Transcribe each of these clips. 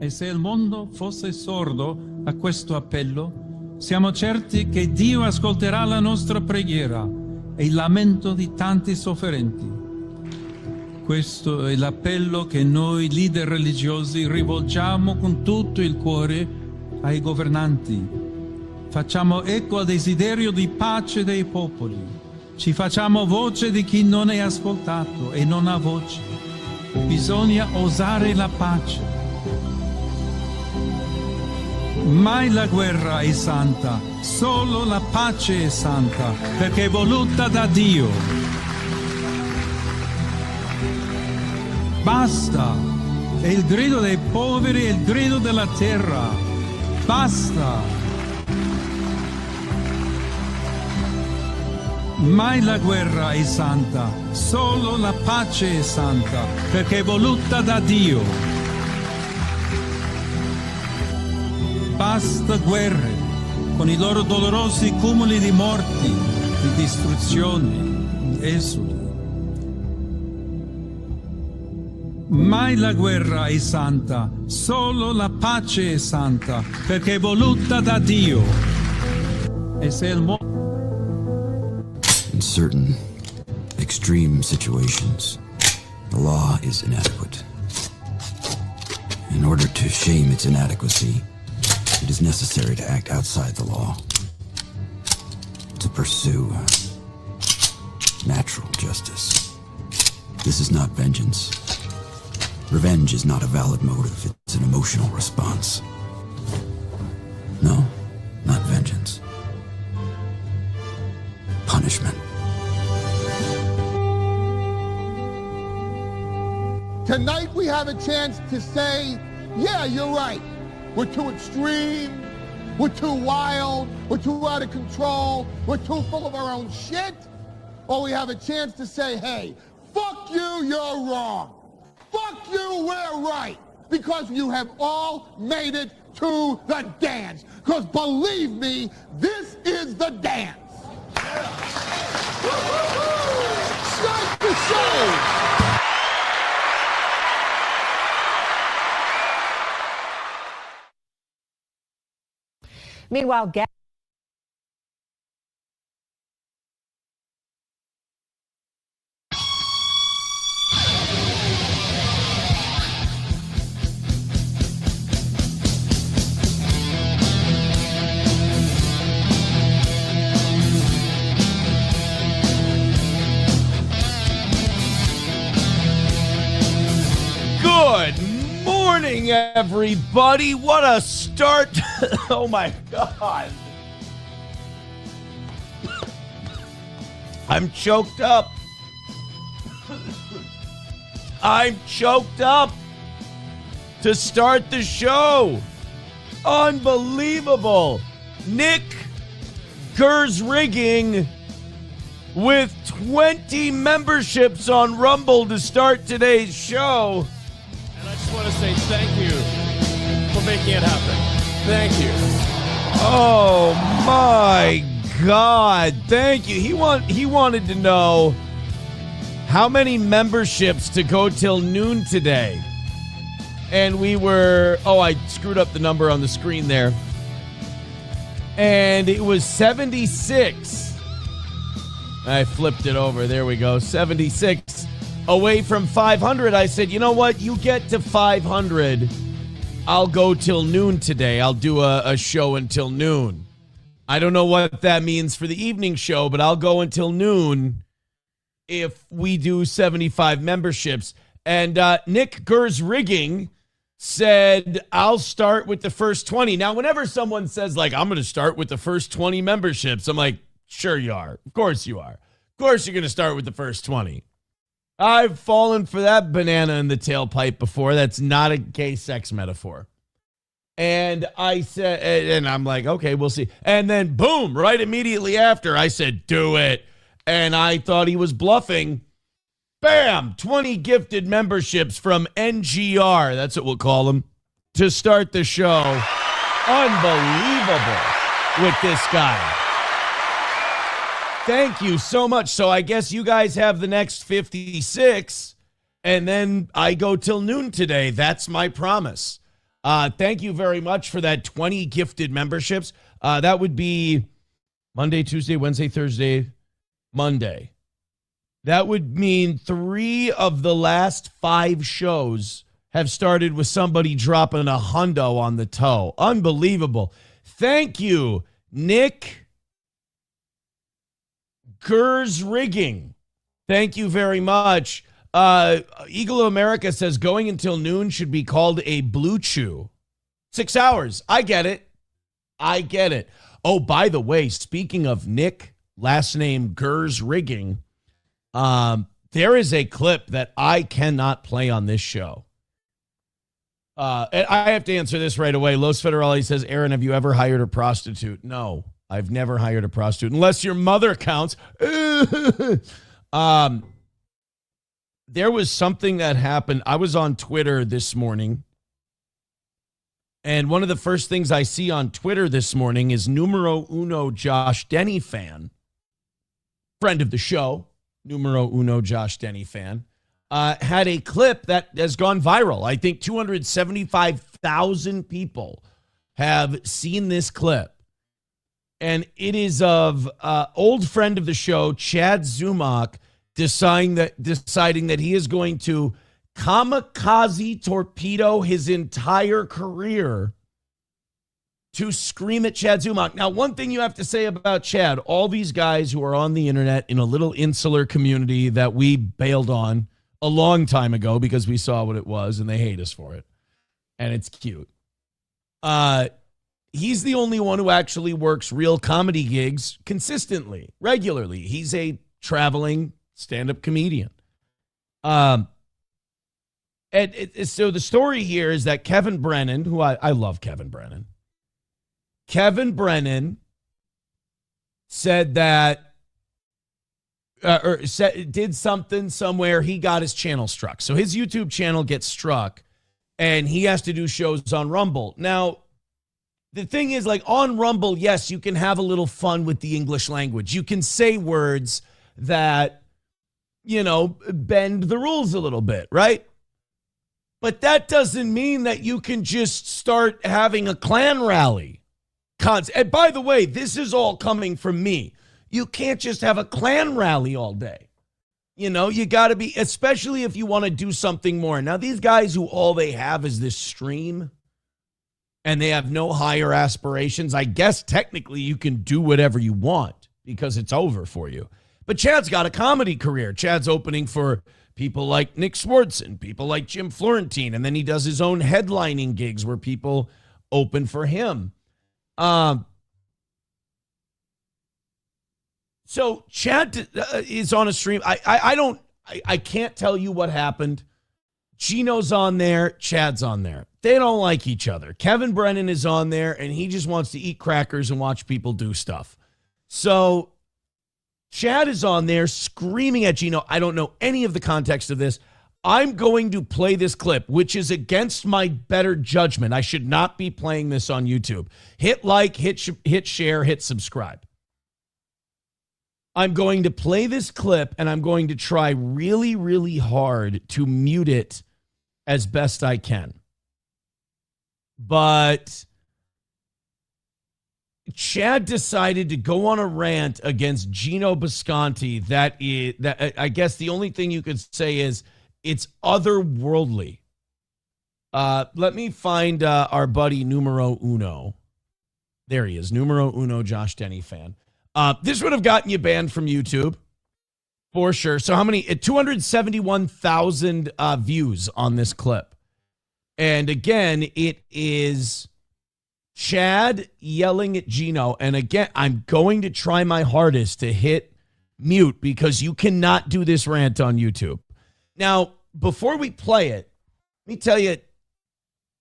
E se il mondo fosse sordo a questo appello, siamo certi che Dio ascolterà la nostra preghiera e il lamento di tanti sofferenti. Questo è l'appello che noi leader religiosi rivolgiamo con tutto il cuore ai governanti. Facciamo eco al desiderio di pace dei popoli. Ci facciamo voce di chi non è ascoltato e non ha voce. Bisogna osare la pace. Mai la guerra è santa, solo la pace è santa, perché è voluta da Dio. Basta! È il grido dei poveri, è il grido della terra. Basta! Mai la guerra è santa, solo la pace è santa, perché è voluta da Dio. Basta guerre, con i loro dolorosi cumuli di morti, di distruzione, di esodi. Mai la guerra è santa, solo la pace è santa, perché è voluta da Dio. E se il mondo... In certain extreme situations, the law is inadequate. In order to shame its inadequacy, it is necessary to act outside the law, to pursue natural justice. This is not vengeance. Revenge is not a valid motive, it's an emotional response. No, not vengeance. Punishment. Tonight we have a chance to say, yeah, you're right. We're too extreme, we're too wild, we're too out of control, we're too full of our own shit. Or we have a chance to say, hey, fuck you, you're wrong. Fuck you, we're right. Because you have all made it to the dance. Because believe me, this is the dance. Start the show. Meanwhile, Good morning, everybody. What a start. Oh, my God. I'm choked up. I'm choked up to start the show. Unbelievable. Nick Gersrigging with 20 memberships on Rumble to start today's show. And I just want to say thank you for making it happen. Thank you. Oh, my God. Thank you. He wanted to know how many memberships to go till noon today. And we were, I screwed up the number on the screen there. And it was 76. I flipped it over. There we go. 76 away from 500. I said, you know what? You get to 500. I'll go till noon today. I'll do a show until noon. I don't know what that means for the evening show, but I'll go until noon if we do 75 memberships. And Nick Gersrigging said, I'll start with the first 20. Now, whenever someone says, like, I'm going to start with the first 20 memberships, I'm like, sure you are. Of course you are. Of course you're going to start with the first 20. I've fallen for that banana in the tailpipe before. That's not a gay sex metaphor. And I said, and I'm like, okay, we'll see. And then boom, right immediately after, I said, do it. And I thought he was bluffing. Bam, 20 gifted memberships from NGR, that's what we'll call them, to start the show. Unbelievable with this guy. Thank you so much. So I guess you guys have the next 56, and then I go till noon today. That's my promise. Thank you very much for that 20 gifted memberships. That would be Monday, Tuesday, Wednesday, Thursday, Monday. That would mean 3 of the last 5 shows have started with somebody dropping a hundo on the toe. Unbelievable. Thank you, Nick Gers Rigging. Thank you very much. Eagle of America says going until noon should be called a blue chew. 6 hours. I get it. Oh, by the way, speaking of Nick, last name Gers Rigging, there is a clip that I cannot play on this show. And I have to answer this right away. Los Federales says, Aaron, have you ever hired a prostitute? No, I've never hired a prostitute, unless your mother counts. There was something that happened. I was on Twitter this morning, and one of the first things I see on Twitter this morning is numero uno Josh Denny fan, friend of the show, numero uno Josh Denny fan, had a clip that has gone viral. I think 275,000 people have seen this clip. And it is of old friend of the show, Chad Zumach, deciding that he is going to kamikaze torpedo his entire career to scream at Chad Zumach. Now, one thing you have to say about Chad, all these guys who are on the internet in a little insular community that we bailed on a long time ago because we saw what it was and they hate us for it. And it's cute. He's the only one who actually works real comedy gigs consistently, regularly. He's a traveling stand-up comedian. So the story here is that Kevin Brennan, who I love Kevin Brennan. Kevin Brennan said that, did something somewhere, he got his channel struck. So his YouTube channel gets struck and he has to do shows on Rumble. Now, the thing is, like, on Rumble, yes, you can have a little fun with the English language. You can say words that, bend the rules a little bit, right? But that doesn't mean that you can just start having a Klan rally. And by the way, this is all coming from me. You can't just have a Klan rally all day. You got to be, especially if you want to do something more. Now, these guys who all they have is this stream and they have no higher aspirations, I guess technically you can do whatever you want because it's over for you. But Chad's got a comedy career. Chad's opening for people like Nick Swartzen, people like Jim Florentine, and then he does his own headlining gigs where people open for him. So Chad is on a stream. I can't tell you what happened. Gino's on there. Chad's on there. They don't like each other. Kevin Brennan is on there, and he just wants to eat crackers and watch people do stuff. So Chad is on there screaming at Gino. I don't know any of the context of this. I'm going to play this clip, which is against my better judgment. I should not be playing this on YouTube. Hit like, hit share, hit subscribe. I'm going to play this clip, and I'm going to try really, really hard to mute it as best I can. But Chad decided to go on a rant against Gino Bisconti that I guess the only thing you could say is it's otherworldly. Let me find our buddy numero uno. There he is, numero uno Josh Denny fan. This would have gotten you banned from YouTube for sure. So how many? 271,000 views on this clip. And again, it is Chad yelling at Gino. And again, I'm going to try my hardest to hit mute because you cannot do this rant on YouTube. Now, before we play it, let me tell you,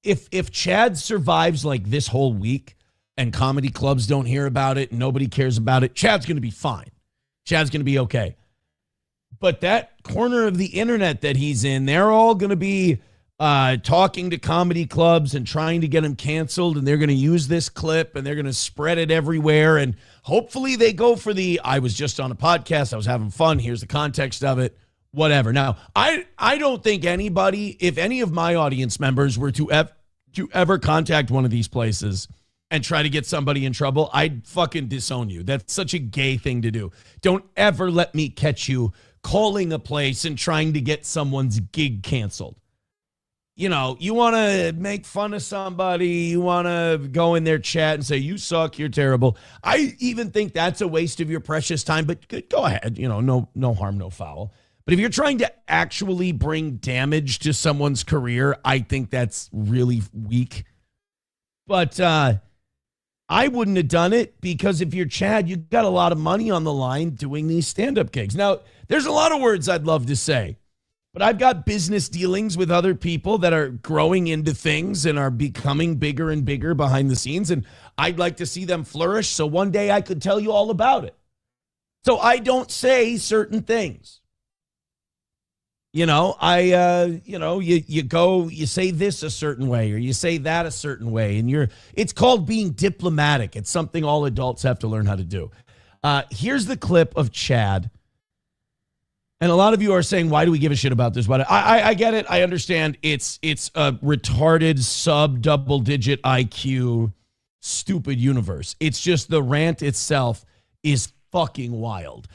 if Chad survives like this whole week and comedy clubs don't hear about it and nobody cares about it, Chad's going to be fine. Chad's going to be okay. But that corner of the internet that he's in, they're all going to be talking to comedy clubs and trying to get him canceled, and they're going to use this clip and they're going to spread it everywhere, and hopefully they go for the I was just on a podcast, I was having fun, here's the context of it, whatever. Now, I don't think anybody, if any of my audience members were to you ever contact one of these places and try to get somebody in trouble, I'd fucking disown you. That's such a gay thing to do. Don't ever let me catch you calling a place and trying to get someone's gig canceled. You know, you want to make fun of somebody, you want to go in their chat and say, you suck, you're terrible. I even think that's a waste of your precious time, but go ahead. You know, no harm, no foul. But if you're trying to actually bring damage to someone's career, I think that's really weak. But I wouldn't have done it because if you're Chad, you got a lot of money on the line doing these stand-up gigs. Now, there's a lot of words I'd love to say, but I've got business dealings with other people that are growing into things and are becoming bigger and bigger behind the scenes, and I'd like to see them flourish so one day I could tell you all about it. So I don't say certain things. You know, you go, you say this a certain way, or you say that a certain way, and it's called being diplomatic. It's something all adults have to learn how to do. Here's the clip of Chad. And a lot of you are saying, why do we give a shit about this? But I get it. I understand. It's a retarded sub-double-digit IQ stupid universe. It's just the rant itself is fucking wild.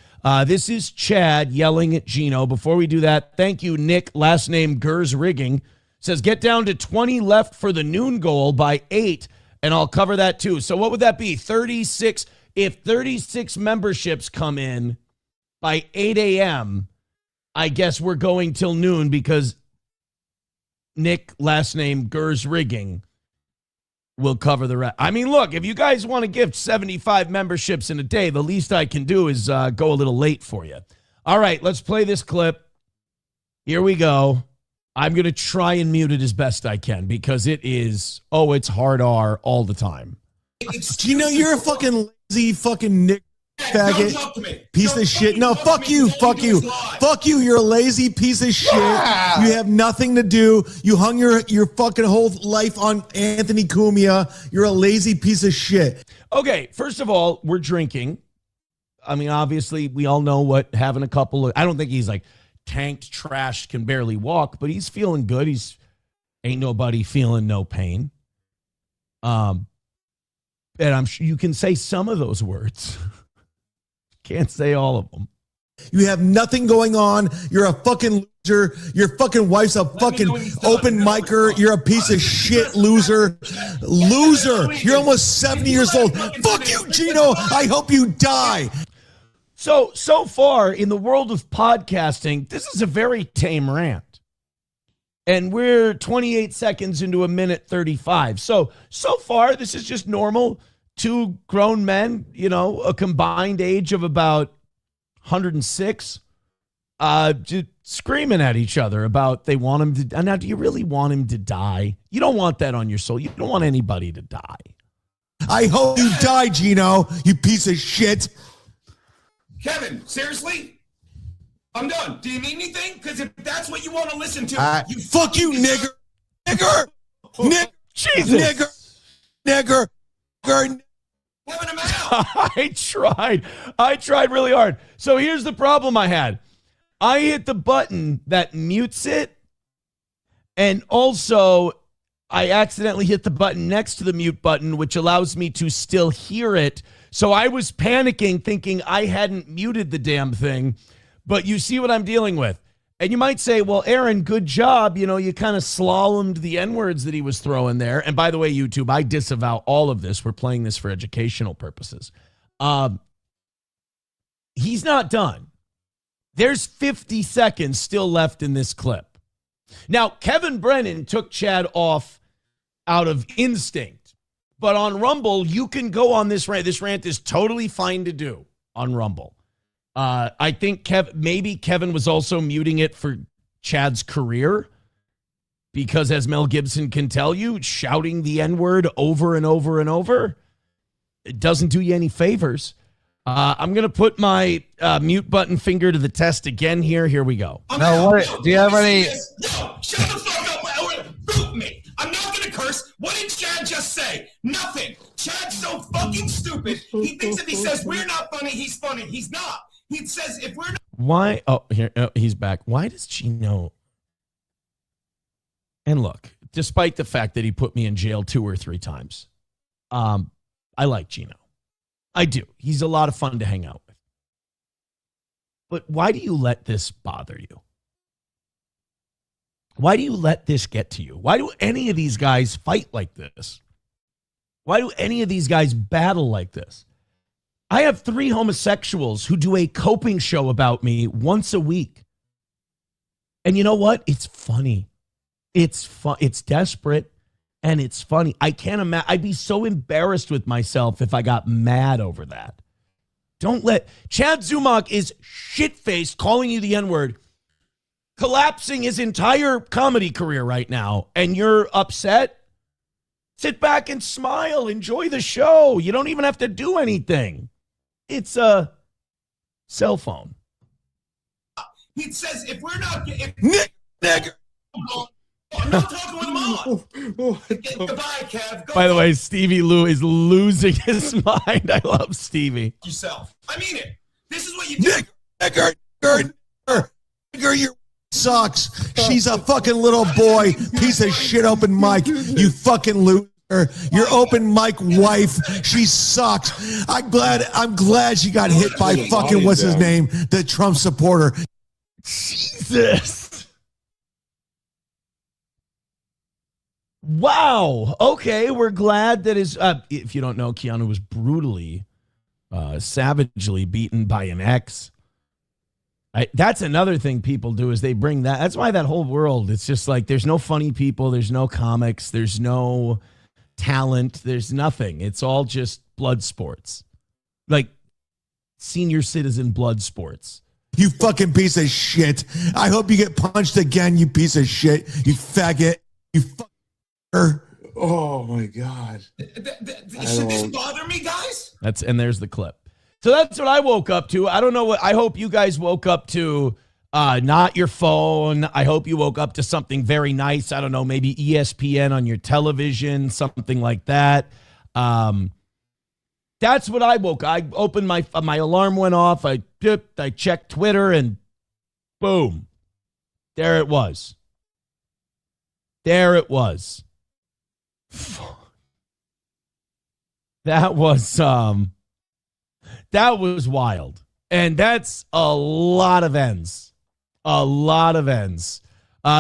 This is Chad yelling at Gino. Before we do that, thank you, Nick, last name Gers Rigging, says get down to 20 left for the noon goal by 8, and I'll cover that too. So what would that be? 36. If 36 memberships come in by 8 a.m., I guess we're going till noon because Nick, last name Gers Rigging, will cover the rest. I mean, look, if you guys want to gift 75 memberships in a day, the least I can do is go a little late for you. All right, let's play this clip. Here we go. I'm going to try and mute it as best I can because it's hard R all the time. Gino, you're a fucking lazy fucking Nick faggot. Don't talk to me. Piece of shit. No, fuck you. Fuck you. Fuck you. You're a lazy piece of shit. Yeah. You have nothing to do. You hung your fucking whole life on Anthony Cumia. You're a lazy piece of shit. Okay, first of all, we're drinking. I mean, obviously, we all know what having a couple of, I don't think he's like tanked, trashed, can barely walk, but he's feeling good. Ain't nobody feeling no pain. And I'm sure you can say some of those words. Can't say all of them. You have nothing going on. You're a fucking loser. Your fucking wife's a fucking open micer. You're a piece of shit loser. Loser. You're almost 70 years old. Fuck you, Gino. I hope you die. So far in the world of podcasting, this is a very tame rant. And we're 28 seconds into a minute 35. So far, this is just normal. Two grown men, a combined age of about 106, just screaming at each other about they want him to. Now, do you really want him to die? You don't want that on your soul. You don't want anybody to die. I hope you die, Gino, you piece of shit. Kevin, seriously? I'm done. Do you need anything? Because if that's what you want to listen to, you fuck you, nigger. Nigger. Jesus. Nigger. Kevin, him out. I tried really hard. So here's the problem I had. I hit the button that mutes it, and also I accidentally hit the button next to the mute button, which allows me to still hear it. So I was panicking, thinking I hadn't muted the damn thing. But you see what I'm dealing with. And you might say, well, Aaron, good job. You kind of slalomed the N-words that he was throwing there. And by the way, YouTube, I disavow all of this. We're playing this for educational purposes. He's not done. There's 50 seconds still left in this clip. Now, Kevin Brennan took Chad off out of instinct. But on Rumble, you can go on this rant. This rant is totally fine to do on Rumble. I think maybe Kevin was also muting it for Chad's career because, as Mel Gibson can tell you, shouting the N-word over and over and over, it doesn't do you any favors. I'm going to put my mute button finger to the test again here. Here we go. No, do you have any... No, shut the fuck up. Boot me. I'm not going to curse. What did Chad just say? Nothing. Chad's so fucking stupid. He thinks if he says we're not funny, he's funny. He's not. He says if we're not. Why? Oh, here he's back. Why does Gino? And look, despite the fact that he put me in jail 2 or 3 times. I like Gino. I do. He's a lot of fun to hang out with. But why do you let this bother you? Why do you let this get to you? Why do any of these guys fight like this? Why do any of these guys battle like this? I have 3 homosexuals who do a coping show about me once a week. And you know what? It's funny. It's fun. It's desperate. And it's funny. I can't imagine. I'd be so embarrassed with myself if I got mad over that. Don't let... Chad Zumock is shit-faced calling you the N-word, collapsing his entire comedy career right now, and you're upset? Sit back and smile. Enjoy the show. You don't even have to do anything. It's a cell phone. He says if we're not... Nigger. I'm not talking with him on. Goodbye, Kev. Go By the way, Stevie Lou is losing his mind. I love Stevie. yourself. I mean it. This is what you do. Nigger, your sucks. She's a fucking little boy. Piece of shit open mic. You fucking loser. Your open mic wife. She sucks. I'm glad she got hit by fucking what's his name? The Trump supporter. Jesus. Wow. Okay, we're glad that his... if you don't know, Keanu was brutally, savagely beaten by an ex. That's another thing people do is they bring that. That's why that whole world, it's just like there's no funny people, there's no comics, there's no talent, there's nothing. It's all just blood sports. Like senior citizen blood sports. You fucking piece of shit. I hope you get punched again, you piece of shit. You faggot. You fucking... Oh my God. Should this bother me, guys? And there's the clip. So that's what I woke up to. I don't know what I hope you guys woke up to. Not your phone. I hope you woke up to something very nice. I don't know, maybe ESPN on your television, something like that. That's what I woke. I opened my alarm went off. I checked Twitter and boom, there it was. There it was. That was wild. And that's a lot of ends. A lot of ends.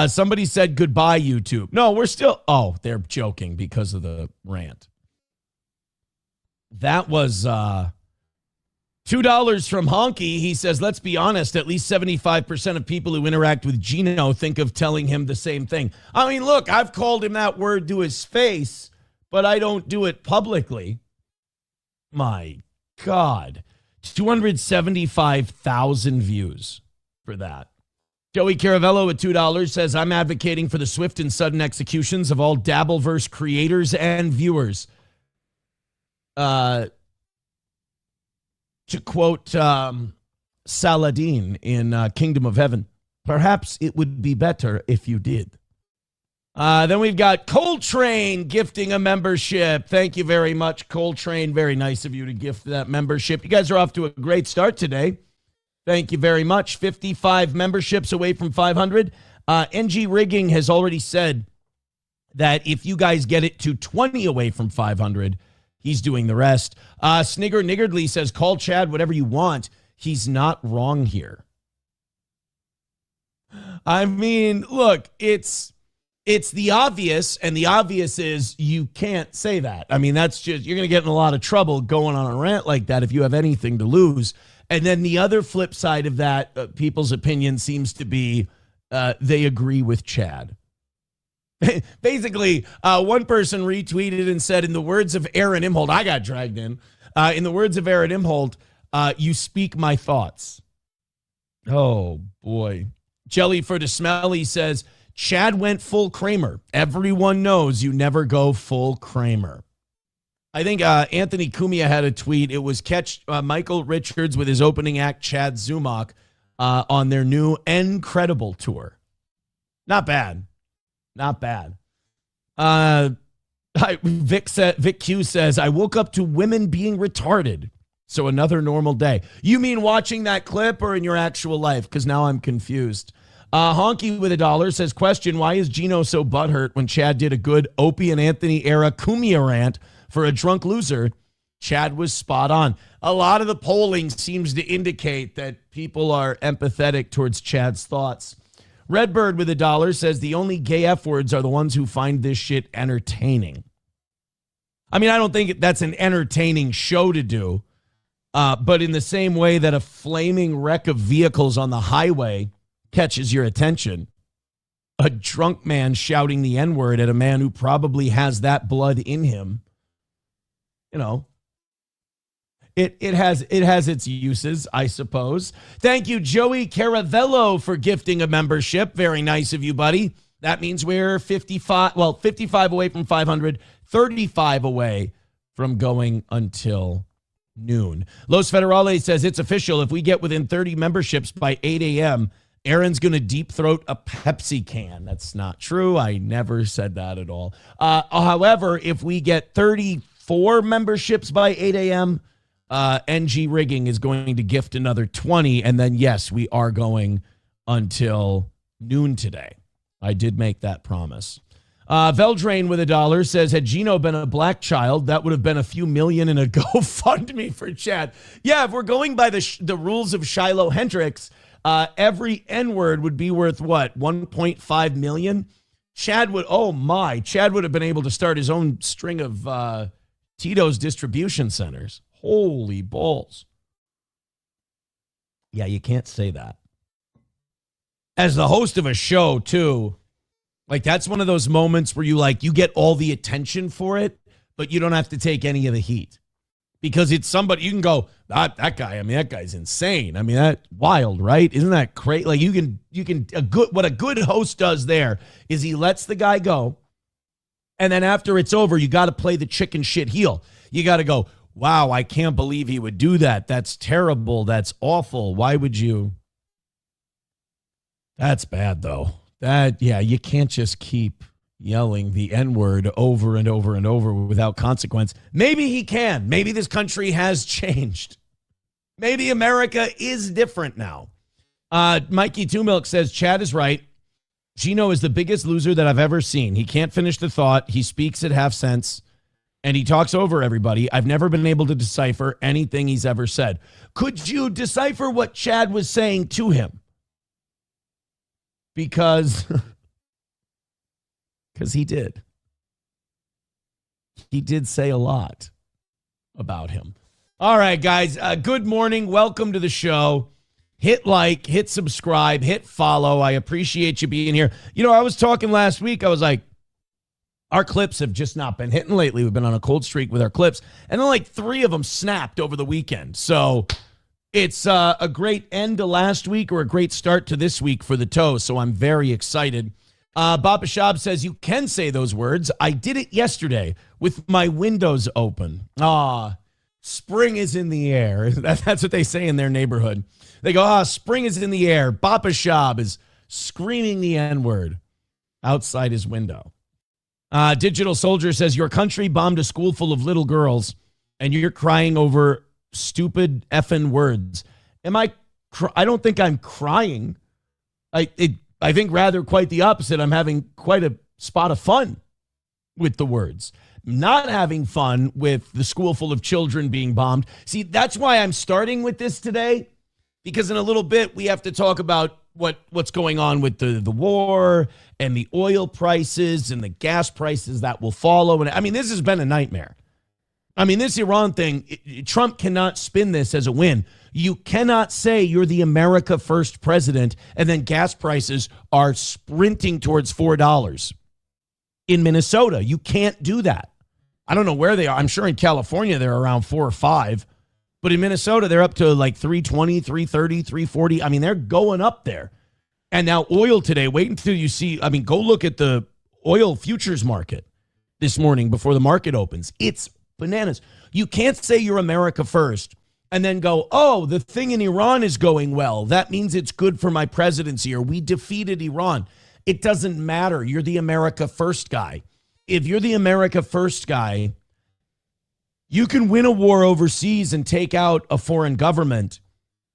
Somebody said goodbye, YouTube. No, we're still... Oh, they're joking because of the rant. That was $2 from Honky. He says, let's be honest, at least 75% of people who interact with Gino think of telling him the same thing. I mean, look, I've called him that word to his face, but I don't do it publicly. My God. 275,000 views for that. Joey Caravello at $2 says, I'm advocating for the swift and sudden executions of all Dabbleverse creators and viewers. To quote Saladin in Kingdom of Heaven, perhaps it would be better if you did. Then we've got Coltrane gifting a membership. Thank you very much, Coltrane. Very nice of you to gift that membership. You guys are off to a great start today. Thank you very much. 55 memberships away from 500. NG Rigging has already said that if you guys get it to 20 away from 500, he's doing the rest. Snigger Niggardly says, call Chad whatever you want. He's not wrong here. I mean, look, it's the obvious, and the obvious is you can't say that. I mean, that's just, you're going to get in a lot of trouble going on a rant like that if you have anything to lose. And then the other flip side of that, people's opinion seems to be they agree with Chad. Basically, one person retweeted and said, in the words of Aaron Imholt, I got dragged in the words of Aaron Imholt, you speak my thoughts. Oh, boy. Jelly for the Smelly says, Chad went full Kramer. Everyone knows you never go full Kramer. I think Anthony Cumia had a tweet. It was catch Michael Richards with his opening act, Chad Zumock, on their new Incredible tour. Not bad. Not bad. Vic Q says, I woke up to women being retarded. So another normal day. You mean watching that clip or in your actual life? Because now I'm confused. Honky with $1 says, question, why is Gino so butthurt when Chad did a good Opie and Anthony era Cumia rant for a drunk loser? Chad was spot on. A lot of the polling seems to indicate that people are empathetic towards Chad's thoughts. Redbird with $1 says the only gay F words are the ones who find this shit entertaining. I mean, I don't think that's an entertaining show to do, but in the same way that a flaming wreck of vehicles on the highway catches your attention, a drunk man shouting the N-word at a man who probably has that blood in him, you know, It has its uses, I suppose. Thank you, Joey Caravello, for gifting a membership. Very nice of you, buddy. That means we're 55 away from 500, 35 away from going until noon. Los Federales says it's official. If we get within 30 memberships by 8 a.m., Aaron's going to deep throat a Pepsi can. That's not true. I never said that at all. However, if we get 34 memberships by 8 a.m., NG Rigging is going to gift another 20. And then, yes, we are going until noon today. I did make that promise. Veldrain with $1 says, had Gino been a black child, that would have been a few million in a GoFundMe for Chad. Yeah, if we're going by the rules of Shiloh Hendricks, every N-word would be worth what, 1.5 million? Chad would have been able to start his own string of Tito's distribution centers. Holy balls. Yeah, you can't say that. As the host of a show, too, like that's one of those moments where you get all the attention for it, but you don't have to take any of the heat. Because it's somebody, you can go, that guy, that guy's insane. That's wild, right? Isn't that crazy? Like what a good host does there is he lets the guy go, and then after it's over, you got to play the chicken shit heel. You got to go, wow, I can't believe he would do that. That's terrible. That's awful. Why would you? That's bad, though. You can't just keep yelling the N-word over and over and over without consequence. Maybe he can. Maybe this country has changed. Maybe America is different now. Mikey Two Milk says, Chad is right. Gino is the biggest loser that I've ever seen. He can't finish the thought. He speaks at half sense. And he talks over everybody. I've never been able to decipher anything he's ever said. Could you decipher what Chad was saying to him? Because he did. He did say a lot about him. All right, guys. Good morning. Welcome to the show. Hit like, hit subscribe, hit follow. I appreciate you being here. I was talking last week. I was like, our clips have just not been hitting lately. We've been on a cold streak with our clips. And then 3 of them snapped over the weekend. So it's a great end to last week or a great start to this week for the toe. So I'm very excited. Baba Shab says, you can say those words. I did it yesterday with my windows open. Spring is in the air. That's what they say in their neighborhood. They go, spring is in the air. Baba Shab is screaming the N-word outside his window. Digital Soldier says, your country bombed a school full of little girls and you're crying over stupid effing words. I don't think I'm crying. I think rather quite the opposite. I'm having quite a spot of fun with the words. Not having fun with the school full of children being bombed. See, that's why I'm starting with this today, because in a little bit we have to talk about what's going on with the war and the oil prices and the gas prices that will follow. And this has been a nightmare. This Iran thing, Trump cannot spin this as a win. You cannot say you're the America First president and then gas prices are sprinting towards $4 in Minnesota. You can't do that. I don't know where they are. I'm sure in California they're around 4 or 5. But in Minnesota, they're up to like 320, 330, 340. They're going up there. And now oil today, wait until you see, go look at the oil futures market this morning before the market opens. It's bananas. You can't say you're America first and then go, oh, the thing in Iran is going well. That means it's good for my presidency, or we defeated Iran. It doesn't matter. You're the America first guy. If you're the America first guy, you can win a war overseas and take out a foreign government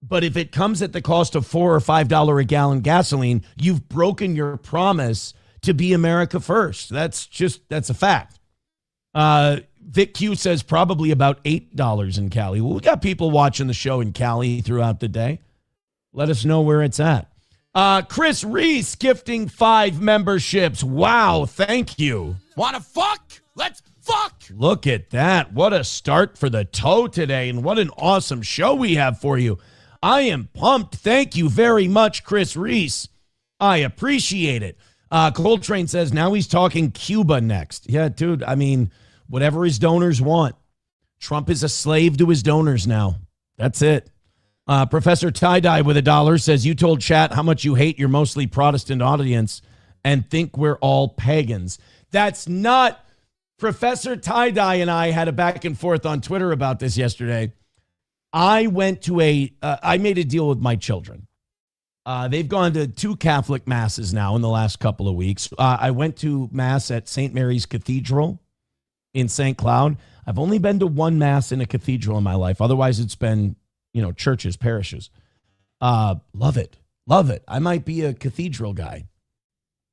But if it comes at the cost of $4 or $5 a gallon gasoline, you've broken your promise to be America first. That's a fact. Vic Q says probably about $8 in Cali. Well, we got people watching the show in Cali throughout the day. Let us know where it's at. Chris Reese gifting 5 memberships. Wow, thank you. Wanna fuck? Let's fuck! Look at that. What a start for the toe today, and what an awesome show we have for you. I am pumped. Thank you very much, Chris Reese. I appreciate it. Coltrane says now he's talking Cuba next. Yeah, dude, I mean, whatever his donors want. Trump is a slave to his donors now. That's it. Professor Tie-Dye with $1 says, you told chat how much you hate your mostly Protestant audience and think we're all pagans. That's not... Professor Tie-Dye and I had a back and forth on Twitter about this yesterday. I went to I made a deal with my children. They've gone to 2 Catholic masses now in the last couple of weeks. I went to mass at St. Mary's Cathedral in St. Cloud. I've only been to 1 mass in a cathedral in my life. Otherwise, it's been, churches, parishes. Love it. Love it. I might be a cathedral guy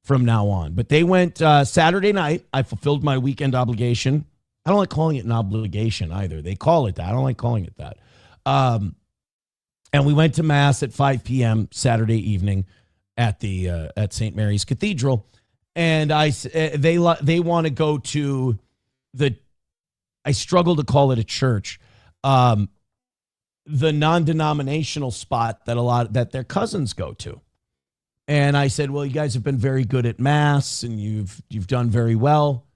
from now on. But they went Saturday night. I fulfilled my weekend obligation. I don't like calling it an obligation either. They call it that. I don't like calling it that. And we went to mass at 5 p.m. Saturday evening at St. Mary's Cathedral. And they want to go to I struggle to call it a church, the non-denominational spot that their cousins go to. And I said, well, you guys have been very good at mass and you've done very well.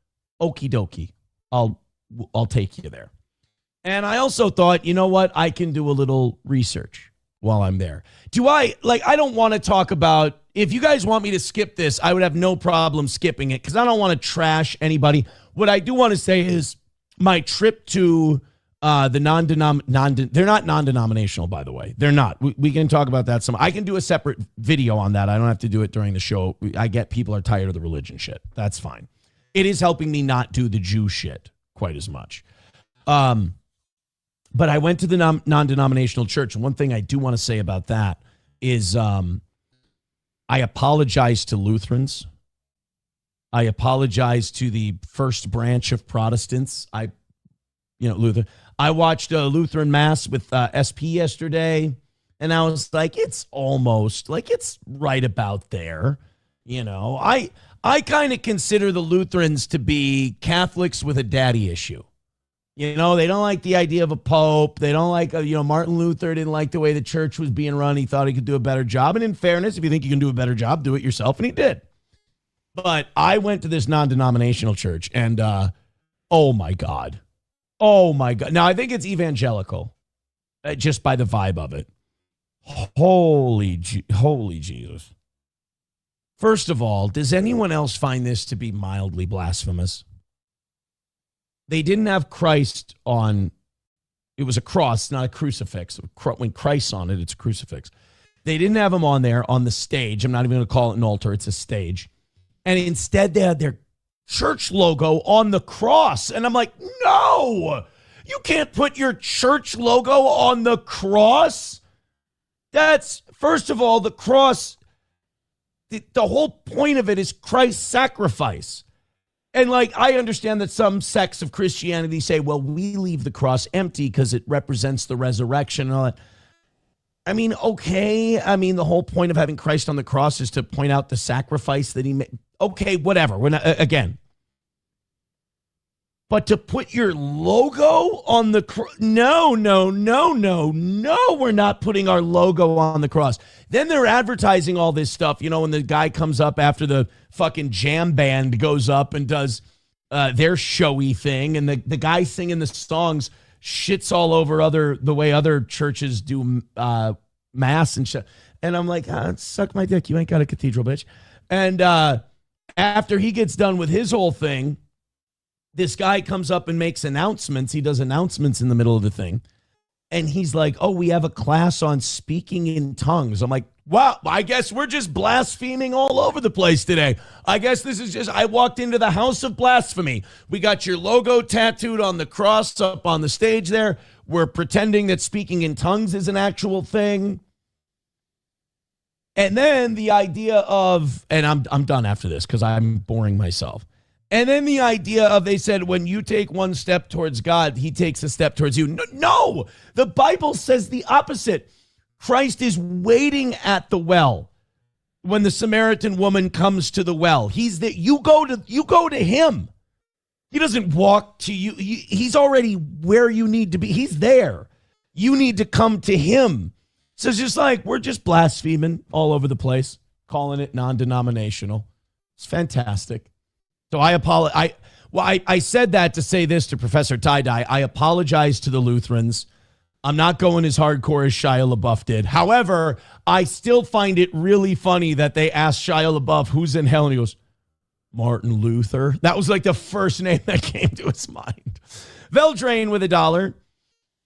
Okie dokie. I'll take you there. And I also thought, you know what? I can do a little research while I'm there. I don't want to talk about, if you guys want me to skip this, I would have no problem skipping it because I don't want to trash anybody. What I do want to say is my trip to they're not non-denominational, by the way. They're not. We can talk about that some. I can do a separate video on that. I don't have to do it during the show. I get people are tired of the religion shit. That's fine. It is helping me not do the Jew shit quite as much. But I went to the non-denominational church. And one thing I do want to say about that is I apologize to Lutherans. I apologize to the first branch of Protestants. Luther. I watched a Lutheran mass with SP yesterday, and I was like, it's almost like it's right about there. I kind of consider the Lutherans to be Catholics with a daddy issue. They don't like the idea of a pope. They don't like, Martin Luther didn't like the way the church was being run. He thought he could do a better job. And in fairness, if you think you can do a better job, do it yourself. And he did. But I went to this non-denominational church and, oh my God. Now, I think it's evangelical just by the vibe of it. Holy Jesus. First of all, does anyone else find this to be mildly blasphemous? They didn't have Christ on, it was a cross, not a crucifix. When Christ's on it, it's a crucifix. They didn't have him on there on the stage. I'm not even going to call it an altar. It's a stage. And instead, they had their church logo on the cross. And I'm like, no, you can't put your church logo on the cross. That's, first of all, the cross, the whole point of it is Christ's sacrifice. And I understand that some sects of Christianity say, well, we leave the cross empty because it represents the resurrection and all that. I mean, okay. I mean, the whole point of having Christ on the cross is to point out the sacrifice that he made. Okay, whatever. We're not, again. But to put your logo on the cross, no, we're not putting our logo on the cross. Then they're advertising all this stuff, when the guy comes up after the fucking jam band goes up and does their showy thing, and the guy singing the songs shits all over the way other churches do mass and shit. And I'm like, suck my dick, you ain't got a cathedral, bitch. And after he gets done with his whole thing, this guy comes up and makes announcements. He does announcements in the middle of the thing. And he's like, oh, we have a class on speaking in tongues. I'm like, Wow, I guess we're just blaspheming all over the place today. I guess this is just, I walked into the house of blasphemy. We got your logo tattooed on the cross up on the stage there. We're pretending that speaking in tongues is an actual thing. And then the idea of, and I'm done after this because I'm boring myself. And then the idea of, they said, when you take one step towards God, he takes a step towards you. No, the Bible says the opposite. Christ is waiting at the well when the Samaritan woman comes to the well. He's that you go to him. He doesn't walk to you. He's already where you need to be. He's there. You need to come to him. So it's just like, we're just blaspheming all over the place, calling it non-denominational. It's fantastic. So I apologize. I said that to say this to Professor Tie-Dye. I apologize to the Lutherans. I'm not going as hardcore as Shia LaBeouf did. However, I still find it really funny that they asked Shia LaBeouf, who's in hell? And he goes, Martin Luther. That was like the first name that came to his mind. Veldrain with $1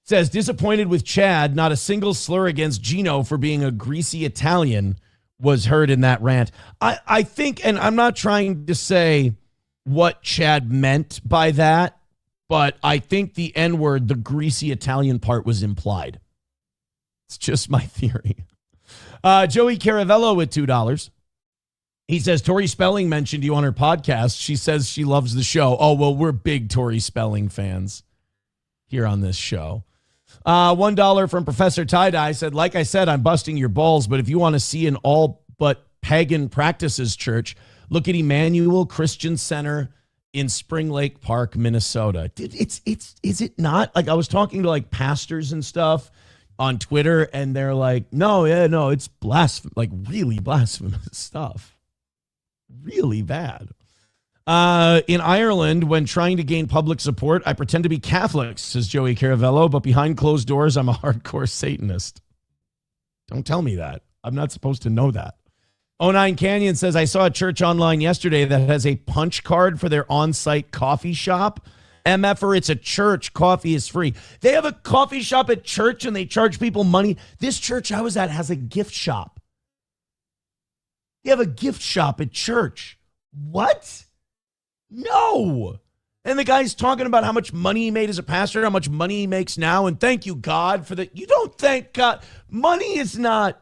says, disappointed with Chad. Not a single slur against Gino for being a greasy Italian was heard in that rant. I think, and I'm not trying to say what Chad meant by that, but I think the N-word, the greasy Italian part, was implied. It's just my theory. Joey Caravello with $2. He says, Tori Spelling mentioned you on her podcast. She says she loves the show. Oh, well, we're big Tori Spelling fans here on this show. $1 from Professor Tie-Dye said, like I said, I'm busting your balls, but if you want to see an all but pagan practices church, look at Emmanuel Christian Center in Spring Lake Park, Minnesota. Dude, is it not? Like, I was talking to like pastors and stuff on Twitter, and they're like, no, it's like really blasphemous stuff. Really bad. In Ireland, when trying to gain public support, I pretend to be Catholic, says Joey Caravello, but behind closed doors, I'm a hardcore Satanist. Don't tell me that. I'm not supposed to know that. 09 Canyon says, I saw a church online yesterday that has a punch card for their on-site coffee shop. MFer, it's a church. Coffee is free. They have a coffee shop at church and they charge people money. This church I was at has a gift shop. You have a gift shop at church. What? No. And the guy's talking about how much money he made as a pastor, how much money he makes now, and thank you, God, for that. You don't thank God. Money is not.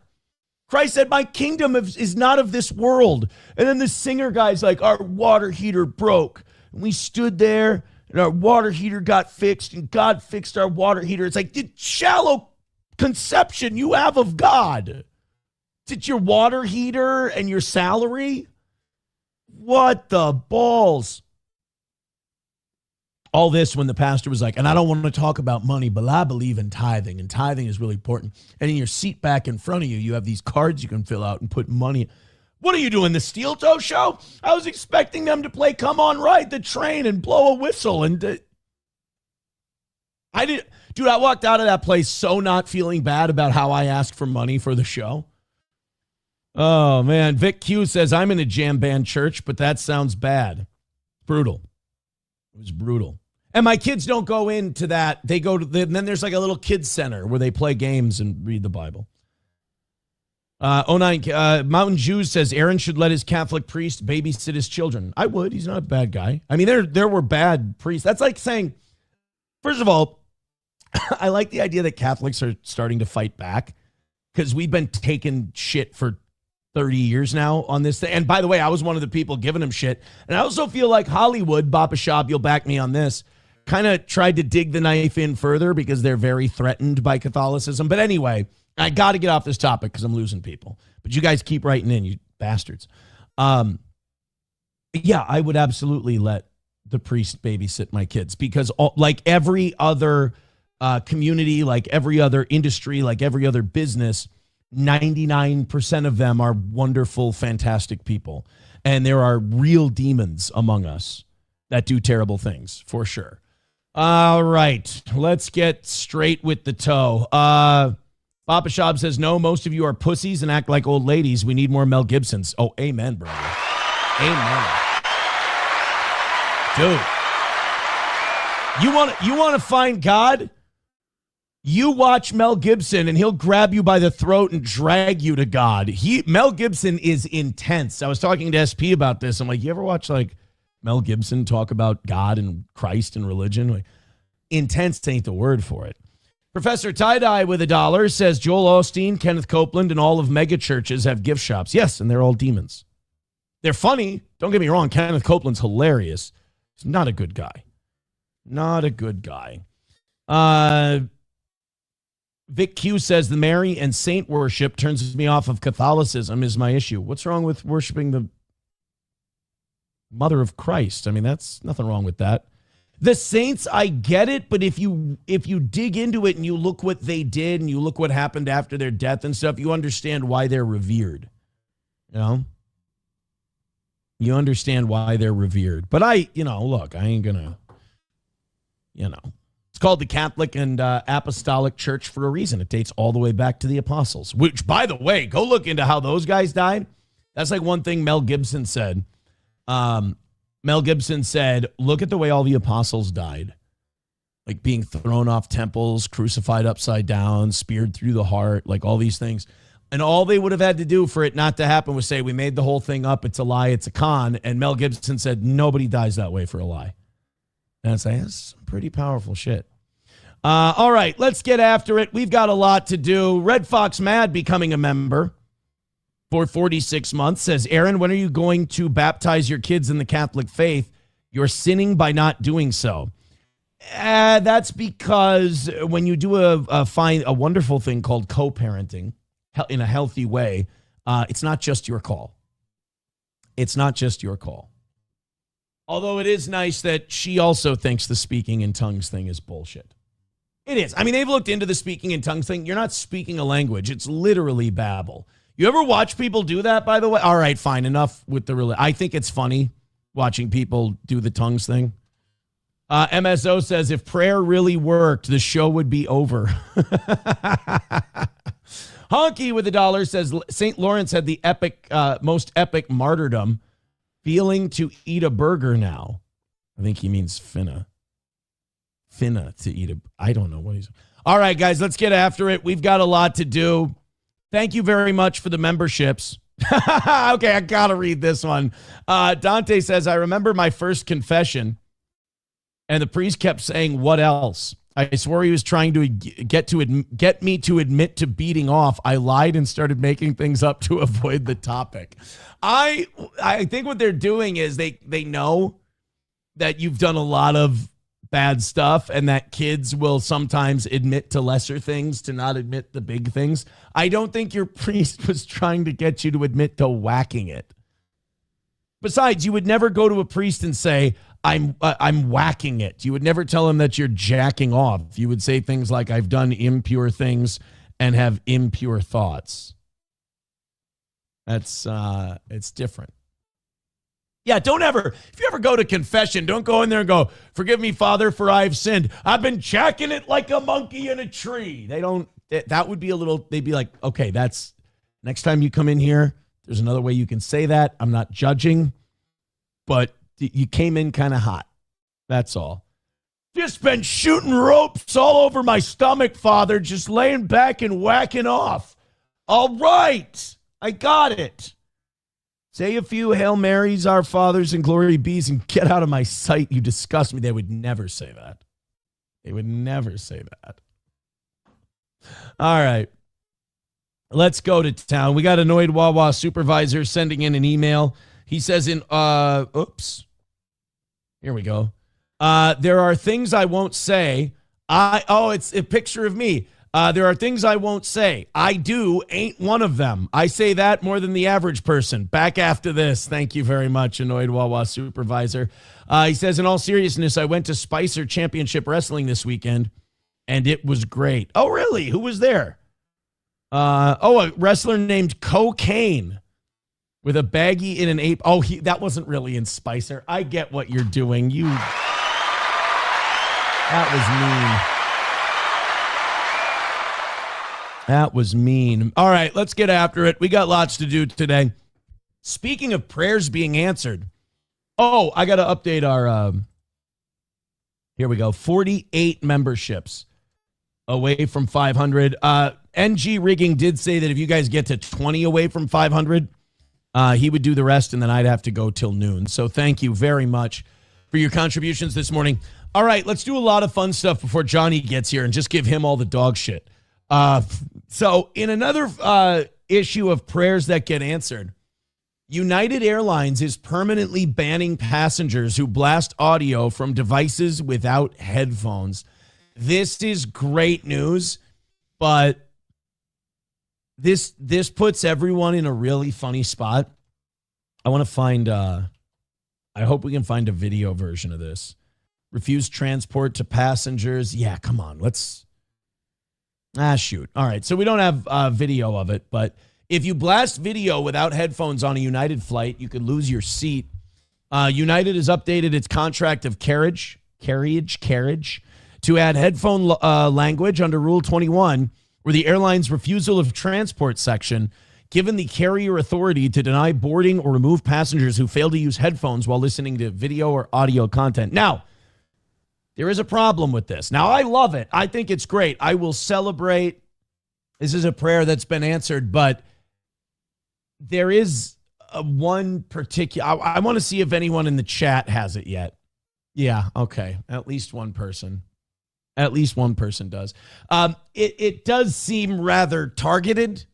Christ said, my kingdom is not of this world. And then the singer guy's like, our water heater broke. And we stood there, and our water heater got fixed, and God fixed our water heater. It's like, the shallow conception you have of God. Is it your water heater and your salary? What the balls? All this when the pastor was like, and I don't want to talk about money, but I believe in tithing, and tithing is really important. And in your seat back in front of you, you have these cards you can fill out and put money. What are you doing, the Steel Toe Show? I was expecting them to play Come On Ride the Train and blow a whistle. And I walked out of that place so not feeling bad about how I asked for money for the show. Oh, man. Vic Q says, I'm in a jam band church, but that sounds bad. Brutal. It was brutal. And my kids don't go into that. They go to and then there's like a little kids center where they play games and read the Bible. 09 Mountain Jews says Aaron should let his Catholic priest babysit his children. I would. He's not a bad guy. I mean, there were bad priests. That's like saying, first of all, I like the idea that Catholics are starting to fight back because we've been taking shit for 30 years now on this thing. And by the way, I was one of the people giving him shit. And I also feel like Hollywood, Bapa Shop, you'll back me on this, kind of tried to dig the knife in further because they're very threatened by Catholicism. But anyway, I got to get off this topic because I'm losing people. But you guys keep writing in, you bastards. Yeah, I would absolutely let the priest babysit my kids because like every other community, like every other industry, like every other business, 99% of them are wonderful, fantastic people. And there are real demons among us that do terrible things, for sure. All right, let's get straight with the toe. Papa Shab says, no, most of you are pussies and act like old ladies. We need more Mel Gibsons. Oh, amen, brother. Amen. Dude, you want to find God? You watch Mel Gibson and he'll grab you by the throat and drag you to God. Mel Gibson is intense. I was talking to SP about this. I'm like, you ever watch like Mel Gibson talk about God and Christ and religion? Like, intense ain't the word for it. Professor Tie-Dye with $1 says Joel Osteen, Kenneth Copeland, and all of mega churches have gift shops. Yes, and they're all demons. They're funny. Don't get me wrong. Kenneth Copeland's hilarious. He's not a good guy. Not a good guy. Vic Q says the Mary and saint worship turns me off of Catholicism is my issue. What's wrong with worshiping the mother of Christ? I mean, that's nothing wrong with that. The saints, I get it, but if you dig into it and you look what they did and you look what happened after their death and stuff, you understand why they're revered. You know? You understand why they're revered. But look, I ain't gonna, It's called the Catholic and Apostolic Church for a reason. It dates all the way back to the apostles, which, by the way, go look into how those guys died. That's like one thing Mel Gibson said. Mel Gibson said, look at the way all the apostles died. Like being thrown off temples, crucified upside down, speared through the heart, like all these things. And all they would have had to do for it not to happen was say, we made the whole thing up. It's a lie. It's a con. And Mel Gibson said, nobody dies that way for a lie. And I'd say, that's some pretty powerful shit. All right, let's get after it. We've got a lot to do. Red Fox Mad becoming a member for 46 months says, Aaron, when are you going to baptize your kids in the Catholic faith? You're sinning by not doing so. That's because when you do a wonderful thing called co-parenting in a healthy way, it's not just your call. It's not just your call. Although it is nice that she also thinks the speaking in tongues thing is bullshit. It is. I mean, they've looked into the speaking in tongues thing. You're not speaking a language. It's literally babble. You ever watch people do that, by the way? All right, fine. Enough with the I think it's funny watching people do the tongues thing. MSO says, if prayer really worked, the show would be over. Honky with $1 says, St. Lawrence had the most epic martyrdom. Feeling to eat a burger now. I think he means finna. Finna to eat I don't know what he's. All right, guys, let's get after it. We've got a lot to do. Thank you very much for the memberships. Okay, I got to read this one. Dante says, I remember my first confession, and the priest kept saying, what else? I swore he was trying to get me to admit to beating off. I lied and started making things up to avoid the topic. I think what they're doing is they know that you've done a lot of bad stuff and that kids will sometimes admit to lesser things to not admit the big things. I don't think your priest was trying to get you to admit to whacking it. Besides, you would never go to a priest and say, I'm whacking it. You would never tell him that you're jacking off. You would say things like, I've done impure things and have impure thoughts. That's it's different. Yeah, if you ever go to confession, don't go in there and go, forgive me, Father, for I've sinned. I've been jacking it like a monkey in a tree. That would be they'd be like, okay, that's, next time you come in here, there's another way you can say that. I'm not judging, but you came in kind of hot. That's all. Just been shooting ropes all over my stomach, Father, just laying back and whacking off. All right, I got it. Say a few Hail Marys, Our Fathers, and Glory Bees, and get out of my sight. You disgust me. They would never say that. They would never say that. All right. Let's go to town. We got annoyed Wawa supervisor sending in an email. He says here we go. There are things I won't say. It's a picture of me. There are things I won't say. I do ain't one of them. I say that more than the average person. Back after this. Thank you very much, annoyed Wawa supervisor. He says, in all seriousness, I went to Spicer Championship Wrestling this weekend, and it was great. Oh, really? Who was there? A wrestler named Cocaine with a baggie in an ape. Oh, that wasn't really in Spicer. I get what you're doing. That was mean. That was mean. All right, let's get after it. We got lots to do today. Speaking of prayers being answered. Oh, I got to update our, here we go, 48 memberships. away from 500. NG Rigging did say that if you guys get to 20 away from 500, he would do the rest, and then I'd have to go till noon. So thank you very much for your contributions this morning. All right, let's do a lot of fun stuff before Johnny gets here and just give him all the dog shit. So in another issue of prayers that get answered, United Airlines is permanently banning passengers who blast audio from devices without headphones. This is great news, but this puts everyone in a really funny spot. I want to find, I hope we can find a video version of this. Refuse transport to passengers. Yeah, come on. Shoot. All right, so we don't have video of it, but if you blast video without headphones on a United flight, you could lose your seat. United has updated its contract of carriage to add headphone language under Rule 21, where the airline's refusal of transport section, given the carrier authority to deny boarding or remove passengers who fail to use headphones while listening to video or audio content. Now, there is a problem with this. Now, I love it. I think it's great. I will celebrate. This is a prayer that's been answered, but there is one particular. I want to see if anyone in the chat has it yet. Yeah, okay. At least one person. At least one person does. It does seem rather targeted.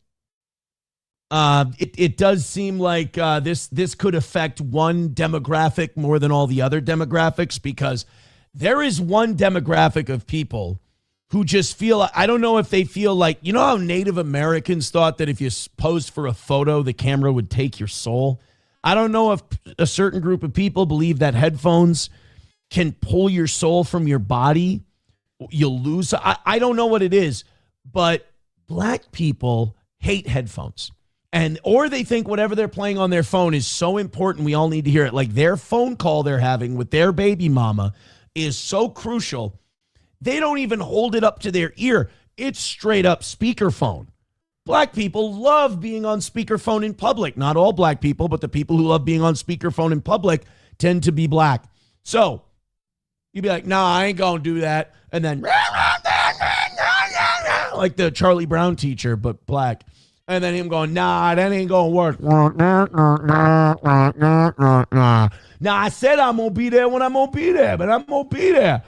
It does seem like this could affect one demographic more than all the other demographics, because there is one demographic of people who just feel, I don't know if they feel like, you know how Native Americans thought that if you posed for a photo, the camera would take your soul? I don't know if a certain group of people believe that headphones can pull your soul from your body. You'll lose. I don't know what it is, but black people hate headphones. Or they think whatever they're playing on their phone is so important, we all need to hear it. Like their phone call they're having with their baby mama is so crucial. They don't even hold it up to their ear. It's straight up speakerphone. Black people love being on speakerphone in public. Not all black people, but the people who love being on speakerphone in public tend to be black. So you'd be like, nah, I ain't going to do that. And then like the Charlie Brown teacher, but black. And then him going, nah, that ain't going to work. Nah, I said I'm going to be there when I'm going to be there, but I'm going to be there.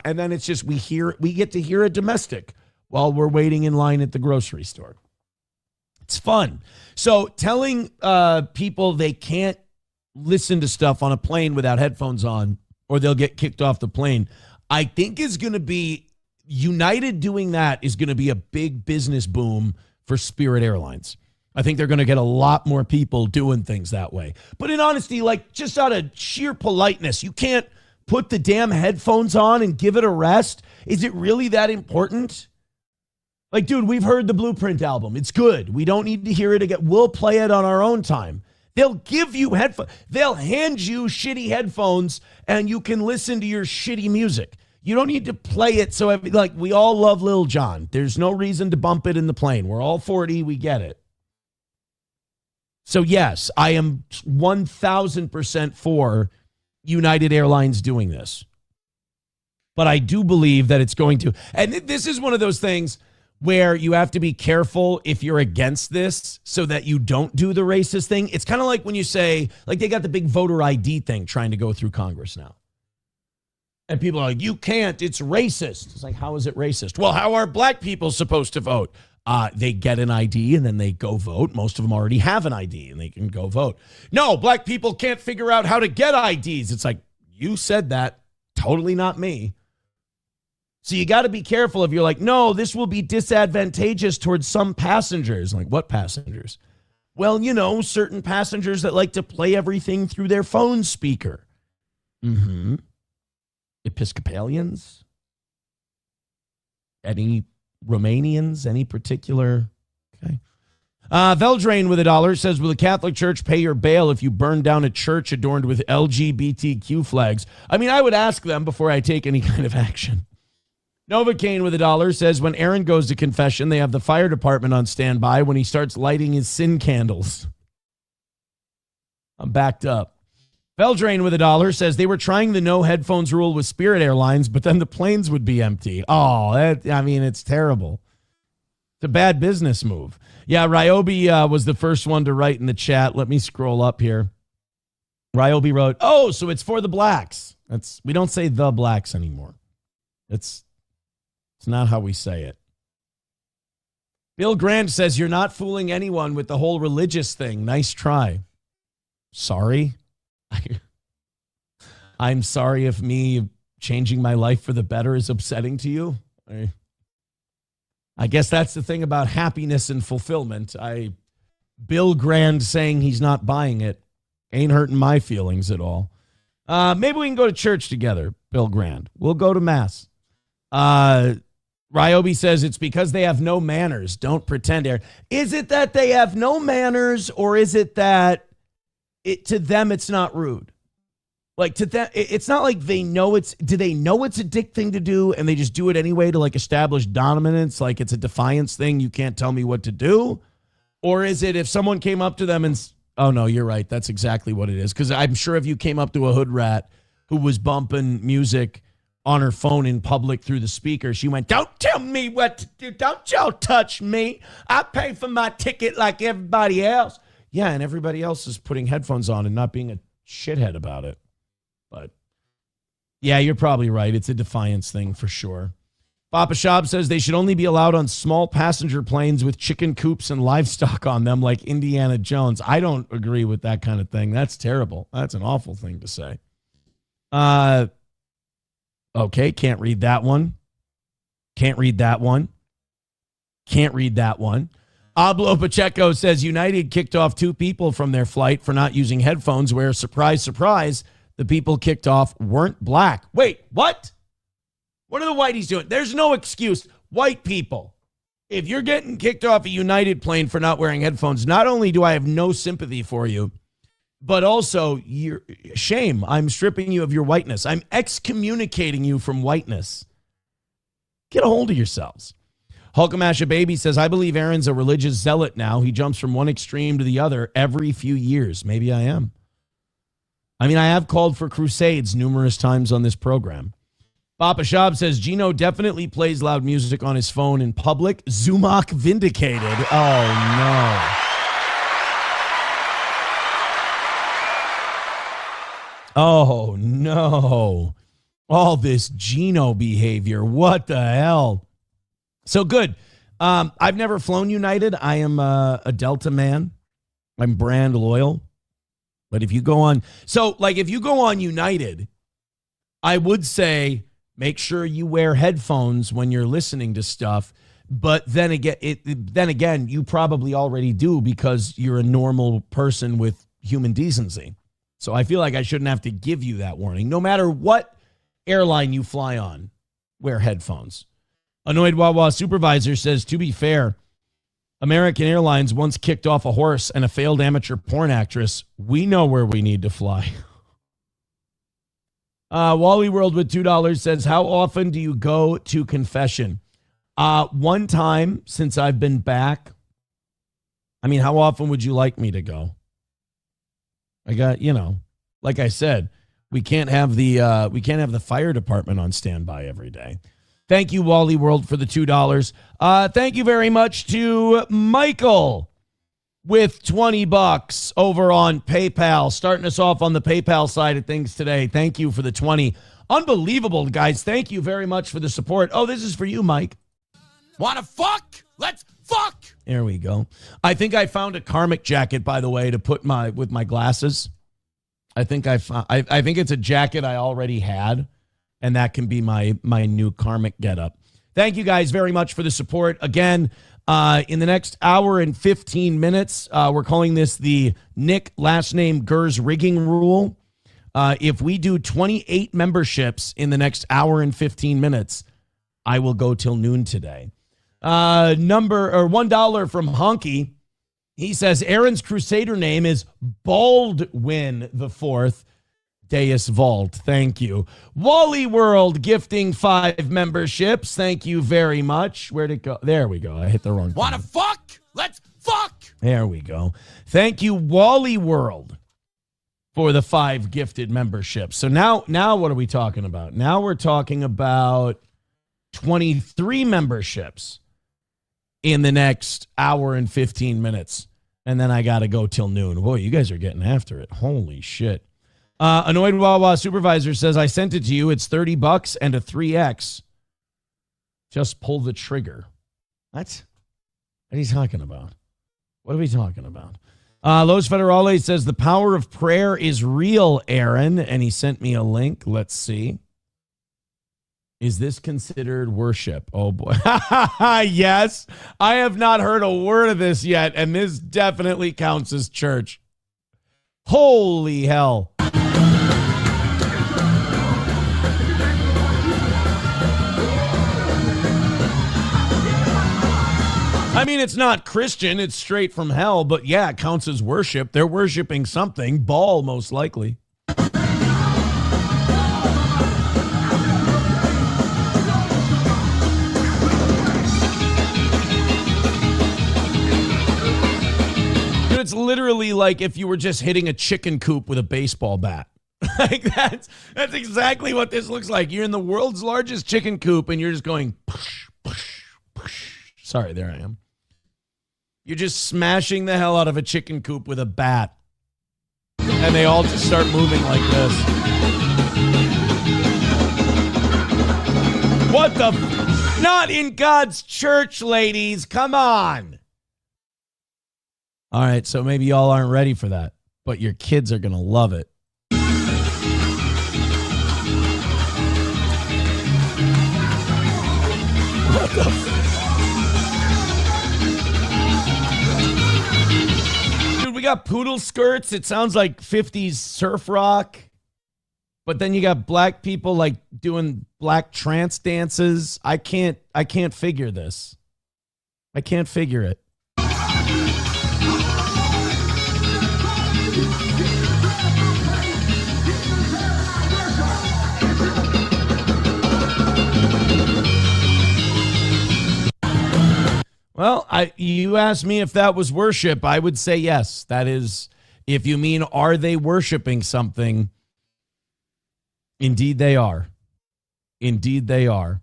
And then it's just, we get to hear a domestic while we're waiting in line at the grocery store. It's fun. So telling people they can't listen to stuff on a plane without headphones on, or they'll get kicked off the plane, I think is going to be, United doing that is going to be a big business boom for Spirit Airlines. I think they're going to get a lot more people doing things that way. But in honesty, like just out of sheer politeness, you can't put the damn headphones on and give it a rest. Is it really that important? Like, dude, we've heard the Blueprint album. It's good. We don't need to hear it again. We'll play it on our own time. They'll give you headphones. They'll hand you shitty headphones and you can listen to your shitty music. You don't need to play it. So like we all love Lil Jon. There's no reason to bump it in the plane. We're all 40. We get it. So yes, I am 1,000% for United Airlines doing this. But I do believe that it's going to. And this is one of those things where you have to be careful if you're against this so that you don't do the racist thing. It's kind of like when you say, like they got the big voter ID thing trying to go through Congress now. And people are like, you can't, it's racist. It's like, how is it racist? Well, how are black people supposed to vote? They get an ID and then they go vote. Most of them already have an ID and they can go vote. No, black people can't figure out how to get IDs. It's like, you said that, totally not me. So you got to be careful if you're like, no, this will be disadvantageous towards some passengers. Like, what passengers? Well, you know, certain passengers that like to play everything through their phone speaker. Mm-hmm. Episcopalians? Any Romanians? Any particular? Okay. Veldrain with $1 says, will the Catholic Church pay your bail if you burn down a church adorned with LGBTQ flags? I mean, I would ask them before I take any kind of action. Novocaine with $1 says, when Aaron goes to confession, they have the fire department on standby when he starts lighting his sin candles. I'm backed up. Beldrain with $1 says they were trying the no headphones rule with Spirit Airlines, but then the planes would be empty. Oh, it's terrible. It's a bad business move. Yeah, Ryobi was the first one to write in the chat. Let me scroll up here. Ryobi wrote, "Oh, so it's for the blacks." We don't say the blacks anymore. It's not how we say it. Bill Grant says, "You're not fooling anyone with the whole religious thing. Nice try." Sorry. I'm sorry if me changing my life for the better is upsetting to you. I guess that's the thing about happiness and fulfillment. Bill Grant saying he's not buying it ain't hurting my feelings at all. Maybe we can go to church together, Bill Grant. We'll go to mass. Ryobi says it's because they have no manners. Don't pretend. Is it that they have no manners, or is it that to them it's not rude? Like, to them, it's not like they know do they know it's a dick thing to do and they just do it anyway to like establish dominance? Like it's a defiance thing. You can't tell me what to do. Or is it if someone came up to them and, oh no, you're right. That's exactly what it is. Because I'm sure if you came up to a hood rat who was bumping music on her phone in public through the speaker, she went, "Don't tell me what to do. Don't y'all touch me. I pay for my ticket like everybody else." Yeah, and everybody else is putting headphones on and not being a shithead about it. But yeah, you're probably right. It's a defiance thing for sure. Papa Shab says they should only be allowed on small passenger planes with chicken coops and livestock on them like Indiana Jones. I don't agree with that kind of thing. That's terrible. That's an awful thing to say. Okay, can't read that one. Can't read that one. Can't read that one. Ablo Pacheco says United kicked off 2 people from their flight for not using headphones where, surprise, surprise, the people kicked off weren't black. Wait, what? What are the whiteys doing? There's no excuse. White people, if you're getting kicked off a United plane for not wearing headphones, not only do I have no sympathy for you, but also shame. I'm stripping you of your whiteness. I'm excommunicating you from whiteness. Get a hold of yourselves. Hulkamasha Baby says, I believe Aaron's a religious zealot now. He jumps from one extreme to the other every few years. Maybe I am. I mean, I have called for crusades numerous times on this program. Papa Shab says, Gino definitely plays loud music on his phone in public. Zumak vindicated. Oh, no. Oh, no. All this Gino behavior. What the hell? So good. I've never flown United. I am a Delta man. I'm brand loyal. But if you go on, if you go on United, I would say make sure you wear headphones when you're listening to stuff. But then again, you probably already do because you're a normal person with human decency. So I feel like I shouldn't have to give you that warning. No matter what airline you fly on, wear headphones. Annoyed Wawa Supervisor says, to be fair, American Airlines once kicked off a horse and a failed amateur porn actress. We know where we need to fly. Wally World with $2 says, how often do you go to confession? One time since I've been back. I mean, how often would you like me to go? I got, like I said, we can't have the fire department on standby every day. Thank you, Wally World, for the $2. Thank you very much to Michael with $20 over on PayPal, starting us off on the PayPal side of things today. Thank you for the 20. Unbelievable, guys. Thank you very much for the support. Oh, this is for you, Mike. Wanna fuck? Let's fuck. There we go. I think I found a karmic jacket, by the way, to put with my glasses. I think I think it's a jacket I already had. And that can be my new karmic getup. Thank you guys very much for the support. Again, in the next hour and 15 minutes, we're calling this the Nick last name Gers rigging rule. If we do 28 memberships in the next hour and 15 minutes, I will go till noon today. $1 from Honky. He says Aaron's Crusader name is Baldwin the Fourth. Deus Vault, thank you. Wally World gifting 5 memberships. Thank you very much. Where'd it go? There we go. I hit the wrong Wanna button. fuck? Let's fuck. There we go. Thank you, Wally World. for the 5 gifted memberships. So now what are we talking about? Now we're talking about 23 memberships in the next hour and 15 minutes. And then I got to go till noon. Boy, you guys are getting after it. Holy shit. Annoyed Wawa Supervisor says, I sent it to you. It's $30 and a 3X. Just pull the trigger. What are you talking about? What are we talking about? Los Federales says, the power of prayer is real, Aaron. And he sent me a link. Let's see. Is this considered worship? Oh, boy. Yes. I have not heard a word of this yet. And this definitely counts as church. Holy hell. I mean, it's not Christian. It's straight from hell. But yeah, it counts as worship. They're worshiping something. Baal, most likely. It's literally like if you were just hitting a chicken coop with a baseball bat. Like that's exactly what this looks like. You're in the world's largest chicken coop and you're just going push, push, push. Sorry, there I am. You're just smashing the hell out of a chicken coop with a bat. And they all just start moving like this. What the? Not in God's church, ladies. Come on. All right, so maybe y'all aren't ready for that, but your kids are going to love it. What the? Dude, we got poodle skirts. It sounds like 50s surf rock. But then you got black people like doing black trance dances. I can't figure this. I can't figure it. Well, you asked me if that was worship. I would say yes. That is, if you mean, are they worshiping something? Indeed they are. Indeed they are.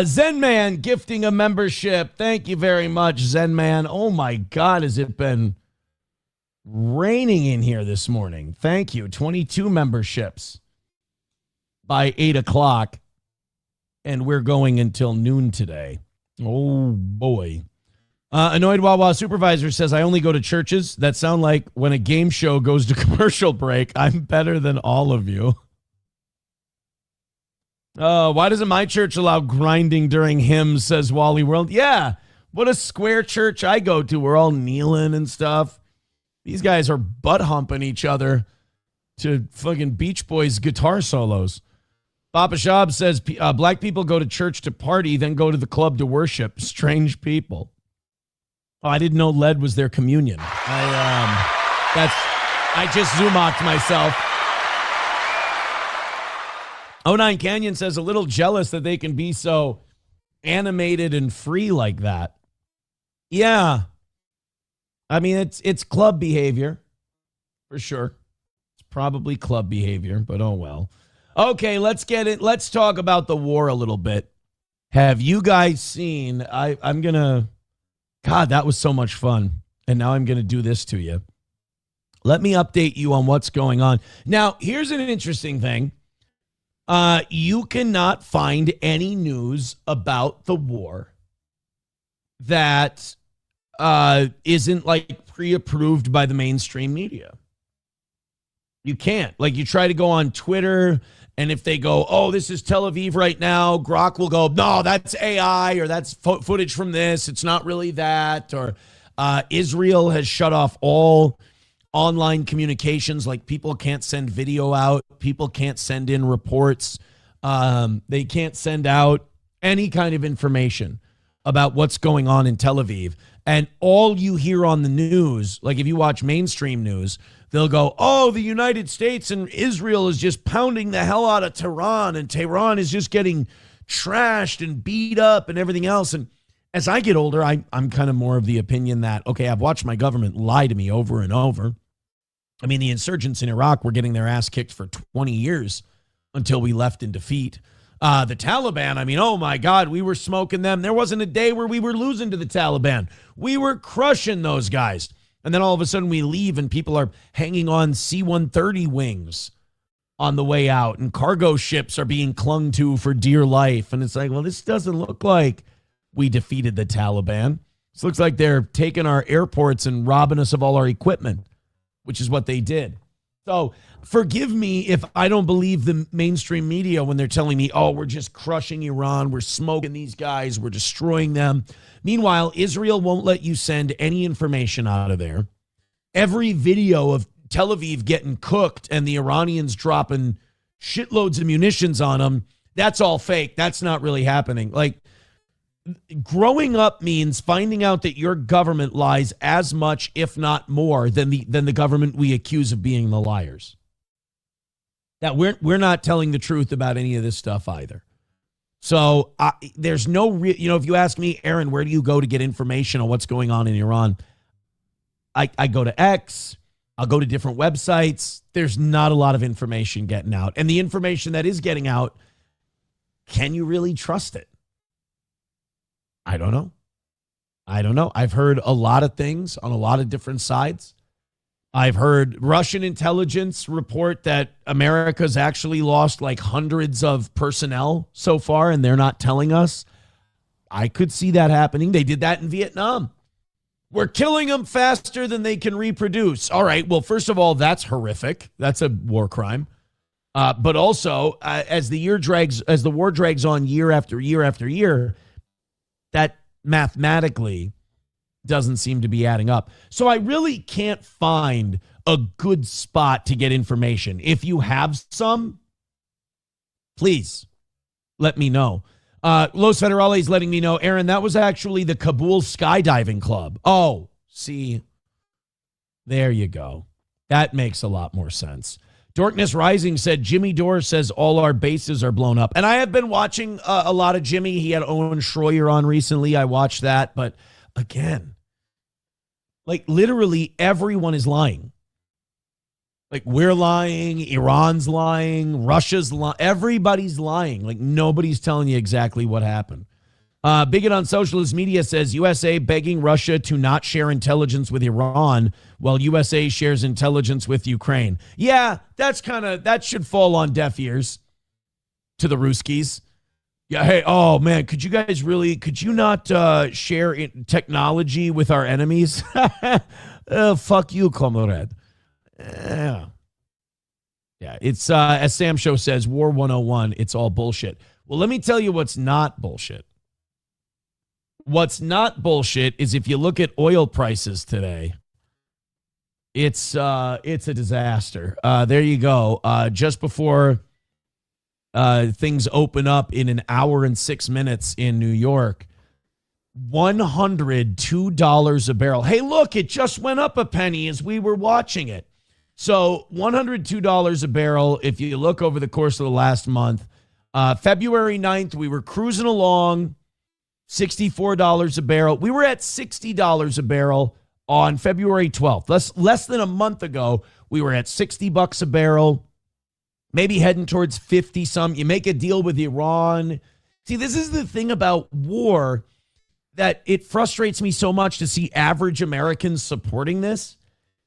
Zen Man gifting a membership. Thank you very much, Zen Man. Oh my God, has it been raining in here this morning. Thank you. 22 memberships by 8 o'clock. And we're going until noon today. Oh boy. Annoyed Wawa Supervisor says, I only go to churches that sound like when a game show goes to commercial break. I'm better than all of you. Why doesn't my church allow grinding during hymns, says Wally World. Yeah, what a square church I go to. We're all kneeling and stuff. These guys are butt humping each other to fucking Beach Boys guitar solos. Papa Shab says, black people go to church to party, then go to the club to worship. Strange people. Oh, I didn't know lead was their communion. I just Zumocked myself. 09 Canyon says, a little jealous that they can be so animated and free like that. Yeah. I mean, it's club behavior for sure. It's probably club behavior, but oh well. Okay, let's get it. Let's talk about the war a little bit. Have you guys seen, I'm going to, God, that was so much fun. And now I'm going to do this to you. Let me update you on what's going on. Now, here's an interesting thing. You cannot find any news about the war that isn't like pre-approved by the mainstream media. You can't. Like, you try to go on Twitter, and if they go, oh, this is Tel Aviv right now, Grok will go, no, that's AI, or that's footage from this. It's not really that. Or Israel has shut off all online communications. Like, people can't send video out. People can't send in reports. They can't send out any kind of information about what's going on in Tel Aviv. And all you hear on the news, like if you watch mainstream news, they'll go, oh, the United States and Israel is just pounding the hell out of Tehran, and Tehran is just getting trashed and beat up and everything else. And as I get older, I'm kind of more of the opinion that, okay, I've watched my government lie to me over and over. I mean, the insurgents in Iraq were getting their ass kicked for 20 years until we left in defeat. The Taliban, I mean, oh my God, we were smoking them. There wasn't a day where we were losing to the Taliban. We were crushing those guys. And then all of a sudden we leave and people are hanging on C-130 wings on the way out, and cargo ships are being clung to for dear life. And it's like, well, this doesn't look like we defeated the Taliban. This looks like they're taking our airports and robbing us of all our equipment, which is what they did. So forgive me if I don't believe the mainstream media when they're telling me, oh, we're just crushing Iran, we're smoking these guys, we're destroying them. Meanwhile, Israel won't let you send any information out of there. Every video of Tel Aviv getting cooked and the Iranians dropping shitloads of munitions on them, that's all fake. That's not really happening. Like, growing up means finding out that your government lies as much, if not more, than the government we accuse of being the liars. That we're not telling the truth about any of this stuff either. So there's no if you ask me, Aaron, where do you go to get information on what's going on in Iran? I go to X. I'll go to different websites. There's not a lot of information getting out. And the information that is getting out, can you really trust it? I don't know. I've heard a lot of things on a lot of different sides. I've heard Russian intelligence report that America's actually lost like hundreds of personnel so far, and they're not telling us. I could see that happening. They did that in Vietnam. We're killing them faster than they can reproduce. All right. Well, first of all, that's horrific. That's a war crime. But also, as the war drags on year after year after year, that mathematically doesn't seem to be adding up. So I really can't find a good spot to get information. If you have some, please let me know. Los Federales letting me know, Aaron, that was actually the Kabul Skydiving Club. Oh, see, there you go. That makes a lot more sense. Dorkness Rising said, Jimmy Dore says all our bases are blown up. And I have been watching a lot of Jimmy. He had Owen Schroyer on recently. I watched that. But again, like literally everyone is lying. Like we're lying, Iran's lying, Russia's lying, everybody's lying. Like nobody's telling you exactly what happened. Bigot on Socialist Media says USA begging Russia to not share intelligence with Iran while USA shares intelligence with Ukraine. Yeah, that should fall on deaf ears to the Ruskies. Yeah, hey, oh man, could you not share technology with our enemies? Fuck you, comrade. Yeah. It's as Sam Show says, War 101, it's all bullshit. Well, let me tell you what's not bullshit. What's not bullshit is if you look at oil prices today, it's a disaster. There you go. Just before things open up in an hour and 6 minutes in New York, $102 a barrel. Hey, look, it just went up a penny as we were watching it. So $102 a barrel, if you look over the course of the last month. February 9th, we were cruising along, $64 a barrel. We were at $60 a barrel on February 12th. Less than a month ago, we were at $60 a barrel, maybe heading towards 50 some. You make a deal with Iran. See, this is the thing about war that it frustrates me so much to see average Americans supporting this.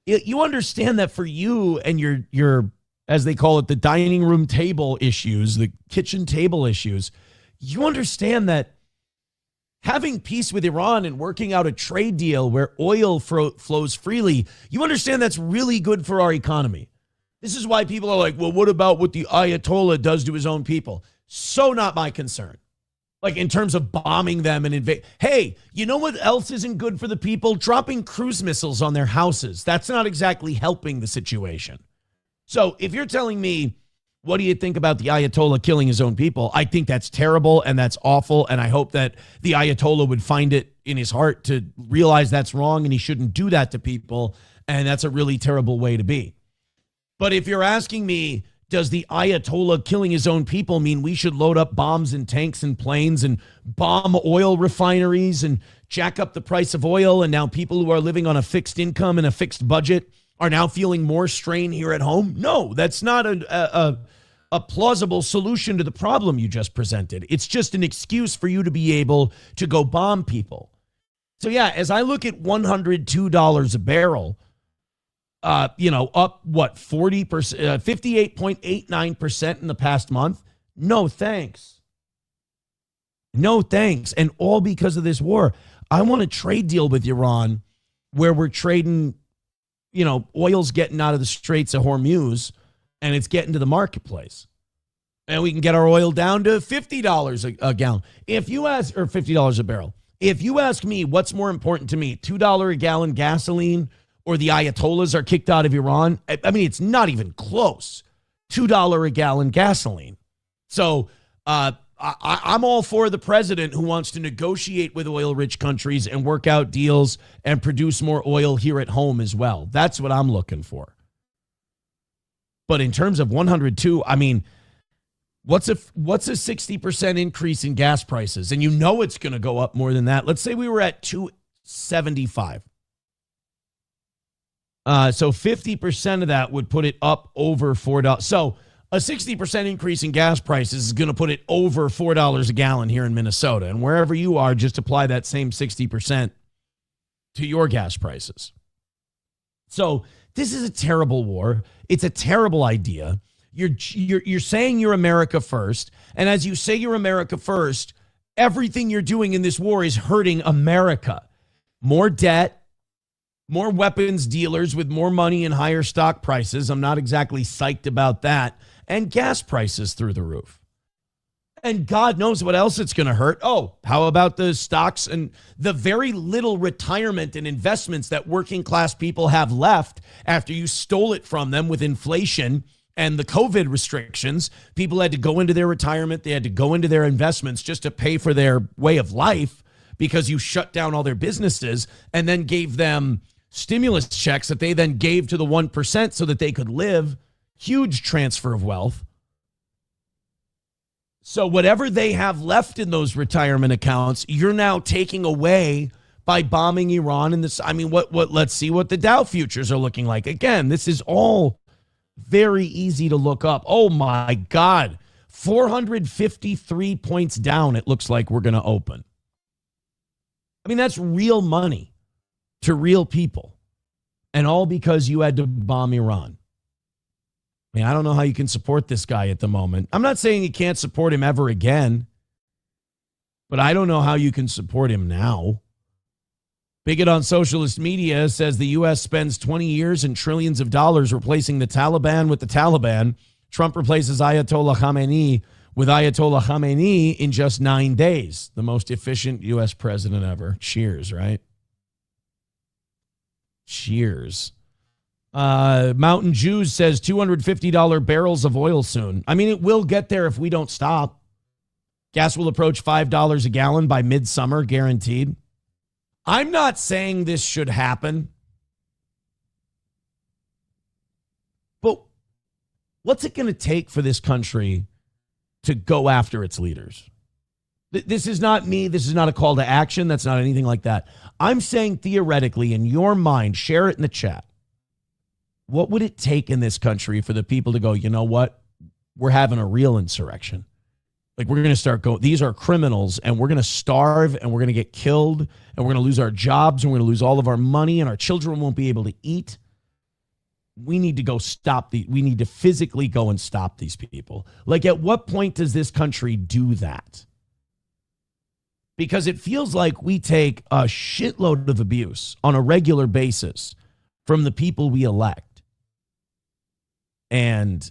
You understand that for you and your, as they call it, the dining room table issues, the kitchen table issues, you understand that having peace with Iran and working out a trade deal where oil flows freely, you understand that's really good for our economy. This is why people are like, well, what about what the Ayatollah does to his own people? So not my concern. Like in terms of bombing them and invade. Hey, you know what else isn't good for the people? Dropping cruise missiles on their houses. That's not exactly helping the situation. So if you're telling me, what do you think about the Ayatollah killing his own people? I think that's terrible and that's awful. And I hope that the Ayatollah would find it in his heart to realize that's wrong and he shouldn't do that to people. And that's a really terrible way to be. But if you're asking me, does the Ayatollah killing his own people mean we should load up bombs and tanks and planes and bomb oil refineries and jack up the price of oil? And now people who are living on a fixed income and a fixed budget are now feeling more strain here at home? No, that's not a plausible solution to the problem you just presented. It's just an excuse for you to be able to go bomb people. So yeah, as I look at $102 a barrel, up what, 40%, 58.89% in the past month? No, thanks. No, thanks. And all because of this war. I want a trade deal with Iran where we're trading, oil's getting out of the Straits of Hormuz and it's getting to the marketplace. And we can get our oil down to $50 a gallon. If you ask, or $50 a barrel. If you ask me what's more important to me, $2 a gallon gasoline or the Ayatollahs are kicked out of Iran, I mean, it's not even close. $2 a gallon gasoline. So I'm all for the president who wants to negotiate with oil-rich countries and work out deals and produce more oil here at home as well. That's what I'm looking for. But in terms of 102, I mean, what's a 60% increase in gas prices? And it's going to go up more than that. Let's say we were at 275. So 50% of that would put it up over $4. So a 60% increase in gas prices is going to put it over $4 a gallon here in Minnesota. And wherever you are, just apply that same 60% to your gas prices. So this is a terrible war. It's a terrible idea. You're saying you're America first. And as you say you're America first, everything you're doing in this war is hurting America. More debt, more weapons dealers with more money and higher stock prices. I'm not exactly psyched about that. And gas prices through the roof. And God knows what else it's going to hurt. Oh, how about the stocks and the very little retirement and investments that working class people have left after you stole it from them with inflation and the COVID restrictions? People had to go into their retirement. They had to go into their investments just to pay for their way of life because you shut down all their businesses and then gave them stimulus checks that they then gave to the 1% so that they could live. Huge transfer of wealth. So whatever they have left in those retirement accounts, you're now taking away by bombing Iran. And this, I mean, let's see what the Dow futures are looking like. Again, this is all very easy to look up. Oh my God. 453 points down. It looks like we're going to open. I mean, that's real money to real people. And all because you had to bomb Iran. I mean, I don't know how you can support this guy at the moment. I'm not saying you can't support him ever again, but I don't know how you can support him now. Bigot on socialist media says the U.S. spends 20 years and trillions of dollars replacing the Taliban with the Taliban. Trump replaces Ayatollah Khamenei with Ayatollah Khamenei in just 9 days. The most efficient U.S. president ever. Cheers, right? Cheers. Mountain Jews says $250 barrels of oil soon. I mean, it will get there if we don't stop. Gas will approach $5 a gallon by midsummer, guaranteed. I'm not saying this should happen. But what's it going to take for this country to go after its leaders? This is not me. This is not a call to action. That's not anything like that. I'm saying theoretically, in your mind, share it in the chat. What would it take in this country for the people to go, you know what? We're having a real insurrection. Like, we're going to start going, these are criminals, and we're going to starve, and we're going to get killed, and we're going to lose our jobs, and we're going to lose all of our money, and our children won't be able to eat. We need to go we need to physically go and stop these people. Like, at what point does this country do that? Because it feels like we take a shitload of abuse on a regular basis from the people we elect. And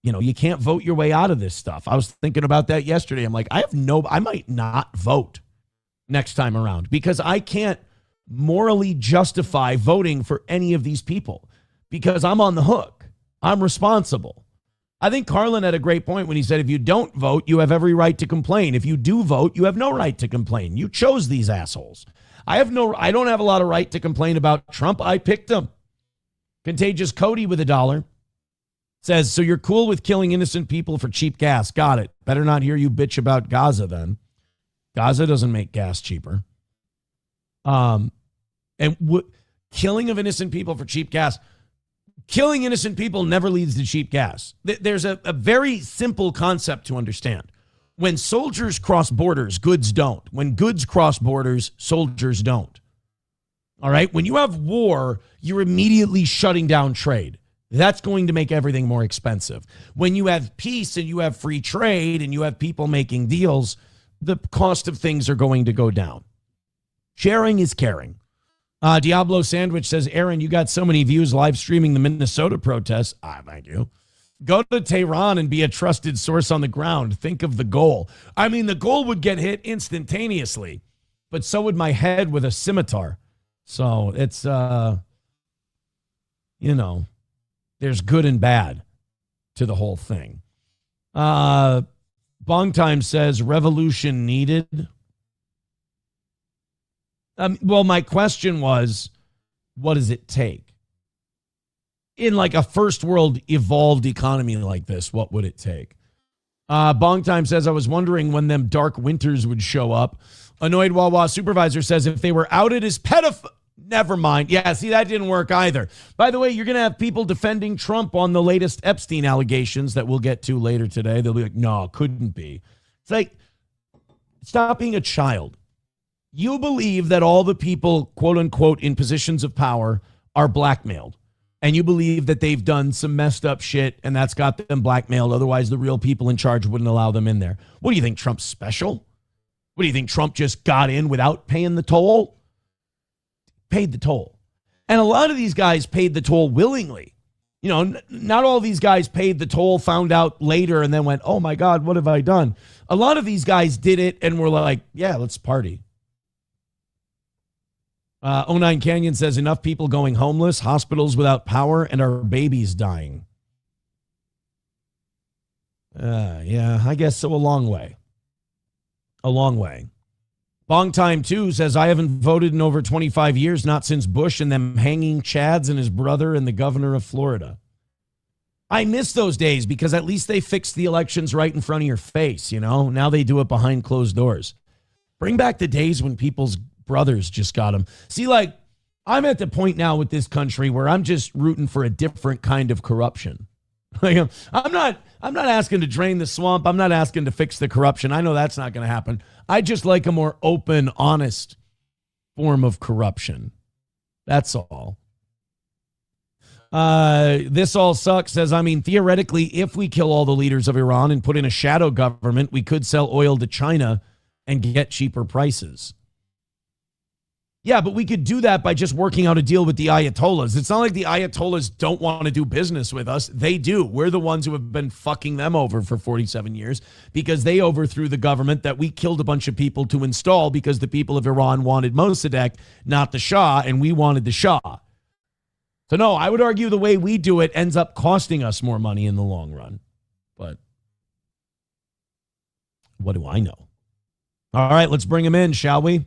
you can't vote your way out of this stuff. I was thinking about that yesterday. I'm like, I might not vote next time around because I can't morally justify voting for any of these people because I'm on the hook. I'm responsible. I think Carlin had a great point when he said, if you don't vote, you have every right to complain. If you do vote, you have no right to complain. You chose these assholes. I don't have a lot of right to complain about Trump. I picked him. Contagious Cody with $1 says, so you're cool with killing innocent people for cheap gas. Got it. Better not hear you bitch about Gaza then. Gaza doesn't make gas cheaper. killing of innocent people for cheap gas. Killing innocent people never leads to cheap gas. There's a very simple concept to understand. When soldiers cross borders, goods don't. When goods cross borders, soldiers don't. All right? When you have war, you're immediately shutting down trade. That's going to make everything more expensive. When you have peace and you have free trade and you have people making deals, the cost of things are going to go down. Sharing is caring. Diablo Sandwich says, Aaron, you got so many views live streaming the Minnesota protests. Thank you. Go to Tehran and be a trusted source on the ground. Think of the goal. I mean, the goal would get hit instantaneously, but so would my head with a scimitar. So it's, there's good and bad to the whole thing. Bong Time says, revolution needed. Well, my question was, what does it take? In like a first world evolved economy like this, what would it take? Bong Time says, I was wondering when them dark winters would show up. Annoyed Wawa Supervisor says, if they were outed as pedophile, never mind. Yeah, see, that didn't work either. By the way, you're going to have people defending Trump on the latest Epstein allegations that we'll get to later today. They'll be like, no, couldn't be. It's like, stop being a child. You believe that all the people, quote unquote, in positions of power are blackmailed. And you believe that they've done some messed up shit and that's got them blackmailed. Otherwise, the real people in charge wouldn't allow them in there. What do you think, Trump's special? What do you think, Trump just got in without paying the toll? Paid the toll. And a lot of these guys paid the toll willingly. You know, not all these guys paid the toll, found out later, and then went, oh my God, what have I done? A lot of these guys did it and were like, yeah, let's party. 09 Canyon says, enough people going homeless, hospitals without power, and our babies dying. Yeah, I guess so. A long way. A long way. Bong Time 2 says, I haven't voted in over 25 years, not since Bush and them hanging Chads and his brother and the governor of Florida. I miss those days because at least they fixed the elections right in front of your face, you know? Now they do it behind closed doors. Bring back the days when people's brothers just got them. See, like, I'm at the point now with this country where I'm just rooting for a different kind of corruption. Like, I'm not asking to drain the swamp. I'm not asking to fix the corruption. I know that's not going to happen. I just like a more open, honest form of corruption. That's all. This all sucks says, I mean, theoretically, if we kill all the leaders of Iran and put in a shadow government, we could sell oil to China and get cheaper prices. Yeah, but we could do that by just working out a deal with the Ayatollahs. It's not like the Ayatollahs don't want to do business with us. They do. We're the ones who have been fucking them over for 47 years because they overthrew the government that we killed a bunch of people to install because the people of Iran wanted Mossadegh, not the Shah, and we wanted the Shah. So no, I would argue the way we do it ends up costing us more money in the long run. But what do I know? All right, let's bring him in, shall we?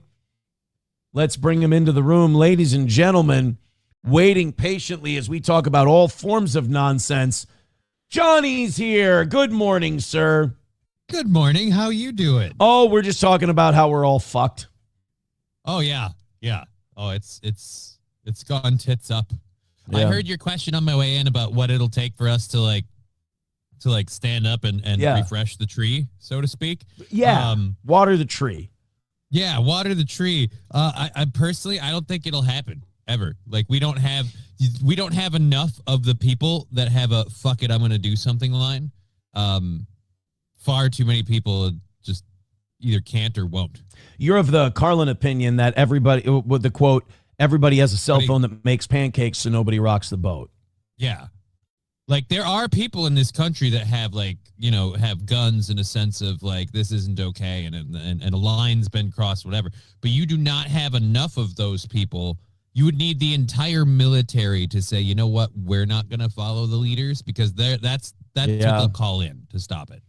Let's bring him into the room. Ladies and gentlemen, waiting patiently as we talk about all forms of nonsense. Johnny's here. Good morning, sir. Good morning. How you doing? Oh, we're just talking about how we're all fucked. Oh, yeah. Yeah. Oh, it's gone tits up. Yeah. I heard your question on my way in about what it'll take for us to stand up and refresh the tree, so to speak. Yeah. Water the tree. Yeah, water the tree. I personally, I don't think it'll happen ever. Like we don't have enough of the people that have a fuck it, I'm going to do something line. Far too many people just either can't or won't. You're of the Carlin opinion that everybody, with the quote, everybody has a cell phone that makes pancakes so nobody rocks the boat. Yeah. Like there are people in this country that have have guns in a sense of like, this isn't okay. And a line's been crossed, whatever, but you do not have enough of those people. You would need the entire military to say, you know what, we're not going to follow the leaders because that's what they'll call in to stop it.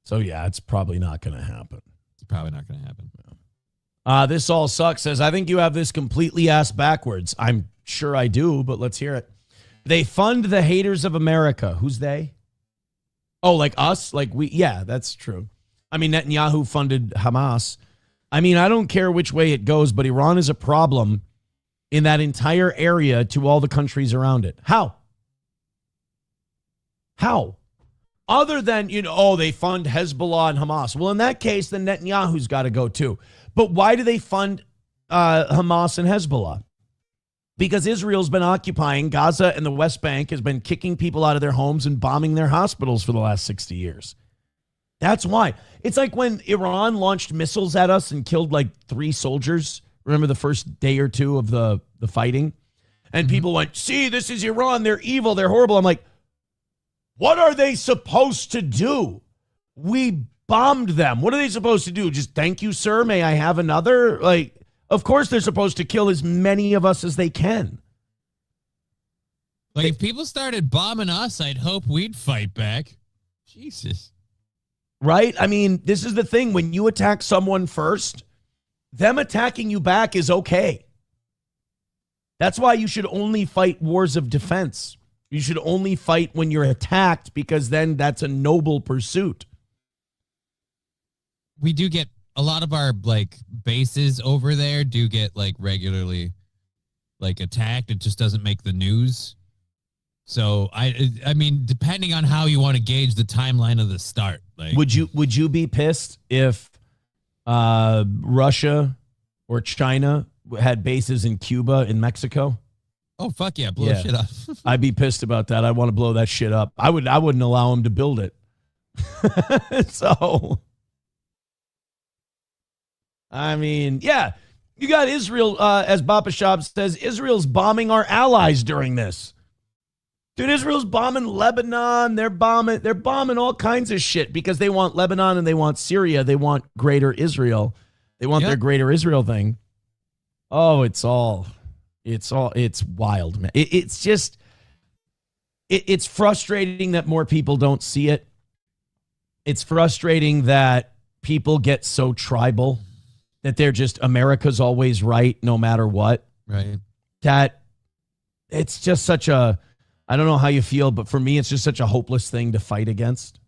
So yeah, it's probably not going to happen. It's probably not going to happen. This all sucks says, I think you have this completely ass backwards. I'm sure I do, but let's hear it. They fund the haters of America. Who's they? Oh, like us? Like we? Yeah, that's true. I mean, Netanyahu funded Hamas. I mean, I don't care which way it goes, but Iran is a problem. in that entire area to all the countries around it? How? How? Other than, they fund Hezbollah and Hamas. Well, in that case, then Netanyahu's got to go too. But why do they fund Hamas and Hezbollah? Because Israel's been occupying Gaza, and the West Bank has been kicking people out of their homes and bombing their hospitals for the last 60 years. That's why. It's like when Iran launched missiles at us and killed like 3 soldiers. Remember the first day or two of the fighting? And people went, see, this is Iran. They're evil. They're horrible. I'm like, what are they supposed to do? We bombed them. What are they supposed to do? Just thank you, sir. May I have another? Like, of course they're supposed to kill as many of us as they can. Like, if people started bombing us, I'd hope we'd fight back. Jesus. Right? I mean, this is the thing. When you attack someone first, them attacking you back is okay. That's why you should only fight wars of defense. You should only fight when you're attacked, because then that's a noble pursuit. We do get a lot of our like bases over there do get like regularly like attacked. It just doesn't make the news. So I mean, depending on how you want to gauge the timeline of the start, like would you be pissed if Russia or China had bases in Cuba and Mexico? Oh fuck yeah, blow shit up. I'd be pissed about that. I'd want to blow that shit up. I wouldn't allow them to build it. So I mean, yeah, you got Israel, as Bapa Shab says, Israel's bombing our allies during this. Dude, Israel's bombing Lebanon. They're bombing all kinds of shit because they want Lebanon and they want Syria. They want greater Israel. They want their greater Israel thing. Oh, it's wild, man. It's just, it's frustrating that more people don't see it. It's frustrating that people get so tribal that they're just, America's always right no matter what. Right. That it's just such a, I don't know how you feel, but for me, it's just such a hopeless thing to fight against.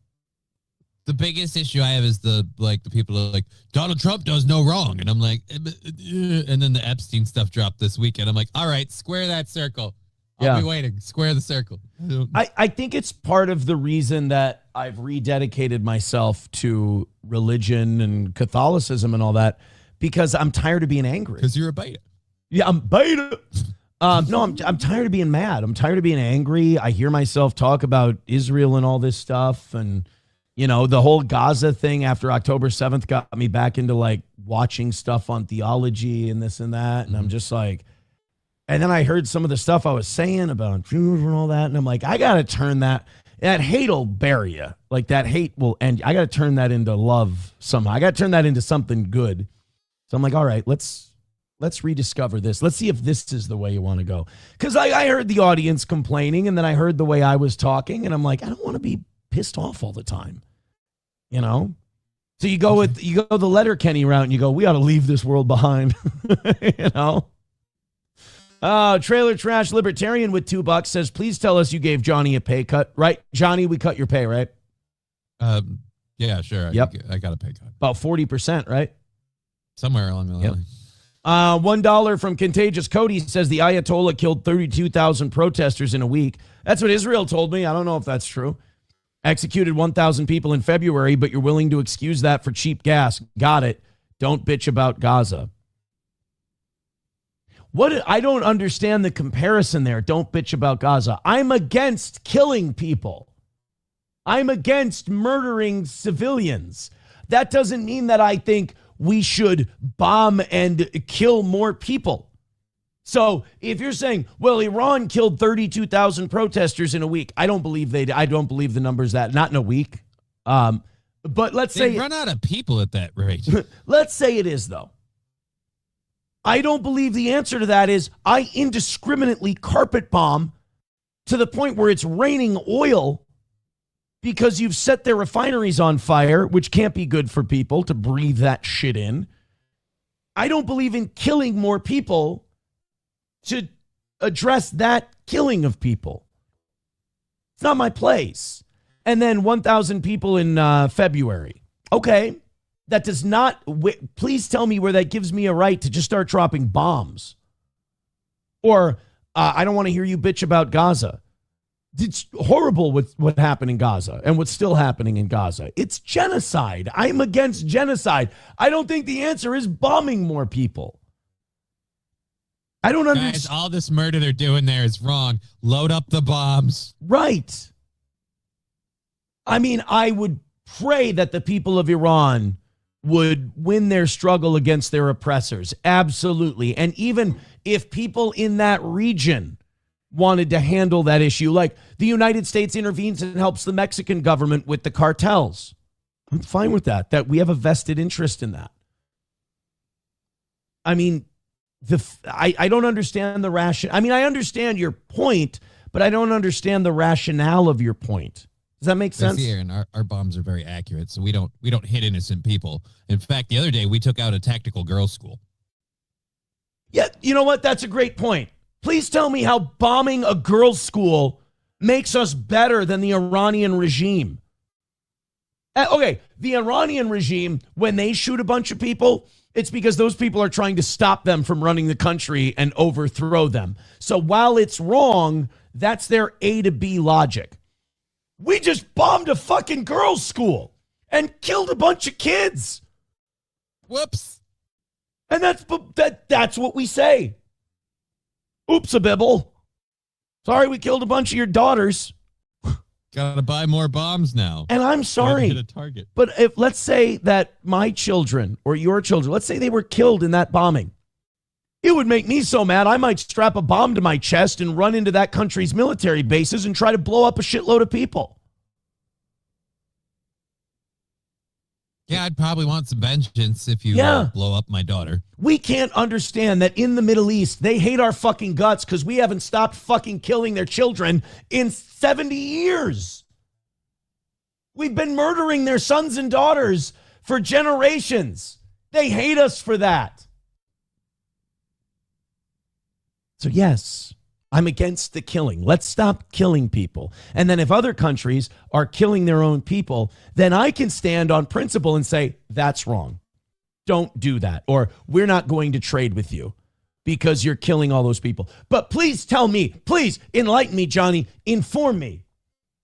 The biggest issue I have is the people are like, Donald Trump does no wrong. And I'm like, and then the Epstein stuff dropped this weekend. I'm like, all right, square that circle. I'll be waiting. Square the circle. I think it's part of the reason that I've rededicated myself to religion and Catholicism and all that, because I'm tired of being angry. Because you're a beta. Yeah, I'm beta. No, I'm tired of being mad. I'm tired of being angry. I hear myself talk about Israel and all this stuff. And, the whole Gaza thing after October 7th got me back into like watching stuff on theology and this and that. And I'm just like, and then I heard some of the stuff I was saying about Jews and all that. And I'm like, I got to turn that hate will bury you. Like that hate will end. I got to turn that into love somehow. I got to turn that into something good. So I'm like, all right, let's rediscover this. Let's see if this is the way you want to go. Because I heard the audience complaining, and then I heard the way I was talking, and I'm like, I don't want to be pissed off all the time. So you go the Letterkenny route, and you go, we ought to leave this world behind. Trailer Trash Libertarian with $2 says, please tell us you gave Johnny a pay cut. Right, Johnny, we cut your pay, right? Yeah, sure. Yep. I got a pay cut. About 40%, right? Somewhere along the line. $1 from Contagious Cody says the Ayatollah killed 32,000 protesters in a week. That's what Israel told me. I don't know if that's true. Executed 1,000 people in February, but you're willing to excuse that for cheap gas. Got it. Don't bitch about Gaza. I don't understand the comparison there. Don't bitch about Gaza. I'm against killing people. I'm against murdering civilians. That doesn't mean that I think we should bomb and kill more people. So if you're saying, well, Iran killed 32,000 protesters in a week, I don't believe I don't believe the numbers not in a week. But let's say they run out of people at that rate. Let's say it is, though. I don't believe the answer to that is I indiscriminately carpet bomb to the point where it's raining oil because you've set their refineries on fire, which can't be good for people to breathe that shit in. I don't believe in killing more people to address that killing of people. It's not my place. And then 1,000 people in February. Okay, that does not, please tell me where that gives me a right to just start dropping bombs. Or I don't want to hear you bitch about Gaza. It's horrible what happened in Gaza and what's still happening in Gaza. It's genocide. I'm against genocide. I don't think the answer is bombing more people. I don't understand. Guys, all this murder they're doing there is wrong. Load up the bombs. Right. I mean, I would pray that the people of Iran would win their struggle against their oppressors. Absolutely. And even if people in that region wanted to handle that issue, like the United States intervenes and helps the Mexican government with the cartels, I'm fine with that we have a vested interest in that. I mean, I don't understand the ration. I mean, I understand your point, but I don't understand the rationale of your point. Does that make sense? Here, and our bombs are very accurate, so we don't hit innocent people. In fact, the other day we took out a tactical girls' school. Yeah, you know what? That's a great point. Please tell me how bombing a girls' school makes us better than the Iranian regime. Okay, the Iranian regime, when they shoot a bunch of people, it's because those people are trying to stop them from running the country and overthrow them. So while it's wrong, that's their A to B logic. We just bombed a fucking girls' school and killed a bunch of kids. Whoops. And that's what we say. Oops, a bibble. Sorry, we killed a bunch of your daughters. Gotta buy more bombs now. And I'm sorry. Hit a target. But if let's say that my children or your children, let's say they were killed in that bombing, it would make me so mad I might strap a bomb to my chest and run into that country's military bases and try to blow up a shitload of people. Yeah, I'd probably want some vengeance if you blow up my daughter. We can't understand that in the Middle East, they hate our fucking guts because we haven't stopped fucking killing their children in 70 years. We've been murdering their sons and daughters for generations. They hate us for that. So yes, I'm against the killing. Let's stop killing people. And then if other countries are killing their own people, then I can stand on principle and say, that's wrong. Don't do that. Or we're not going to trade with you because you're killing all those people. But please tell me, please enlighten me, Johnny, inform me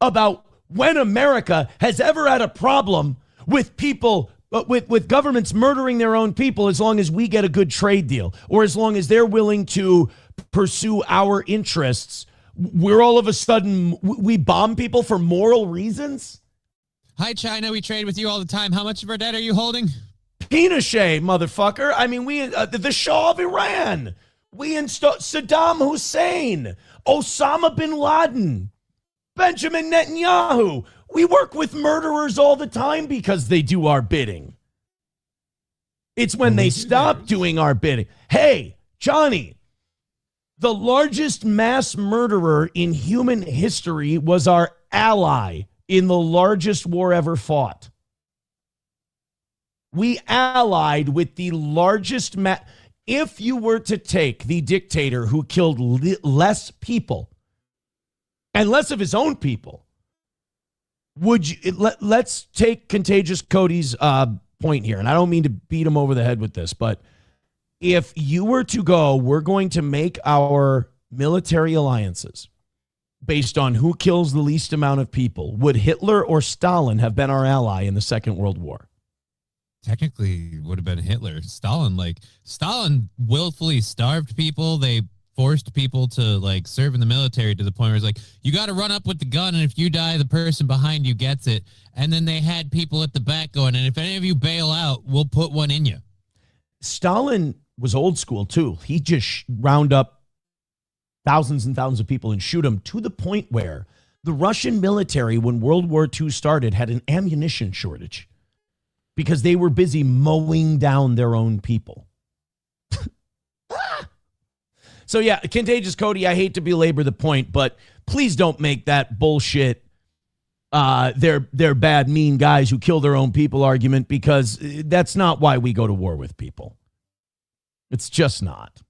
about when America has ever had a problem with people, with governments murdering their own people as long as we get a good trade deal or as long as they're willing to pursue our interests. We're all of a sudden, we bomb people for moral reasons? Hi, China. We trade with you all the time. How much of our debt are you holding? Pinochet, motherfucker. I mean, the Shah of Iran. We installed Saddam Hussein, Osama bin Laden, Benjamin Netanyahu. We work with murderers all the time because they do our bidding. It's when they stop doing our bidding. Hey, Johnny, the largest mass murderer in human history was our ally in the largest war ever fought. We allied with the largest if you were to take the dictator who killed less people and less of his own people, would you let's take Contagious Cody's point here, and I don't mean to beat him over the head with this, but if you were to go, we're going to make our military alliances based on who kills the least amount of people, would Hitler or Stalin have been our ally in the Second World War? Technically, would have been Hitler. Stalin willfully starved people. They forced people to serve in the military to the point where it's like, you got to run up with the gun, and if you die, the person behind you gets it. And then they had people at the back going, and if any of you bail out, we'll put one in you. Stalin was old school too. He just round up thousands and thousands of people and shoot them, to the point where the Russian military, when World War II started, had an ammunition shortage because they were busy mowing down their own people. So yeah, Contagious Cody, I hate to belabor the point, but please don't make that bullshit they're bad, mean guys who kill their own people argument, because that's not why we go to war with people. It's just not.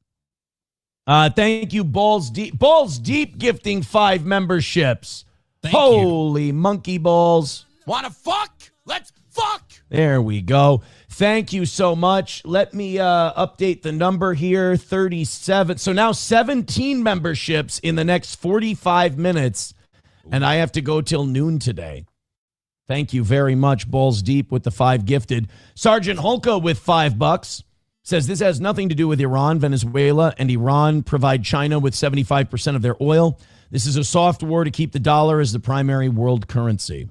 Thank you, Balls Deep. Balls Deep gifting 5 memberships. Holy monkey balls. Wanna fuck? Let's fuck! There we go. Thank you so much. Let me update the number here, 37. So now 17 memberships in the next 45 minutes, and I have to go till noon today. Thank you very much, Balls Deep with the 5 gifted. Sergeant Holka with $5 says this has nothing to do with Iran. Venezuela and Iran provide China with 75% of their oil. This is a soft war to keep the dollar as the primary world currency.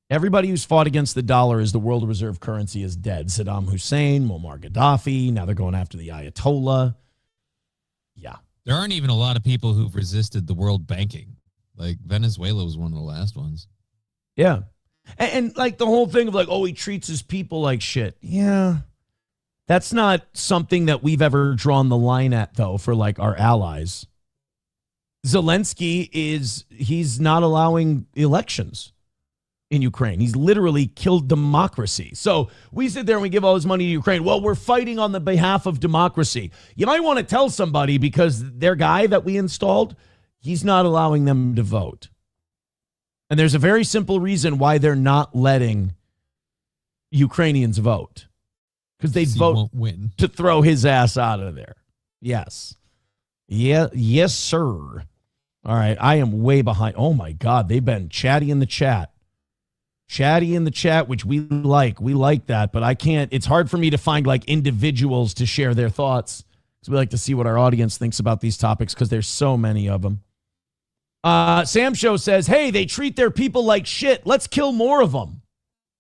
Everybody who's fought against the dollar as the world reserve currency is dead. Saddam Hussein, Muammar Gaddafi. Now they're going after the Ayatollah. Yeah. There aren't even a lot of people who've resisted the world banking. Like Venezuela was one of the last ones. Yeah. And like the whole thing of like, oh, he treats his people like shit. Yeah. That's not something that we've ever drawn the line at, though, for like our allies. Zelensky he's not allowing elections in Ukraine. He's literally killed democracy. So we sit there and we give all this money to Ukraine. Well, we're fighting on the behalf of democracy. You might want to tell somebody because their guy that we installed, he's not allowing them to vote. And there's a very simple reason why they're not letting Ukrainians vote. Because they'd vote win to throw his ass out of there. Yes. Yeah. Yes, sir. All right. I am way behind. Oh, my God. They've been chatty in the chat. Chatty in the chat, which we like. We like that. But I can't. It's hard for me to find like individuals to share their thoughts. Because we like to see what our audience thinks about these topics because there's so many of them. Sam Show says, hey, they treat their people like shit. Let's kill more of them.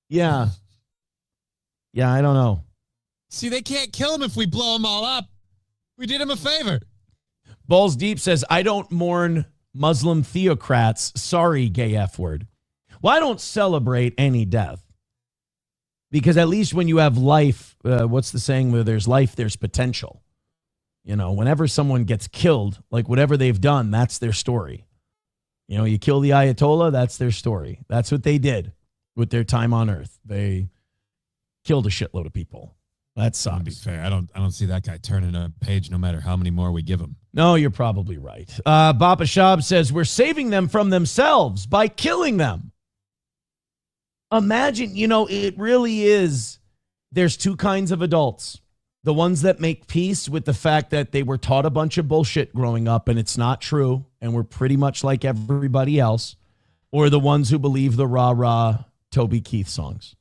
Yeah. Yeah, I don't know. See, they can't kill them if we blow them all up. We did them a favor. Balls Deep says, I don't mourn Muslim theocrats. Sorry, gay F word. Well, I don't celebrate any death. Because at least when you have life, what's the saying? Where there's life, there's potential. You know, whenever someone gets killed, like whatever they've done, that's their story. You know, you kill the Ayatollah, that's their story. That's what they did with their time on Earth. They killed a shitload of people. That sucks. To be fair, I don't see that guy turning a page no matter how many more we give him. No, you're probably right. Bapa Shab says, we're saving them from themselves by killing them. Imagine, you know, it really is. There's two kinds of adults. The ones that make peace with the fact that they were taught a bunch of bullshit growing up and it's not true and we're pretty much like everybody else, or the ones who believe the rah-rah Toby Keith songs.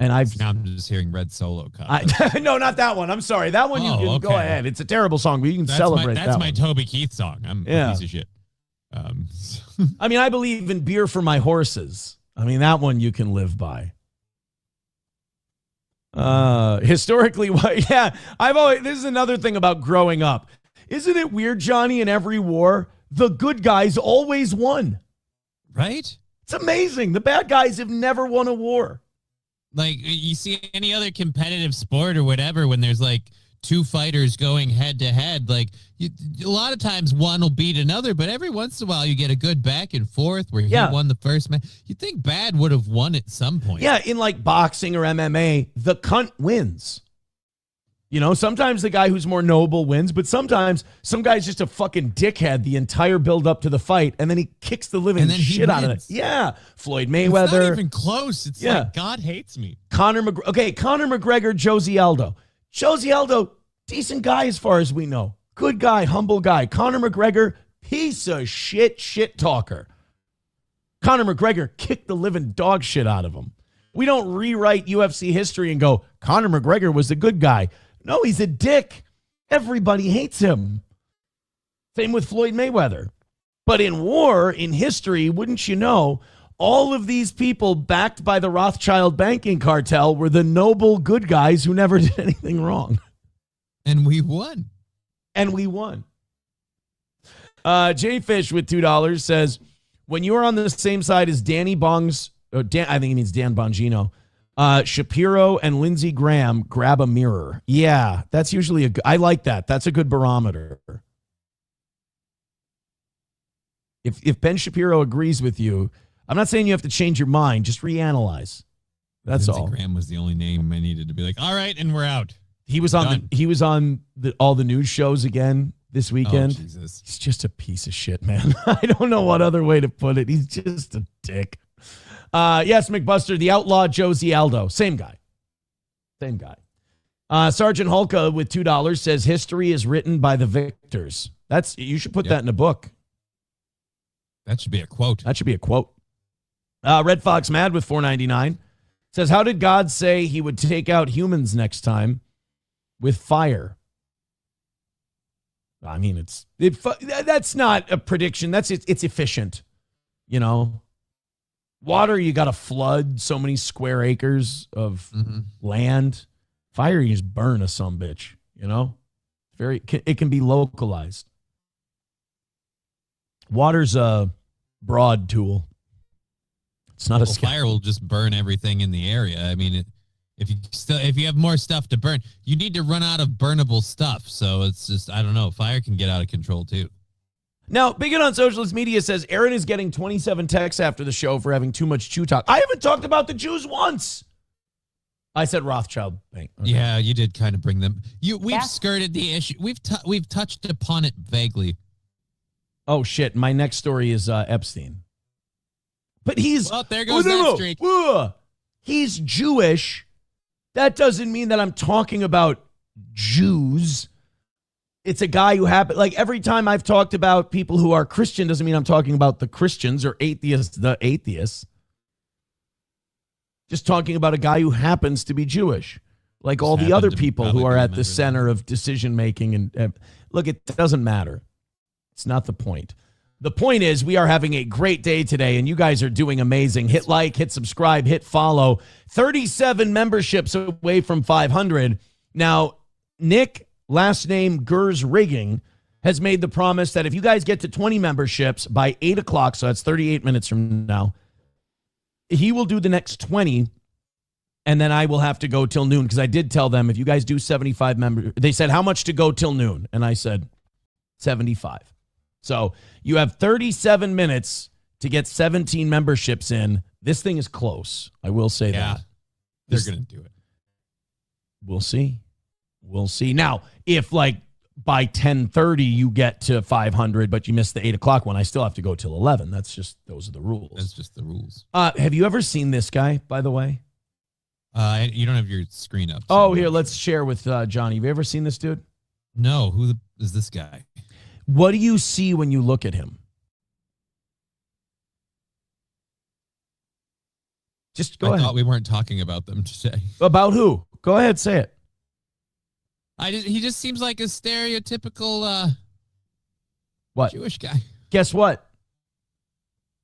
And now I'm just hearing Red Solo Cup. No, not that one. I'm sorry. That one you can okay. go ahead. It's a terrible song, but you can celebrate that. That's my Toby Keith song. I'm a piece of shit. I mean, I believe in beer for my horses. I mean, that one you can live by. Historically, yeah, this is another thing about growing up. Isn't it weird, Johnny, in every war, the good guys always won. Right? It's amazing. The bad guys have never won a war. Like, you see any other competitive sport or whatever, when there's like two fighters going head to head, like a lot of times one will beat another, but every once in a while you get a good back and forth where he won the first match. You'd think bad would have won at some point. Yeah, in like boxing or MMA, the cunt wins. You know, sometimes the guy who's more noble wins, but sometimes some guy's just a fucking dickhead the entire build up to the fight, and then he kicks the living shit out of it. Yeah, Floyd Mayweather. It's not even close. It's like God hates me. Conor McGregor, Josie Aldo. Josie Aldo, decent guy as far as we know. Good guy, humble guy. Conor McGregor, piece of shit talker. Conor McGregor kicked the living dog shit out of him. We don't rewrite UFC history and go, Conor McGregor was the good guy. No, he's a dick. Everybody hates him. Same with Floyd Mayweather. But in war, in history, wouldn't you know, all of these people backed by the Rothschild banking cartel were the noble good guys who never did anything wrong. And we won. J-Fish with $2 says, when you are on the same side as Danny Bong's, I think he means Dan Bongino, Shapiro and Lindsey Graham, grab a mirror. Yeah, that's usually I like that. That's a good barometer. If Ben Shapiro agrees with you, I'm not saying you have to change your mind. Just reanalyze. That's all. Lindsey Graham was the only name I needed to be like, all right, and we're out. He was on all the news shows again this weekend. Oh, Jesus. He's just a piece of shit, man. I don't know what other way to put it. He's just a dick. Yes, McBuster, the outlaw Josie Aldo. Same guy. Sergeant Hulka with $2 says history is written by the victors. You should put that in a book. That should be a quote. Red Fox Mad with $4.99 says, how did God say he would take out humans next time? With fire. I mean, that's not a prediction. It's efficient. You know, water, you got to flood so many square acres of land. Fire, you just burn a sumbitch, you know? It can be localized. Water's a broad tool. It's not fire will just burn everything in the area. I mean, if you have more stuff to burn, you need to run out of burnable stuff. So it's just, I don't know, fire can get out of control too. Now, Bigot on Socialist Media says Aaron is getting 27 texts after the show for having too much Jew talk. I haven't talked about the Jews once. I said Rothschild Bank. Okay. Yeah, you did kind of bring them. We've skirted the issue. We've touched upon it vaguely. Oh shit! My next story is Epstein. But there goes that streak. He's Jewish. That doesn't mean that I'm talking about Jews. It's a guy who happened. Like every time I've talked about people who are Christian, doesn't mean I'm talking about the Christians or atheists. The atheists. Just talking about a guy who happens to be Jewish, like all the other people who are at the center of decision making. And look, it doesn't matter. It's not the point. The point is we are having a great day today, and you guys are doing amazing. Hit like, hit subscribe, hit follow. 37 memberships away from 500. Now, Nick, last name Gers Rigging, has made the promise that if you guys get to 20 memberships by 8 o'clock, so that's 38 minutes from now, he will do the next 20, and then I will have to go till noon, because I did tell them if you guys do 75 members, they said, how much to go till noon? And I said, 75. So you have 37 minutes to get 17 memberships in. This thing is close. I will say that. They're going to do it. We'll see. Now, if like by 10:30 you get to 500, but you missed the 8 o'clock one, I still have to go till 11. Those are the rules. That's just the rules. Have you ever seen this guy, by the way? You don't have your screen up. So here, let's share with Johnny. Have you ever seen this dude? No. Who is this guy? What do you see when you look at him? Just go ahead. I thought we weren't talking about them today. About who? Go ahead, say it. He just seems like a stereotypical what? Jewish guy. Guess what?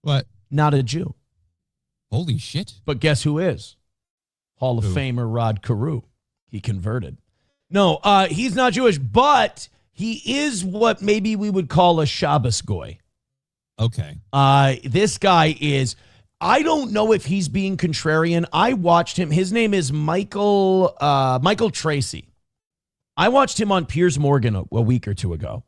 What? Not a Jew. Holy shit. But guess who is? Hall of Famer Rod Carew. He converted. No, he's not Jewish, but he is what maybe we would call a Shabbos goy. Okay. This guy is, I don't know if he's being contrarian. I watched him. His name is Michael Tracy. I watched him on Piers Morgan a week or two ago.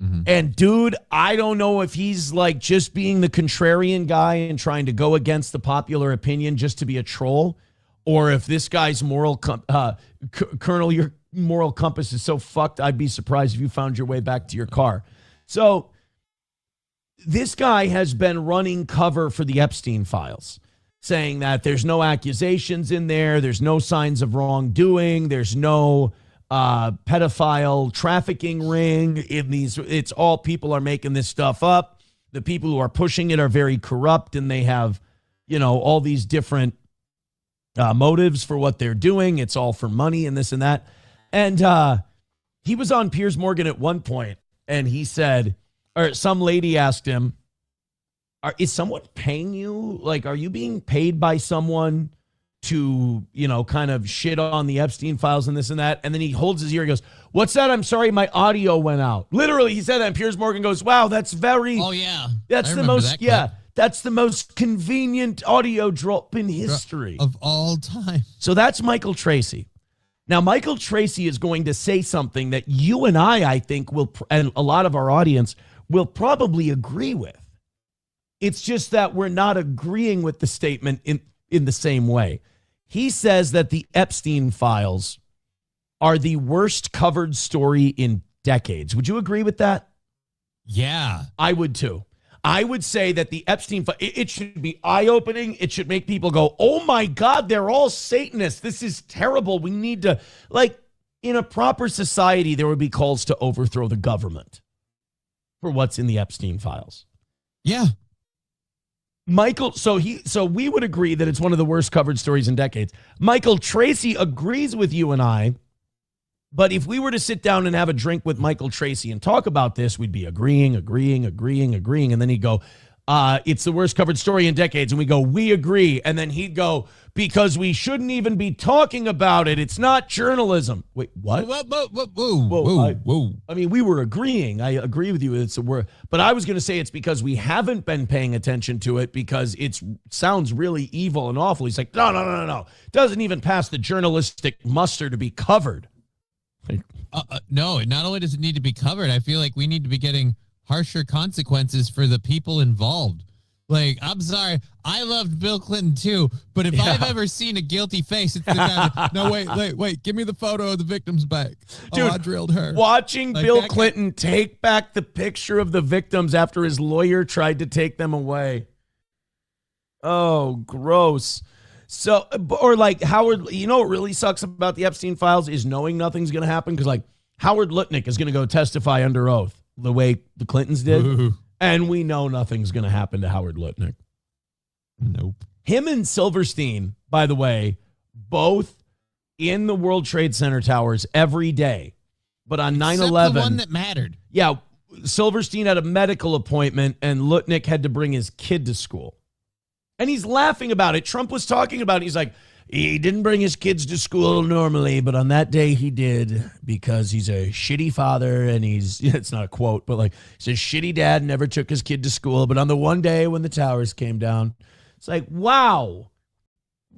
Mm-hmm. And dude, I don't know if he's like just being the contrarian guy and trying to go against the popular opinion just to be a troll, or if this guy's Colonel, your moral compass is so fucked, I'd be surprised if you found your way back to your car. So this guy has been running cover for the Epstein files, saying that there's no accusations in there, there's no signs of wrongdoing, there's no pedophile trafficking ring in these. It's all people are making this stuff up. The people who are pushing it are very corrupt, and they have, all these different motives for what they're doing. It's all for money and this and that. And he was on Piers Morgan at one point, and he said, or some lady asked him, is someone paying you? Like, are you being paid by someone to, kind of shit on the Epstein files and this and that? And then he holds his ear and goes, what's that? I'm sorry, my audio went out. Literally, he said that, and Piers Morgan goes, wow, that's very... Oh, yeah. That's the most... That's the most convenient audio drop in history. Of all time. So that's Michael Tracy. Now, Michael Tracy is going to say something that you and I think, and a lot of our audience will probably agree with. It's just that we're not agreeing with the statement in the same way. He says that the Epstein files are the worst covered story in decades. Would you agree with that? Yeah. I would too. I would say that the Epstein file, it should be eye-opening. It should make people go, oh my God, they're all Satanists. This is terrible. We need to, like, in a proper society, there would be calls to overthrow the government for what's in the Epstein files. Yeah. Michael, so we would agree that it's one of the worst covered stories in decades. Michael Tracy agrees with you and I, but if we were to sit down and have a drink with Michael Tracy and talk about this, we'd be agreeing. And then he'd go, it's the worst covered story in decades. And we go, we agree. And then he'd go, because we shouldn't even be talking about it. It's not journalism. Wait, what? Whoa. I mean, we were agreeing. I agree with you. It's a word. But I was going to say it's because we haven't been paying attention to it because it sounds really evil and awful. He's like, no. It doesn't even pass the journalistic muster to be covered. No, not only does it need to be covered, I feel like we need to be getting harsher consequences for the people involved. Like, I'm sorry, I loved Bill Clinton too, but if I've ever seen a guilty face, it's the guy. No, wait, give me the photo of the victim's back. Dude, I drilled her. Watching Bill Clinton take back the picture of the victims after his lawyer tried to take them away. Oh, gross. So, or like Howard, you know what really sucks about the Epstein files is knowing nothing's going to happen because like Howard Lutnick is going to go testify under oath the way the Clintons did. Ooh. And we know nothing's going to happen to Howard Lutnick. Nope. Him and Silverstein, by the way, both in the World Trade Center towers every day. But on 9/11, the one that mattered. Yeah, Silverstein had a medical appointment and Lutnick had to bring his kid to school. And he's laughing about it. Trump was talking about it. He's like, he didn't bring his kids to school normally, but on that day he did because he's a shitty father and it's not a quote, but like he's a shitty dad, never took his kid to school. But on the one day when the towers came down, it's like, wow,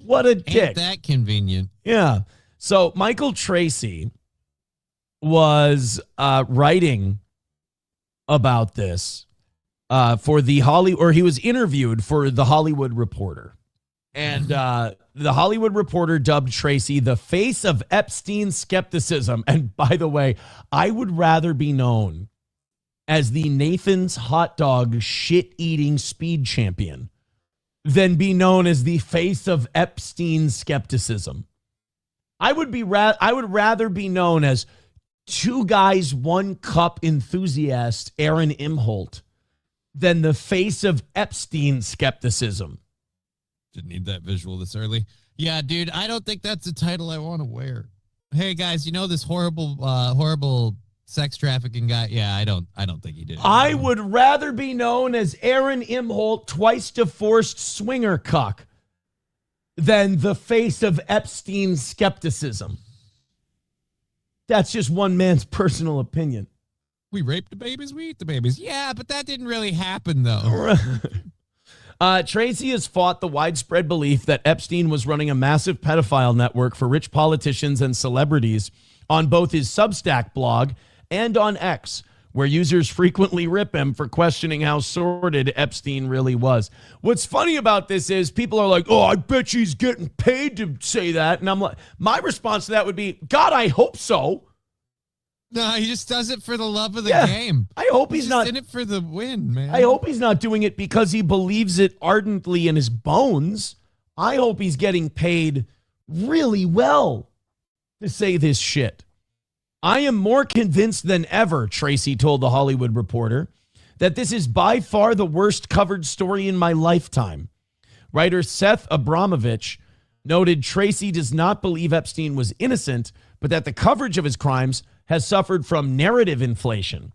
what a dick. Ain't that convenient? Yeah. So Michael Tracy was writing about this for the he was interviewed for the Hollywood Reporter. And the Hollywood Reporter dubbed Tracy the face of Epstein skepticism. And by the way, I would rather be known as the Nathan's hot dog shit-eating speed champion than be known as the face of Epstein skepticism. I would rather be known as two guys, one cup enthusiast, Aaron Imholt, than the face of Epstein skepticism. Didn't need that visual this early. Yeah, dude, I don't think that's a title I want to wear. Hey guys, you know this horrible sex trafficking guy? Yeah, I don't think he did. I would rather be known as Aaron Imholt, twice divorced swinger cuck, than the face of Epstein skepticism. That's just one man's personal opinion. We rape the babies, we eat the babies. Yeah, but that didn't really happen though. Tracy has fought the widespread belief that Epstein was running a massive pedophile network for rich politicians and celebrities on both his Substack blog and on X, where users frequently rip him for questioning how sordid Epstein really was. What's funny about this is people are like, oh, I bet she's getting paid to say that. And I'm like, my response to that would be, God, I hope so. No, he just does it for the love of the game. I hope he's not in it for the win, man. I hope he's not doing it because he believes it ardently in his bones. I hope he's getting paid really well to say this shit. I am more convinced than ever, Tracy told the Hollywood Reporter, that this is by far the worst covered story in my lifetime. Writer Seth Abramovich noted Tracy does not believe Epstein was innocent, but that the coverage of his crimes has suffered from narrative inflation.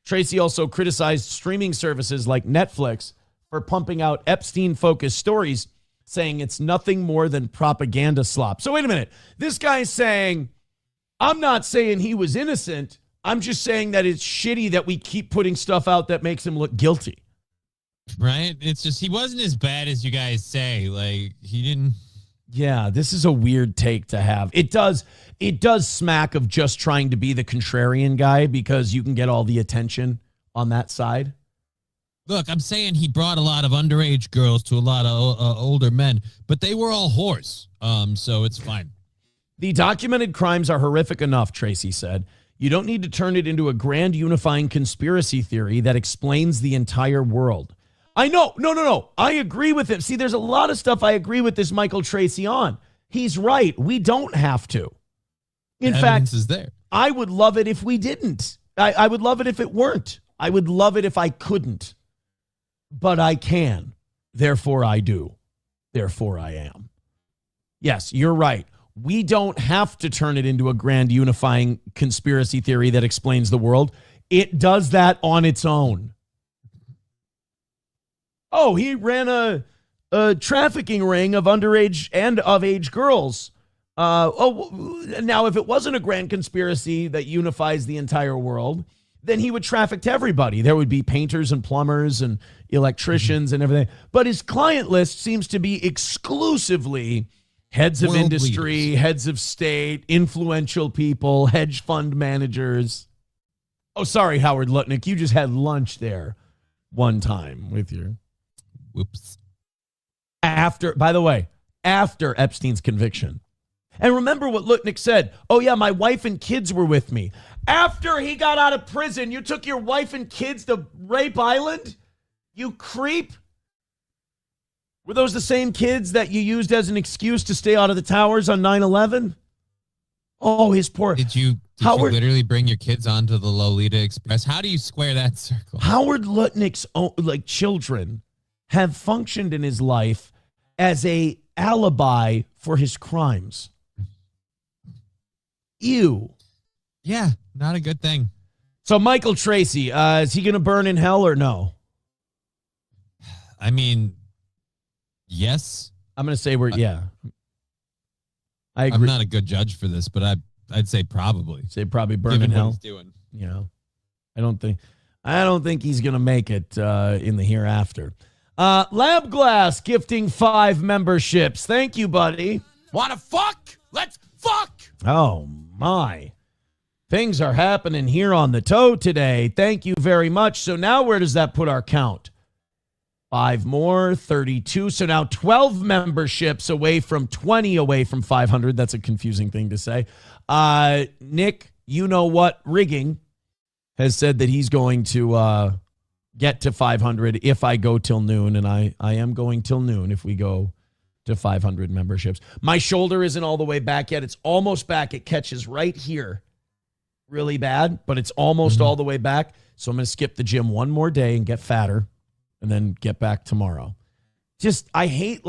Tracy also criticized streaming services like Netflix for pumping out Epstein-focused stories, saying it's nothing more than propaganda slop. So wait a minute. This guy's saying, I'm not saying he was innocent. I'm just saying that it's shitty that we keep putting stuff out that makes him look guilty. Right? It's just, he wasn't as bad as you guys say. Like, he didn't... Yeah, this is a weird take to have. It does smack of just trying to be the contrarian guy because you can get all the attention on that side. Look, I'm saying he brought a lot of underage girls to a lot of older men, but they were all whores. So it's fine. The documented crimes are horrific enough, Tracy said. You don't need to turn it into a grand unifying conspiracy theory that explains the entire world. I know. No. I agree with him. See, there's a lot of stuff I agree with this Michael Tracy on. He's right. We don't have to. In fact, is there. I would love it if we didn't. I would love it if it weren't. I would love it if I couldn't. But I can. Therefore, I do. Therefore, I am. Yes, you're right. We don't have to turn it into a grand unifying conspiracy theory that explains the world. It does that on its own. Oh, he ran a trafficking ring of underage and of age girls. Now, if it wasn't a grand conspiracy that unifies the entire world, then he would traffic to everybody. There would be painters and plumbers and electricians and everything. But his client list seems to be exclusively heads of World industry, leaders. heads of state, influential people, hedge fund managers. Oh, sorry, Howard Lutnick. You just had lunch there one time with your... Whoops. By the way, after Epstein's conviction. And remember what Lutnick said. Oh, yeah, my wife and kids were with me. After he got out of prison, you took your wife and kids to Rape Island? You creep. Were those the same kids that you used as an excuse to stay out of the towers on 9/11? Oh, his poor... Did you literally bring your kids onto the Lolita Express? How do you square that circle? Howard Lutnick's children have functioned in his life as a alibi for his crimes. Ew. Yeah, not a good thing. So Michael Tracy, is he going to burn in hell or no? I mean, yes. I'm going to say yeah. I agree. I'm not a good judge for this, but I'd say probably. Say probably burn Given in hell. what he's doing. You know, I don't think he's going to make it in the hereafter. Lab Glass gifting 5 memberships. Thank you, buddy. Wanna fuck? Let's fuck! Oh, my. Things are happening here on the toe today. Thank you very much. So now where does that put our count? 5 more, 32. So now 12 memberships away from 20 away from 500. That's a confusing thing to say. Nick, you know what? Rigging has said that he's going to get to 500 if I go till noon. And I am going till noon if we go to 500 memberships. My shoulder isn't all the way back yet. It's almost back. It catches right here really bad, but it's almost all the way back. So I'm going to skip the gym one more day and get fatter and then get back tomorrow. I hate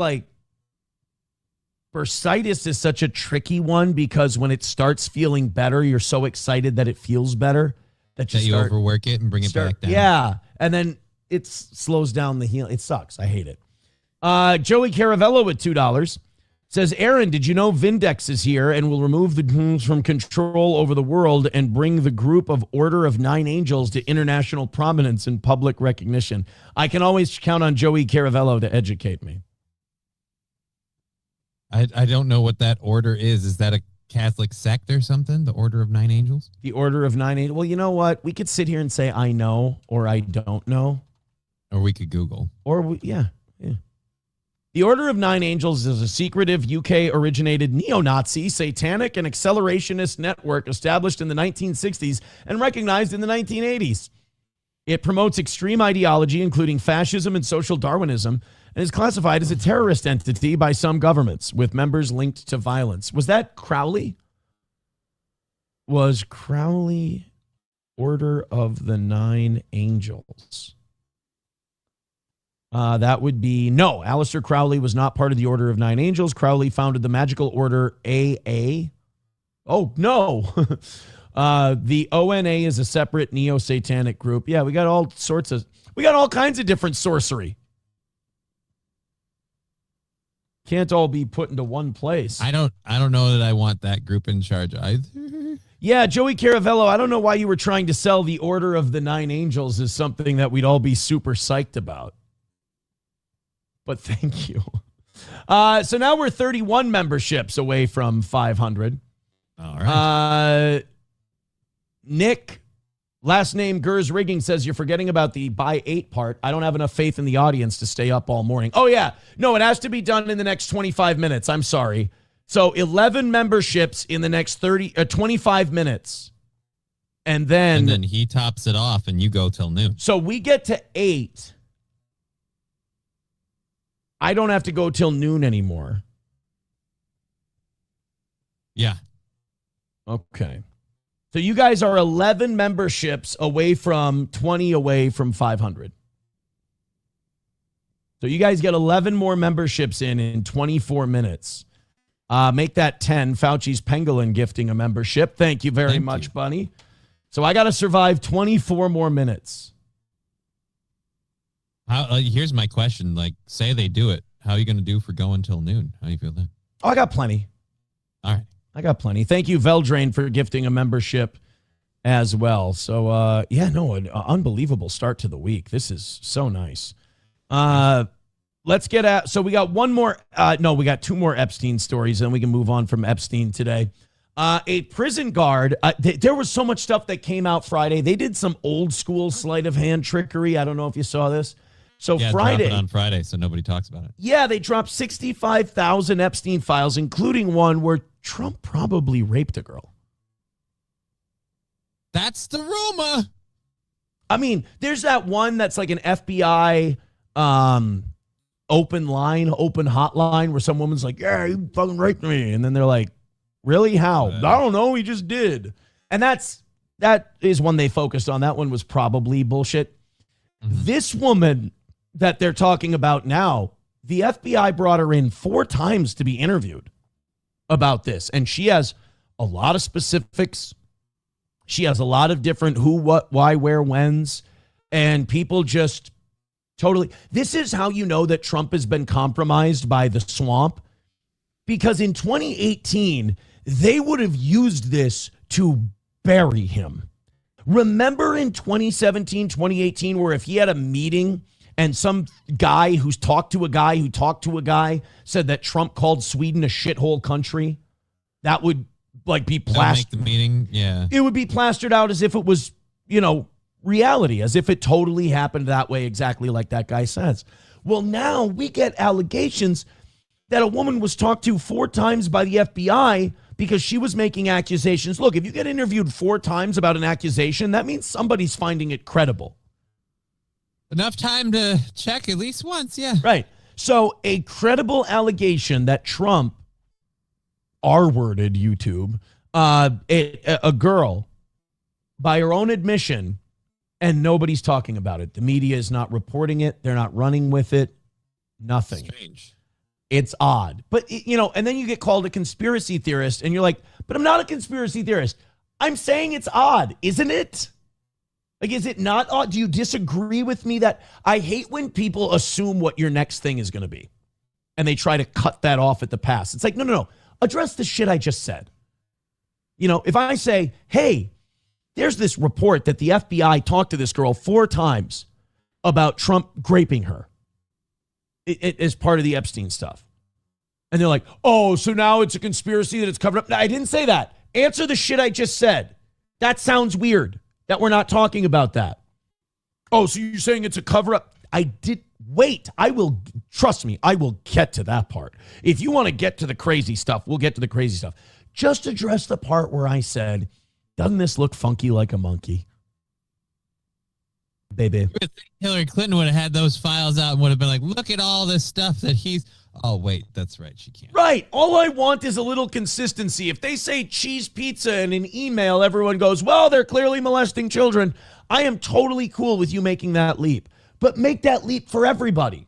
bursitis is such a tricky one because when it starts feeling better, you're so excited that it feels better that you overwork it and bring it back down. Yeah. And then it slows down the healing. It sucks. I hate it. Joey Caravello with $2 says, Aaron, did you know Vindex is here and will remove the goons from control over the world and bring the group of Order of Nine Angels to international prominence and public recognition? I can always count on Joey Caravello to educate me. I don't know what that order is. Is that a Catholic sect or something? The Order of Nine Angels? The Order of Nine Angels. Well, you know what? We could sit here and say, I know, or I don't know. Or we could Google. Yeah. The Order of Nine Angels is a secretive UK-originated neo-Nazi, satanic, and accelerationist network established in the 1960s and recognized in the 1980s. It promotes extreme ideology, including fascism and social Darwinism, and is classified as a terrorist entity by some governments, with members linked to violence. Was that Crowley? Was Crowley Order of the Nine Angels? That would be no. Aleister Crowley was not part of the Order of Nine Angels. Crowley founded the magical order AA. Oh, no. The ONA is a separate neo-satanic group. Yeah, we got all kinds of different sorcery. Can't all be put into one place. I don't know that I want that group in charge either. Yeah, Joey Caravello, I don't know why you were trying to sell the Order of the Nine Angels as something that we'd all be super psyched about. But thank you. So now we're 31 memberships away from 500. All right. Nick, last name Gers Rigging, says you're forgetting about the by 8 part. I don't have enough faith in the audience to stay up all morning. Oh, yeah. No, it has to be done in the next 25 minutes. I'm sorry. So 11 memberships in the next 25 minutes. And then he tops it off and you go till noon. So we get to 8. I don't have to go till noon anymore. Yeah. Okay. So you guys are 11 memberships away from 20 away from 500. So you guys get 11 more memberships in 24 minutes. Make that 10. Fauci's Pangolin gifting a membership. Thank you very much, Bunny. So I got to survive 24 more minutes. Here's my question. Like, say they do it. How are you going to do for going till noon? How do you feel then? Oh, I got plenty. All right. I got plenty. Thank you, Veldrain, for gifting a membership as well. So, an unbelievable start to the week. This is so nice. Let's get at, so we got one more, we got two more Epstein stories, and we can move on from Epstein today. A prison guard, there was so much stuff that came out Friday. They did some old school sleight of hand trickery. I don't know if you saw this. So Friday. Drop it on Friday so nobody talks about it. Yeah, they dropped 65,000 Epstein files, including one where Trump probably raped a girl. That's the rumor. I mean, there's that one that's like an FBI open hotline where some woman's like, yeah, you fucking raped me. And then they're like, really? How? I don't know. He just did. And that is one they focused on. That one was probably bullshit. Mm-hmm. This woman that they're talking about now, the FBI brought her in 4 times to be interviewed about this. And she has a lot of specifics. She has a lot of different who, what, why, where, whens. And people just totally. This is how you know that Trump has been compromised by the swamp. Because in 2018, they would have used this to bury him. Remember in 2017, 2018, where if he had a meeting and some guy who's talked to a guy who talked to a guy said that Trump called Sweden a shithole country, that would like be plastered. Make the meeting, yeah. It would be plastered out as if it was, reality, as if it totally happened that way, exactly like that guy says. Well, now we get allegations that a woman was talked to 4 times by the FBI because she was making accusations. Look, if you get interviewed 4 times about an accusation, that means somebody's finding it credible. Enough time to check at least once, yeah. Right. So a credible allegation that Trump R-worded YouTube, a girl, by her own admission, and nobody's talking about it. The media is not reporting it. They're not running with it. Nothing. Strange. It's odd. But, and then you get called a conspiracy theorist, and you're like, but I'm not a conspiracy theorist. I'm saying it's odd, isn't it? Like, is it not odd? Do you disagree with me that I hate when people assume what your next thing is going to be, and they try to cut that off at the pass? It's like, no. Address the shit I just said. If I say, hey, there's this report that the FBI talked to this girl 4 times about Trump graping her as part of the Epstein stuff. And they're like, oh, so now it's a conspiracy that it's covered up. No, I didn't say that. Answer the shit I just said. That sounds weird that we're not talking about that. Oh, so you're saying it's a cover up? Wait, trust me, I will get to that part. If you want to get to the crazy stuff, we'll get to the crazy stuff. Just address the part where I said, doesn't this look funky like a monkey? Baby. Hillary Clinton would have had those files out and would have been like, look at all this stuff that he's... Oh, wait, that's right. She can't. Right. All I want is a little consistency. If they say cheese pizza in an email, everyone goes, well, they're clearly molesting children. I am totally cool with you making that leap. But make that leap for everybody.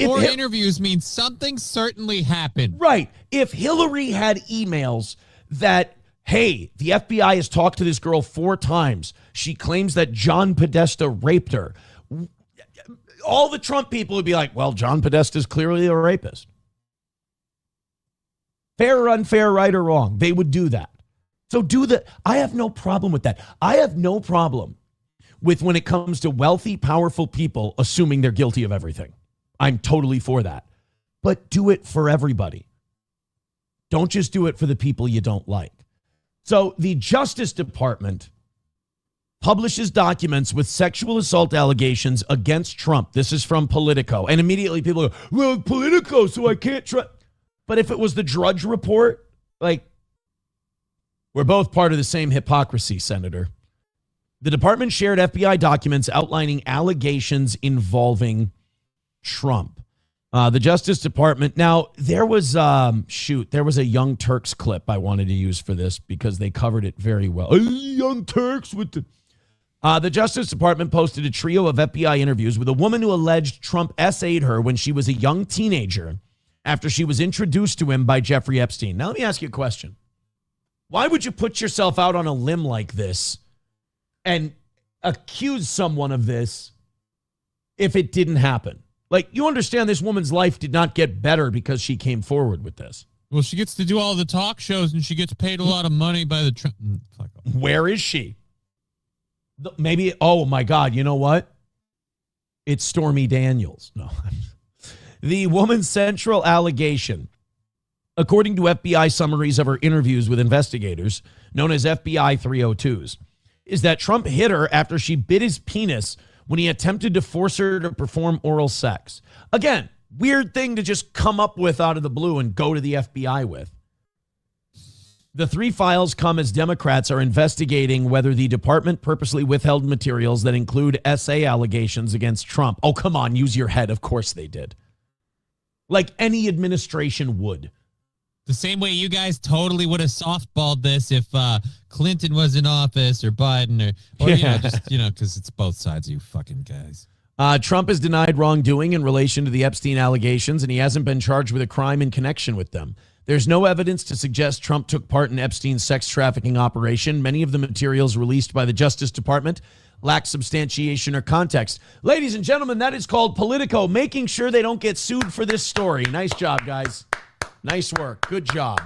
More interviews means something certainly happened. Right. If Hillary had emails that, hey, the FBI has talked to this girl 4 times. She claims that John Podesta raped her. All the Trump people would be like, well, John Podesta is clearly a rapist. Fair or unfair, right or wrong, they would do that. So I have no problem with that. I have no problem with when it comes to wealthy, powerful people assuming they're guilty of everything. I'm totally for that. But do it for everybody. Don't just do it for the people you don't like. So the Justice Department publishes documents with sexual assault allegations against Trump. This is from Politico. And immediately people go, well, Politico, so I can't trust. But if it was the Drudge Report, we're both part of the same hypocrisy, Senator. The department shared FBI documents outlining allegations involving Trump. The Justice Department. Now, there was there was a Young Turks clip I wanted to use for this because they covered it very well. Young Turks with the Justice Department posted a trio of FBI interviews with a woman who alleged Trump essayed her when she was a young teenager after she was introduced to him by Jeffrey Epstein. Now, let me ask you a question. Why would you put yourself out on a limb like this and accuse someone of this if it didn't happen? Like, you understand this woman's life did not get better because she came forward with this. Well, she gets to do all the talk shows and she gets paid a lot of money by the Trump. Where is she? Maybe, oh my God, you know what? It's Stormy Daniels. No. The woman's central allegation, according to FBI summaries of her interviews with investigators, known as FBI 302s, is that Trump hit her after she bit his penis when he attempted to force her to perform oral sex. Again, weird thing to just come up with out of the blue and go to the FBI with. The three files come as Democrats are investigating whether the department purposely withheld materials that include essay allegations against Trump. Oh, come on, use your head. Of course they did. Like any administration would. The same way you guys totally would have softballed this if Clinton was in office or Biden or because it's both sides of you fucking guys. Trump has denied wrongdoing in relation to the Epstein allegations, and he hasn't been charged with a crime in connection with them. There's no evidence to suggest Trump took part in Epstein's sex trafficking operation. Many of the materials released by the Justice Department lack substantiation or context. Ladies and gentlemen, that is called Politico, making sure they don't get sued for this story. Nice job, guys. Nice work. Good job.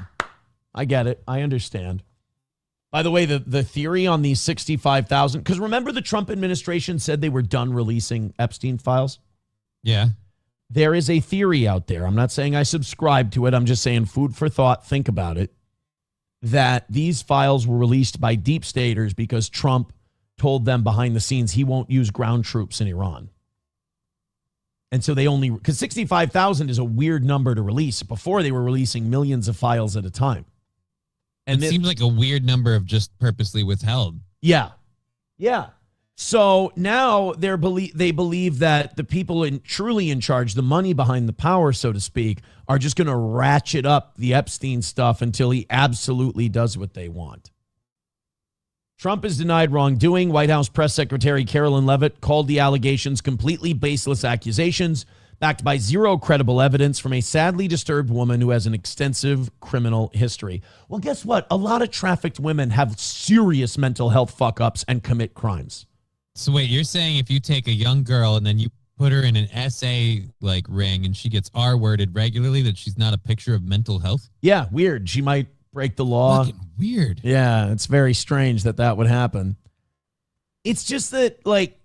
I get it. I understand. By the way, the theory on these 65,000, because remember the Trump administration said they were done releasing Epstein files? Yeah. There is a theory out there. I'm not saying I subscribe to it. I'm just saying food for thought. Think about it. That these files were released by deep staters because Trump told them behind the scenes he won't use ground troops in Iran. And so they only, because 65,000 is a weird number to release. Before they were releasing millions of files at a time. And it seems like a weird number of just purposely withheld. Yeah. Yeah. So now they believe that the people truly in charge, the money behind the power, so to speak, are just going to ratchet up the Epstein stuff until he absolutely does what they want. Trump has denied wrongdoing. White House Press Secretary Carolyn Leavitt called the allegations completely baseless accusations backed by zero credible evidence from a sadly disturbed woman who has an extensive criminal history. Well, guess what? A lot of trafficked women have serious mental health fuck-ups and commit crimes. So wait, you're saying if you take a young girl and then you put her in an SA like ring and she gets R-worded regularly, that she's not a picture of mental health? Yeah, weird. She might break the law. Fucking weird. Yeah, it's very strange that would happen. It's just that, like,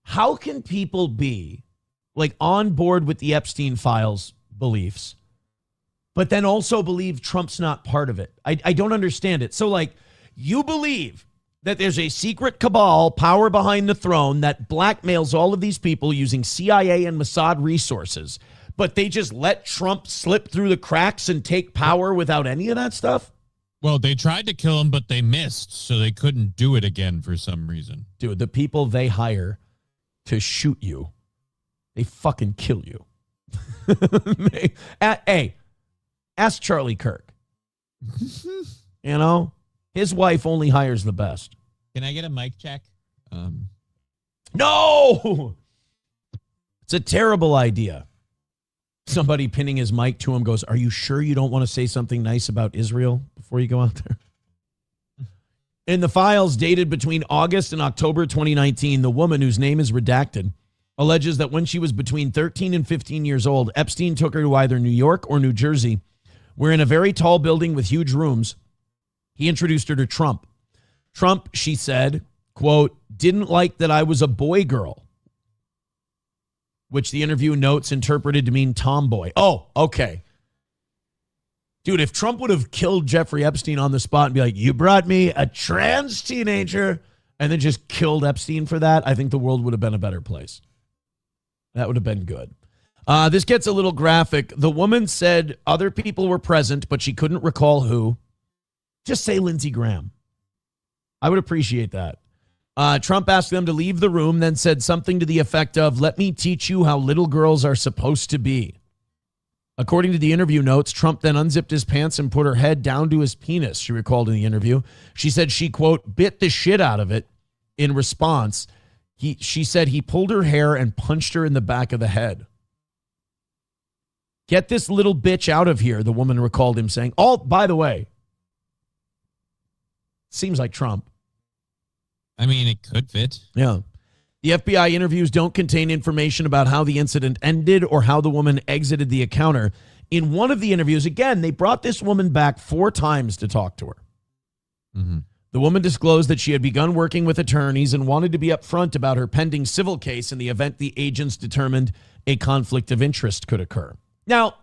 how can people be, like, on board with the Epstein files beliefs, but then also believe Trump's not part of it? I don't understand it. So, like, you believe that there's a secret cabal, power behind the throne, that blackmails all of these people using CIA and Mossad resources, but they just let Trump slip through the cracks and take power without any of that stuff? Well, they tried to kill him, but they missed, so they couldn't do it again for some reason. Dude, the people they hire to shoot you, they fucking kill you. Hey, ask Charlie Kirk. You know, his wife only hires the best. Can I get a mic check? No! It's a terrible idea. Somebody pinning his mic to him goes, "Are you sure you don't want to say something nice about Israel before you go out there?" In the files dated between August and October 2019, the woman, whose name is redacted, alleges that when she was between 13 and 15 years old, Epstein took her to either New York or New Jersey, where in a very tall building with huge rooms, he introduced her to Trump. Trump, she said, quote, "didn't like that I was a boy girl," which the interview notes interpreted to mean tomboy. Oh, okay. Dude, if Trump would have killed Jeffrey Epstein on the spot and be like, "You brought me a trans teenager," and then just killed Epstein for that, I think the world would have been a better place. That would have been good. This gets a little graphic. The woman said other people were present, but she couldn't recall who. Just say Lindsey Graham. I would appreciate that. Trump asked them to leave the room, then said something to the effect of, "Let me teach you how little girls are supposed to be." According to the interview notes, Trump then unzipped his pants and put her head down to his penis, she recalled in the interview. She said she, quote, bit the shit out of it in response. She said he pulled her hair and punched her in the back of the head. "Get this little bitch out of here," the woman recalled him saying. All, by the way, seems like Trump. I mean, it could fit. Yeah. The FBI interviews don't contain information about how the incident ended or how the woman exited the encounter. In one of the interviews, again, they brought this woman back 4 times to talk to her. Mm-hmm. The woman disclosed that she had begun working with attorneys and wanted to be upfront about her pending civil case in the event the agents determined a conflict of interest could occur. Now,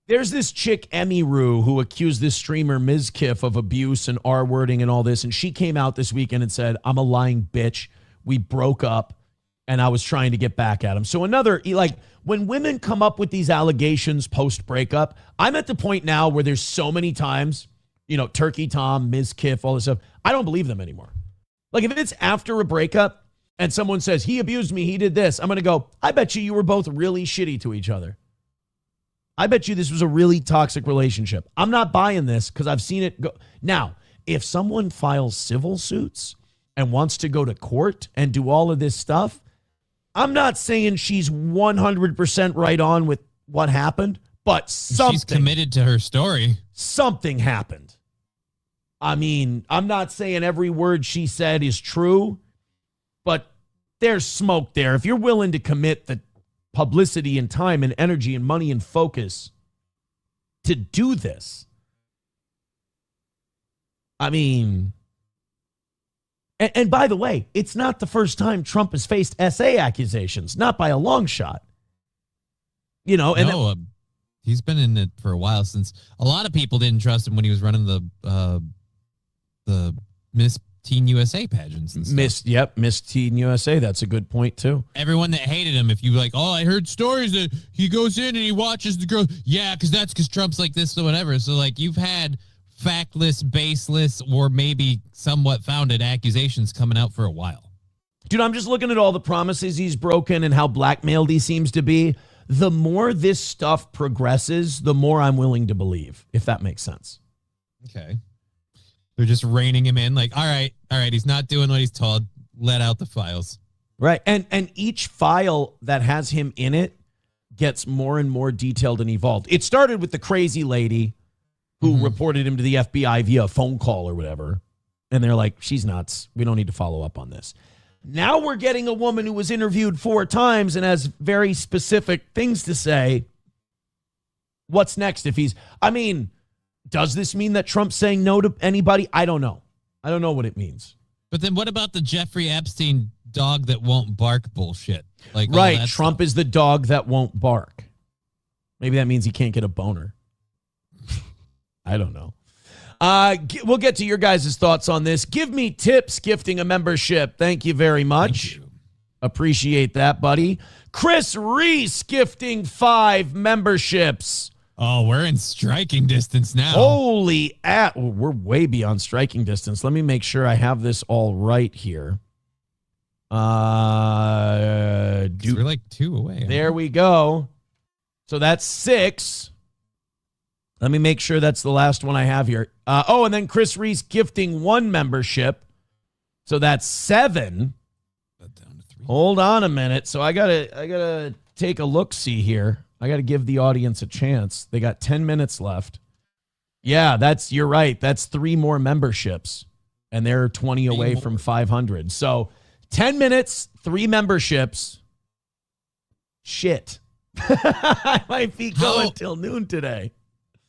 there's this chick, Emmy Rue, who accused this streamer, Ms. Kiff, of abuse and R-wording and all this, and she came out this weekend and said, "I'm a lying bitch. We broke up, and I was trying to get back at him." So another, like, when women come up with these allegations post-breakup, I'm at the point now where there's so many times, you know, Turkey Tom, Ms. Kiff, all this stuff, I don't believe them anymore. Like, if it's after a breakup and someone says, "He abused me, he did this," I'm going to go, "I bet you were both really shitty to each other. I bet you this was a really toxic relationship. I'm not buying this because I've seen it go." Now, if someone files civil suits and wants to go to court and do all of this stuff, I'm not saying she's 100% right on with what happened, but something. She's committed to her story. Something happened. I mean, I'm not saying every word she said is true, but there's smoke there. If you're willing to commit the publicity and time and energy and money and focus to do this, I mean... And by the way, it's not the first time Trump has faced SA accusations, not by a long shot. You know, and no, he's been in it for a while. Since a lot of people didn't trust him when he was running the Miss Teen USA pageants and stuff. Miss Teen USA. That's a good point too. Everyone that hated him, if you like, "Oh, I heard stories that he goes in and he watches the girl." Yeah, because Trump's like this or whatever. So like, you've had factless, baseless, or maybe somewhat founded accusations coming out for a while. Dude, I'm just looking at all the promises he's broken and how blackmailed he seems to be. The more this stuff progresses, the more I'm willing to believe, if that makes sense. Okay. They're just reining him in like, all right, he's not doing what he's told. Let out the files. Right. And each file that has him in it gets more and more detailed and evolved. It started with the crazy lady who reported him to the FBI via phone call or whatever. And they're like, "She's nuts. We don't need to follow up on this." Now we're getting a woman who was interviewed 4 times and has very specific things to say. What's next if he's... I mean, does this mean that Trump's saying no to anybody? I don't know. I don't know what it means. But then what about the Jeffrey Epstein dog that won't bark bullshit? Like, right, Trump is the dog that won't bark. Maybe that means he can't get a boner. I don't know. We'll get to your guys' thoughts on this. Give me tips gifting a membership. Thank you very much. Appreciate that, buddy. Chris Reese gifting 5 memberships. Oh, we're in striking distance now. We're way beyond striking distance. Let me make sure I have this all right here. We're like 2 away. There we go. So that's 6. Let me make sure that's the last one I have here. And then Chris Reese gifting 1 membership. So that's 7. Down to 3. Hold on a minute. So I gotta take a look-see here. I gotta give the audience a chance. They got 10 minutes left. Yeah, you're right. That's 3 more memberships. And they're 20 away from 500. So 10 minutes, 3 memberships. Shit. I might be going till noon today.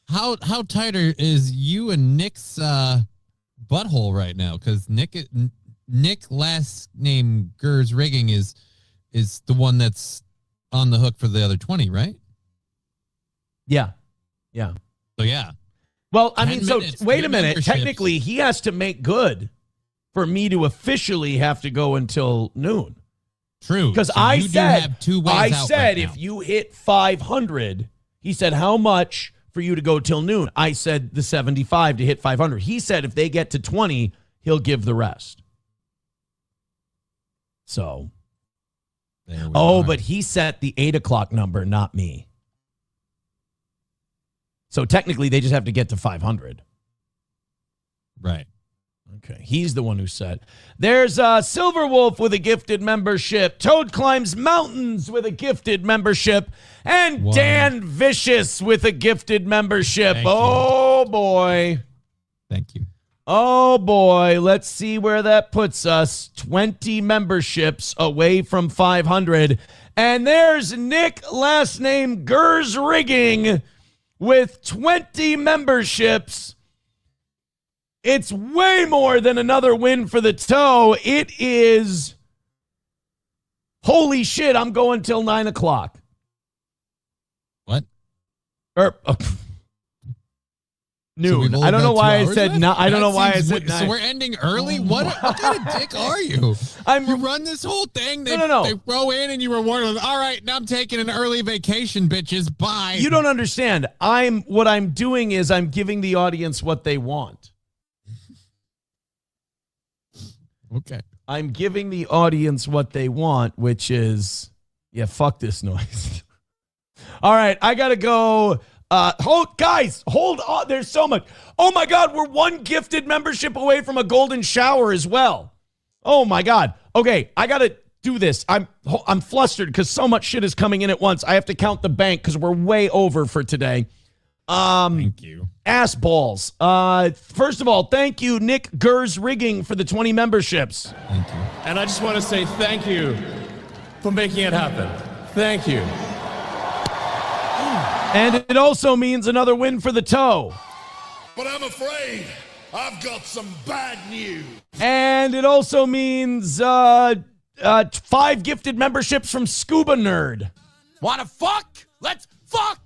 How tight is you and Nick's butthole right now? Because Nick last name Gers Rigging is the one that's on the hook for the other 20, right? Yeah. So yeah. Well, I mean, so minutes, wait a minute. memberships. Technically, he has to make good for me to officially have to go until noon. True. Because So I you do said, have 2 ways out right if now. you hit 500, he said, how much for you to go till noon? I said the 75 to hit 500. He said if they get to 20, he'll give the rest. So, There we oh, are. but he set the 8 o'clock number, not me. So technically, they just have to get to 500. Right. Okay, he's the one who said. There's Silver Wolf with a gifted membership. Toad Climbs Mountains with a gifted membership. And Wow. Dan Vicious with a gifted membership. Thank you. Oh, boy. Thank you. Oh, boy. Let's see where that puts us. 20 memberships away from 500. And there's Nick, last name Gers Rigging, with 20 memberships. It's way more than another win for the toe. It is, holy shit, I'm going till 9 o'clock. What? Noon. we've I don't know only got why 2 I hours said left? no. I don't That know why I seems said weird. So 9. we're ending early? What kind of dick are you? You run this whole thing. They, No. They throw in and you reward them. All right, now I'm taking an early vacation, bitches. Bye. You don't understand. What I'm doing is I'm giving the audience what they want. Okay. I'm giving the audience what they want, which is, yeah, fuck this noise. All right, I got to go. Hold on. There's so much. Oh, my God. We're one gifted membership away from a golden shower as well. Oh, my God. Okay, I got to do this. I'm flustered because so much shit is coming in at once. I have to count the bank because we're way over for today. Thank you. Ass balls. First of all, thank you, Nick Gers Rigging, for the 20 memberships. Thank you. And I just want to say thank you for making it happen. Thank you. And it also means another win for the toe. But I'm afraid I've got some bad news. And it also means 5 gifted memberships from Scuba Nerd. Wanna fuck? Let's fuck!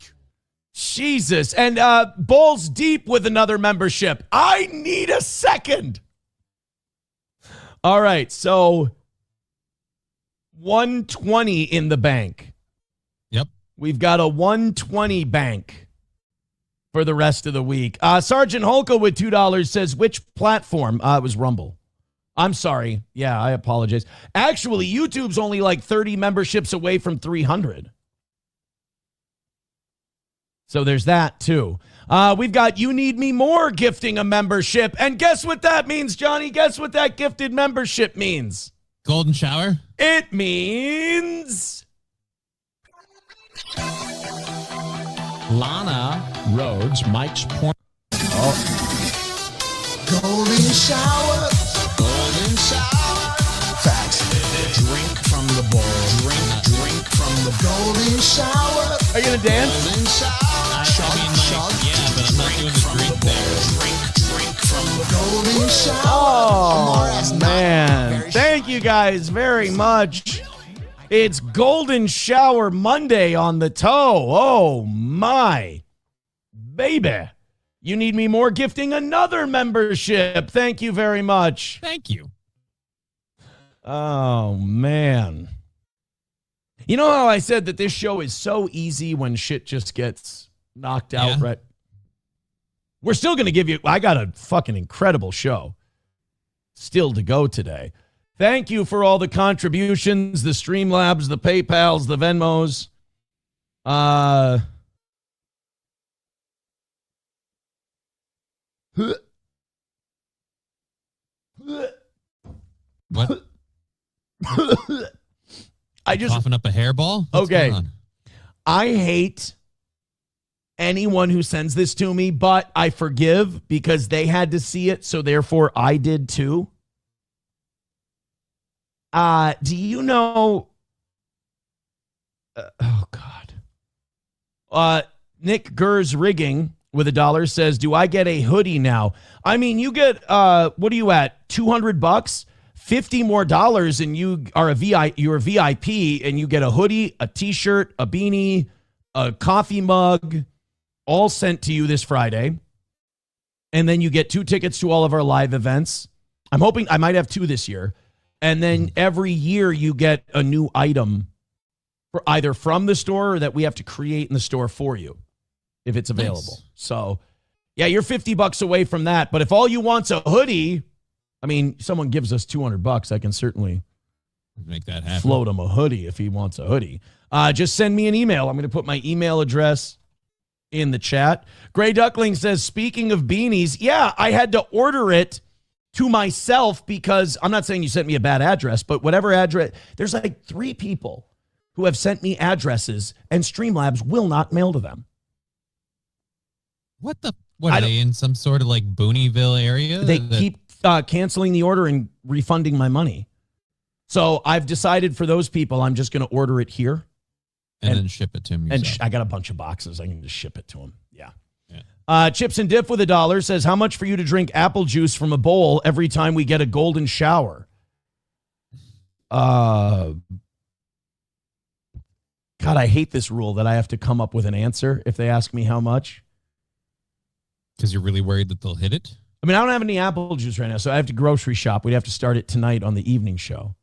Jesus. And Balls Deep with another membership. I need a second. All right, so 120 in the bank. Yep. We've got a 120 bank for the rest of the week. Sergeant Holka with $2 says, which platform? It was Rumble. I'm sorry. Yeah, I apologize. Actually, YouTube's only like 30 memberships away from 300. So there's that, too. We've got You Need Me More gifting a membership. And guess what that means, Johnny? Guess what that gifted membership means? Golden shower? It means... Lana Rhodes, Mike's porn. Golden shower. Golden shower. Facts. Drink from the bowl. Drink from the golden shower. Are you going to dance? Golden shower. Yeah, but I'm not doing the drink there. Drink from the golden shower. Oh, man. Thank you guys very much. It's Golden Shower Monday on the toe. Oh, my. Baby. You Need Me More gifting another membership. Thank you very much. Thank you. Oh, man. You know how I said that this show is so easy when shit just gets knocked out, Yeah. right? We're still going to give you, I got a fucking incredible show still to go today. Thank you for all the contributions, the Streamlabs, the PayPals, the Venmos. What? I just, Coughing up a hairball? What's Okay. going on? I hate anyone who sends this to me, but I forgive because they had to see it, so therefore I did too. Do you know? Oh God. Nick Gers Rigging with $1 says, "Do I get a hoodie now?" I mean, you get what are you at? $200, $50 more, and you are you're a VIP, and you get a hoodie, a T-shirt, a beanie, a coffee mug, all sent to you this Friday, and then you get 2 tickets to all of our live events. I'm hoping I might have 2 this year. And then every year you get a new item for either from the store or that we have to create in the store for you if it's available. Nice. So, yeah, you're $50 away from that. But if all you want's a hoodie, I mean, someone gives us $200, I can certainly Make that happen. Float him a hoodie if he wants a hoodie. Just send me an email. I'm going to put my email address in the chat. Gray Duckling says, speaking of beanies, yeah, I had to order it to myself because I'm not saying you sent me a bad address, but whatever address, there's like 3 people who have sent me addresses and Streamlabs will not mail to them. What are they in some sort of like Booneyville area? They keep canceling the order and refunding my money. So I've decided for those people, I'm just going to order it here. And then ship it to him yourself. And I got a bunch of boxes. I can just ship it to him. Yeah. Chips and Dip with $1 says, how much for you to drink apple juice from a bowl every time we get a golden shower? God, I hate this rule that I have to come up with an answer if they ask me how much. Because you're really worried that they'll hit it? I mean, I don't have any apple juice right now, so I have to grocery shop. We'd have to start it tonight on the evening show.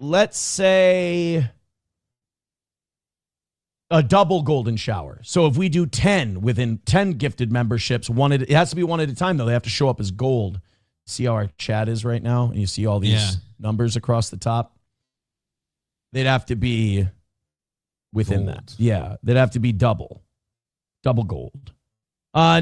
Let's say a double golden shower. So if we do 10 within 10 gifted memberships, it has to be one at a time, though. They have to show up as gold. See how our chat is right now? And you see all these numbers across the top? They'd have to be within that. Yeah, they'd have to be double gold.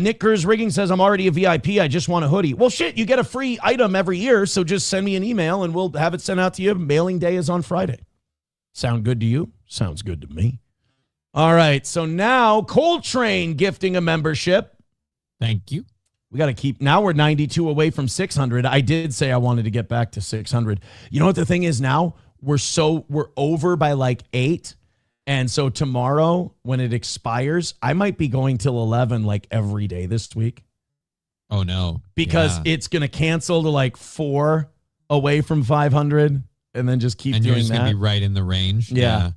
Nick Kerr's Rigging says, I'm already a VIP. I just want a hoodie. Well, shit, you get a free item every year, so just send me an email and we'll have it sent out to you. Mailing day is on Friday. Sound good to you? Sounds good to me. All right, so now Coltrane gifting a membership. Thank you. We got to keep, now we're 92 away from 600. I did say I wanted to get back to 600. You know what the thing is now? We're over by like 8. And so tomorrow when it expires, I might be going till 11 like every day this week. Oh, no. Because it's going to cancel to like 4 away from 500 and then just keep doing that. And you're just going to be right in the range. Yeah.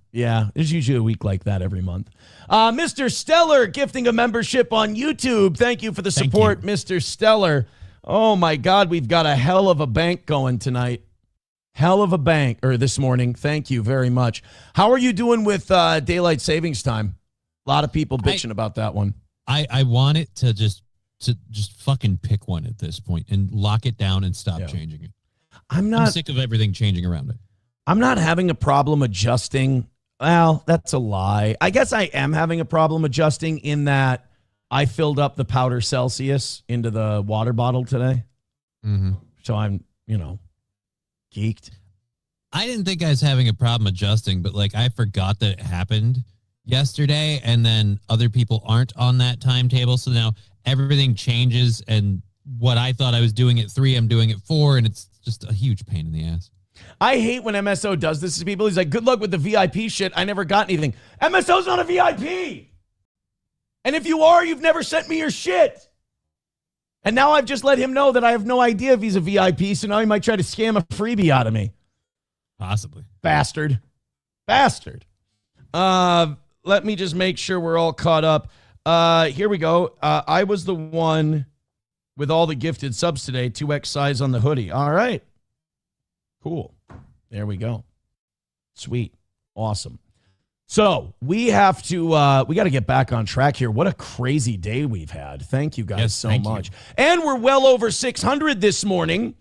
There's usually a week like that every month. Mr. Stellar gifting a membership on YouTube. Thank you for the support, Mr. Stellar. Oh, my God. We've got a hell of a bank going tonight. Hell of a bank, or this morning. Thank you very much. How are you doing with daylight savings time? A lot of people bitching about that one. I want it to just fucking pick one at this point and lock it down and stop changing it. I'm sick of everything changing around it. I'm not having a problem adjusting. Well, that's a lie. I guess I am having a problem adjusting in that I filled up the powder Celsius into the water bottle today. Mm-hmm. So I'm, geeked. I didn't think I was having a problem adjusting, but like I forgot that it happened yesterday, and then other people aren't on that timetable. So now everything changes, and what I thought I was doing at 3, I'm doing at 4, and it's just a huge pain in the ass. I hate when MSO does this to people. He's like, good luck with the VIP shit. I never got anything. MSO's not a VIP. And if you are, you've never sent me your shit. And now I've just let him know that I have no idea if he's a VIP, so now he might try to scam a freebie out of me. Possibly. Bastard. Let me just make sure we're all caught up. Here we go. I was the one with all the gifted subs today. 2X size on the hoodie. All right. Cool. There we go. Sweet. Awesome. So we have to, we got to get back on track here. What a crazy day we've had. Thank you guys so much. And we're well over 600 this morning.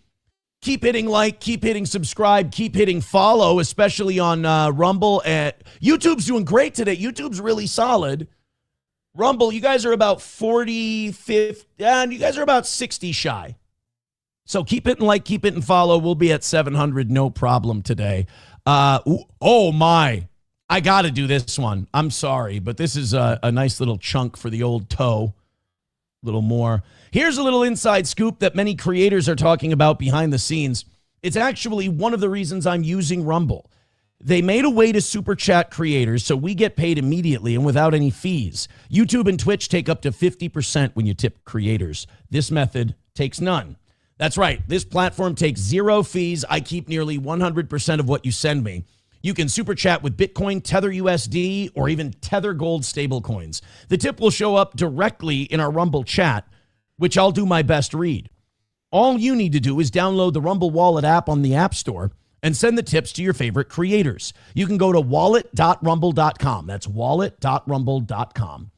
Keep hitting like, keep hitting subscribe, keep hitting follow, especially on Rumble. YouTube's doing great today. YouTube's really solid. Rumble, you guys are about 40, 50, and you guys are about 60 shy. So keep hitting like, keep hitting follow. We'll be at 700, no problem today. Oh my. I got to do this one. I'm sorry, but this is a nice little chunk for the old toe. A little more. Here's a little inside scoop that many creators are talking about behind the scenes. It's actually one of the reasons I'm using Rumble. They made a way to super chat creators so we get paid immediately and without any fees. YouTube and Twitch take up to 50% when you tip creators. This method takes none. That's right. This platform takes 0 fees. I keep nearly 100% of what you send me. You can super chat with Bitcoin, Tether USD, or even Tether Gold stablecoins. The tip will show up directly in our Rumble chat, which I'll do my best read. All you need to do is download the Rumble Wallet app on the App Store and send the tips to your favorite creators. You can go to wallet.rumble.com. That's wallet.rumble.com.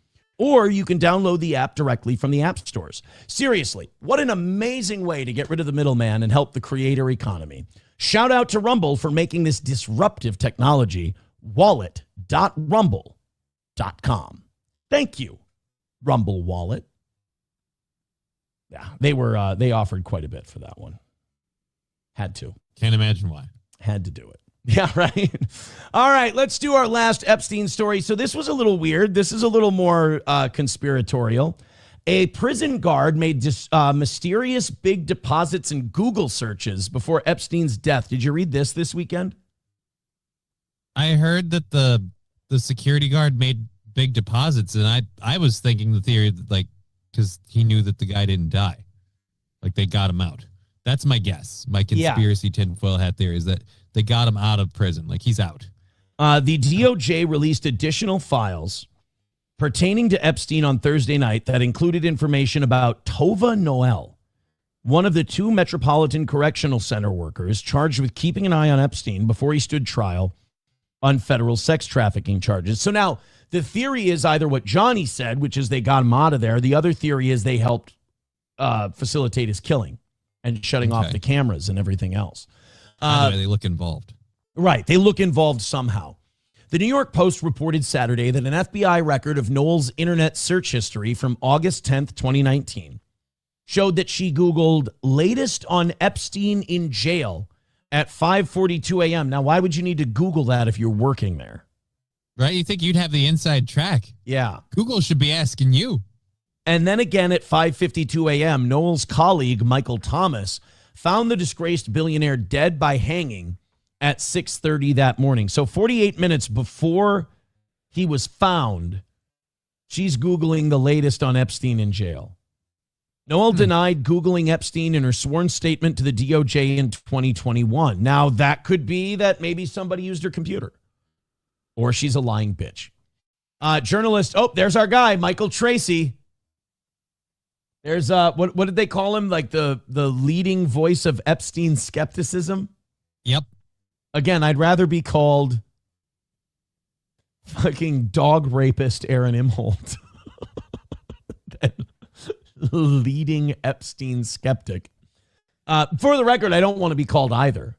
Or you can download the app directly from the app stores. Seriously, what an amazing way to get rid of the middleman and help the creator economy. Shout out to Rumble for making this disruptive technology. Wallet.rumble.com. Thank you, Rumble Wallet. Yeah, they offered quite a bit for that one. Had to. Can't imagine why. Had to do it. Yeah, right. All right, let's do our last Epstein story. So this was a little weird. This is a little more conspiratorial. A prison guard made mysterious big deposits in Google searches before Epstein's death. Did you read this weekend? I heard that the security guard made big deposits, and I was thinking the theory that, like, because he knew that the guy didn't die, like they got him out. That's my guess. My conspiracy tinfoil hat theory is that they got him out of prison, like he's out. The DOJ released additional files pertaining to Epstein on Thursday night that included information about Tova Noel, one of the 2 Metropolitan Correctional Center workers charged with keeping an eye on Epstein before he stood trial on federal sex trafficking charges. So now the theory is either what Johnny said, which is they got him out of there. The other theory is they helped facilitate his killing and shutting off the cameras and everything else. By the way, they look involved. Right. They look involved somehow. The New York Post reported Saturday that an FBI record of Noel's internet search history from August 10th, 2019 showed that she Googled latest on Epstein in jail at 5:42 a.m. Now, why would you need to Google that if you're working there? Right? You think you'd have the inside track. Yeah. Google should be asking you. And then again at 5:52 a.m., Noel's colleague, Michael Thomas, found the disgraced billionaire dead by hanging at 6:30 that morning. So 48 minutes before he was found, she's Googling the latest on Epstein in jail. Noel denied Googling Epstein in her sworn statement to the DOJ in 2021. Now, that could be that maybe somebody used her computer. Or she's a lying bitch. Journalist, there's our guy, Michael Tracy. There's what did they call him? Like the leading voice of Epstein skepticism? Yep. Again, I'd rather be called fucking dog rapist Aaron Imholt than leading Epstein skeptic. For the record, I don't want to be called either.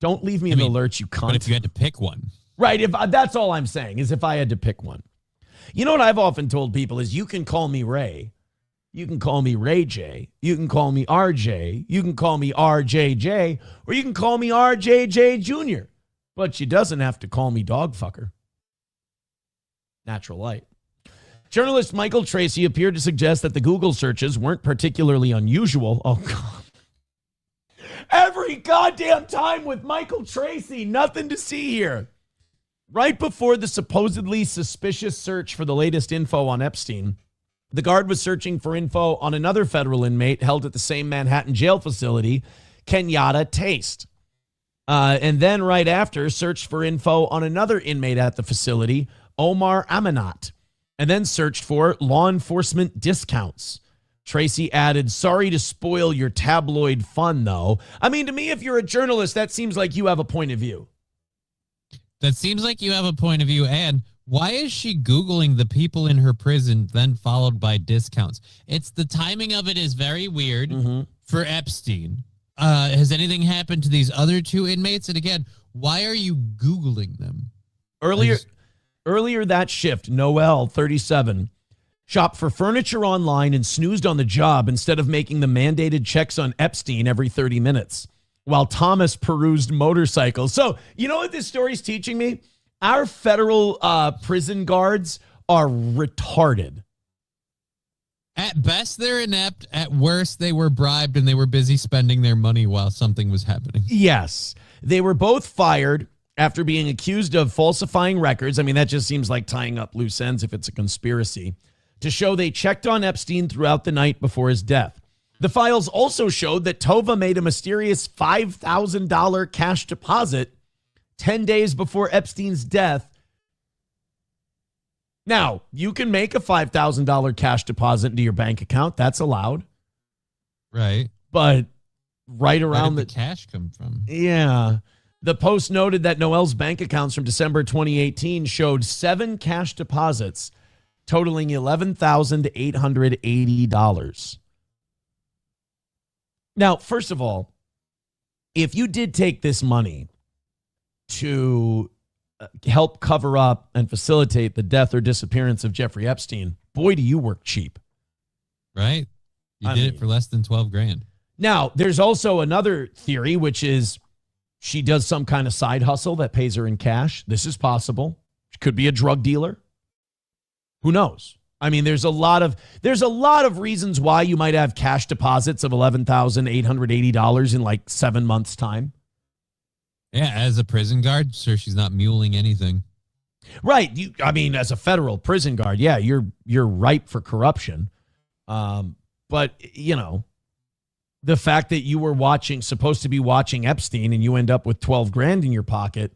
Don't leave me in the lurch, you cunt. But if you had to pick one. Right, that's all I'm saying, is if I had to pick one. You know what I've often told people is you can call me Ray. You can call me Ray J. You can call me RJ. You can call me RJJ. Or you can call me RJJ Jr. But you doesn't have to call me dog fucker. Natural light. Journalist Michael Tracy appeared to suggest that the Google searches weren't particularly unusual. Oh, God. Every goddamn time with Michael Tracy. Nothing to see here. Right before the supposedly suspicious search for the latest info on Epstein, the guard was searching for info on another federal inmate held at the same Manhattan jail facility, Kenyatta Taste. And then right after, searched for info on another inmate at the facility, Omar Aminat, and then searched for law enforcement discounts. Tracy added, sorry to spoil your tabloid fun, though. I mean, to me, if you're a journalist, that seems like you have a point of view. That seems like you have a point of view. And why is she Googling the people in her prison, then followed by discounts? It's the timing of it is very weird for Epstein. Has anything happened to these other 2 inmates? And again, why are you Googling them? Earlier that shift, Noel, 37, shopped for furniture online and snoozed on the job instead of making the mandated checks on Epstein every 30 minutes. While Thomas perused motorcycles. So, you know what this story's teaching me? Our federal prison guards are retarded. At best, they're inept. At worst, they were bribed and they were busy spending their money while something was happening. Yes. They were both fired after being accused of falsifying records. I mean, that just seems like tying up loose ends if it's a conspiracy. To show they checked on Epstein throughout the night before his death. The files also showed that Tova made a mysterious $5,000 cash deposit 10 days before Epstein's death. Now, you can make a $5,000 cash deposit into your bank account. That's allowed. Right. But right around Where did the cash come from? Yeah. The Post noted that Noel's bank accounts from December 2018 showed 7 cash deposits totaling $11,880. Now, first of all, if you did take this money to help cover up and facilitate the death or disappearance of Jeffrey Epstein, boy, do you work cheap. Right? You did it for less than 12 grand. Now, there's also another theory, which is she does some kind of side hustle that pays her in cash. This is possible. She could be a drug dealer. Who knows? I mean, there's a lot of reasons why you might have cash deposits of $11,880 in like 7 months' time. Yeah, as a prison guard, sure, she's not muling anything. Right. I mean, as a federal prison guard, yeah, you're ripe for corruption. But you know, the fact that you were supposed to be watching Epstein, and you end up with 12 grand in your pocket.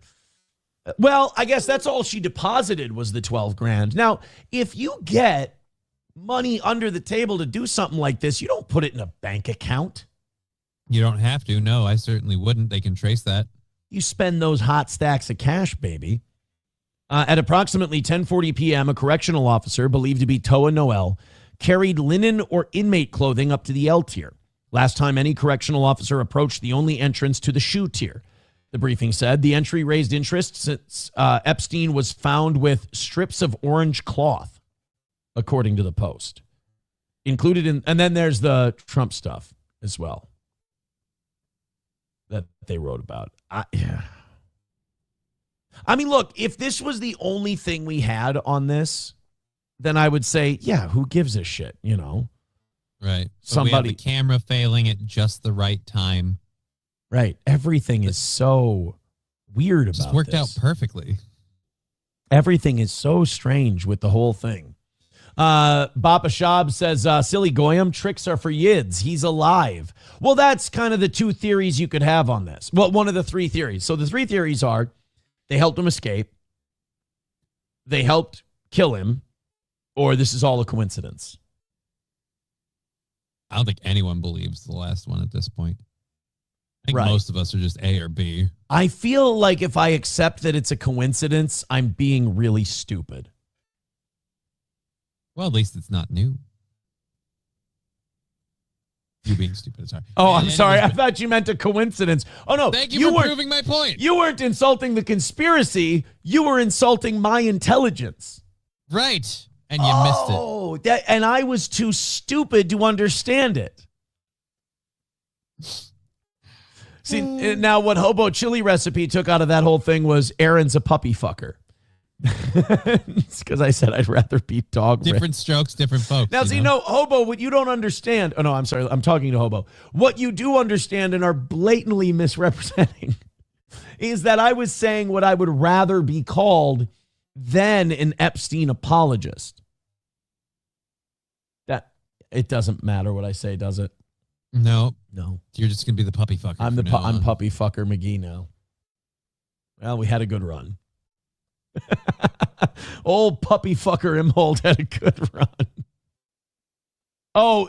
Well, I guess that's all she deposited was the 12 grand. Now, if you get money under the table to do something like this, you don't put it in a bank account. You don't have to. No, I certainly wouldn't. They can trace that. You spend those hot stacks of cash, baby. At approximately 10:40 p.m., a correctional officer believed to be Toa Noel carried linen or inmate clothing up to the L tier. Last time any correctional officer approached the only entrance to the shoe tier. The briefing said the entry raised interest since Epstein was found with strips of orange cloth, according to the Post. Included in, and then there's the Trump stuff as well that they wrote about. I mean, look, if this was the only thing we had on this, then I would say, yeah, who gives a shit, you know? Right. But Somebody, we have the camera failing at just the right time. Right. Everything is so weird about it. Just worked out perfectly. Everything is so strange with the whole thing. Bapa Shab says, silly Goyam, tricks are for yids. He's alive. Well, that's kind of the two theories you could have on this. Well, one of the three theories. So the three theories are they helped him escape, they helped kill him, or this is all a coincidence. I don't think anyone believes the last one at this point. I think Right. most of us are just A or B. I feel like if I accept that it's a coincidence, I'm being really stupid. Well, at least it's not new. You being stupid. Sorry. Oh, And I'm sorry. I anyways, thought you meant a coincidence. Oh, no. Thank you for weren't- proving my point. You weren't insulting the conspiracy. You were insulting my intelligence. Right. And you missed it. Oh, and I was too stupid to understand it. See, now what Hobo Chili Recipe took out of that whole thing was Aaron's a puppy fucker. It's because I said I'd rather be dog rich. Different strokes, different folks. Now, you see, know? no, Hobo, what you don't understand. Oh, no, I'm sorry. I'm talking to Hobo. What you do understand and are blatantly misrepresenting is that I was saying what I would rather be called than an Epstein apologist. That it doesn't matter what I say, does it? No. No. You're just going to be the puppy fucker. I'm from now I'm on. puppy fucker McGee now. Well, we had a good run. Old puppy fucker Imhold had a good run. Oh,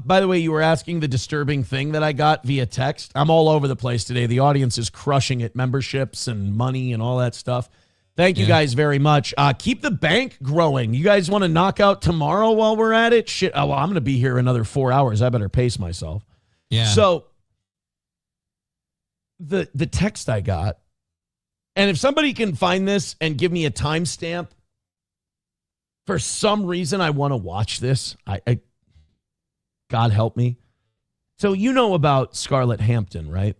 by the way, you were asking the disturbing thing that I got via text. I'm all over the place today. The audience is crushing it. Memberships and money and all that stuff. Thank you guys very much. Keep the bank growing. You guys want to knock out tomorrow while we're at it? Shit. Oh, well, I'm going to be here another 4 hours. I better pace myself. Yeah. So the text I got, and if somebody can find this and give me a timestamp, for some reason I want to watch this. I God help me. So you know about Scarlett Hampton, right?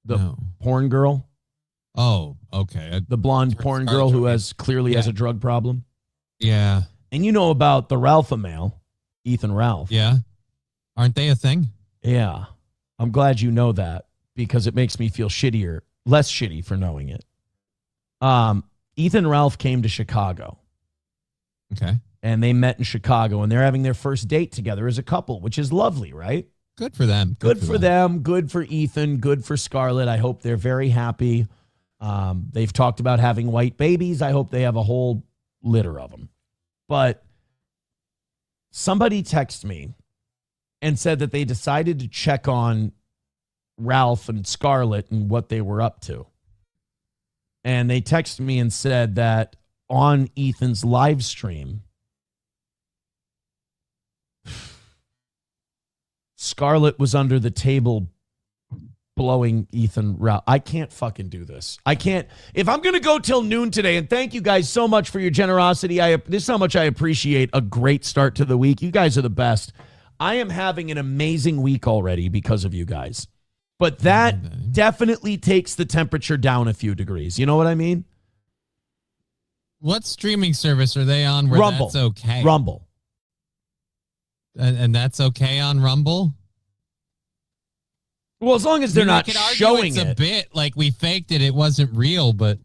The porn girl. Oh, okay. The blonde porn girl who has clearly has a drug problem. Yeah. And you know about the Ralpha male, Ethan Ralph. Yeah. Aren't they a thing? Yeah. I'm glad you know that because it makes me feel less shitty for knowing it. Ethan Ralph came to Chicago. Okay. And they met in Chicago and they're having their first date together as a couple, which is lovely, right? Good for them. Good for them. Good for Ethan. Good for Scarlett. I hope they're very happy. They've talked about having white babies. I hope they have a whole litter of them. But somebody texted me and said that they decided to check on Ralph and Scarlett and what they were up to. And they texted me and said that on Ethan's live stream, Scarlett was under the table blowing Ethan Ralph. I can't fucking do this. I can't. If I'm going to go till noon today, and thank you guys so much for your generosity. This is how much I appreciate a great start to the week. You guys are the best. I am having an amazing week already because of you guys. But that definitely takes the temperature down a few degrees. You know what I mean? What streaming service are they on where Rumble. that's okay? Rumble. And that's okay on Rumble? Well, as long as they're not showing it's a bit like we faked it. It wasn't real, but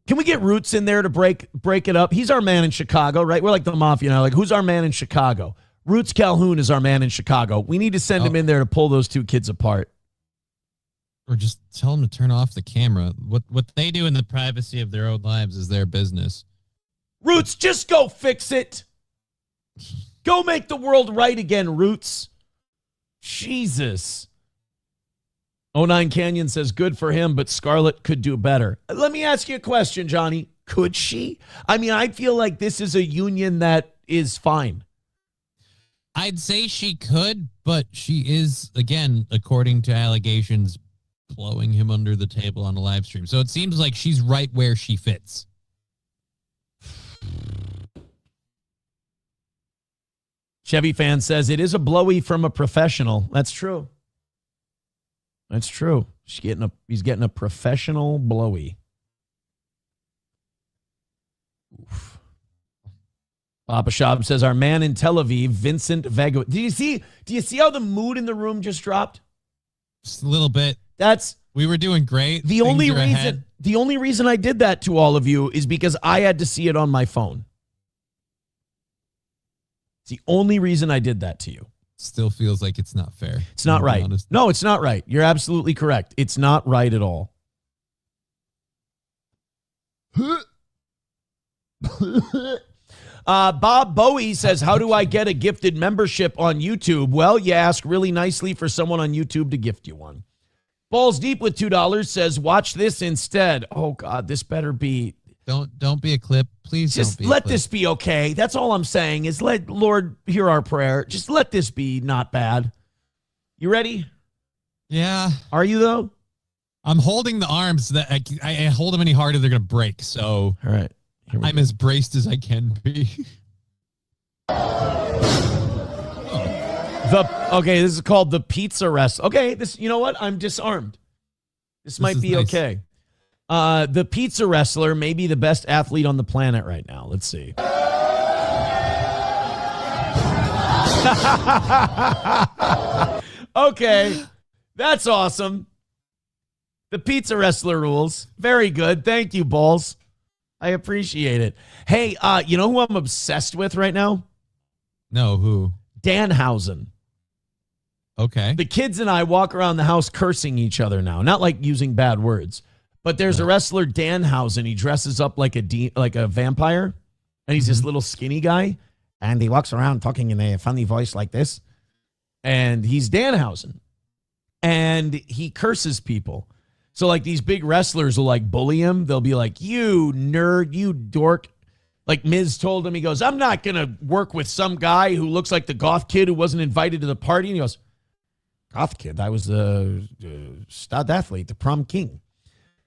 can we get Roots in there to break it up? He's our man in Chicago, right? We're like the mafia now. Like, who's our man in Chicago? Roots Calhoun is our man in Chicago. We need to send him in there to pull those two kids apart. Or just tell them to turn off the camera. What they do in the privacy of their own lives is their business. Roots, just go fix it. Go make the world right again, Roots. Jesus. 09 Canyon says, good for him, but Scarlett could do better. Let me ask you a question, Johnny. Could she? I mean, I feel like this is a union that is fine. I'd say she could, but she is, again, according to allegations, blowing him under the table on a live stream. So it seems like she's right where she fits. Chevy fan says, it is a blowy from a professional. That's true. That's true. He's getting a professional blowy. Oof. Papa Shop says, our man in Tel Aviv, Vincent Vega. Do you see how the mood in the room just dropped? Just a little bit. We were doing great. The only reason I did that to all of you is because I had to see it on my phone. It's the only reason I did that to you. Still feels like it's not fair. It's not right. No, it's not right. You're absolutely correct. It's not right at all. Bob Bowie says, how do I get a gifted membership on YouTube? Well, you ask really nicely for someone on YouTube to gift you one. Balls Deep with $2 says, watch this instead. Oh, God, this better be. Don't be a clip. Please just don't be let this be okay. That's all I'm saying is let Lord hear our prayer. Just let this be not bad. You ready? Yeah. Are you, though? I'm holding the arms that I hold them any harder, they're going to break. So all right. I'm as braced as I can be. Okay, this is called the pizza rest. Okay, you know what? I'm disarmed. This might be nice. Okay. The pizza wrestler may be the best athlete on the planet right now. Let's see. Okay, that's awesome. The pizza wrestler rules. Very good. Thank you, Balls. I appreciate it. Hey, you know who I'm obsessed with right now? No, who? Danhausen. Okay. The kids and I walk around the house cursing each other now. Not like using bad words. But there's a wrestler, Danhausen. He dresses up like a vampire. And he's this little skinny guy. And he walks around talking in a funny voice like this. And he's Danhausen. And he curses people. So like these big wrestlers will like bully him. They'll be like, you nerd, you dork. Like Miz told him, he goes, I'm not going to work with some guy who looks like the goth kid who wasn't invited to the party. And he goes, goth kid? I was the stud athlete, the prom king.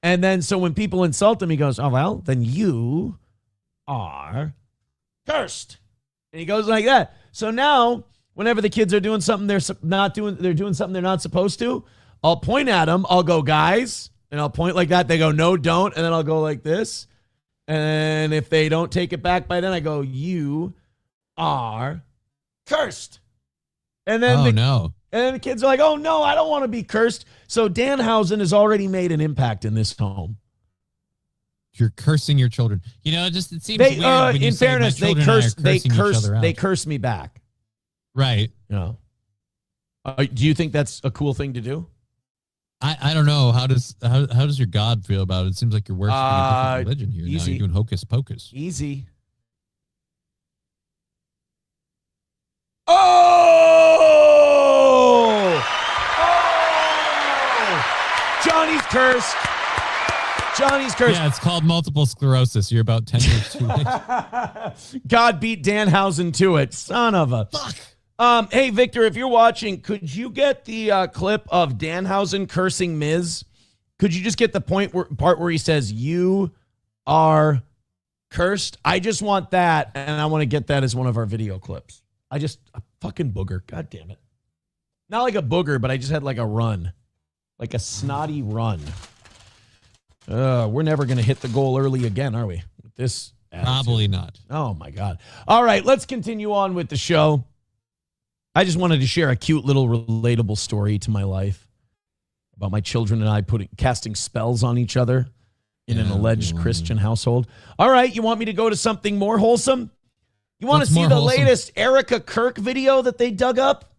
And then so when people insult him, he goes, oh, well, then you are cursed. And he goes like that. So now whenever the kids are doing something they're doing something they're not supposed to, I'll point at them. I'll go, guys, and I'll point like that. They go, no, don't. And then I'll go like this. And if they don't take it back by then, I go, you are cursed. And then no. And then the kids are like, oh, no, I don't want to be cursed. So Danhausen has already made an impact in this home. You're cursing your children. You know, it seems weird when you in say fairness, they curse me back. Right. You know. Do you think that's a cool thing to do? I don't know. How does your God feel about it? It seems like you're worshiping a different religion here. Easy. Now you're doing hocus pocus. Easy. Oh! cursed. Johnny's cursed. Yeah, it's called multiple sclerosis. You're about 10 years too late. God beat Danhausen to it. Son of a... Fuck. Hey, Victor, if you're watching, could you get the clip of Danhausen cursing Miz? Could you just get the part where he says, "You are cursed"? I just want that, and I want to get that as one of our video clips. A fucking booger. God damn it. Not like a booger, but I just had like a run. Like a snotty run. We're never going to hit the goal early again, are we? With this attitude. Probably not. Oh, my God. All right, let's continue on with the show. I just wanted to share a cute little relatable story to my life about my children and I casting spells on each other in an alleged Christian household. All right, you want me to go to something more wholesome? You want to see the latest Erica Kirk video that they dug up?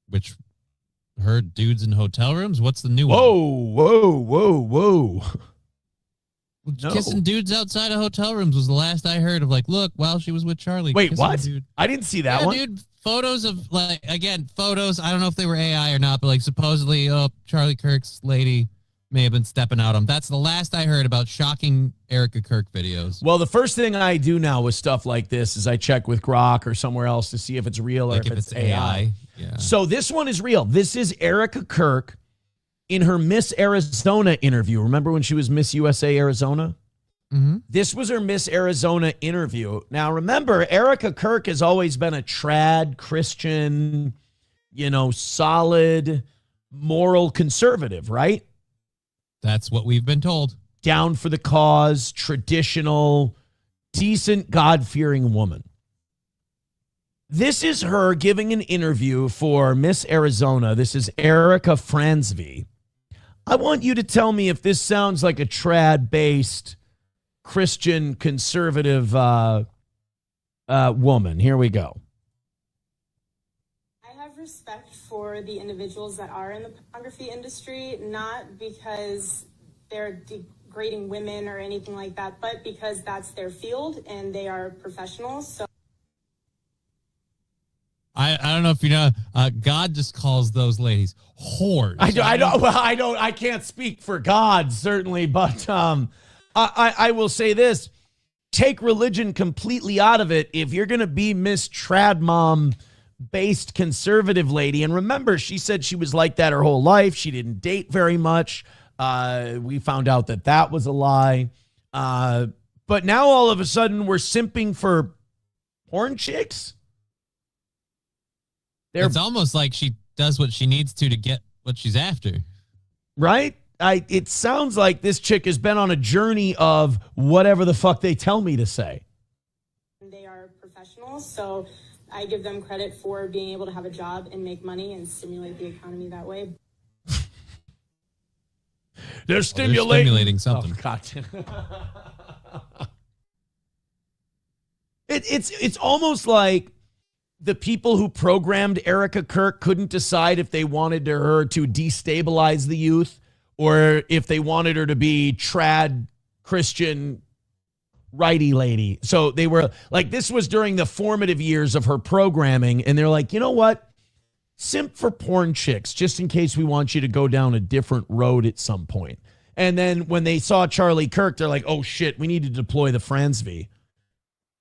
Which... her dudes in hotel rooms? What's the new one? Whoa. No. Kissing dudes outside of hotel rooms was the last I heard of, like, look, while she was with Charlie. Wait, what? I didn't see that one. Dude, photos of, like, again, photos. I don't know if they were AI or not, but, like, supposedly, Charlie Kirk's lady may have been stepping out on him. That's the last I heard about shocking Erica Kirk videos. Well, the first thing I do now with stuff like this is I check with Grok or somewhere else to see if it's real or if it's AI. Yeah. So this one is real. This is Erica Kirk in her Miss Arizona interview. Remember when she was Miss USA Arizona? Mm-hmm. This was her Miss Arizona interview. Now, remember, Erica Kirk has always been a trad Christian, solid, moral conservative, right? That's what we've been told. Down for the cause, traditional, decent, God-fearing woman. This is her giving an interview for Miss Arizona. This is Erica Fransby. I want you to tell me if this sounds like a trad-based Christian conservative woman. Here we go. I have respect for the individuals that are in the pornography industry, not because they're degrading women or anything like that, but because that's their field and they are professionals. So I don't know if you know, God just calls those ladies whores. I can't speak for God, certainly, but I will say this. Take religion completely out of it. If you're going to be Miss Trad Mom based conservative lady, and remember, she said she was like that her whole life. She didn't date very much. We found out that was a lie. But now all of a sudden we're simping for porn chicks. It's almost like she does what she needs to get what she's after. Right? It sounds like this chick has been on a journey of whatever the fuck they tell me to say. They are professionals, so I give them credit for being able to have a job and make money and stimulate the economy that way. They're stimulating something. Oh, God. It's almost like the people who programmed Erica Kirk couldn't decide if they wanted her to destabilize the youth or if they wanted her to be trad Christian righty lady. So they were like, this was during the formative years of her programming. And they're like, you know what? Simp for porn chicks, just in case we want you to go down a different road at some point. And then when they saw Charlie Kirk, they're like, oh shit, we need to deploy the Fransby.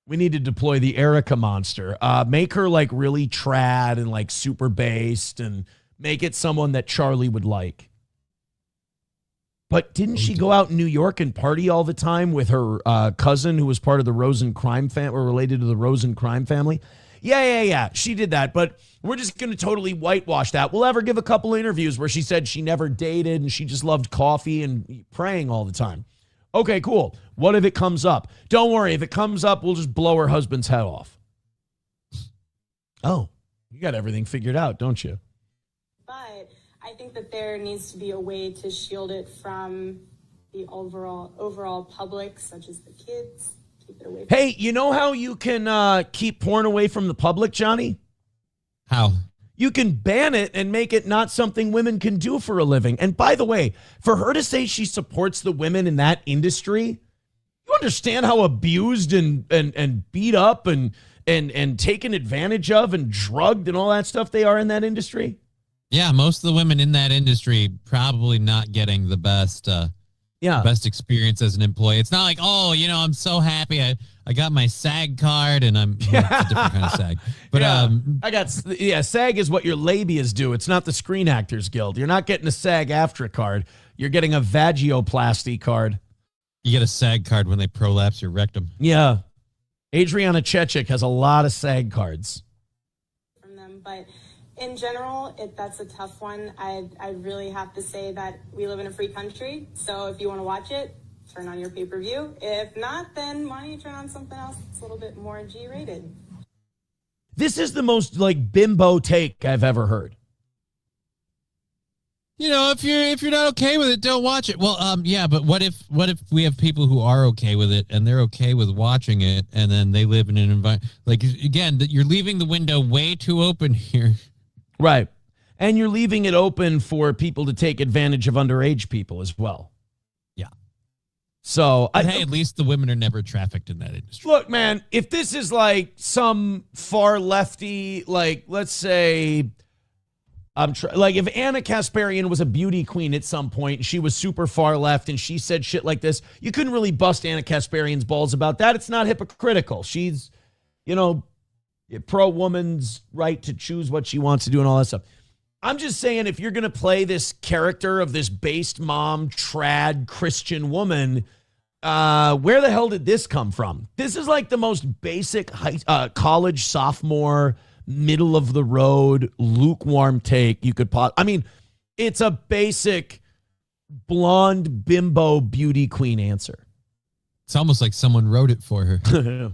We need to deploy the Erica monster. Make her like really trad and like super based and make it someone that Charlie would like. But didn't she go out in New York and party all the time with her cousin who was part of the Rosen crime family or related to the Rosen crime family? Yeah. She did that. But we're just going to totally whitewash that. We'll ever give a couple interviews where she said she never dated and she just loved coffee and praying all the time. Okay, cool. What if it comes up? Don't worry. If it comes up, we'll just blow her husband's head off. Oh, you got everything figured out, don't you? But I think that there needs to be a way to shield it from the overall public, such as the kids. Keep it away. Hey, you know how you can keep porn away from the public, Johnny? How? You can ban it and make it not something women can do for a living. And by the way, for her to say she supports the women in that industry, you understand how abused and beat up and taken advantage of and drugged and all that stuff they are in that industry? Yeah, most of the women in that industry probably not getting the best best experience as an employee. It's not like, oh, I'm so happy I got my SAG card and I'm it's a different kind of SAG. But I got SAG is what your labias do. It's not the Screen Actors Guild. You're not getting a SAG-AFTRA card. You're getting a vagioplasty card. You get a SAG card when they prolapse your rectum. Yeah. Adriana Chechik has a lot of SAG cards. From them, but in general, that's a tough one. I really have to say that we live in a free country. So if you want to watch it, turn on your pay-per-view. If not, then why don't you turn on something else that's a little bit more G-rated? This is the most bimbo take I've ever heard. If you're not okay with it, don't watch it. Well, yeah, but what if we have people who are okay with it and they're okay with watching it, and then they live in an environment again that you're leaving the window way too open here. Right. And you're leaving it open for people to take advantage of underage people as well. Yeah. So, hey, at least the women are never trafficked in that industry. Look, man, if this is like some far lefty, let's say, if Anna Kasparian was a beauty queen at some point, she was super far left and she said shit like this, you couldn't really bust Anna Kasparian's balls about that. It's not hypocritical. She's, pro-woman's right to choose what she wants to do and all that stuff. I'm just saying, if you're going to play this character of this based mom, trad Christian woman, where the hell did this come from? This is like the most basic college sophomore, middle of the road, lukewarm take you could it's a basic blonde bimbo beauty queen answer. It's almost like someone wrote it for her.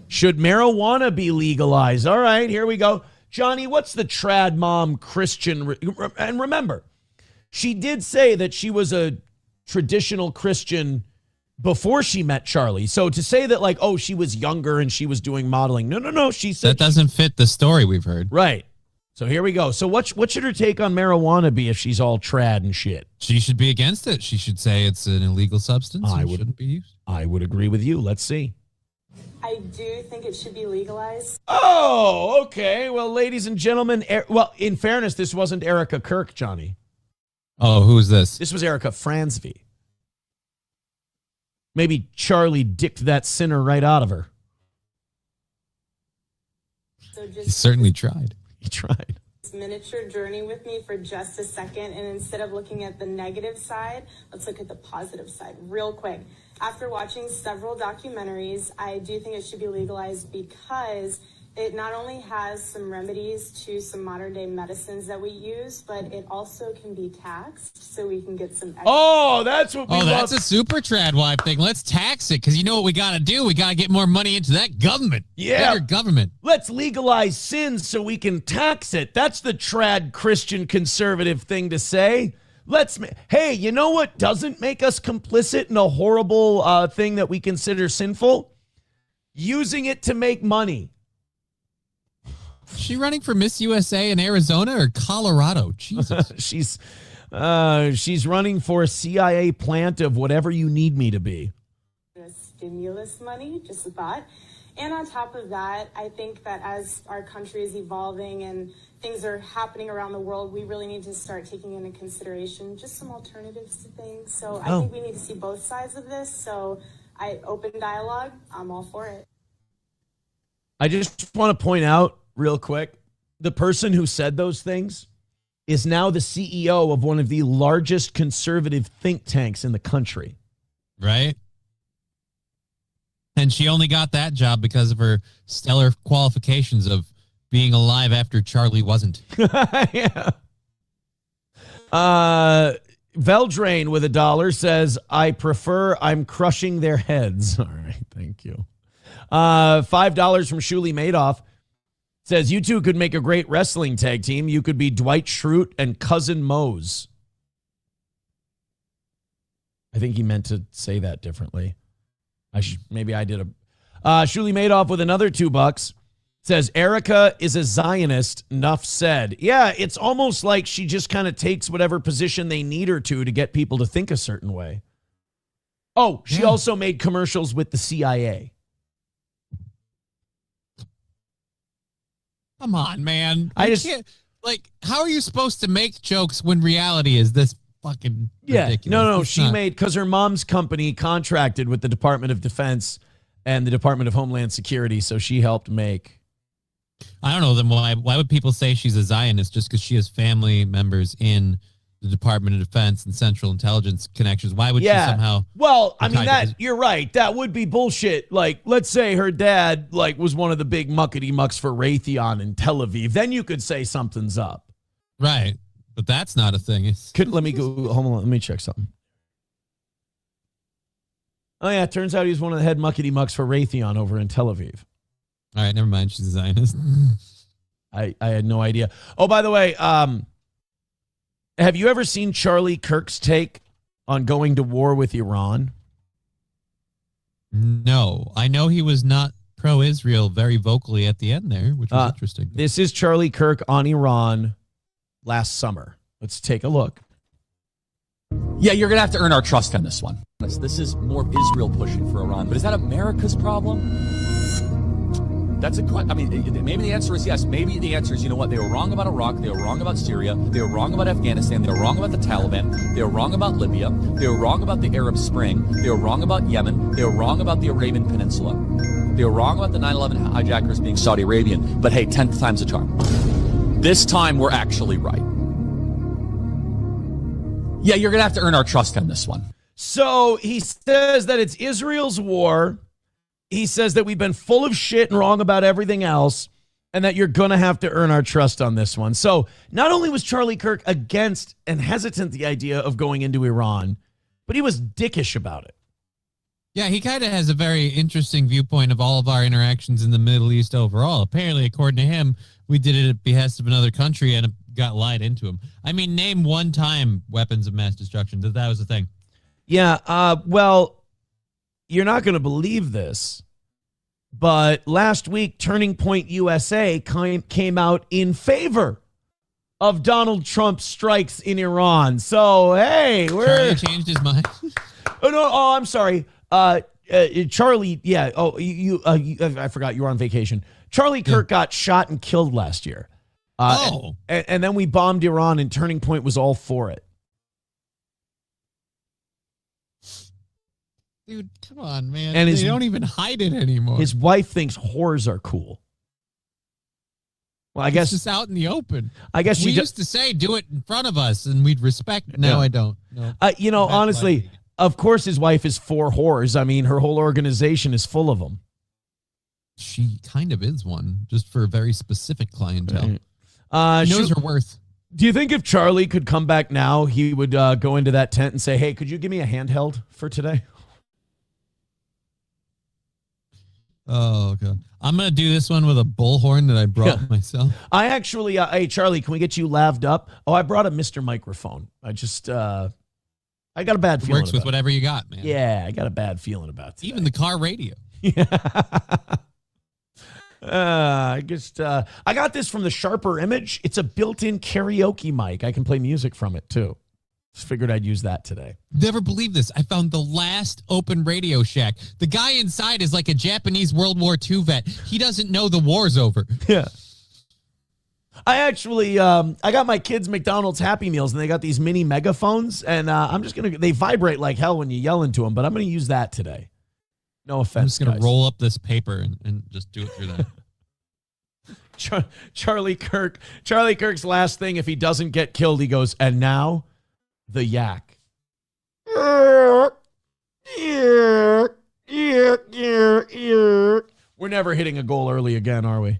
Should marijuana be legalized? All right, here we go. Johnny, what's the trad mom Christian? And remember, she did say that she was a traditional Christian before she met Charlie. So to say that she was younger and she was doing modeling. No. She said that doesn't fit the story we've heard. Right. So here we go. So what should her take on marijuana be if she's all trad and shit? She should be against it. She should say it's an illegal substance. Shouldn't be used. I would agree with you. Let's see. I do think it should be legalized. Oh, okay. Well, ladies and gentlemen, in fairness, this wasn't Erica Kirk, Johnny. Oh, who's this? This was Erica Fransby. Maybe Charlie dicked that sinner right out of her. So he certainly tried. He tried. This miniature journey with me for just a second, and instead of looking at the negative side, let's look at the positive side real quick. After watching several documentaries, I do think it should be legalized because it not only has some remedies to some modern day medicines that we use, but it also can be taxed so we can get some extra. Oh, that's what we love. That's a super trad wife thing. Let's tax it because you know what we got to do? We got to get more money into that government. Yeah. Better government. Let's legalize sins so we can tax it. That's the trad Christian conservative thing to say. Hey, you know what doesn't make us complicit in a horrible thing that we consider sinful? Using it to make money. Is she running for Miss USA in Arizona or Colorado? Jesus. She's running for a CIA plant of whatever you need me to be. Stimulus money, just a thought. And on top of that, I think that as our country is evolving and things are happening around the world, we really need to start taking into consideration just some alternatives to things. So I think we need to see both sides of this. So open dialogue, I'm all for it. I just want to point out real quick, the person who said those things is now the CEO of one of the largest conservative think tanks in the country. Right? And she only got that job because of her stellar qualifications of being alive after Charlie wasn't. Yeah. Veldrain with $1 says, I'm crushing their heads. All right, thank you. $5 from Shuli Madoff says, you two could make a great wrestling tag team. You could be Dwight Schrute and Cousin Mose. I think he meant to say that differently. Maybe I did a... Shuli Madoff with another $2 says, Erica is a Zionist, enough said. Yeah, it's almost like she just kind of takes whatever position they need her to get people to think a certain way. Oh, she also made commercials with the CIA. Come on, man. Like, how are you supposed to make jokes when reality is this fucking ridiculous? No, It's she not. made, because her mom's company contracted with the Department of Defense and the Department of Homeland Security, so she helped make. I don't know. Then why would people say she's a Zionist just because she has family members in the Department of Defense and Central Intelligence connections? Why would she somehow? Well, I be mean, tied to- you're right. That would be bullshit. Like, let's say her dad was one of the big muckety mucks for Raytheon in Tel Aviv. Then you could say something's up. Right, but that's not a thing. Let me go. Hold on. Let me check something. Oh yeah, it turns out he's one of the head muckety mucks for Raytheon over in Tel Aviv. All right, never mind. She's a Zionist. I had no idea. Oh, by the way, have you ever seen Charlie Kirk's take on going to war with Iran? No, I know he was not pro-Israel very vocally at the end there, which was interesting. This is Charlie Kirk on Iran last summer. Let's take a look. Yeah, you're going to have to earn our trust on this one. This is more Israel pushing for Iran, but is that America's problem? That's a question. I mean, maybe the answer is yes. Maybe the answer is, you know what? They were wrong about Iraq. They were wrong about Syria. They were wrong about Afghanistan. They were wrong about the Taliban. They were wrong about Libya. They were wrong about the Arab Spring. They were wrong about Yemen. They were wrong about the Arabian Peninsula. They were wrong about the 9/11 hijackers being Saudi Arabian. But hey, 10th time's a charm. This time we're actually right. Yeah, you're going to have to earn our trust on this one. So he says that it's Israel's war. He says that we've been full of shit and wrong about everything else, and that you're going to have to earn our trust on this one. So not only was Charlie Kirk against and hesitant the idea of going into Iran, but he was dickish about it. Yeah, he kind of has a very interesting viewpoint of all of our interactions in the Middle East overall. Apparently, according to him, we did it at behest of another country and it got lied into him. I mean, name one time weapons of mass destruction. That was the thing. Yeah, well, you're not going to believe this, but last week, Turning Point USA came out in favor of Donald Trump's strikes in Iran. So, hey, Charlie changed his mind. I'm sorry. Charlie, yeah. Oh, I forgot you were on vacation. Charlie Kirk got shot and killed last year. And then we bombed Iran, and Turning Point was all for it. Dude, come on, man. And they don't even hide it anymore. His wife thinks whores are cool. Well, I guess it's just out in the open. I guess we used to say, "Do it in front of us," and we'd respect it. Now I don't. No. Honestly, of course, his wife is for whores. I mean, her whole organization is full of them. She kind of is one, just for a very specific clientele. Right. Knows her worth. Do you think if Charlie could come back now, he would go into that tent and say, "Hey, could you give me a handheld for today?" Oh, God. I'm going to do this one with a bullhorn that I brought myself. I actually, hey, Charlie, can we get you laved up? Oh, I brought a Mr. Microphone. I just, I got a bad feeling. Works with whatever you got, man. Yeah, I got a bad feeling about it. Even the car radio. Yeah. I got this from the Sharper Image. It's a built-in karaoke mic. I can play music from it, too. Just figured I'd use that today. Never believe this. I found the last open Radio Shack. The guy inside is like a Japanese World War II vet. He doesn't know the war's over. Yeah. I actually, I got my kids McDonald's Happy Meals, and they got these mini megaphones, and they vibrate like hell when you yell into them, but I'm going to use that today. No offense, I'm just going to roll up this paper and just do it through that. Charlie Kirk's last thing, if he doesn't get killed, he goes, and now the yak. We're never hitting a goal early again, are we?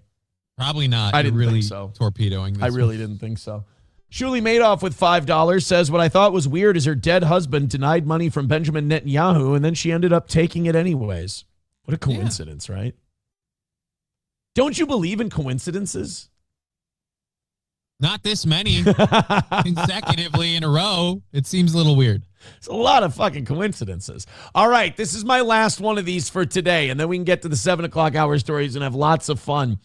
Probably not. I didn't really think so. Torpedoing this I really didn't think so. Shuli Madoff with $5 says, what I thought was weird is her dead husband denied money from Benjamin Netanyahu, and then she ended up taking it anyways. What a coincidence, right? Don't you believe in coincidences? Not this many consecutively in a row. It seems a little weird. It's a lot of fucking coincidences. All right, this is my last one of these for today, and then we can get to the 7 o'clock hour stories and have lots of fun.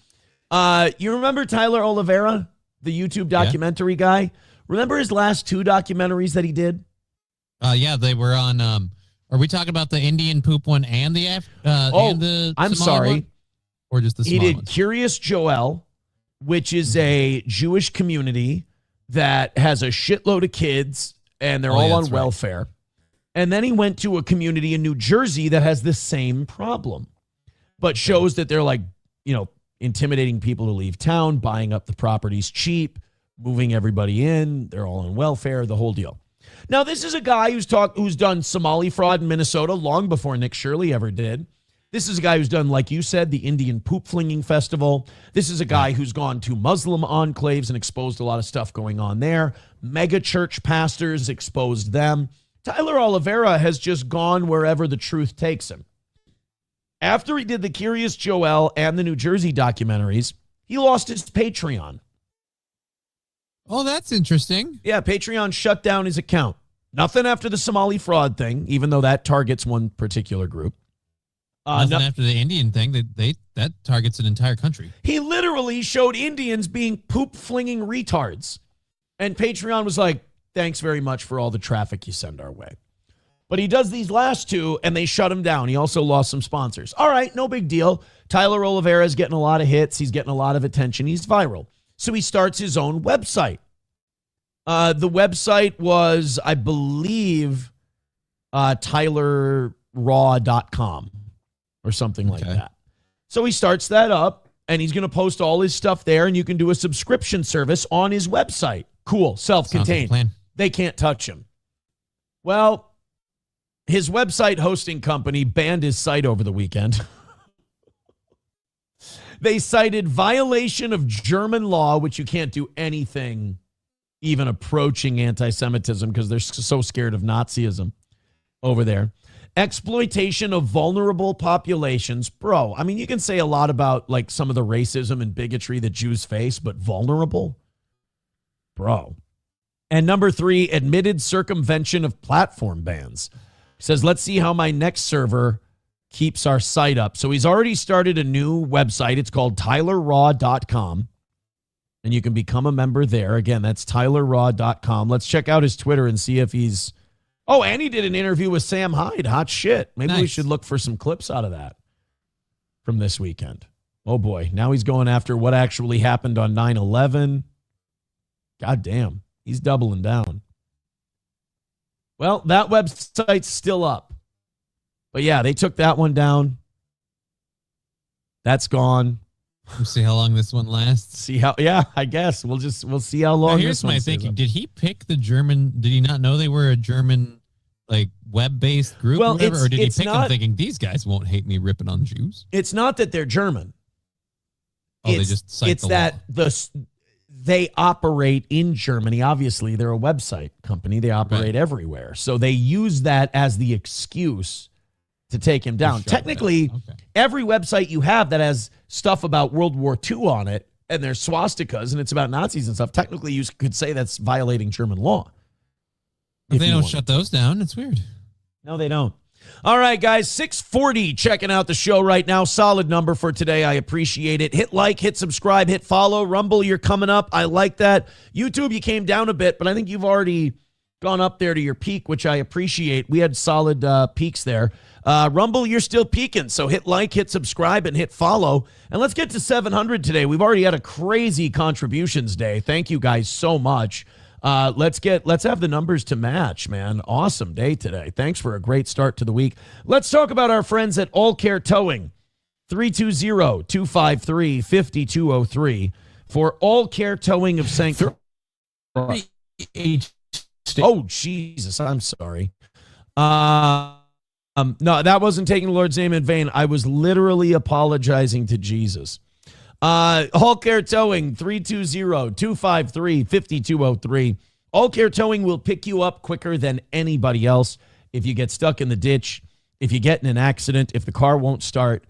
You remember Tyler Oliveira, the YouTube documentary guy? Remember his last 2 documentaries that he did? Yeah, they were on. Are we talking about the Indian poop one and the and the I'm Somali sorry. one? Or just the He small did one? Curious Joel, which is a Jewish community that has a shitload of kids and they're all on welfare. And then he went to a community in New Jersey that has the same problem, but shows that they're like, intimidating people to leave town, buying up the properties cheap, moving everybody in. They're all on welfare, the whole deal. Now, this is a guy who's done Somali fraud in Minnesota long before Nick Shirley ever did. This is a guy who's done, like you said, the Indian poop flinging festival. This is a guy who's gone to Muslim enclaves and exposed a lot of stuff going on there. Mega church pastors exposed them. Tyler Oliveira has just gone wherever the truth takes him. After he did the Curious Joel and the New Jersey documentaries, he lost his Patreon. Oh, that's interesting. Yeah, Patreon shut down his account. Nothing after the Somali fraud thing, even though that targets one particular group. Nothing after the Indian thing. That targets an entire country. He literally showed Indians being poop-flinging retards. And Patreon was like, thanks very much for all the traffic you send our way. But he does these last two, and they shut him down. He also lost some sponsors. All right, no big deal. Tyler Oliveira is getting a lot of hits. He's getting a lot of attention. He's viral. So he starts his own website. The website was, I believe, tylerraw.com or something like that. So he starts that up, and he's going to post all his stuff there, and you can do a subscription service on his website. Cool, self-contained. Like they can't touch him. Well, his website hosting company banned his site over the weekend. They cited violation of German law, which you can't do anything even approaching anti-Semitism because they're so scared of Nazism over there. Exploitation of vulnerable populations. Bro, I mean, you can say a lot about like some of the racism and bigotry that Jews face, but vulnerable? Bro. And number 3, admitted circumvention of platform bans. He says, let's see how my next server keeps our site up. So he's already started a new website. It's called tylerraw.com. And you can become a member there. Again, that's tylerraw.com. Let's check out his Twitter and see if he's... Oh, and he did an interview with Sam Hyde. Hot shit. Maybe we should look for some clips out of that from this weekend. Oh, boy. Now he's going after what actually happened on 9/11. God damn. He's doubling down. Well, that website's still up. But, yeah, they took that one down. That's gone. We'll see how long this one lasts. I guess we'll see how long. Now, here's my thinking: did he pick the German? Did he not know they were a German like web-based group, or whatever? Or did he pick them thinking these guys won't hate me ripping on Jews? It's not that they're German. Oh, they just cite it's the that law. They operate in Germany. Obviously, they're a website company. They operate everywhere, so they use that as the excuse to take him down. Technically, every website you have that has stuff about World War II on it, and there's swastikas, and it's about Nazis and stuff, technically you could say that's violating German law. But they don't shut those down. It's weird. No, they don't. All right, guys, 640 checking out the show right now. Solid number for today. I appreciate it. Hit like, hit subscribe, hit follow. Rumble, you're coming up. I like that. YouTube, you came down a bit, but I think you've already gone up there to your peak, which I appreciate. We had solid peaks there. Rumble, you're still peaking, so hit like, hit subscribe, and hit follow. And let's get to 700 today. We've already had a crazy contributions day. Thank you guys so much. Let's have the numbers to match, man. Awesome day today. Thanks for a great start to the week. Let's talk about our friends at All Care Towing. 320-253-5203 for All Care Towing of St. Croix. Oh, Jesus, I'm sorry. No, that wasn't taking the Lord's name in vain. I was literally apologizing to Jesus. All Care Towing, 320-253-5203. All Care Towing will pick you up quicker than anybody else. If you get stuck in the ditch, if you get in an accident, if the car won't start,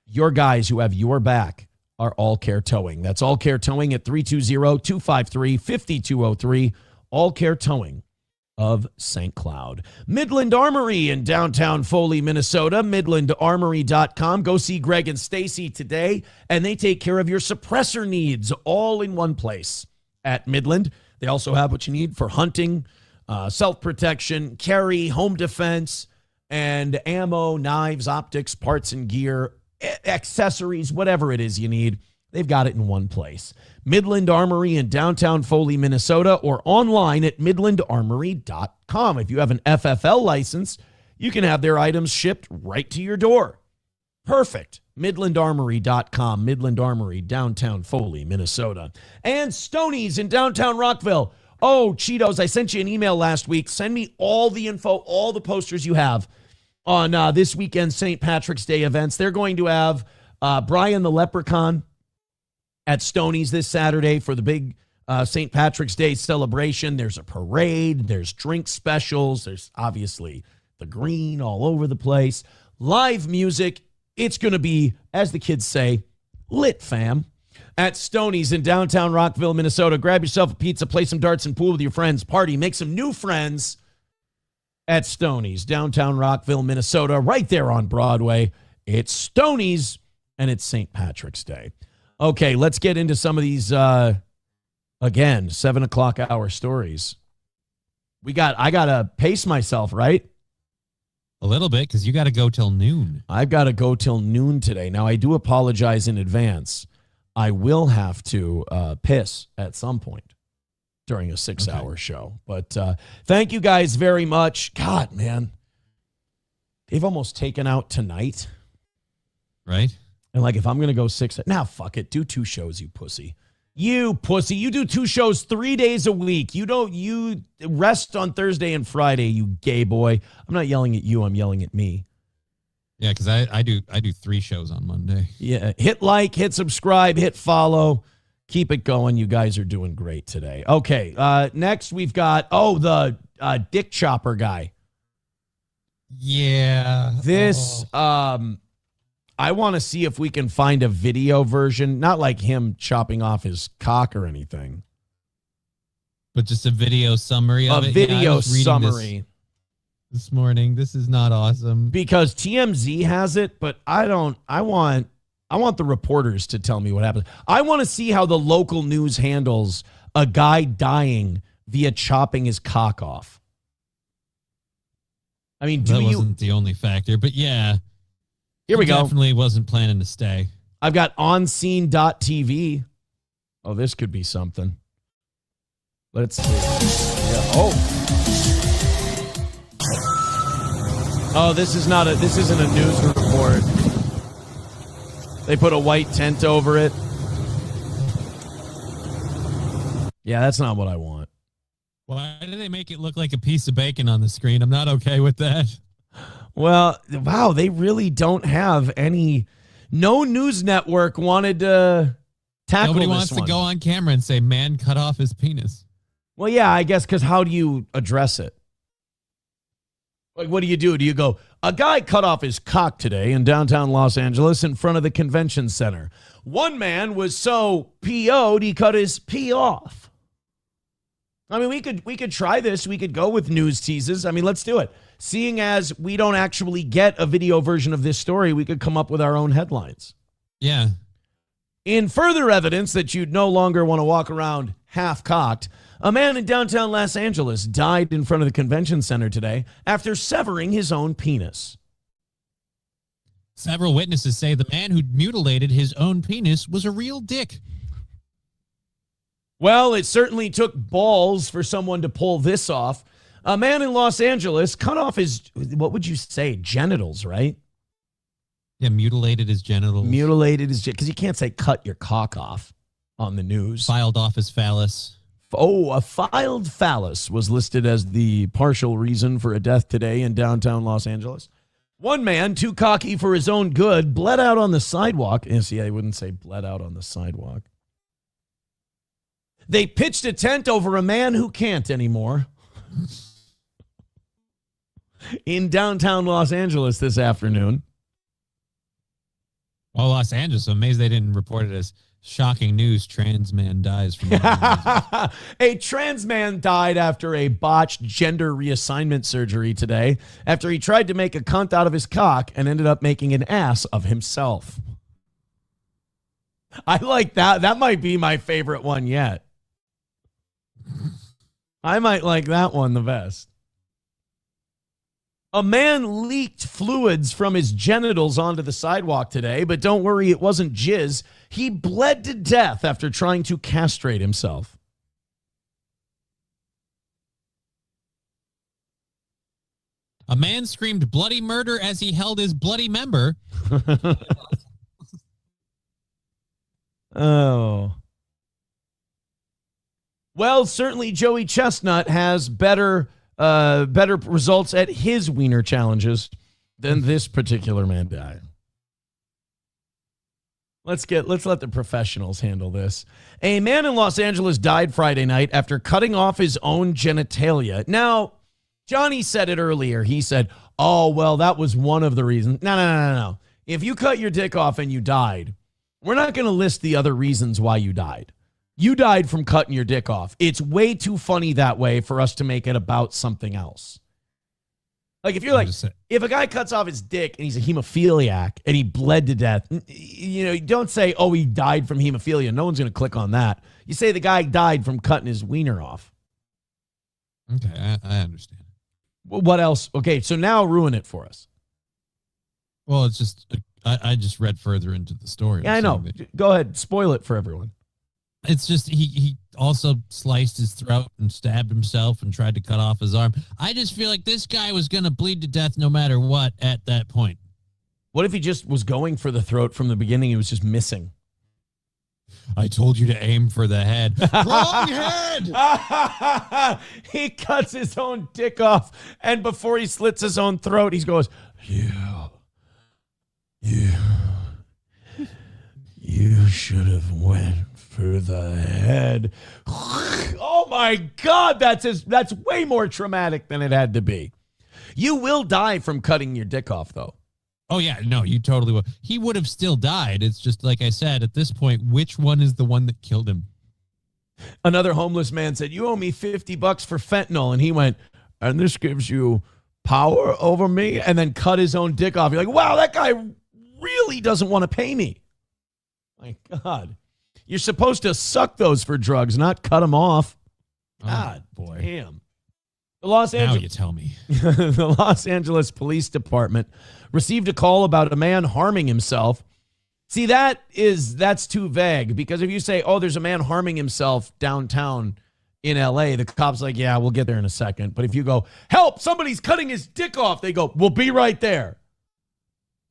your guys who have your back are All Care Towing. That's All Care Towing at 320-253-5203. All Care Towing of St. Cloud. Midland Armory in downtown Foley, Minnesota. MidlandArmory.com. Go see Greg and Stacy today, and they take care of your suppressor needs all in one place at Midland. They also have what you need for hunting, self-protection, carry, home defense, and ammo, knives, optics, parts and gear, accessories, whatever it is you need. They've got it in one place. Midland Armory in downtown Foley, Minnesota, or online at midlandarmory.com. If you have an FFL license, you can have their items shipped right to your door. Perfect. midlandarmory.com. Midland Armory, downtown Foley, Minnesota. And Stoney's in downtown Rockville. Oh, Cheetos, I sent you an email last week. Send me all the info, all the posters you have on this weekend's St. Patrick's Day events. They're going to have Brian the Leprechaun at Stoney's this Saturday for the big St. Patrick's Day celebration. There's a parade. There's drink specials. There's obviously the green all over the place. Live music. It's going to be, as the kids say, lit, fam. At Stoney's in downtown Rockville, Minnesota. Grab yourself a pizza, play some darts and pool with your friends, party, make some new friends at Stoney's, downtown Rockville, Minnesota, right there on Broadway. It's Stoney's, and it's St. Patrick's Day. Okay, let's get into some of these, again, 7 o'clock hour stories. I got to pace myself, right? A little bit, because you got to go till noon. I've got to go till noon today. Now, I do apologize in advance. I will have to piss at some point during a 6-hour show. But thank you guys very much. God, man. They've almost taken out tonight. Right? And like, if I'm going to go 6, now fuck it. Do 2 shows, you pussy. You pussy. You do 2 shows 3 days a week. You rest on Thursday and Friday, you gay boy. I'm not yelling at you. I'm yelling at me. Yeah, because I do 3 shows on Monday. Yeah. Hit like, hit subscribe, hit follow. Keep it going. You guys are doing great today. Okay. Next we've got, the dick chopper guy. Yeah. This, I want to see if we can find a video version, not like him chopping off his cock or anything. But just a video summary of it. A video summary. This morning. This is not awesome. Because TMZ has it, but I want the reporters to tell me what happened. I want to see how the local news handles a guy dying via chopping his cock off. I mean, that wasn't the only factor, but yeah. Here we go. Definitely wasn't planning to stay. I've got onscene.tv. Oh, this could be something. Let's see. Yeah. Oh, this isn't a news report. They put a white tent over it. Yeah, that's not what I want. Why do they make it look like a piece of bacon on the screen? I'm not okay with that. Well, wow, they really don't have any. No news network wanted to tackle Nobody this wants one. to go on camera and say, man cut off his penis. Well, yeah, I guess, because how do you address it? Like, what do? Do you go, a guy cut off his cock today in downtown Los Angeles in front of the convention center. One man was so PO'd he cut his pee off. I mean, we could try this. We could go with news teases. I mean, let's do it. Seeing as we don't actually get a video version of this story, we could come up with our own headlines. Yeah. In further evidence that you'd no longer want to walk around half-cocked, a man in downtown Los Angeles died in front of the convention center today after severing his own penis. Several witnesses say the man who mutilated his own penis was a real dick. Well, it certainly took balls for someone to pull this off. A man in Los Angeles cut off his, what would you say, genitals, right? Yeah, mutilated his genitals. Mutilated his, because you can't say cut your cock off on the news. Filed off his phallus. Oh, a filed phallus was listed as the partial reason for a death today in downtown Los Angeles. One man, too cocky for his own good, bled out on the sidewalk. Yes, yeah, I wouldn't say bled out on the sidewalk. They pitched a tent over a man who can't anymore in downtown Los Angeles this afternoon. Oh, Los Angeles. I'm amazed they didn't report it as shocking news. Trans man dies from A trans man died after a botched gender reassignment surgery today after he tried to make a cunt out of his cock and ended up making an ass of himself. I like that. That might be my favorite one yet. I might like that one the best. A man leaked fluids from his genitals onto the sidewalk today, but don't worry, it wasn't jizz. He bled to death after trying to castrate himself. A man screamed bloody murder as he held his bloody member. Oh. Well, certainly Joey Chestnut has better results at his wiener challenges than this particular man died. Let's let the professionals handle this. A man in Los Angeles died Friday night after cutting off his own genitalia. Now, Johnny said it earlier. He said, "Oh, well, that was one of the reasons." No. If you cut your dick off and you died, we're not going to list the other reasons why you died. You died from cutting your dick off. It's way too funny that way for us to make it about something else. Like if you're like, if a guy cuts off his dick and he's a hemophiliac and he bled to death, you don't say, "Oh, he died from hemophilia." No one's going to click on that. You say the guy died from cutting his wiener off. Okay, I understand. Well, what else? Okay, so now ruin it for us. Well, it's just, I just read further into the story. Yeah, I know. Go ahead. Spoil it for everyone. It's just he also sliced his throat and stabbed himself and tried to cut off his arm. I just feel like this guy was going to bleed to death no matter what at that point. What if he just was going for the throat from the beginning? He was just missing. I told you to aim for the head. Wrong head! He cuts his own dick off, and before he slits his own throat, he goes, You should have went for the head. Oh my God, that's way more traumatic than it had to be. You will die from cutting your dick off, though. Oh, yeah, no, you totally will. He would have still died. It's just, like I said, at this point, which one is the one that killed him? Another homeless man said, "You owe me $50 for fentanyl." And he went, "And this gives you power over me?" And then cut his own dick off. You're like, wow, that guy really doesn't want to pay me. My God. You're supposed to suck those for drugs, not cut them off. God, boy. Damn. Now you tell me. The Los Angeles Police Department received a call about a man harming himself. See, that's too vague, because if you say, "Oh, there's a man harming himself downtown in LA," the cop's like, "Yeah, we'll get there in a second." But if you go, "Help, somebody's cutting his dick off," they go, "We'll be right there."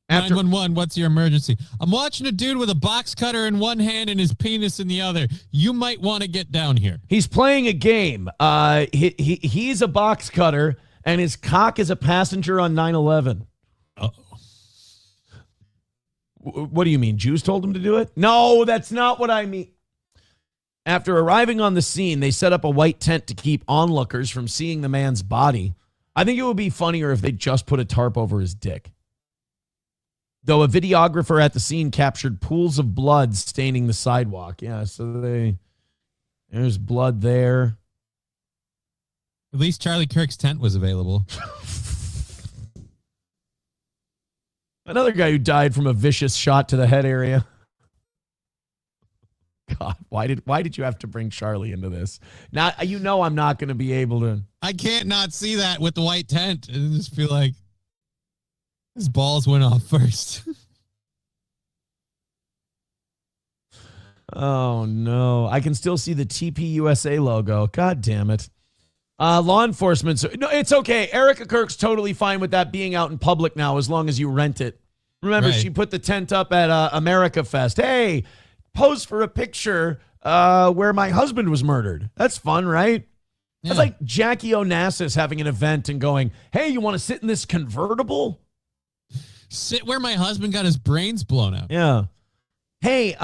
911, what's your emergency? I'm watching a dude with a box cutter in one hand and his penis in the other. You might want to get down here. He's playing a game. He's a box cutter, and his cock is a passenger on 9/11. Uh-oh. What do you mean? Jews told him to do it? No, that's not what I mean. After arriving on the scene, they set up a white tent to keep onlookers from seeing the man's body. I think it would be funnier if they just put a tarp over his dick. Though a videographer at the scene captured pools of blood staining the sidewalk. Yeah, so there's blood there. At least Charlie Kirk's tent was available. Another guy who died from a vicious shot to the head area. God, why did you have to bring Charlie into this? Now, I'm not going to be able to. I can't not see that with the white tent and just feel like his balls went off first. Oh, no. I can still see the TPUSA logo. God damn it. Law enforcement. No, it's okay. Erica Kirk's totally fine with that being out in public now as long as you rent it. Remember, Right. She put the tent up at America Fest. Hey, pose for a picture where my husband was murdered. That's fun, right? Yeah. That's like Jackie Onassis having an event and going, "Hey, you want to sit in this convertible?" Sit where my husband got his brains blown out. Yeah. Hey,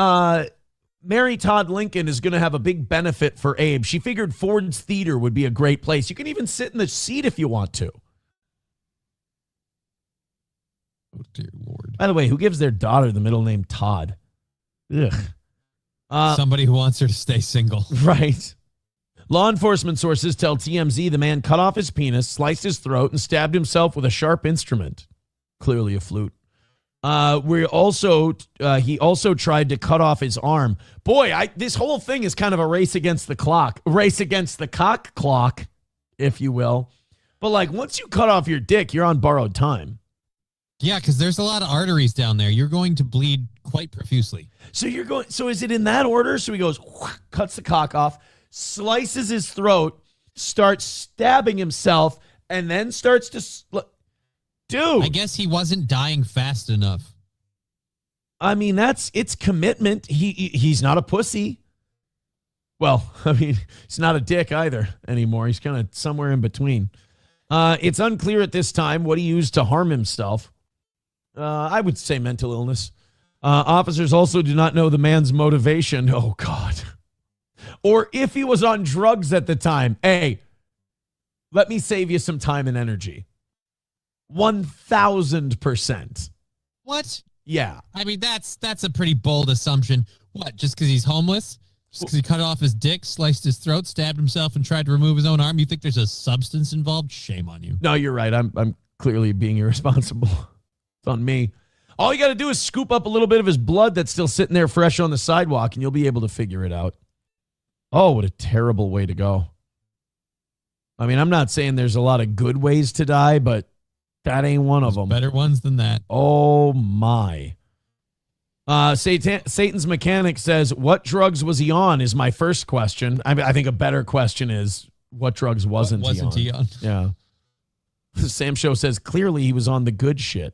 Mary Todd Lincoln is going to have a big benefit for Abe. She figured Ford's Theater would be a great place. You can even sit in the seat if you want to. Oh, dear Lord. By the way, who gives their daughter the middle name Todd? Ugh. Somebody who wants her to stay single. Right. Law enforcement sources tell TMZ the man cut off his penis, sliced his throat, and stabbed himself with a sharp instrument. Clearly a flute. He also tried to cut off his arm. Boy, this whole thing is kind of a race against the clock. Race against the cock clock, if you will. But like once you cut off your dick, you're on borrowed time. Yeah, because there's a lot of arteries down there. You're going to bleed quite profusely. So is it in that order? So he goes, cuts the cock off, slices his throat, starts stabbing himself, and then starts to dude. I guess he wasn't dying fast enough. I mean, it's commitment. He's not a pussy. Well, I mean, he's not a dick either anymore. He's kind of somewhere in between. It's unclear at this time what he used to harm himself. I would say mental illness. Officers also do not know the man's motivation. Oh, God. Or if he was on drugs at the time. Hey, let me save you some time and energy. 1,000%. What? Yeah. I mean, that's a pretty bold assumption. What, just because he's homeless? Just because he cut off his dick, sliced his throat, stabbed himself, and tried to remove his own arm? You think there's a substance involved? Shame on you. No, you're right. I'm clearly being irresponsible. It's on me. All you got to do is scoop up a little bit of his blood that's still sitting there fresh on the sidewalk, and you'll be able to figure it out. Oh, what a terrible way to go. I mean, I'm not saying there's a lot of good ways to die, but that ain't one of them. Better ones than that. Oh, my. Satan's Mechanic says, what drugs was he on is my first question. I think a better question is, what drugs wasn't he on? Yeah. Sam Show says, clearly he was on the good shit.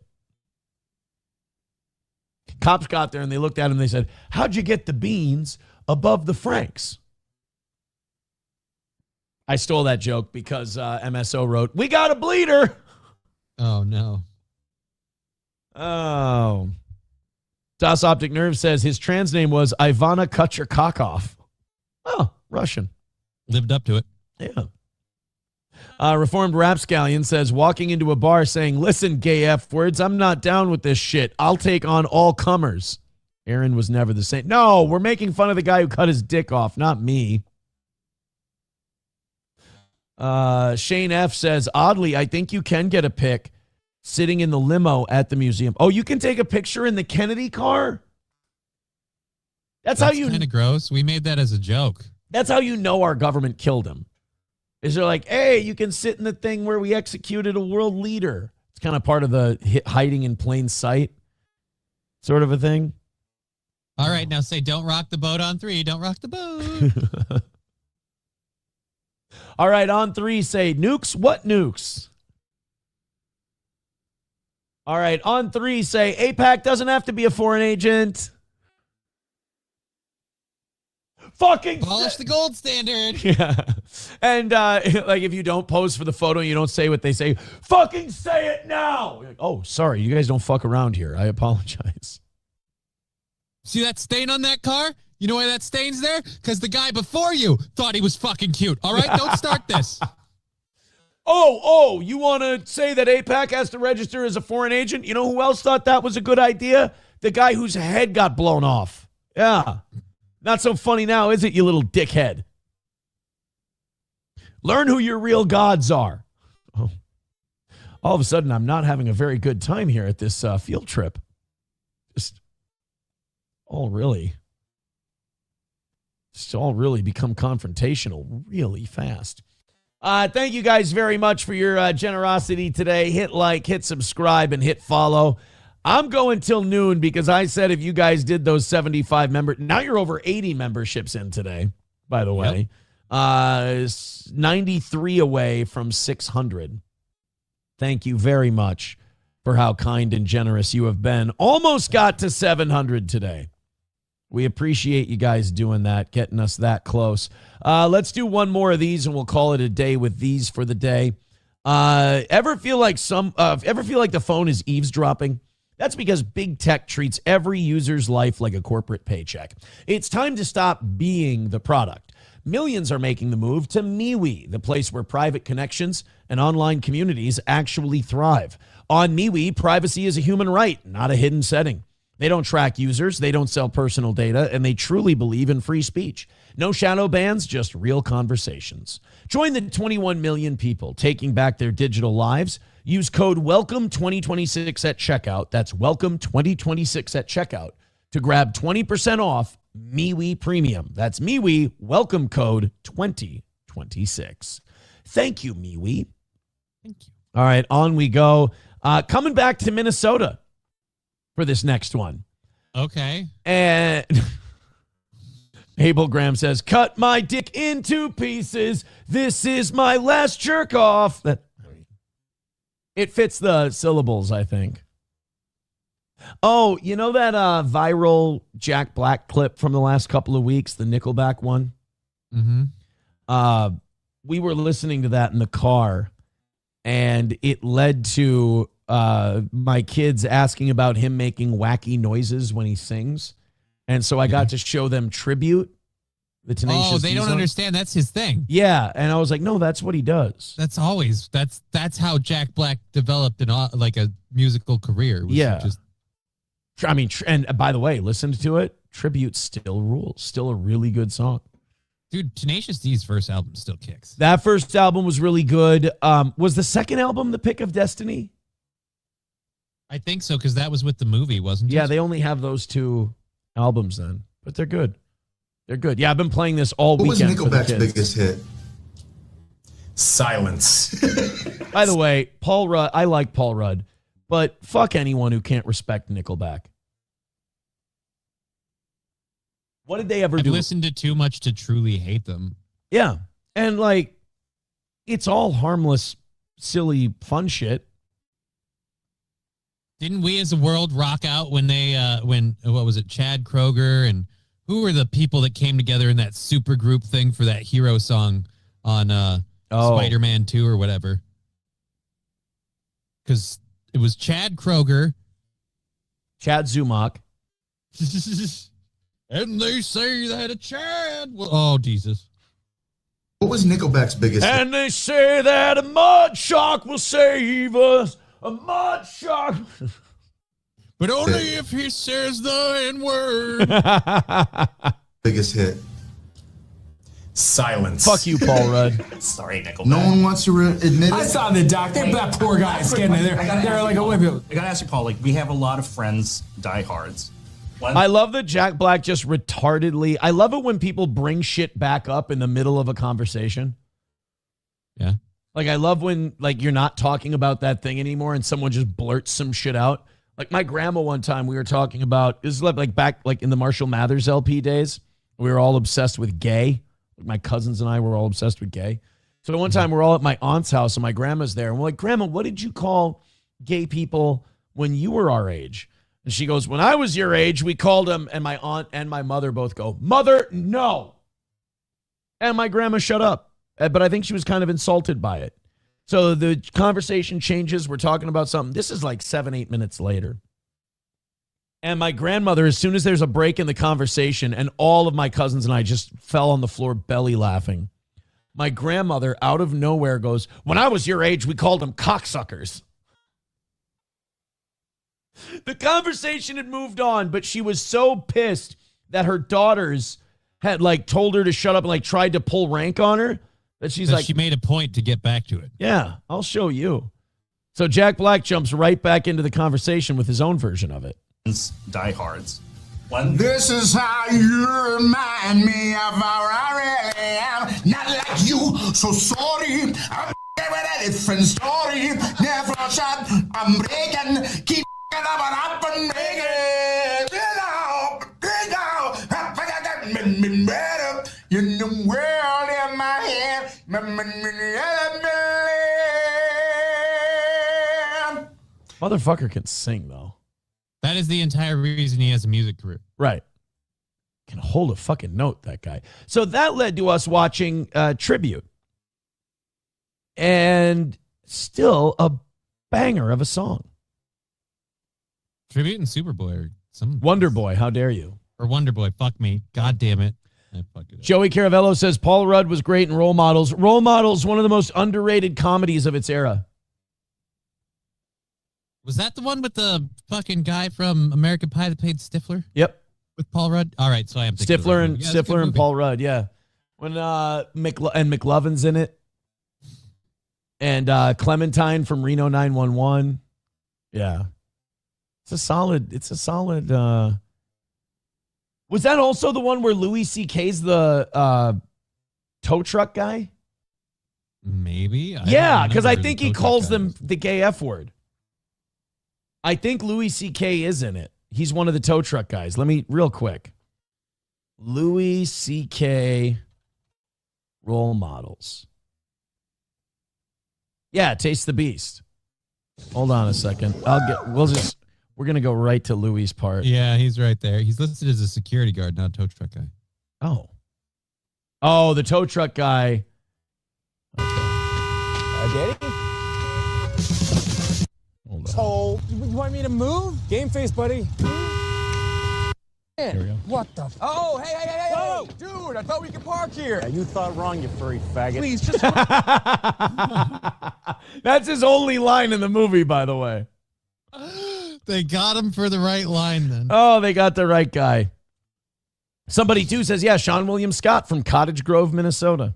Cops got there and they looked at him and they said, how'd you get the beans above the Franks? I stole that joke because MSO wrote, we got a bleeder. Oh, no. Oh. Das Optic Nerve says his trans name was Ivana Kucherkakov. Oh, Russian. Lived up to it. Yeah. Reformed Rapscallion says, walking into a bar saying, listen, gay F words, I'm not down with this shit. I'll take on all comers. Aaron was never the same. No, we're making fun of the guy who cut his dick off, not me. Shane F says, oddly, I think you can get a pic sitting in the limo at the museum. Oh, you can take a picture in the Kennedy car? That's how you... kind of gross. We made that as a joke. That's how you know our government killed him. Is they're like, hey, you can sit in the thing where we executed a world leader. It's kind of part of the hiding in plain sight sort of a thing. All right, now say, don't rock the boat on 3. Don't rock the boat. All right, on 3, say, nukes, what nukes? All right, on 3, say, AIPAC doesn't have to be a foreign agent. Fucking abolish the gold standard. Yeah. And like if you don't pose for the photo, you don't say what they say. Fucking say it now. Like, oh, sorry, you guys don't fuck around here. I apologize. See that stain on that car? You know why that stain's there? Because the guy before you thought he was fucking cute. All right, don't start this. Oh, you want to say that AIPAC has to register as a foreign agent? You know who else thought that was a good idea? The guy whose head got blown off. Yeah. Not so funny now, is it, you little dickhead? Learn who your real gods are. Oh. All of a sudden, I'm not having a very good time here at this field trip. Just all really become confrontational really fast. Thank you guys very much for your generosity today. Hit like, hit subscribe, and hit follow. I'm going till noon because I said if you guys did those 75 members, now you're over 80 memberships in today, by the way. Yep. 93 away from 600. Thank you very much for how kind and generous you have been. Almost got to 700 today. We appreciate you guys doing that, getting us that close. Let's do one more of these and we'll call it a day with these for the day. Ever feel like the phone is eavesdropping? That's because big tech treats every user's life like a corporate paycheck. It's time to stop being the product. Millions are making the move to MeWe, the place where private connections and online communities actually thrive. On MeWe, privacy is a human right, not a hidden setting. They don't track users, they don't sell personal data, and they truly believe in free speech. No shadow bans, just real conversations. Join the 21 million people taking back their digital lives. Use code WELCOME2026 at checkout. That's WELCOME2026 at checkout to grab 20% off MeWe Premium. That's MeWe, welcome code 2026. Thank you, MeWe. Thank you. All right, on we go. Coming back to Minnesota for this next one. Okay. And Abel Graham says, cut my dick into pieces. This is my last jerk off. It fits the syllables, I think. Oh, you know that viral Jack Black clip from the last couple of weeks, the Nickelback one? Mm-hmm. We were listening to that in the car, and it led to my kids asking about him making wacky noises when he sings. And so I got to show them Tribute, the Tenacious D they don't song. understand. That's his thing. Yeah, and I was like, no, that's what he does. That's always that's how Jack Black developed like a musical career. Yeah. Just I mean, and by the way, listen to it. Tribute still rules. Still a really good song. dude, Tenacious D's first album still kicks. That first album was really good. Was the second album The Pick of Destiny? I think so, because that was with the movie, wasn't it? Yeah, they only have those two albums then, but they're good. They're good. Yeah, I've been playing this all weekend. What was Nickelback's biggest hit? Silence. By the way, Paul Rudd, I like Paul Rudd, but fuck anyone who can't respect Nickelback. What did they ever do? I've listened to too much to truly hate them. Yeah. And like, it's all harmless, silly, fun shit. Didn't we as a world rock out when they, what was it, Chad Kroger, and who were the people that came together in that super group thing for that hero song on Spider-Man 2 or whatever? Because it was Chad Kroger. Chad Zumach. And they say that a Chad will... Oh, Jesus. What was Nickelback's biggest hit? And they say that a mud shark will save us. A mud shark. But only if he says the N-word. Biggest hit. Silence. Fuck you, Paul Rudd. Sorry, Nickelback. No one wants to admit it. I saw the doc. That poor guy is getting there. They're like, oh, wait. I gotta ask you, Paul. Like, we have a lot of friends, diehards. I love that Jack Black just retardedly... I love it when people bring shit back up in the middle of a conversation. Yeah. Like, I love when, like, you're not talking about that thing anymore and someone just blurts some shit out. Like, my grandma one time, we were talking about... This is like back, like, in the Marshall Mathers LP days. We were all obsessed with gay. My cousins and I were all obsessed with gay. So one time, we're all at my aunt's house, and my grandma's there. And we're like, Grandma, what did you call gay people when you were our age? And she goes, when I was your age, we called them, and my aunt and my mother both go, Mother, no. And my grandma shut up. But I think she was kind of insulted by it. So the conversation changes. We're talking about something. This is like 7-8 minutes later. And my grandmother, as soon as there's a break in the conversation, and all of my cousins and I just fell on the floor belly laughing. My grandmother, out of nowhere, goes, when I was your age, we called them cocksuckers. The conversation had moved on, but she was so pissed that her daughters had like told her to shut up and like tried to pull rank on her that she's like, she made a point to get back to it. Yeah, I'll show you. So Jack Black jumps right back into the conversation with his own version of it. Diehards. This is how you remind me of how I really am. Not like you, so sorry. I'm with a different story. Never shot, I'm breaking. Keep up and make it. Better. You know, world in my head. Motherfucker can sing, though. That is the entire reason he has a music career. Right. Can hold a fucking note, that guy. So that led to us watching Tribute. And still a banger of a song. Tribute and Superboy are some... Wonder Boy, how dare you? Or Wonder Boy, fuck me. God damn it. I fucked it up. Joey Caravello says Paul Rudd was great in Role Models. Role Models, one of the most underrated comedies of its era. Was that the one with the fucking guy from American Pie that played Stifler? Yep. With Paul Rudd? All right, so I am thinking Stifler and Paul Rudd, yeah. When McLovin's in it. And Clementine from Reno 911. Yeah. It's a solid was that also the one where Louis C.K.'s the tow truck guy? Maybe. Yeah, because I think he calls them the gay F word. I think Louis C.K. is in it. He's one of the tow truck guys. Let me, real quick. Louis C.K. role models. Yeah, Taste the Beast. Hold on a second. We're going to go right to Louis' part. Yeah, he's right there. He's listed as a security guard, not a tow truck guy. Oh, the tow truck guy. Daddy? Hold on. So, you want me to move? Game face, buddy. Here we go. What the? Oh, hey! Whoa. Dude, I thought we could park here. Yeah, you thought wrong, you furry faggot. Please, just. That's his only line in the movie, by the way. They got him for the right line then. Oh, they got the right guy. Somebody, too, says, yeah, Sean William Scott from Cottage Grove, Minnesota.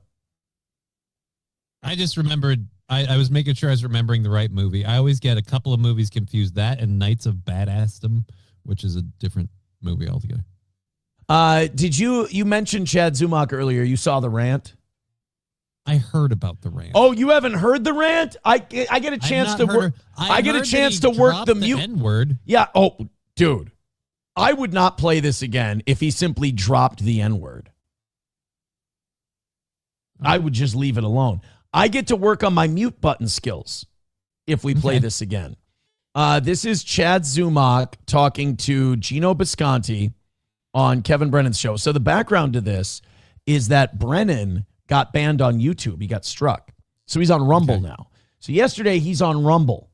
I just remembered, I was making sure I was remembering the right movie. I always get a couple of movies confused, that and Knights of Badassdom, which is a different movie altogether. Did you mentioned Chad Zumach earlier? You saw the rant? I heard about the rant. Oh, you haven't heard the rant? I get a chance to work. I get a chance to work the mute. N-word. Yeah. Oh, dude, I would not play this again if he simply dropped the N-word. I would just leave it alone. I get to work on my mute button skills if we play this again. This is Chad Zumach talking to Gino Bisconti on Kevin Brennan's show. So the background to this is that Brennan got banned on YouTube. He got struck. So he's on Rumble now. So yesterday he's on Rumble.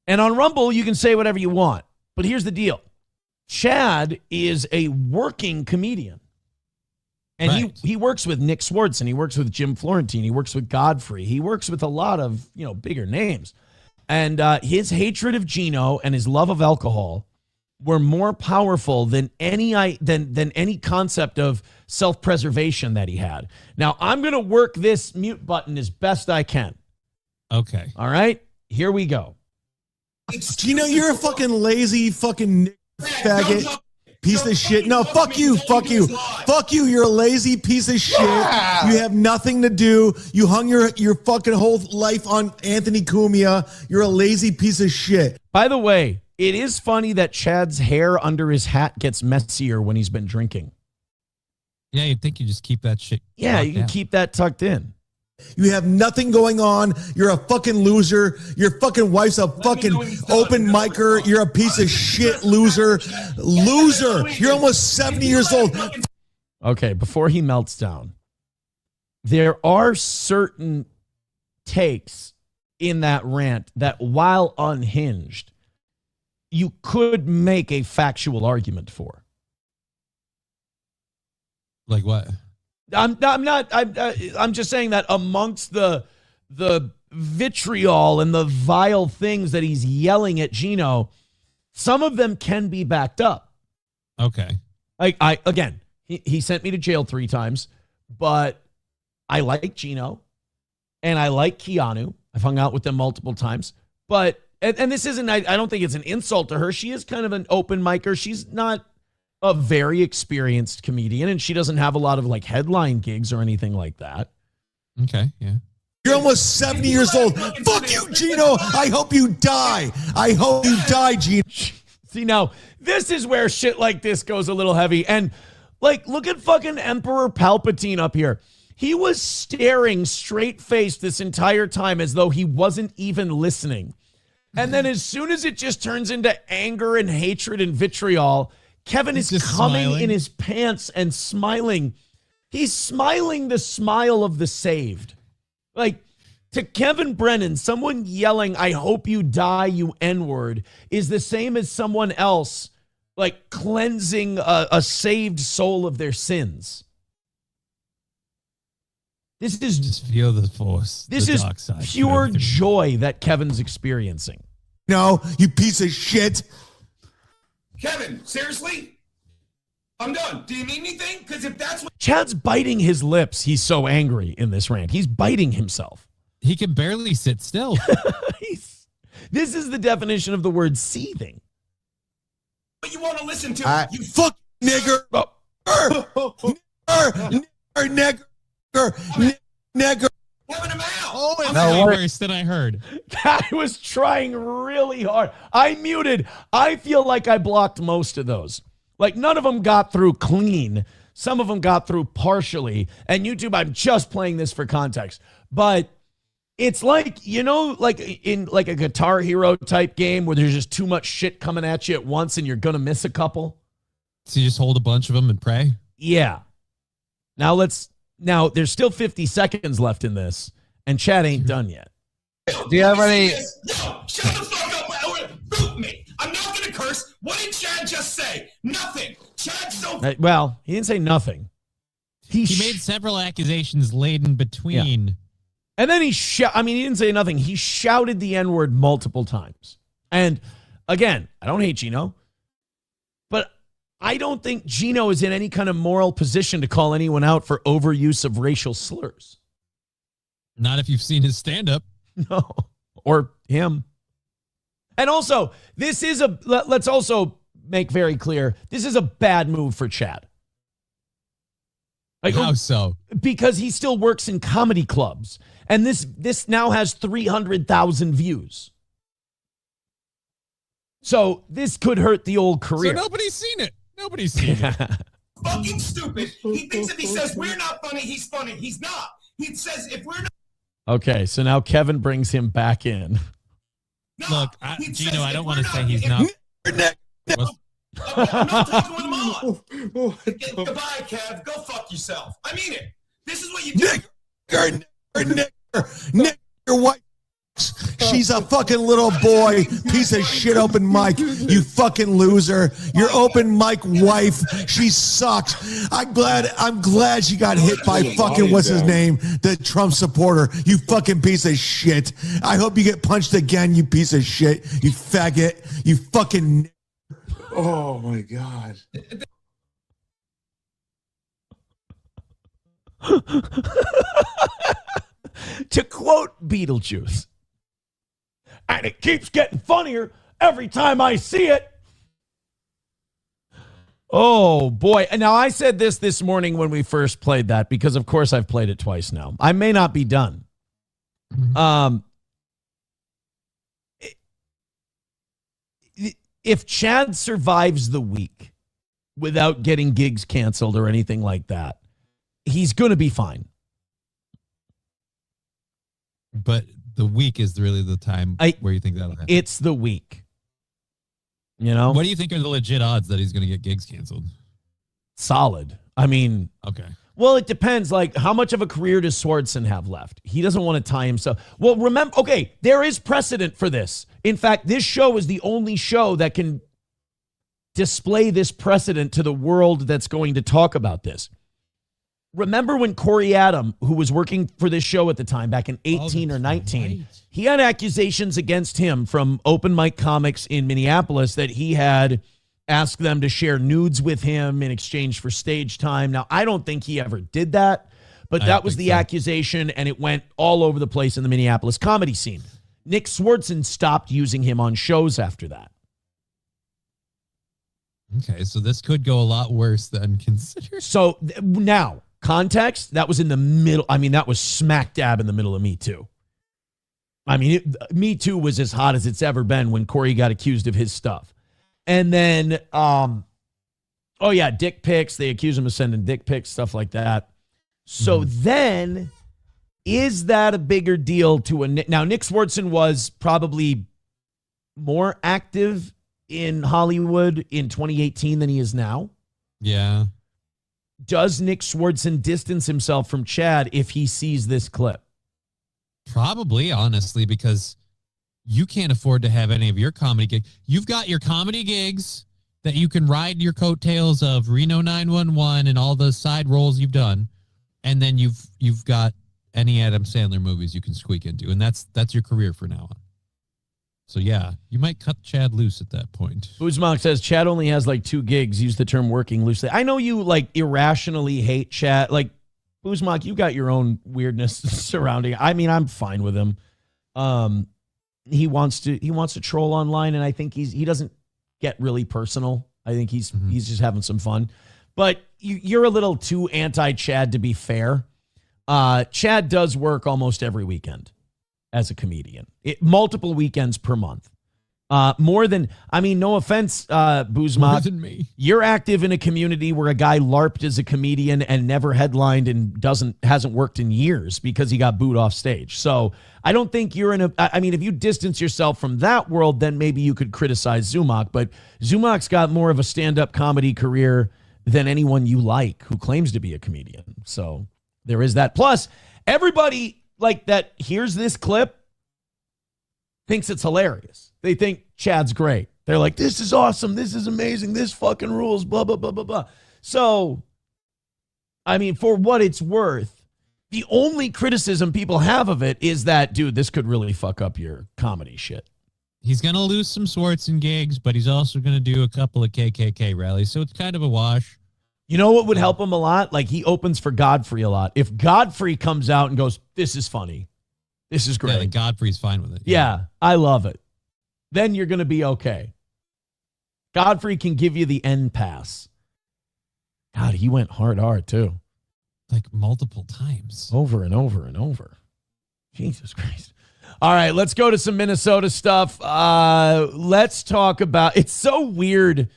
And on Rumble, you can say whatever you want. But here's the deal. Chad is a working comedian. And he works with Nick Swartz, and he works with Jim Florentine. He works with Godfrey. He works with a lot of, bigger names. And his hatred of Gino and his love of alcohol were more powerful than any concept of self-preservation that he had. Now, I'm going to work this mute button as best I can. Okay. All right? Here we go. Gino, you're a fucking lazy fucking faggot. Piece of shit. No, fuck you. Fuck you. Fuck you. You're a lazy piece of shit. You have nothing to do. You hung your fucking whole life on Anthony Cumia. You're a lazy piece of shit. By the way, it is funny that Chad's hair under his hat gets messier when he's been drinking. Yeah, you'd think you just keep that shit. Yeah, you can keep that tucked in. You have nothing going on. You're a fucking loser. Your fucking wife's a fucking open micer. You're a piece of shit loser. Loser. You're almost 70 years old. Okay, before he melts down, there are certain takes in that rant that, while unhinged, you could make a factual argument for. Like what? I'm just saying that amongst the vitriol and the vile things that he's yelling at Gino, some of them can be backed up. Okay. Again, he sent me to jail 3 times, but I like Gino and I like Keanu. I've hung out with them multiple times, but, and this isn't, I don't think it's an insult to her. She is kind of an open micer. She's not a very experienced comedian, and she doesn't have a lot of headline gigs or anything like that. Okay, yeah. You're almost 70 years old. Fuck you, Gino. I hope you die. I hope you die, Gino. See, now, this is where shit like this goes a little heavy. And, look at fucking Emperor Palpatine up here. He was staring straight-faced this entire time as though he wasn't even listening. And then as soon as it just turns into anger and hatred and vitriol, Kevin is coming in his pants and smiling. He's smiling the smile of the saved. To Kevin Brennan, someone yelling, "I hope you die, you N-word," is the same as someone else, cleansing a saved soul of their sins. This is just feel the force. This is pure joy that Kevin's experiencing. No, you piece of shit. Kevin, seriously? I'm done. Do you need anything? Because if that's what... Chad's biting his lips. He's so angry in this rant. He's biting himself. He can barely sit still. This is the definition of the word seething. What you want to listen to? You fuck nigger. Nigger. Having him out. Oh, it's way worse than I heard. I was trying really hard. I muted. I feel like I blocked most of those. Like, none of them got through clean. Some of them got through partially. And YouTube, I'm just playing this for context. But it's like, like in like a Guitar Hero type game where there's just too much shit coming at you at once and you're going to miss a couple. So you just hold a bunch of them and pray? Yeah. Now there's still 50 seconds left in this, and Chad ain't done yet. Do you have any? No, shut the fuck up or boot me. I'm not going to curse. What did Chad just say? Nothing. Chad's so... Well, he didn't say nothing. He made several accusations laden between... Yeah. And then he didn't say nothing. He shouted the N-word multiple times. And again, I don't hate Gino, but I don't think Gino is in any kind of moral position to call anyone out for overuse of racial slurs. Not if you've seen his stand-up. No. Or him. And also, let's also make very clear, this is a bad move for Chad. How so? Because he still works in comedy clubs. And this now has 300,000 views. So this could hurt the old career. So nobody's seen it. Nobody's seen it. Fucking stupid. He thinks if he says we're not funny, he's funny. He's not. He says if we're not... Okay, so now Kevin brings him back in. No, Look, Gino, I don't want to say he's not... I'm not talking with him on. Goodbye, Kev. Go fuck yourself. I mean it. This is what you do. Nick, your wife. She's a fucking little boy, piece of shit open mic, you fucking loser. Your open mic wife, she sucks. I'm glad she got hit by fucking what's his name, the Trump supporter. You fucking piece of shit. I hope you get punched again, you piece of shit. You faggot. You fucking... Oh my God. To quote Beetlejuice, and it keeps getting funnier every time I see it. Oh, boy. And now I said this morning when we first played that, because, of course, I've played it twice now. I may not be done. If Chad survives the week without getting gigs canceled or anything like that, he's going to be fine. But the week is really the time where you think that'll happen. It's the week. You know? What do you think are the legit odds that he's going to get gigs canceled? Solid. I mean... Okay. Well, it depends. Like, how much of a career does Swardson have left? He doesn't want to tie himself. Well, remember... Okay, there is precedent for this. In fact, this show is the only show that can display this precedent to the world that's going to talk about this. Remember when Corey Adam, who was working for this show at the time, back in 18 or 19, right. He had accusations against him from open mic comics in Minneapolis that he had asked them to share nudes with him in exchange for stage time. Now, I don't think he ever did that, but that was the accusation, and it went all over the place in the Minneapolis comedy scene. Nick Swardson stopped using him on shows after that. Okay, so this could go a lot worse than considered. So now... Context, that was in the middle. I mean, that was smack dab in the middle of Me Too. I mean, Me Too was as hot as it's ever been when Corey got accused of his stuff. And then, dick pics. They accuse him of sending dick pics, stuff like that. So then, is that a bigger deal to now, Nick Swardson was probably more active in Hollywood in 2018 than he is now. Yeah. Does Nick Swardson distance himself from Chad if he sees this clip? Probably, honestly, because you can't afford to have any of your comedy gigs. You've got your comedy gigs that you can ride your coattails of Reno 911 and all the side roles you've done, and then you've got any Adam Sandler movies you can squeak into, and that's your career for now on. So, yeah, you might cut Chad loose at that point. Uzmak says Chad only has like 2 gigs. Use the term working loosely. I know you like irrationally hate Chad. Like, Uzmak, you got your own weirdness surrounding. I mean, I'm fine with him. He wants to troll online, and I think he doesn't get really personal. I think he's just having some fun. But you're a little too anti-Chad to be fair. Chad does work almost every weekend as a comedian. Multiple weekends per month. More than, I mean, no offense, Boozmot. More than me. You're active in a community where a guy LARPed as a comedian and never headlined and hasn't worked in years because he got booed off stage. So I don't think you're I mean, if you distance yourself from that world, then maybe you could criticize Zumach. But Zumach's got more of a stand-up comedy career than anyone you like who claims to be a comedian. So there is that. Plus, everybody like that hears this clip thinks it's hilarious. They think Chad's great. They're like, this is awesome. This is amazing. This fucking rules, blah, blah, blah, blah, blah. So, I mean, for what it's worth, the only criticism people have of it is that, dude, this could really fuck up your comedy shit. He's going to lose some Swartzen gigs, but he's also going to do a couple of KKK rallies. So it's kind of a wash. You know what would help him a lot? Like, he opens for Godfrey a lot. If Godfrey comes out and goes, this is funny. This is great. Yeah, like Godfrey's fine with it. Yeah, I love it. Then you're going to be okay. Godfrey can give you the end pass. God, he went hard R too. Like multiple times. Over and over and over. Jesus Christ. All right, let's go to some Minnesota stuff. Let's talk about, it's so weird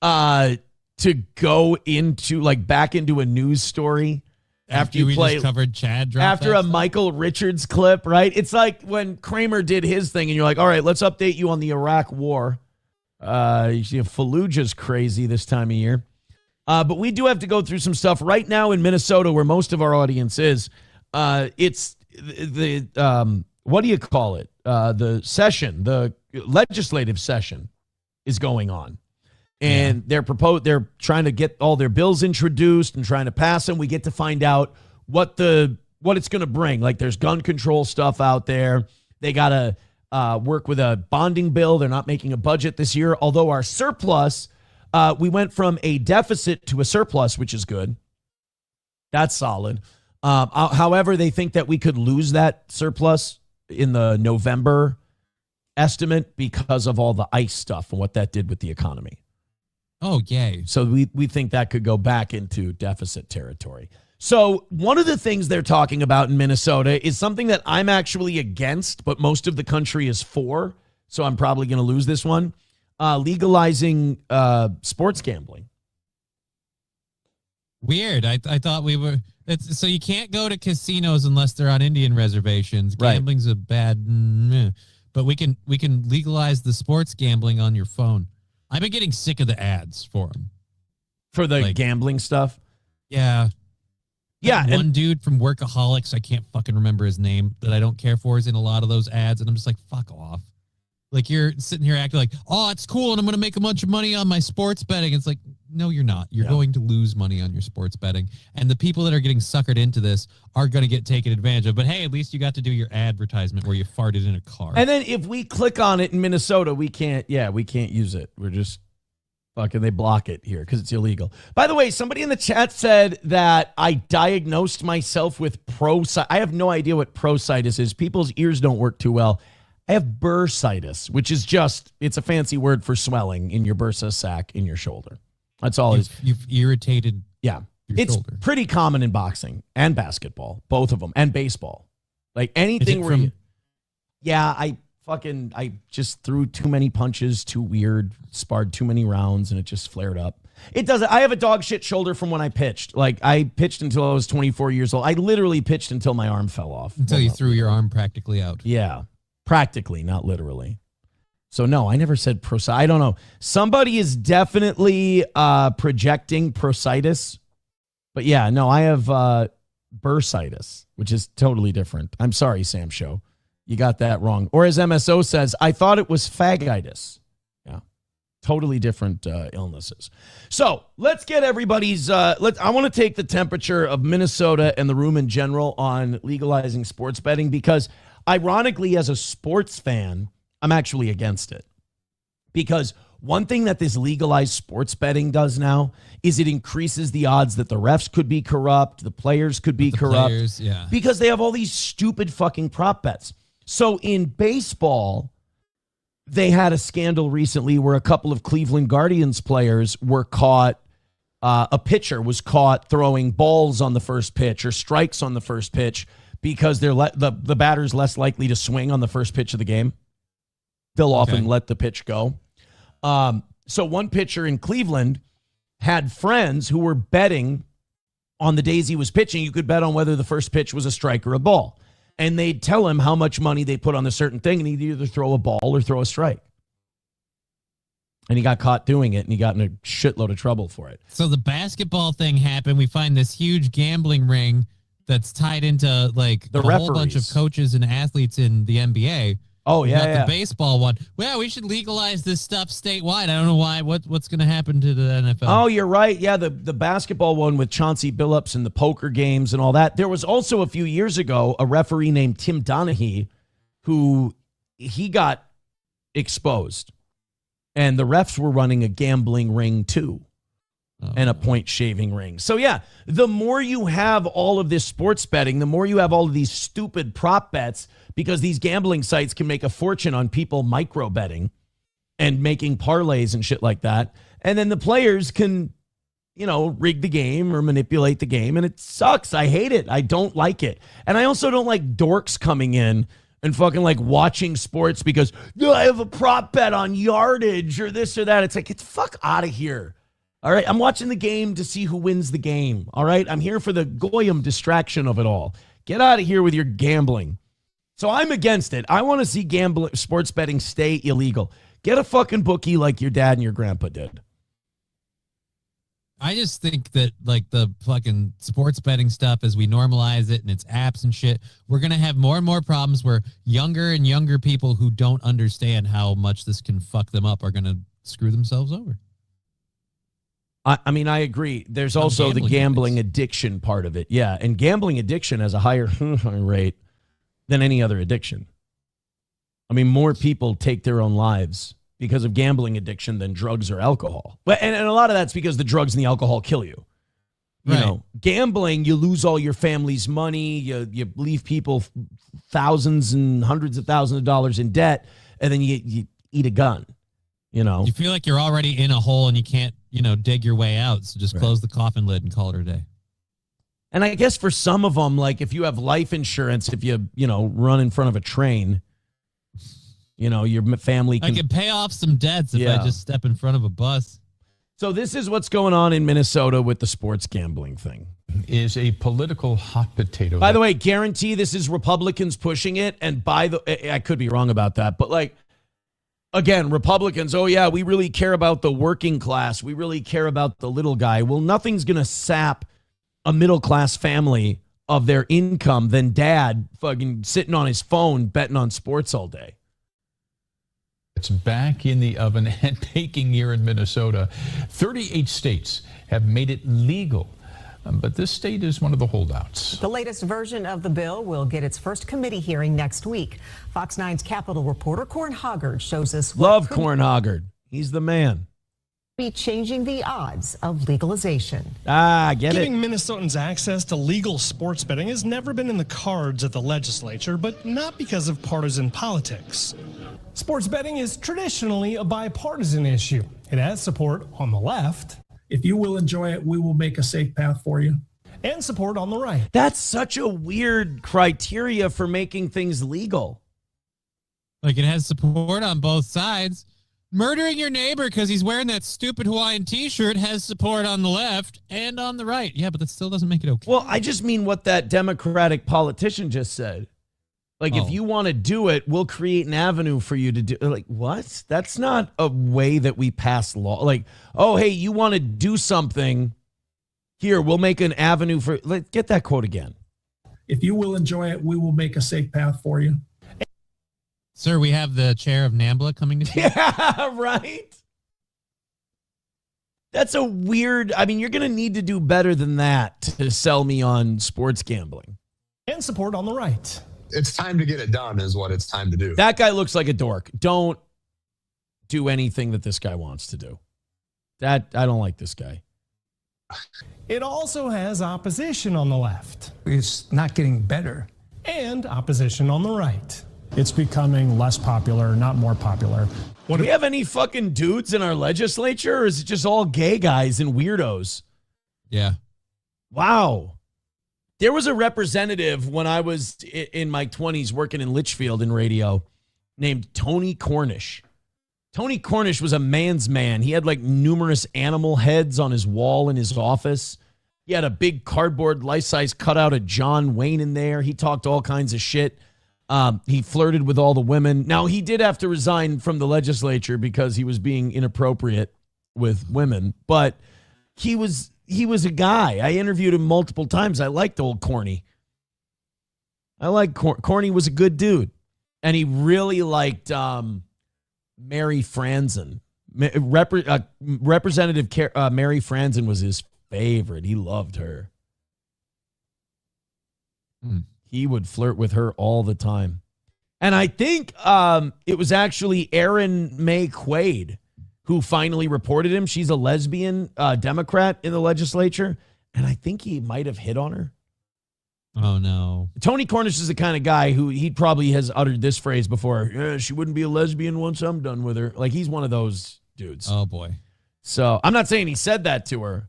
to go into, like, back into a news story after you play, covered Chad after a Michael Richards clip, right? It's like when Kramer did his thing and you're like, all right, let's update you on the Iraq war. You see, Fallujah's crazy this time of year. But we do have to go through some stuff right now in Minnesota where most of our audience is. It's the what do you call it? The session, the legislative session is going on. And they're trying to get all their bills introduced and trying to pass them. We get to find out what it's going to bring. Like, there's gun control stuff out there. They got to work with a bonding bill. They're not making a budget this year. Although our surplus, we went from a deficit to a surplus, which is good. That's solid. However, they think that we could lose that surplus in the November estimate because of all the ICE stuff and what that did with the economy. Oh, yay. So we think that could go back into deficit territory. So one of the things they're talking about in Minnesota is something that I'm actually against, but most of the country is for. So I'm probably going to lose this one. Legalizing sports gambling. Weird. I thought we were. So you can't go to casinos unless they're on Indian reservations. Gambling's a bad. But we can legalize the sports gambling on your phone. I've been getting sick of the ads for them. For the gambling stuff? Yeah. Yeah. One dude from Workaholics, I can't fucking remember his name, that I don't care for, is in a lot of those ads. And I'm just like, fuck off. Like, you're sitting here acting like, oh, it's cool, and I'm going to make a bunch of money on my sports betting. It's like, no, you're not. You're going to lose money on your sports betting. And the people that are getting suckered into this are going to get taken advantage of. But hey, at least you got to do your advertisement where you farted in a car. And then if we click on it in Minnesota, we can't use it. We're just fucking, they block it here because it's illegal. By the way, somebody in the chat said that I diagnosed myself with I have no idea what prositis is. People's ears don't work too well. I have bursitis, which is it's a fancy word for swelling in your bursa sac in your shoulder. That's all it is. You've irritated your shoulder. Pretty common in boxing and basketball, both of them, and baseball. Like anything where I just threw too many punches, too weird, sparred too many rounds, and it just flared up. It doesn't. I have a dog shit shoulder from when I pitched. Like, I pitched until I was 24 years old. I literally pitched until my arm fell off. Until you threw your arm practically out. Yeah. Practically, not literally. So no, I never said I don't know. Somebody is definitely projecting prositis. But yeah, no, I have bursitis, which is totally different. I'm sorry, Sam Show. You got that wrong. Or as MSO says, I thought it was fagitis. Yeah. Totally different illnesses. So let's get everybody's I want to take the temperature of Minnesota and the room in general on legalizing sports betting, because ironically, as a sports fan, I'm actually against it. Because one thing that this legalized sports betting does now is it increases the odds that the refs could be corrupt, the players could be corrupt, because they have all these stupid fucking prop bets. So in baseball, they had a scandal recently where a couple of Cleveland Guardians players were caught a pitcher was caught throwing balls on the first pitch or strikes on the first pitch because the batter's less likely to swing on the first pitch of the game. They'll often let the pitch go. So one pitcher in Cleveland had friends who were betting on the days he was pitching. You could bet on whether the first pitch was a strike or a ball. And they'd tell him how much money they put on a certain thing, and he'd either throw a ball or throw a strike. And he got caught doing it, and he got in a shitload of trouble for it. So the basketball thing happened. We find this huge gambling ring that's tied into like the a whole bunch of coaches and athletes in the NBA. Oh, yeah, About yeah. the baseball one. Well, we should legalize this stuff statewide. I don't know why. What's going to happen to the NFL? Oh, you're right. Yeah, the basketball one with Chauncey Billups and the poker games and all that. There was also a few years ago a referee named Tim Donaghy who he got exposed. And the refs were running a gambling ring too. And a point shaving ring. So yeah, the more you have all of this sports betting, the more you have all of these stupid prop bets, because these gambling sites can make a fortune on people micro betting and making parlays and shit like that. And then the players can, rig the game or manipulate the game. And it sucks. I hate it. I don't like it. And I also don't like dorks coming in and fucking like watching sports because I have a prop bet on yardage or this or that. It's like, get the fuck out of here. All right, I'm watching the game to see who wins the game. All right, I'm here for the goyim distraction of it all. Get out of here with your gambling. So I'm against it. I want to see sports betting stay illegal. Get a fucking bookie like your dad and your grandpa did. I just think that like the fucking sports betting stuff, as we normalize it and its apps and shit, we're going to have more and more problems where younger and younger people who don't understand how much this can fuck them up are going to screw themselves over. I mean, I agree. There's also the gambling addiction part of it. Yeah, and gambling addiction has a higher rate than any other addiction. I mean, more people take their own lives because of gambling addiction than drugs or alcohol. And a lot of that's because the drugs and the alcohol kill you. You know, gambling, you lose all your family's money. You leave people thousands and hundreds of thousands of dollars in debt, and then you eat a gun. You feel like you're already in a hole and you can't, dig your way out. So just close the coffin lid and call it a day. And I guess for some of them, like if you have life insurance, if you run in front of a train, your family can... I can pay off some debts if I just step in front of a bus. So this is what's going on in Minnesota with the sports gambling thing. Is a political hot potato. By the way, guarantee this is Republicans pushing it. And I could be wrong about that, but like, again, Republicans, oh yeah, we really care about the working class. We really care about the little guy. Well, nothing's going to sap a middle-class family of their income than dad fucking sitting on his phone betting on sports all day. It's back in the oven and baking here in Minnesota. 38 states have made it legal, but this state is one of the holdouts. The latest version of the bill will get its first committee hearing next week. Fox 9's Capitol reporter Corn Hoggard shows us what Love Corn Hoggard. He's the man. Be changing the odds of legalization. Get Giving it. Minnesotans access to legal sports betting has never been in the cards at the legislature, but not because of partisan politics. Sports betting is traditionally a bipartisan issue. It has support on the left. If you will enjoy it, we will make a safe path for you. And support on the right. That's such a weird criteria for making things legal. Like it has support on both sides. Murdering your neighbor because he's wearing that stupid Hawaiian t-shirt has support on the left and on the right. Yeah, but that still doesn't make it okay. Well, I just mean what that Democratic politician just said. Like, if you want to do it, we'll create an avenue for you to do. Like, what? That's not a way that we pass law. Like, oh, hey, you want to do something? Here, we'll make an avenue for. Get that quote again. If you will enjoy it, we will make a safe path for you. Sir, we have the chair of NAMBLA coming to see you. Yeah, right? That's a weird. I mean, you're going to need to do better than that to sell me on sports gambling. And support on the right. It's time to get it done is what it's time to do. That guy looks like a dork. Don't do anything that this guy wants to do. I don't like this guy. It also has opposition on the left. It's not getting better. And opposition on the right. It's becoming less popular, not more popular. Do we have any fucking dudes in our legislature, or is it just all gay guys and weirdos? Yeah. Wow. There was a representative when I was in my 20s working in Litchfield in radio named Tony Cornish. Tony Cornish was a man's man. He had like numerous animal heads on his wall in his office. He had a big cardboard life-size cutout of John Wayne in there. He talked all kinds of shit. He flirted with all the women. Now, he did have to resign from the legislature because he was being inappropriate with women, but he was a guy. I interviewed him multiple times. I liked old Corny. Corny was a good dude. And he really liked Mary Franzen. Representative Mary Franzen was his favorite. He loved her. He would flirt with her all the time. And I think it was actually Erin May Quaid who finally reported him. She's a lesbian Democrat in the legislature. And I think he might have hit on her. Oh, no. Tony Cornish is the kind of guy who he probably has uttered this phrase before. Yeah, she wouldn't be a lesbian once I'm done with her. Like, he's one of those dudes. Oh, boy. So I'm not saying he said that to her.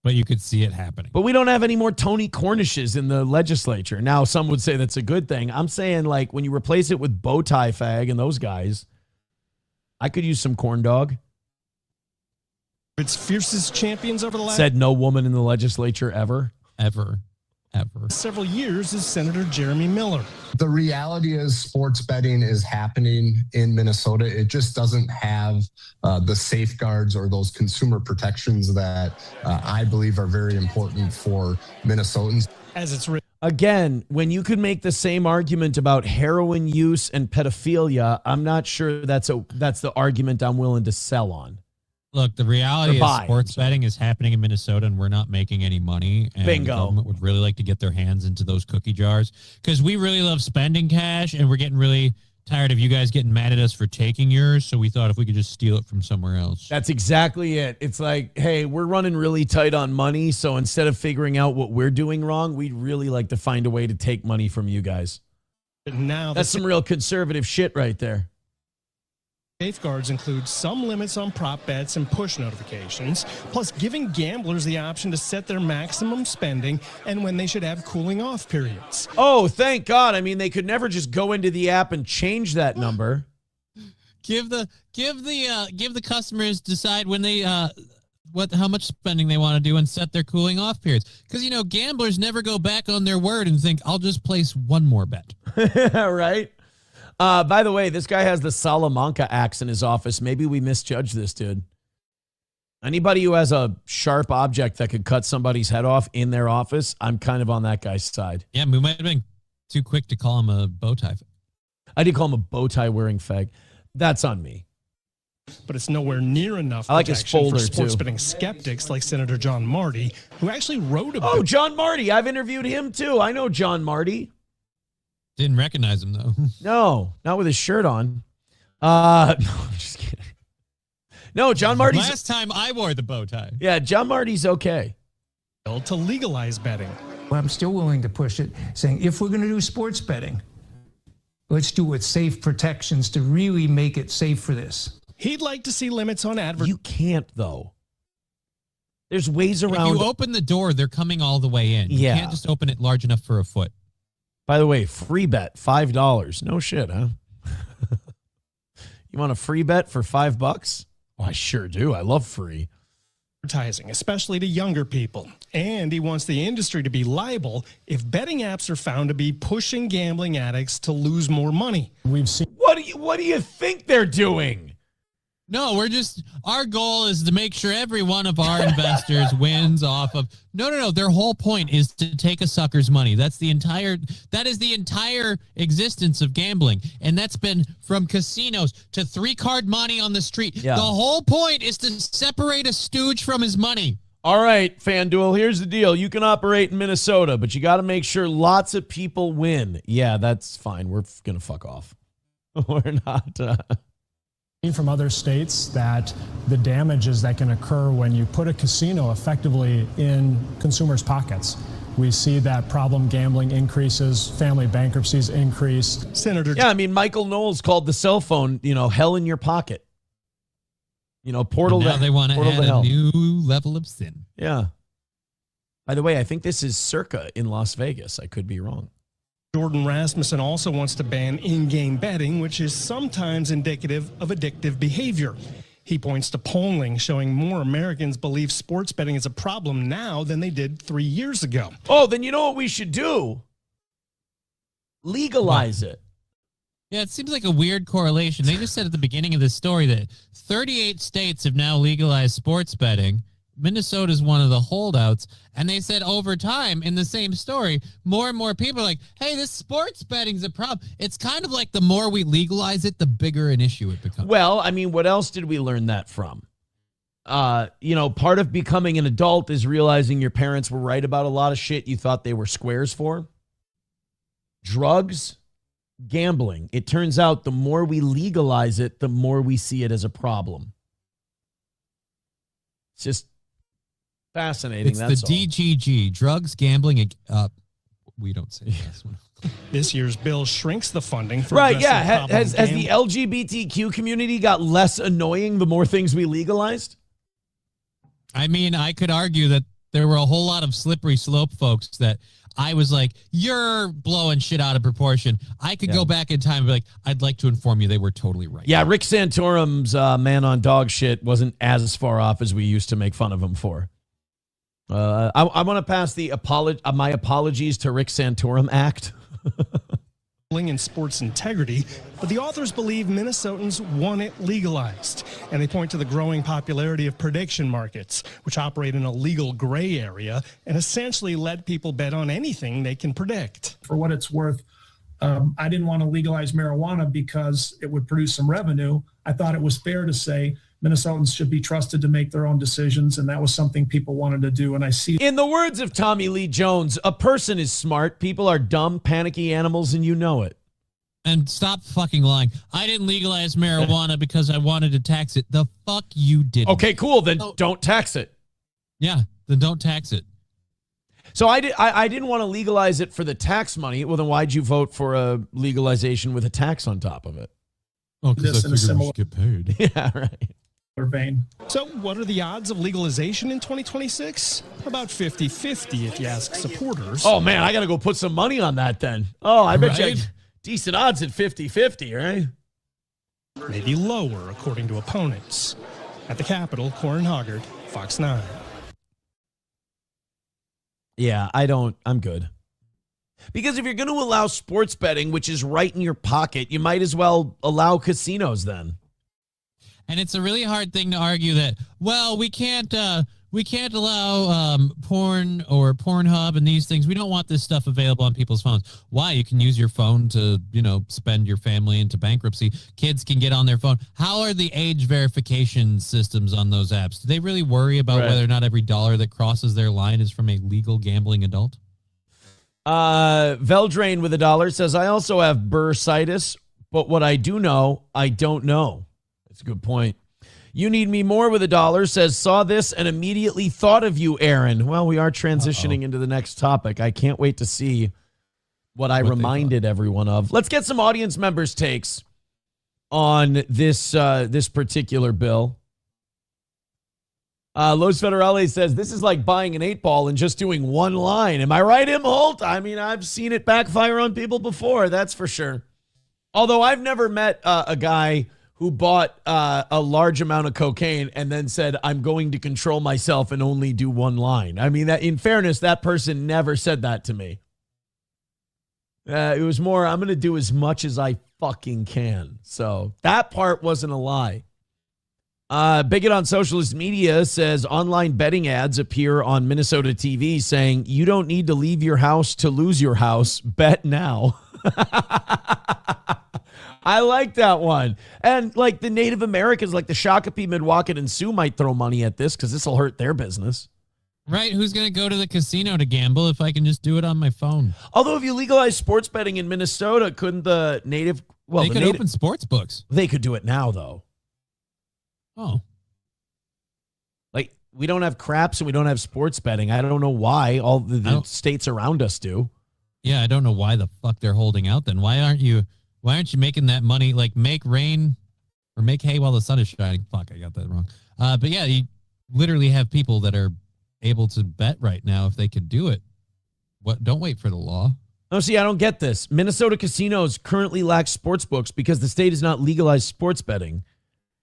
But you could see it happening. But we don't have any more Tony Cornishes in the legislature. Now, some would say that's a good thing. I'm saying, like, when you replace it with Bow Tie Fag and those guys, I could use some corn dog. Its fiercest champions over the last Said no woman in the legislature ever. Ever. several years is Senator Jeremy Miller. The reality is sports betting is happening in Minnesota. It just doesn't have the safeguards or those consumer protections that I believe are very important for Minnesotans. As it's written. Again, when you could make the same argument about heroin use and pedophilia, I'm not sure that's the argument I'm willing to sell on. Look, the reality is sports betting is happening in Minnesota, and we're not making any money. And Bingo. The government would really like to get their hands into those cookie jars because we really love spending cash, and we're getting really tired of you guys getting mad at us for taking yours. So we thought if we could just steal it from somewhere else. That's exactly it. It's like, hey, we're running really tight on money, so instead of figuring out what we're doing wrong, we'd really like to find a way to take money from you guys. Now that's some real conservative shit right there. Safeguards include some limits on prop bets and push notifications, plus giving gamblers the option to set their maximum spending and when they should have cooling off periods. Oh, thank God. I mean, they could never just go into the app and change that number. Give the customers decide when they how much spending they want to do and set their cooling off periods. Because gamblers never go back on their word and think I'll just place one more bet. Right? By the way, this guy has the Salamanca axe in his office. Maybe we misjudged this dude. Anybody who has a sharp object that could cut somebody's head off in their office, I'm kind of on that guy's side. Yeah, we might have been too quick to call him a bow tie. I did call him a bow tie wearing fag. That's on me. But it's nowhere near enough I like his protection folder, for sports too. betting skeptics like Senator John Marty, who actually wrote about. Oh, John Marty. I've interviewed him, too. I know John Marty. Didn't recognize him, though. No, not with his shirt on. No, I'm just kidding. No, John Marty's... Last time I wore the bow tie. Yeah, John Marty's okay. To legalize betting. Well, I'm still willing to push it, saying if we're going to do sports betting, let's do it with safe protections to really make it safe for this. He'd like to see limits on advertising. You can't, though. There's ways around... If you open the door, they're coming all the way in. Yeah. You can't just open it large enough for a foot. By the way, free bet, $5. No shit, huh? You want a free bet for $5? Oh, I sure do. I love free. Advertising, especially to younger people. And he wants the industry to be liable if betting apps are found to be pushing gambling addicts to lose more money. We've seen. What do you think they're doing? No, our goal is to make sure every one of our investors wins off of. No. Their whole point is to take a sucker's money. That is the entire existence of gambling. And that's been from casinos to 3-card money on the street. Yeah. The whole point is to separate a stooge from his money. All right, FanDuel, here's the deal. You can operate in Minnesota, but you got to make sure lots of people win. Yeah, that's fine. We're going to fuck off. We're not... From other states that the damages that can occur when you put a casino effectively in consumers' pockets. We see that problem gambling increases, family bankruptcies increase. Yeah, I mean, Michael Knowles called the cell phone, hell in your pocket. Portal Now to they want to portal add to hell. a new level of sin. Yeah. By the way, I think this is Circa in Las Vegas. I could be wrong. Jordan Rasmussen also wants to ban in-game betting, which is sometimes indicative of addictive behavior. He points to polling showing more Americans believe sports betting is a problem now than they did 3 years ago. Oh, then you know what we should do? Legalize it. Yeah, it seems like a weird correlation. They just said at the beginning of this story that 38 states have now legalized sports betting. Minnesota is one of the holdouts. And they said over time in the same story, more and more people are like, hey, this sports betting's a problem. It's kind of like the more we legalize it, the bigger an issue it becomes. Well, I mean, what else did we learn that from? Part of becoming an adult is realizing your parents were right about a lot of shit you thought they were squares for. Drugs, gambling. It turns out the more we legalize it, the more we see it as a problem. It's just fascinating. It's that's the DGG, drugs, gambling. We don't say this one. This year's bill shrinks the funding for right. Yeah. addressing Has the LGBTQ community got less annoying the more things we legalized? I mean, I could argue that there were a whole lot of slippery slope folks that I was like, you're blowing shit out of proportion. I could go back in time and be like, I'd like to inform you they were totally right. Yeah, Rick Santorum's man on dog shit wasn't as far off as we used to make fun of him for. I want to pass my apologies to Rick Santorum Act. in sports integrity, but the authors believe Minnesotans want it legalized, and they point to the growing popularity of prediction markets, which operate in a legal gray area and essentially let people bet on anything they can predict. For what it's worth, I didn't want to legalize marijuana because it would produce some revenue. I thought it was fair to say Minnesotans should be trusted to make their own decisions, and that was something people wanted to do, and I see. In the words of Tommy Lee Jones, a person is smart, people are dumb, panicky animals, and you know it. And stop fucking lying. I didn't legalize marijuana because I wanted to tax it. The fuck you didn't. Okay, cool, then don't tax it. Yeah, then don't tax it. So I didn't want to legalize it for the tax money. Well, then why'd you vote for a legalization with a tax on top of it? Oh, because I figured we should get paid. Yeah, right. Vein. So what are the odds of legalization in 2026? About 50-50 if you ask supporters. Oh, man, I got to go put some money on that then. Oh, I bet you decent odds at 50-50, right? Maybe lower, according to opponents. At the Capitol, Corin Hoggard, Fox 9. Yeah, I'm good. Because if you're going to allow sports betting, which is right in your pocket, you might as well allow casinos then. And it's a really hard thing to argue that, well, we can't allow porn or Pornhub and these things. We don't want this stuff available on people's phones. Why? You can use your phone to, spend your family into bankruptcy. Kids can get on their phone. How are the age verification systems on those apps? Do they really worry about whether or not every dollar that crosses their line is from a legal gambling adult? Veldrain with $1 says, I also have bursitis, but what I do know, I don't know. That's a good point. You Need Me More with $1 says, saw this and immediately thought of you, Aaron. Well, we are transitioning into the next topic. I can't wait to see what I reminded everyone of. Let's get some audience members' takes on this particular bill. Los Federales says, this is like buying an 8-ball and just doing one line. Am I right, Imholt? I mean, I've seen it backfire on people before, that's for sure. Although I've never met a guy who bought a large amount of cocaine and then said, I'm going to control myself and only do one line. I mean, that in fairness, that person never said that to me. It was more, I'm going to do as much as I fucking can. So that part wasn't a lie. Bigot on Socialist Media says online betting ads appear on Minnesota TV saying, you don't need to leave your house to lose your house. Bet now. I like that one. And like the Native Americans, like the Shakopee, Midwaukee, and Sioux might throw money at this because this will hurt their business. Right. Who's going to go to the casino to gamble if I can just do it on my phone? Although if you legalize sports betting in Minnesota, couldn't the Native... Well, they could open sports books. They could do it now, though. Oh. Like, we don't have craps and we don't have sports betting. I don't know why. All the states around us do. Yeah, I don't know why the fuck they're holding out then. Why aren't you making that money, like make rain or make hay while the sun is shining? Fuck, I got that wrong. But yeah, you literally have people that are able to bet right now if they could do it. Don't wait for the law. Oh, see, I don't get this. Minnesota casinos currently lack sports books because the state has not legalized sports betting,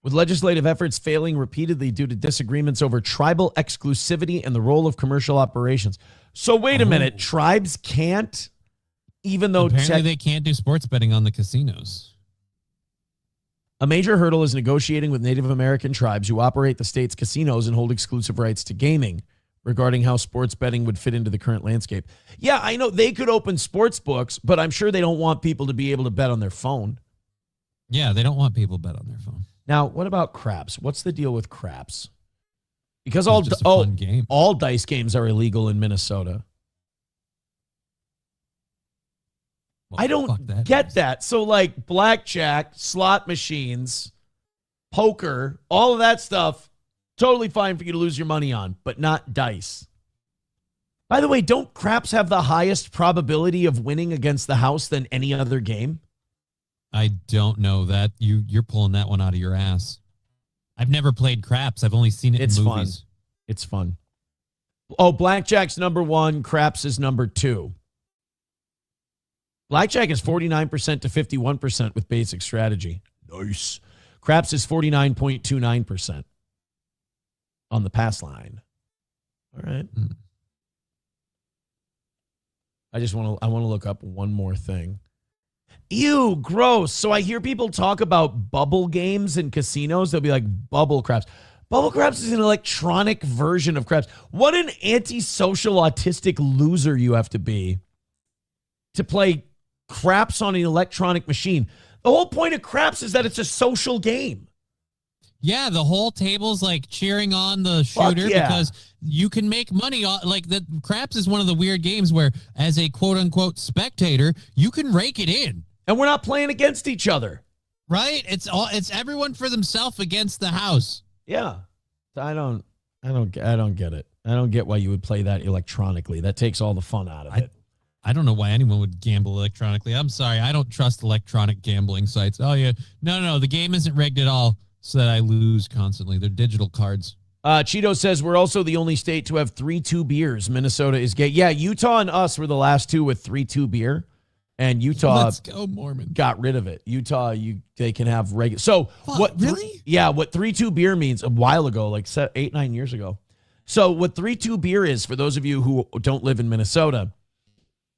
with legislative efforts failing repeatedly due to disagreements over tribal exclusivity and the role of commercial operations. So wait a minute. Tribes can't, even though apparently they can't do sports betting on the casinos. A major hurdle is negotiating with Native American tribes who operate the state's casinos and hold exclusive rights to gaming, regarding how sports betting would fit into the current landscape. Yeah, I know they could open sports books, but I'm sure they don't want people to be able to bet on their phone. Yeah, they don't want people to bet on their phone. Now, what about craps? What's the deal with craps? Because all dice games are illegal in Minnesota. Well, I don't get that. So like blackjack, slot machines, poker, all of that stuff, totally fine for you to lose your money on, but not dice. By the way, don't craps have the highest probability of winning against the house than any other game? I don't know that. You're pulling that one out of your ass. I've never played craps. I've only seen it in movies. Fun. It's fun. Oh, blackjack's number 1. Craps is number 2. Blackjack is 49% to 51% with basic strategy. Nice. Craps is 49.29% on the pass line. All right. I want to look up one more thing. Ew, gross. So I hear people talk about bubble games in casinos. They'll be like bubble craps. Bubble craps is an electronic version of craps. What an antisocial autistic loser you have to be to play craps on an electronic machine. The whole point of craps is that it's a social game. Yeah, the whole table's like cheering on the shooter because you can make money on, like, the craps is one of the weird games where as a quote unquote spectator, you can rake it in. And we're not playing against each other. Right? It's everyone for themselves against the house. Yeah. I don't get it. I don't get why you would play that electronically. That takes all the fun out of it. I don't know why anyone would gamble electronically. I'm sorry. I don't trust electronic gambling sites. Oh, yeah. No. The game isn't rigged at all so that I lose constantly. They're digital cards. Cheeto says we're also the only state to have 3-2 beers. Minnesota is gay. Yeah, Utah and us were the last two with 3-2 beer. And Utah Let's go, Mormon. Got rid of it. Utah, they can have regular. So what? Really? What 3-2 beer means a while ago, like 8-9 years ago. So what 3-2 beer is, for those of you who don't live in Minnesota,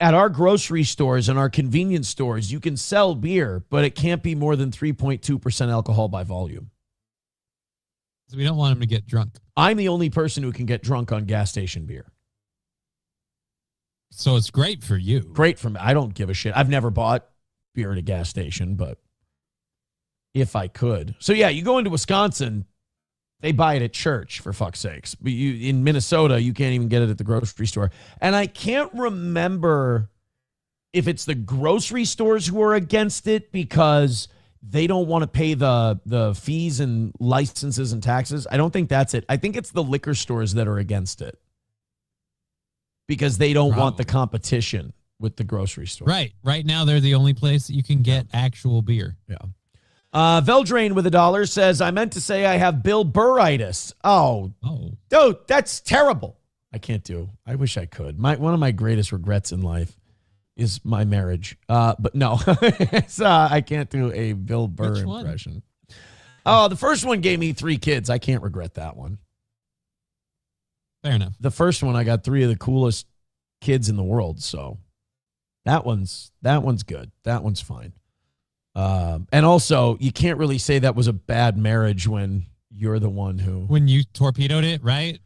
at our grocery stores and our convenience stores, you can sell beer, but it can't be more than 3.2% alcohol by volume. So we don't want them to get drunk. I'm the only person who can get drunk on gas station beer. So it's great for you. Great for me. I don't give a shit. I've never bought beer at a gas station, but if I could. So yeah, you go into Wisconsin, they buy it at church, for fuck's sakes. But in Minnesota, you can't even get it at the grocery store. And I can't remember if it's the grocery stores who are against it because they don't want to pay the fees and licenses and taxes. I don't think that's it. I think it's the liquor stores that are against it because they don't want the competition with the grocery store. Right. Right now, they're the only place that you can get actual beer. Yeah. Veldrain with $1 says, I meant to say I have Bill Burritis. Oh. Dude, that's terrible. I can't do. I wish I could. One of my greatest regrets in life is my marriage. But no, I can't do a Bill Burr impression. Oh, the first one gave me 3 kids. I can't regret that one. Fair enough. The first one, I got 3 of the coolest kids in the world. So that one's good. That one's fine. And also, you can't really say that was a bad marriage when you're the one who... When you torpedoed it, right?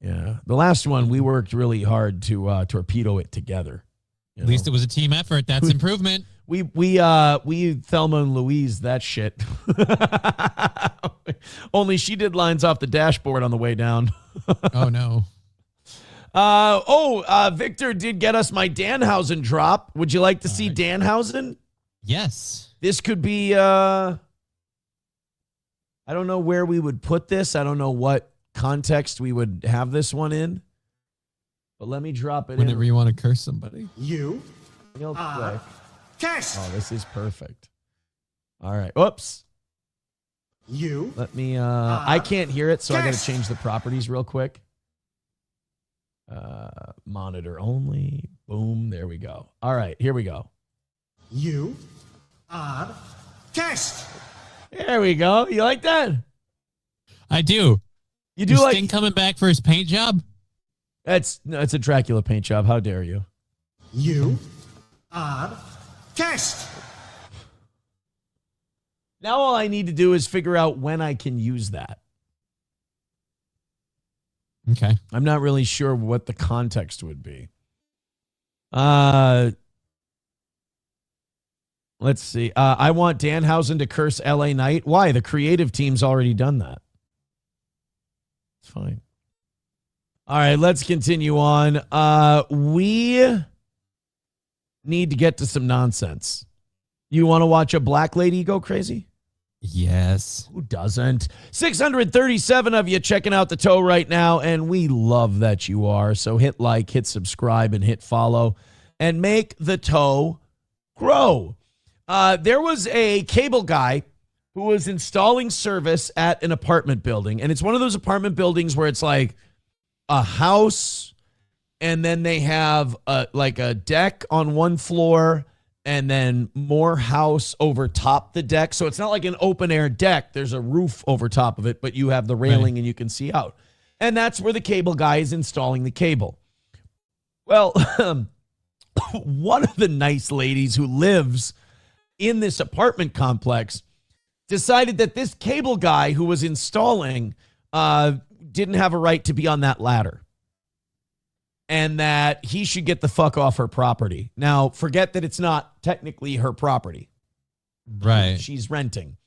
Yeah. The last one, we worked really hard to torpedo it together. At least it was a team effort. That's improvement. We Thelma and Louise that shit. Only she did lines off the dashboard on the way down. Oh, no. Victor did get us my Danhausen drop. Would you like to see Danhausen? Yes. This could be, I don't know where we would put this. I don't know what context we would have this one in. But let me drop it whenever you want to curse somebody. You real quick. Curse. Oh, this is perfect. All right. Whoops. You. Let me, I can't hear it, so I got to change the properties real quick. Monitor only. Boom. There we go. All right, here we go. You are guest. There we go. You like that? I do. You do Is like Sting coming back for his paint job? It's a Dracula paint job. How dare you? You are guest. Now all I need to do is figure out when I can use that. Okay. I'm not really sure what the context would be. Let's see. I want Danhausen to curse LA Knight. Why? The creative team's already done that. It's fine. All right, let's continue on. We need to get to some nonsense. You want to watch a black lady go crazy? Yes. Who doesn't? 637 of you checking out the toe right now, and we love that you are. So hit like, hit subscribe, and hit follow, and make the toe grow. There was a cable guy who was installing service at an apartment building, and it's one of those apartment buildings where it's like a house, and then they have like a deck on one floor, and then more house over top the deck. So it's not like an open air deck. There's a roof over top of it, but you have the railing and you can see out. And that's where the cable guy is installing the cable. Well, one of the nice ladies who lives in this apartment complex decided that this cable guy who was installing didn't have a right to be on that ladder, and that he should get the fuck off her property. Now, forget that it's not technically her property. Right. She's renting.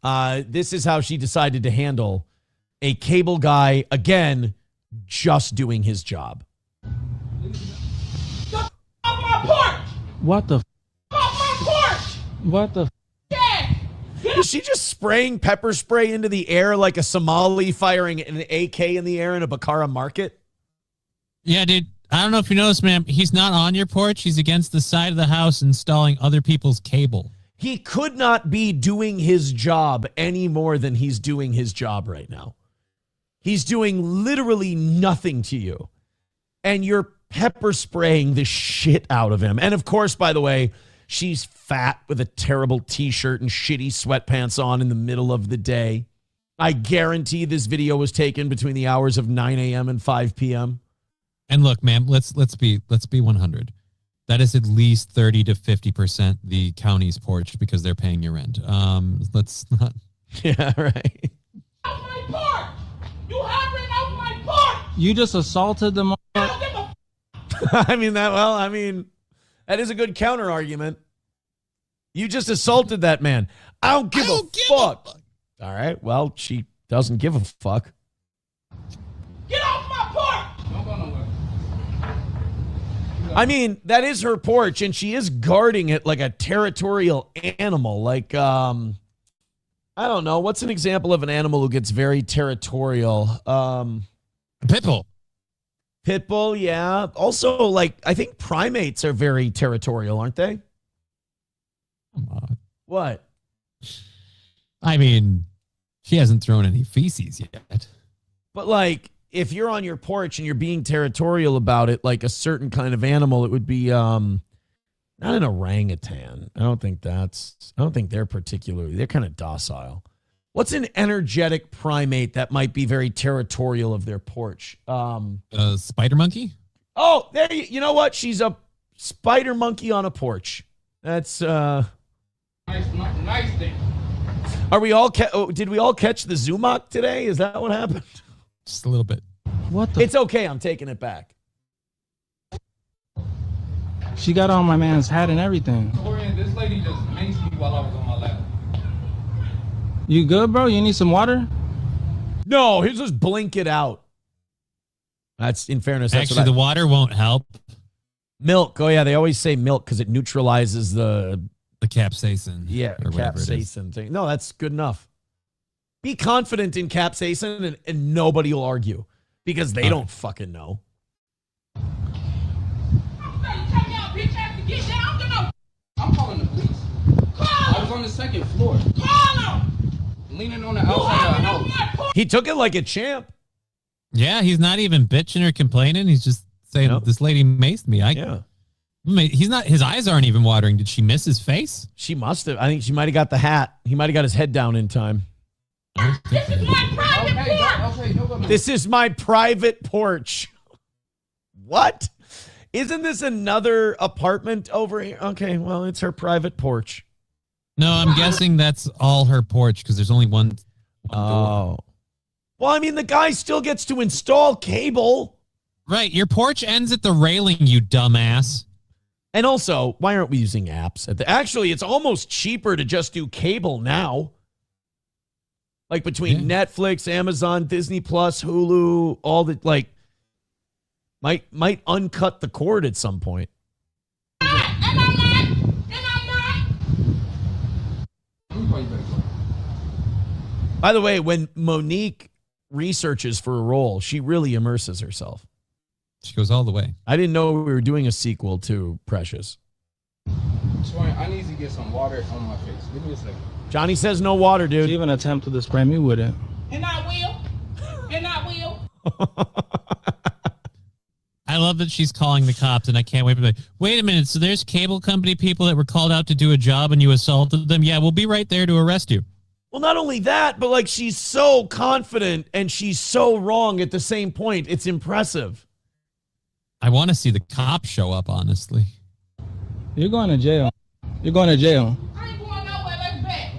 This is how she decided to handle a cable guy, again, just doing his job. Off my porch! What the? Off my porch! What the? Yeah! Is she just spraying pepper spray into the air like a Somali firing an AK in the air in a Bakara market? Yeah, dude. I don't know if you noticed, ma'am. He's not on your porch. He's against the side of the house installing other people's cable. He could not be doing his job any more than he's doing his job right now. He's doing literally nothing to you. And you're pepper spraying the shit out of him. And of course, by the way, she's fat with a terrible t-shirt and shitty sweatpants on in the middle of the day. I guarantee this video was taken between the hours of 9 a.m. and 5 p.m. And look, ma'am, let's be 100. That is at least 30 to 50% the county's porch because they're paying your rent. Let's not. Yeah, right. Off my porch! You hovering off my porch! You just assaulted them. I mean, that is a good counter argument. You just assaulted that man. I don't give a fuck. All right, well, she doesn't give a fuck. Get off my porch! Don't go nowhere. I mean, that is her porch, and she is guarding it like a territorial animal. Like, I don't know. What's an example of an animal who gets very territorial? Pitbull. Pitbull, yeah. Also, like, I think primates are very territorial, aren't they? Come on. What? I mean, she hasn't thrown any feces yet. But, like, if you're on your porch and you're being territorial about it, like a certain kind of animal, it would be not an orangutan. I don't think they're particularly, they're kind of docile. What's an energetic primate that might be very territorial of their porch? Spider monkey? Oh, there you know what? She's a spider monkey on a porch. That's nice thing. Are we all did we all catch the Zumach today? Is that what happened? Just a little bit. What the? It's okay. I'm taking it back. She got on my man's hat and everything. Torian, this lady just maced me while I was on my lap. You good, bro? You need some water? No, he'll just blink it out. That's, in fairness, that's actually the water won't help. Milk. Oh yeah, they always say milk because it neutralizes the capsaicin. Yeah, or capsaicin thing. No, that's good enough. Be confident in capsaicin, and nobody will argue because they don't fucking know. I'm calling the police. I was on the second floor. Call him! Leaning on the outside of the house. He took it like a champ. Yeah, he's not even bitching or complaining. He's just saying this lady maced me. Yeah. He's not. His eyes aren't even watering. Did she miss his face? She must have. I think she might have got the hat. He might have got his head down in time. This is my private porch. What? Isn't this another apartment over here? Okay, well, it's her private porch. No, I'm guessing that's all her porch because there's only one door. Well, I mean, the guy still gets to install cable. Right. Your porch ends at the railing, you dumbass. And also, why aren't we using apps? Actually, it's almost cheaper to just do cable now. Like between Netflix, Amazon, Disney Plus, Hulu, all the like might uncut the cord at some point. By the way, when Monique researches for a role, she really immerses herself. She goes all the way. I didn't know we were doing a sequel to Precious. I need to get some water on my face. Give me a second. Johnny says no water, dude. She even attempted to spray me with it. And I will. And I will. I love that she's calling the cops, and I can't wait to be like, wait a minute, so there's cable company people that were called out to do a job and you assaulted them? Yeah, we'll be right there to arrest you. Well, not only that, but like she's so confident and she's so wrong at the same point. It's impressive. I want to see the cops show up, honestly. You're going to jail. You're going to jail. I ain't going nowhere. Let's bet.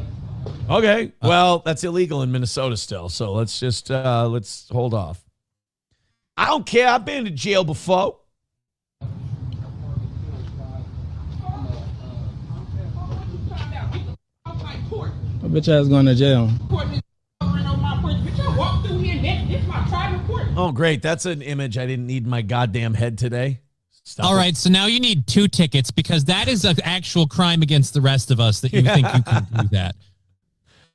Okay. Well, that's illegal in Minnesota still. So let's just let's hold off. I don't care. I've been to jail before. My bitch ass going to jail. Oh, great. That's an image I didn't need in my goddamn head today. All right, so now you need 2 tickets because that is an actual crime against the rest of us that you think you can do that.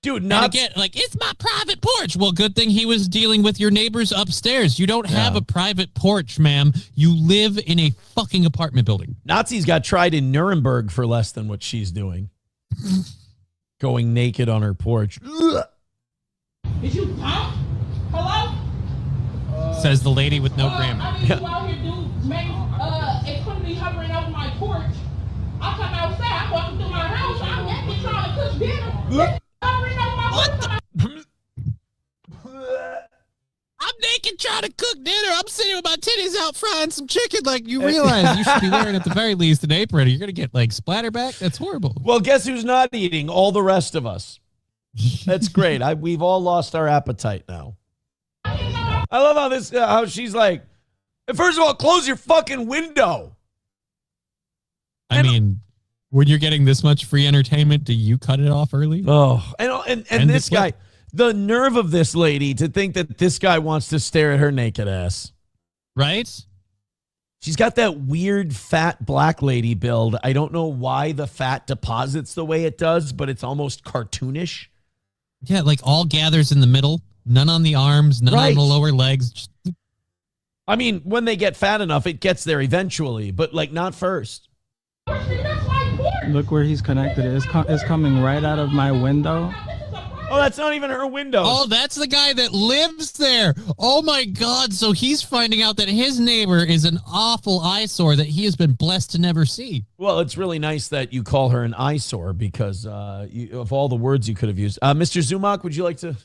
Dude, not again, like, it's my private porch. Well, good thing he was dealing with your neighbors upstairs. You don't have a private porch, ma'am. You live in a fucking apartment building. Nazis got tried in Nuremberg for less than what she's doing. Going naked on her porch. Is you punk? Hello? Says the lady with no grammar. I mean, you out here, dude, man, it couldn't be hovering over my porch. I come outside, I'm walking through my house, I'm naked trying to cook dinner. Hovering over my porch. I'm naked trying to cook dinner. I'm sitting with my titties out frying some chicken. Like, you realize you should be wearing at the very least an apron. You're going to get, like, splatterback? That's horrible. Well, guess who's not eating? All the rest of us. That's great. We've all lost our appetite now. I love how she's like, first of all, close your fucking window. I mean, when you're getting this much free entertainment, do you cut it off early? Oh, and this guy, the nerve of this lady to think that this guy wants to stare at her naked ass. Right? She's got that weird fat black lady build. I don't know why the fat deposits the way it does, but it's almost cartoonish. Yeah, like all gathers in the middle. None on the arms, none on the lower legs. I mean, when they get fat enough, it gets there eventually, but like not first. Look where he's connected. It's coming right out of my window. Oh, that's not even her window. Oh, that's the guy that lives there. Oh, my God. So he's finding out that his neighbor is an awful eyesore that he has been blessed to never see. Well, it's really nice that you call her an eyesore because of all the words you could have used. Mr. Zumak, would you like to...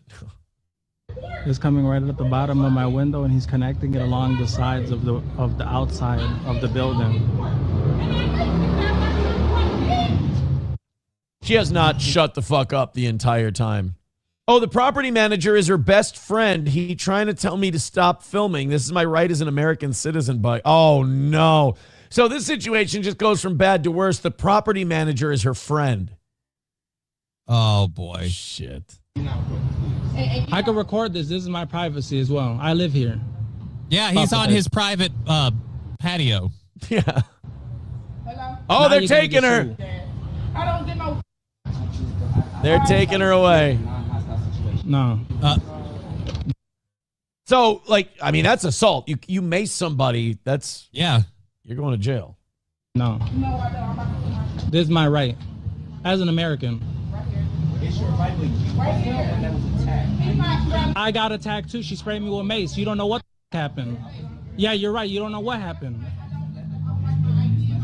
It's coming right at the bottom of my window, and he's connecting it along the sides of the outside of the building. She has not shut the fuck up the entire time. Oh, the property manager is her best friend. He trying to tell me to stop filming. This is my right as an American citizen, but oh no. So this situation just goes from bad to worse. The property manager is her friend. Oh boy. Shit. I can record this. This is my privacy as well. I live here. Yeah, he's on his private patio. Yeah. Oh, they're taking her. I don't get no. They're taking her away. No. So, like, I mean, that's assault. You mace somebody. That's you're going to jail. No. This is my right as an American. I got attacked too. She sprayed me with mace. You don't know what happened. Yeah, you're right. You don't know what happened.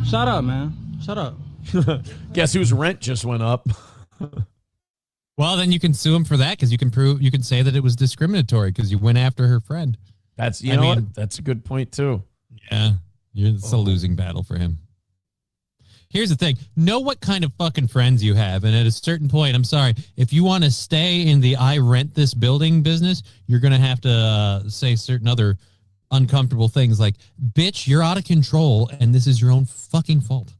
Shut up, man. Shut up. Guess whose rent just went up? Well, then you can sue him for that because you can say that it was discriminatory because you went after her friend. That's what? That's a good point too. Yeah, it's a losing battle for him. Here's the thing. Know what kind of fucking friends you have. And at a certain point, I'm sorry, if you want to stay in the I rent this building business, you're going to have to say certain other uncomfortable things like, bitch, you're out of control and this is your own fucking fault.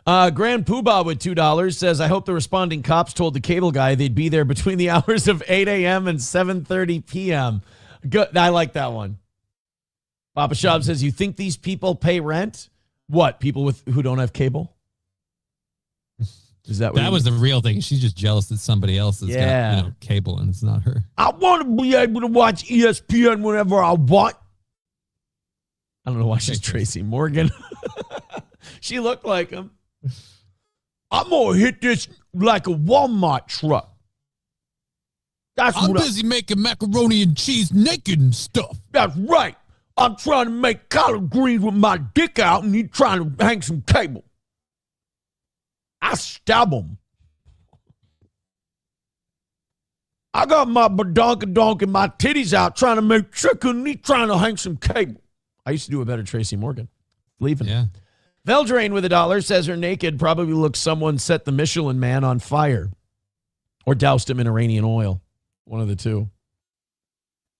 Grand Poobah with $2 says, I hope the responding cops told the cable guy they'd be there between the hours of 8 a.m. and 7:30 p.m. Good. I like that one. Papa Shab says, you think these people pay rent? What, people who don't have cable? Is that what that was the real thing? She's just jealous that somebody else has got cable and it's not her. I want to be able to watch ESPN whenever I want. I don't know why she's Tracy Morgan. She looked like him. I'm gonna hit this like a Walmart truck. I'm busy making macaroni and cheese naked and stuff. That's right. I'm trying to make collard greens with my dick out, and you're trying to hang some cable. I stab them. I got my badonkadonk and my titties out trying to make chicken, and he's trying to hang some cable. I used to do a better Tracy Morgan. Leaving. Yeah. Veldrain with $1 says her naked probably looks someone set the Michelin Man on fire or doused him in Iranian oil. One of the two.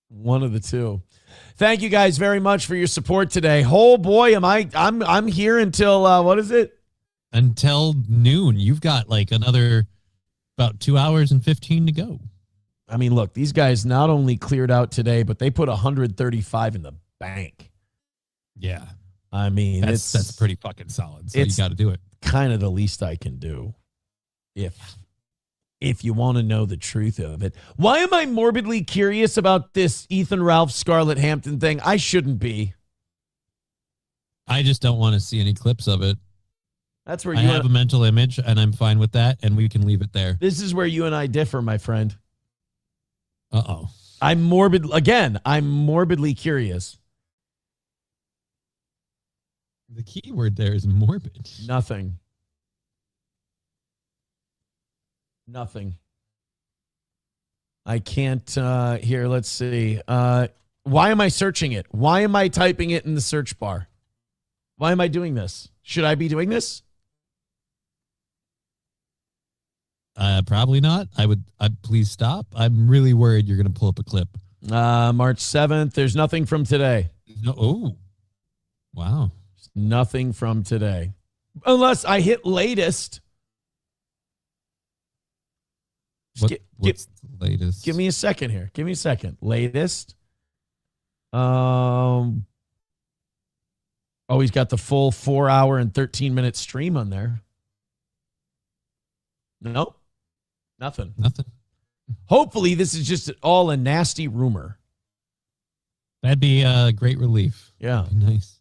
One of the two. Thank you guys very much for your support today. Oh boy, I'm here until what is it? Until noon. You've got like another about 2 hours and 15 to go. I mean, look, these guys not only cleared out today, but they put 135 in the bank. Yeah. I mean, that's pretty fucking solid. So you got to do it. Kind of the least I can do. If you want to know the truth of it. Why am I morbidly curious about this Ethan Ralph Scarlett Hampton thing? I shouldn't be. I just don't want to see any clips of it. That's where I have a mental image, and I'm fine with that, and we can leave it there. This is where you and I differ, my friend. Uh-oh. I'm morbidly curious. The key word there is morbid. Nothing. I can't, here, let's see. Why am I searching it? Why am I typing it in the search bar? Why am I doing this? Should I be doing this? Probably not. I'd please stop. I'm really worried you're going to pull up a clip. March 7th. There's nothing from today. No. Oh, wow. Nothing from today. Unless I hit latest. What's the latest? Give me a second here. Give me a second. Latest. Oh, he's got the full 4 hour and 13-minute stream on there. Nope. Nothing. Hopefully this is just all a nasty rumor. That'd be a great relief. Yeah. Nice.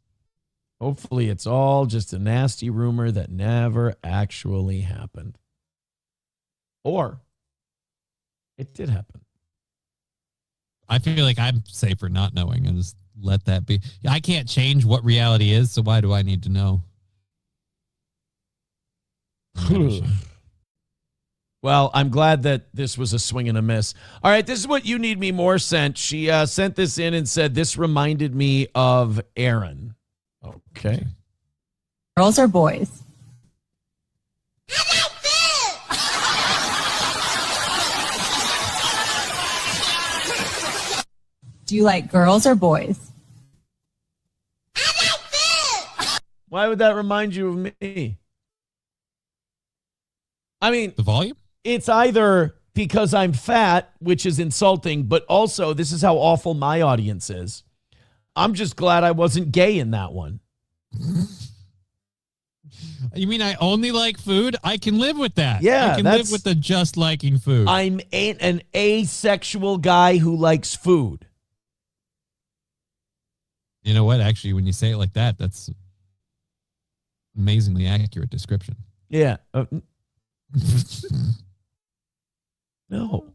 Hopefully it's all just a nasty rumor that never actually happened. Or it did happen. I feel like I'm safer not knowing and just let that be. I can't change what reality is, so why do I need to know? Well, I'm glad that this was a swing and a miss. All right, this is what You Need Me More sent. She sent this in and said, this reminded me of Aaron. Okay. Girls or boys? Do you like girls or boys? Why would that remind you of me? I mean, the volume? It's either because I'm fat, which is insulting, but also this is how awful my audience is. I'm just glad I wasn't gay in that one. You mean I only like food? I can live with that. Yeah, I can live with the just liking food. I'm an asexual guy who likes food. You know what? Actually, when you say it like that, that's amazingly accurate description. Yeah. No.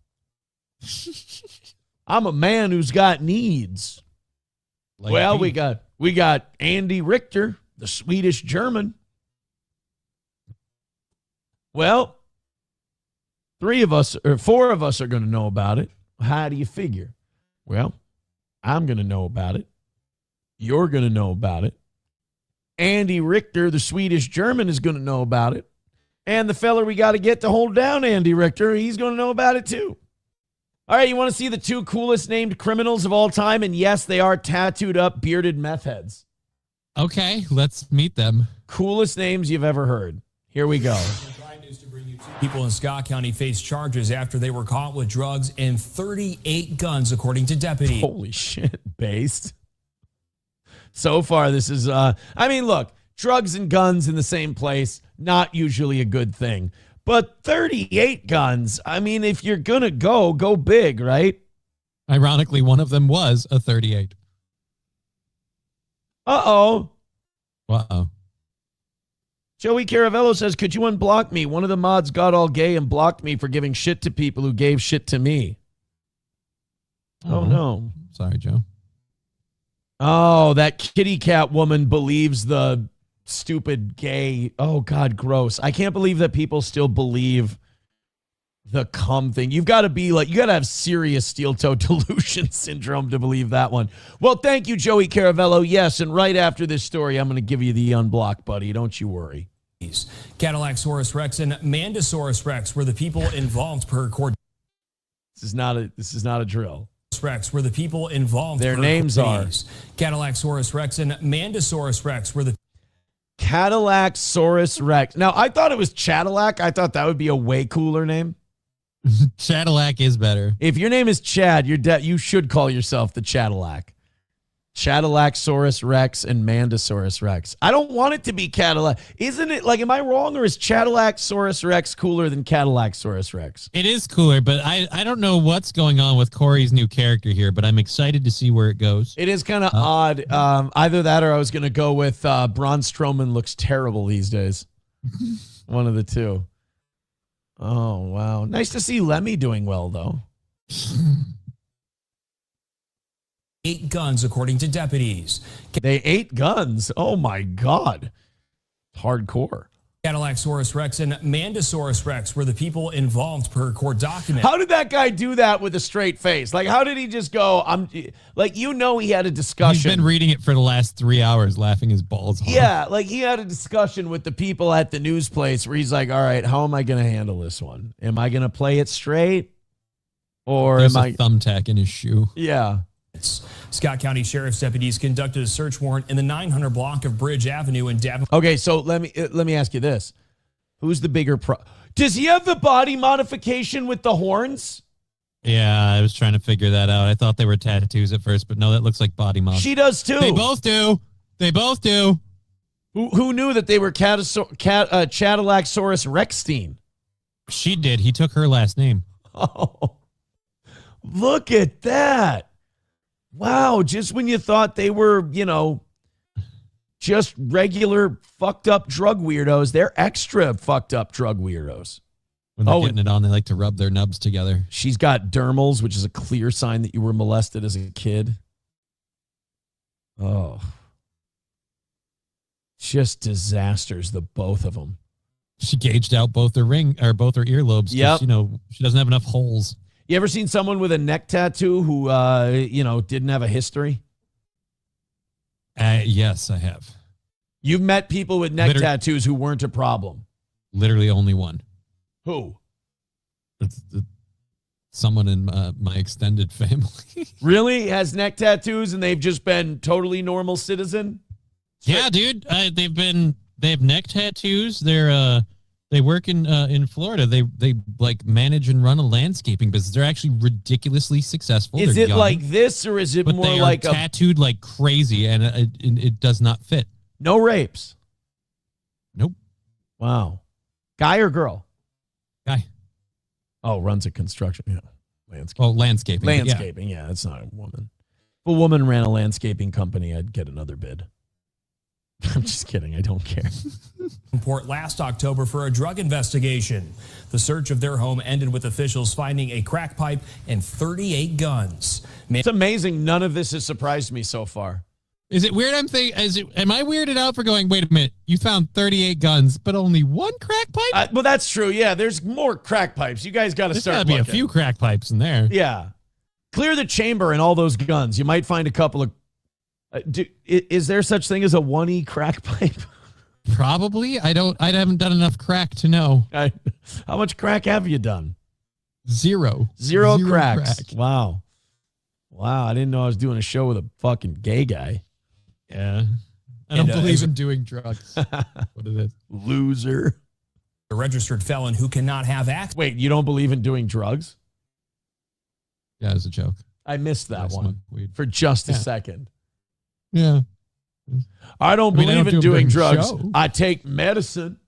I'm a man who's got needs. Well, we got Andy Richter, the Swedish German. Well, 4 of us are going to know about it. How do you figure? Well, I'm going to know about it. You're going to know about it. Andy Richter, the Swedish German, is going to know about it. And the fella we got to get to hold down Andy Richter, he's going to know about it too. All right, you want to see the 2 coolest named criminals of all time? And yes, they are tattooed up, bearded meth heads. Okay, let's meet them. Coolest names you've ever heard. Here we go. People in Scott County face charges after they were caught with drugs and 38 guns, according to deputies. Holy shit, based. So far, this is, look, drugs and guns in the same place, not usually a good thing. But 38 guns, if you're going to go big, right? Ironically, one of them was a 38. Uh-oh. Uh-oh. Joey Caravello says, could you unblock me? One of the mods got all gay and blocked me for giving shit to people who gave shit to me. Oh no. Sorry, Joe. Oh, that kitty cat woman believes the stupid gay. Oh, God, gross. I can't believe that people still believe the cum thing. You got to have serious steel-toe delusion syndrome to believe that one. Well, thank you, Joey Caravello. Yes, and right after this story, I'm going to give you the unblock, buddy. Don't you worry. Cadillac-saurus rex and Mandosaurus rex were the people involved per court. This is not a drill. Rex were the people involved. Their names are Cadillac-saurus rex and Mandosaurus rex were the Cadillac-saurus rex. Now, I thought it was Chadillac. I thought that would be a way cooler name. Chadillac is better. If your name is Chad, you should call yourself the Chadillac. Cadillac-saurus rex and Mandosaurus rex. I don't want it to be Cadillac. Isn't it, am I wrong, or is Cadillac-saurus rex cooler than Cadillac-saurus rex? It is cooler, but I don't know what's going on with Corey's new character here, but I'm excited to see where it goes. It is kind of odd. Either that or I was going to go with Braun Strowman looks terrible these days. One of the two. Oh, wow. Nice to see Lemmy doing well, though. 8 guns, according to deputies. They 8 guns. Oh, my God. Hardcore. Cadillac-saurus rex and Mandosaurus rex were the people involved per court document. How did that guy do that with a straight face? How did he just go, he had a discussion. He's been reading it for the last 3 hours, laughing his balls off. Yeah, he had a discussion with the people at the news place where he's like, all right, how am I going to handle this one? Am I going to play it straight? Or There's a thumbtack in his shoe. Yeah. Scott County Sheriff's deputies conducted a search warrant in the 900 block of Bridge Avenue in Davenport. Okay, so let me ask you this. Who's the bigger Does he have the body modification with the horns? Yeah, I was trying to figure that out. I thought they were tattoos at first, but no, that looks like body mod. She does too. They both do. Who knew that they were Cadillac-saurus Rexstein? She did. He took her last name. Oh, look at that. Wow, just when you thought they were, just regular fucked up drug weirdos, they're extra fucked up drug weirdos. When they're getting it on, they like to rub their nubs together. She's got dermals, which is a clear sign that you were molested as a kid. Oh. Just disasters, the both of them. She gauged out both her earlobes. Yep. She doesn't have enough holes. You ever seen someone with a neck tattoo who, didn't have a history? Yes, I have. You've met people with neck tattoos who weren't a problem. Literally only one. Who? It's someone in my extended family. Really? Has neck tattoos and they've just been totally normal citizen? Yeah, dude. They have neck tattoos. They work in Florida. They manage and run a landscaping business. They're actually ridiculously successful. Is it like this, or is it more they like are tattooed like crazy, and it does not fit. No rapes? Nope. Wow. Guy or girl? Guy. Oh, runs a construction. Yeah. Landscaping. Oh, landscaping. Landscaping. Yeah, that's not a woman. If a woman ran a landscaping company, I'd get another bid. I'm just kidding. I don't care. Port last October for a drug investigation. The search of their home ended with officials finding a crack pipe and 38 guns. It's amazing. None of this has surprised me so far. Is it weird? Am I weirded out for going, wait a minute, you found 38 guns, but only one crack pipe? Well, that's true. Yeah, there's more crack pipes. You guys got to start looking. There's got to be a few crack pipes in there. Yeah. Clear the chamber in all those guns. You might find a couple of... is there such thing as a 1E crack pipe? Probably. I haven't done enough crack to know. How much crack have you done? Zero cracks. Crack. Wow. I didn't know I was doing a show with a fucking gay guy. Yeah. I don't believe in doing drugs. What is it? Loser. A registered felon who cannot have access. Wait, you don't believe in doing drugs? Yeah, it's a joke. I missed that one for just a second. Yeah. I don't believe in doing drugs. I take medicine.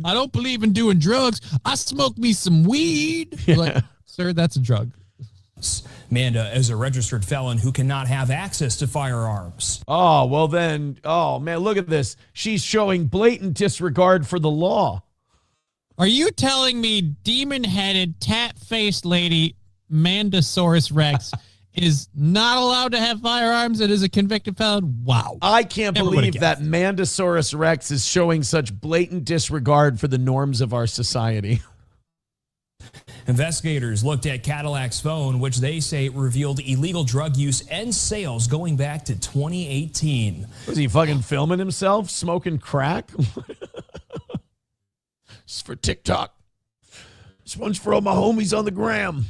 I don't believe in doing drugs. I smoke me some weed. Yeah. Like, sir, that's a drug. Amanda is a registered felon who cannot have access to firearms. Oh, well then, oh man, look at this. She's showing blatant disregard for the law. Are you telling me demon-headed, tat-faced lady Mandosaurus Rex is not allowed to have firearms and is a convicted felon? Wow. I can't believe that Mandosaurus Rex is showing such blatant disregard for the norms of our society. Investigators looked at Cadillac's phone, which they say revealed illegal drug use and sales going back to 2018. Was he fucking filming himself smoking crack? It's for TikTok. This one's for all my homies on the gram.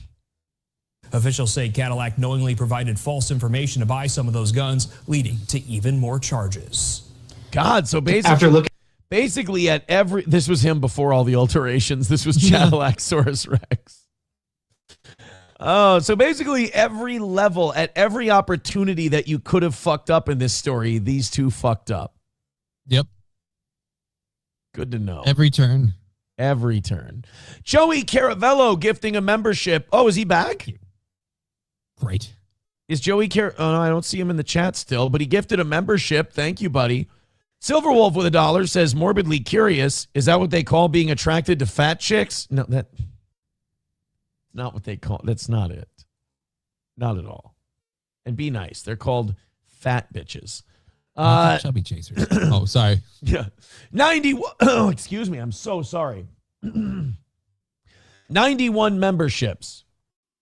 Officials say Cadillac knowingly provided false information to buy some of those guns, leading to even more charges. God, so basically at every... This was him before all the alterations. This was Cadillacsaurus Rex. Oh, so basically every level, at every opportunity that you could have fucked up in this story, these two fucked up. Yep. Good to know. Every turn. Every turn. Joey Caravello gifting a membership. Oh, is he back? Great. Is Joey Oh, no, I don't see him in the chat still, but he gifted a membership. Thank you, buddy. Silverwolf with $1 says, morbidly curious. Is that what they call being attracted to fat chicks? No, that's not what they call. That's not it. Not at all. And be nice. They're called fat bitches. Chubby chasers. Oh, sorry. Yeah. 91. Oh, excuse me. I'm so sorry. 91 memberships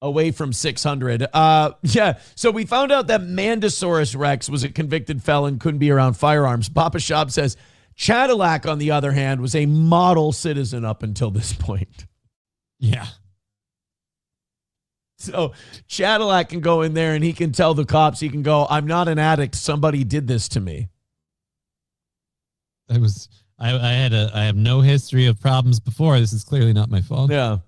away from 600. Yeah. So we found out that Mandosaurus Rex was a convicted felon, couldn't be around firearms. Papa Shop says Cadillac, on the other hand, was a model citizen up until this point. Yeah. So Cadillac can go in there and he can tell the cops, he can go, I'm not an addict. Somebody did this to me. I have no history of problems before. This is clearly not my fault. Yeah.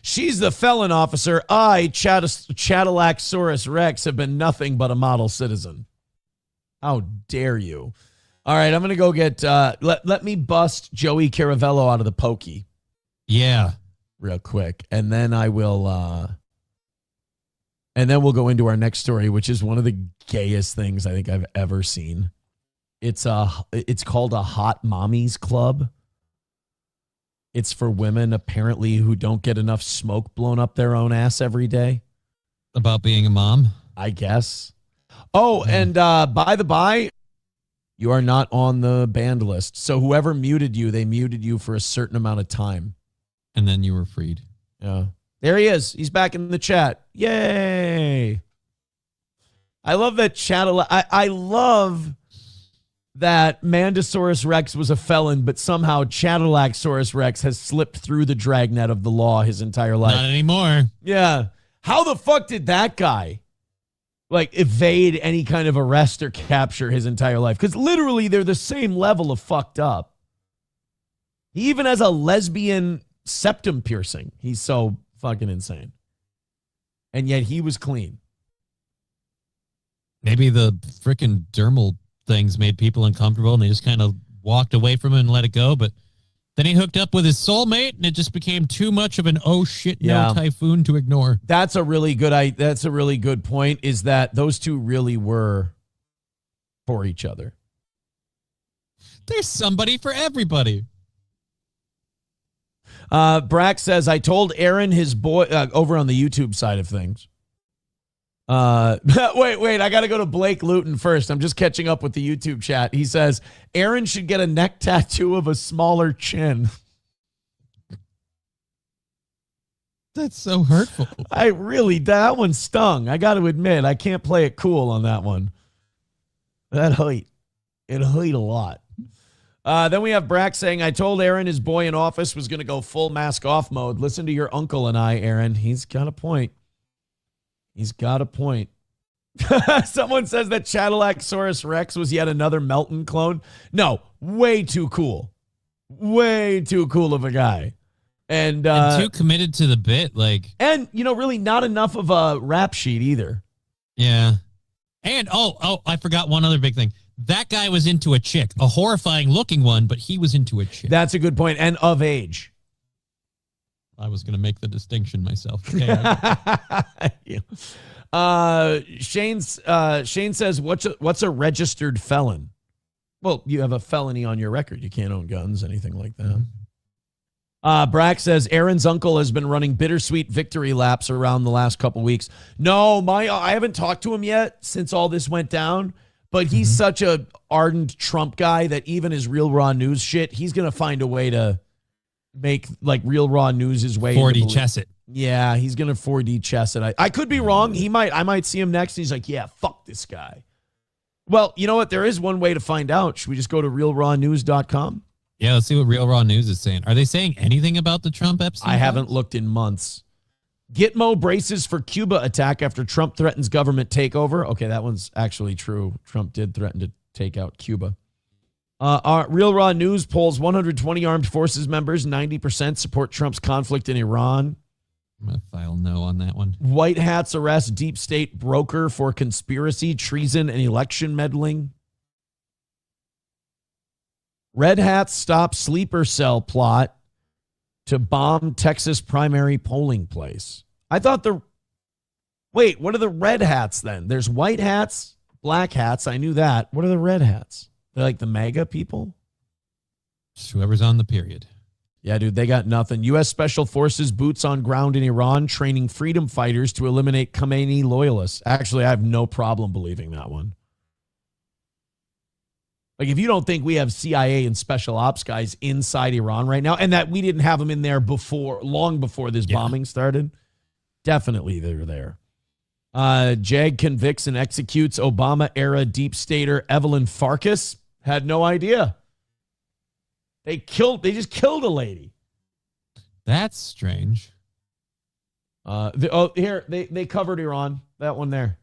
She's the felon officer. I, Cadillacsaurus Rex, have been nothing but a model citizen. How dare you? All right, I'm going to go get, let me bust Joey Caravello out of the pokey. Yeah. Real quick. And then I will, and then we'll go into our next story, which is one of the gayest things I think I've ever seen. It's called a Hot Mommies Club. It's for women, apparently, who don't get enough smoke blown up their own ass every day. About being a mom? I guess. Oh, and by the by, you are not on the banned list. So whoever muted you, they muted you for a certain amount of time. And then you were freed. Yeah. There he is. He's back in the chat. Yay. I love that chat. I love that Mandosaurus Rex was a felon, but somehow Cadillacsaurus Rex has slipped through the dragnet of the law his entire life. Not anymore. Yeah. How the fuck did that guy evade any kind of arrest or capture his entire life? Because literally they're the same level of fucked up. He even has a lesbian septum piercing. He's so fucking insane. And yet he was clean. Maybe the freaking dermal things made people uncomfortable and they just kind of walked away from it and let it go. But then he hooked up with his soulmate and it just became too much of an oh shit no typhoon to ignore. That's a really good point, is that those two really were for each other. There's somebody for everybody. Brack says, I told Aaron his boy over on the YouTube side of things. Wait, I got to go to Blake Luton first. I'm just catching up with the YouTube chat. He says, Aaron should get a neck tattoo of a smaller chin. That's so hurtful. That one stung. I got to admit, I can't play it cool on that one. That hurt. It hurt a lot. Then we have Brack saying, I told Aaron his boy in office was going to go full mask off mode. Listen to your uncle and I, Aaron. He's got a point. Someone says that Cadillac-saurus Rex was yet another Melton clone. No, way too cool. Way too cool of a guy. And too committed to the bit. And, really not enough of a rap sheet either. Yeah. And, I forgot one other big thing. That guy was into a chick, a horrifying looking one, but he was into a chick. That's a good point. And of age. I was going to make the distinction myself. Shane says, what's a registered felon? Well, you have a felony on your record. You can't own guns, anything like that. Brack says, Aaron's uncle has been running bittersweet victory laps around the last couple weeks. No, I haven't talked to him yet since all this went down, but he's such a ardent Trump guy that even his Real Raw News shit, he's going to find a way to make Real Raw News his way. 4D chess it. Yeah, he's going to 4D chess it. I could be wrong. I might see him next. And he's like, yeah, fuck this guy. Well, you know what? There is one way to find out. Should we just go to realrawnews.com? Yeah, let's see what Real Raw News is saying. Are they saying anything about the Trump Epstein? I haven't looked in months. Gitmo braces for Cuba attack after Trump threatens government takeover. Okay, that one's actually true. Trump did threaten to take out Cuba. Our Real Raw News polls 120 armed forces members, 90% support Trump's conflict in Iran. I'm going to file no on that one. White hats arrest deep state broker for conspiracy, treason, and election meddling. Red hats stop sleeper cell plot to bomb Texas primary polling place. What are the red hats then? There's white hats, black hats. I knew that. What are the red hats? They're like the MAGA people? Just whoever's on the period. Yeah, dude, they got nothing. U.S. Special Forces boots on ground in Iran training freedom fighters to eliminate Khomeini loyalists. Actually, I have no problem believing that one. If you don't think we have CIA and special ops guys inside Iran right now, and that we didn't have them in there long before this bombing started, definitely they're there. JAG convicts and executes Obama-era deep stater Evelyn Farkas. Had no idea. They just killed a lady. That's strange. They covered Iran. That one there.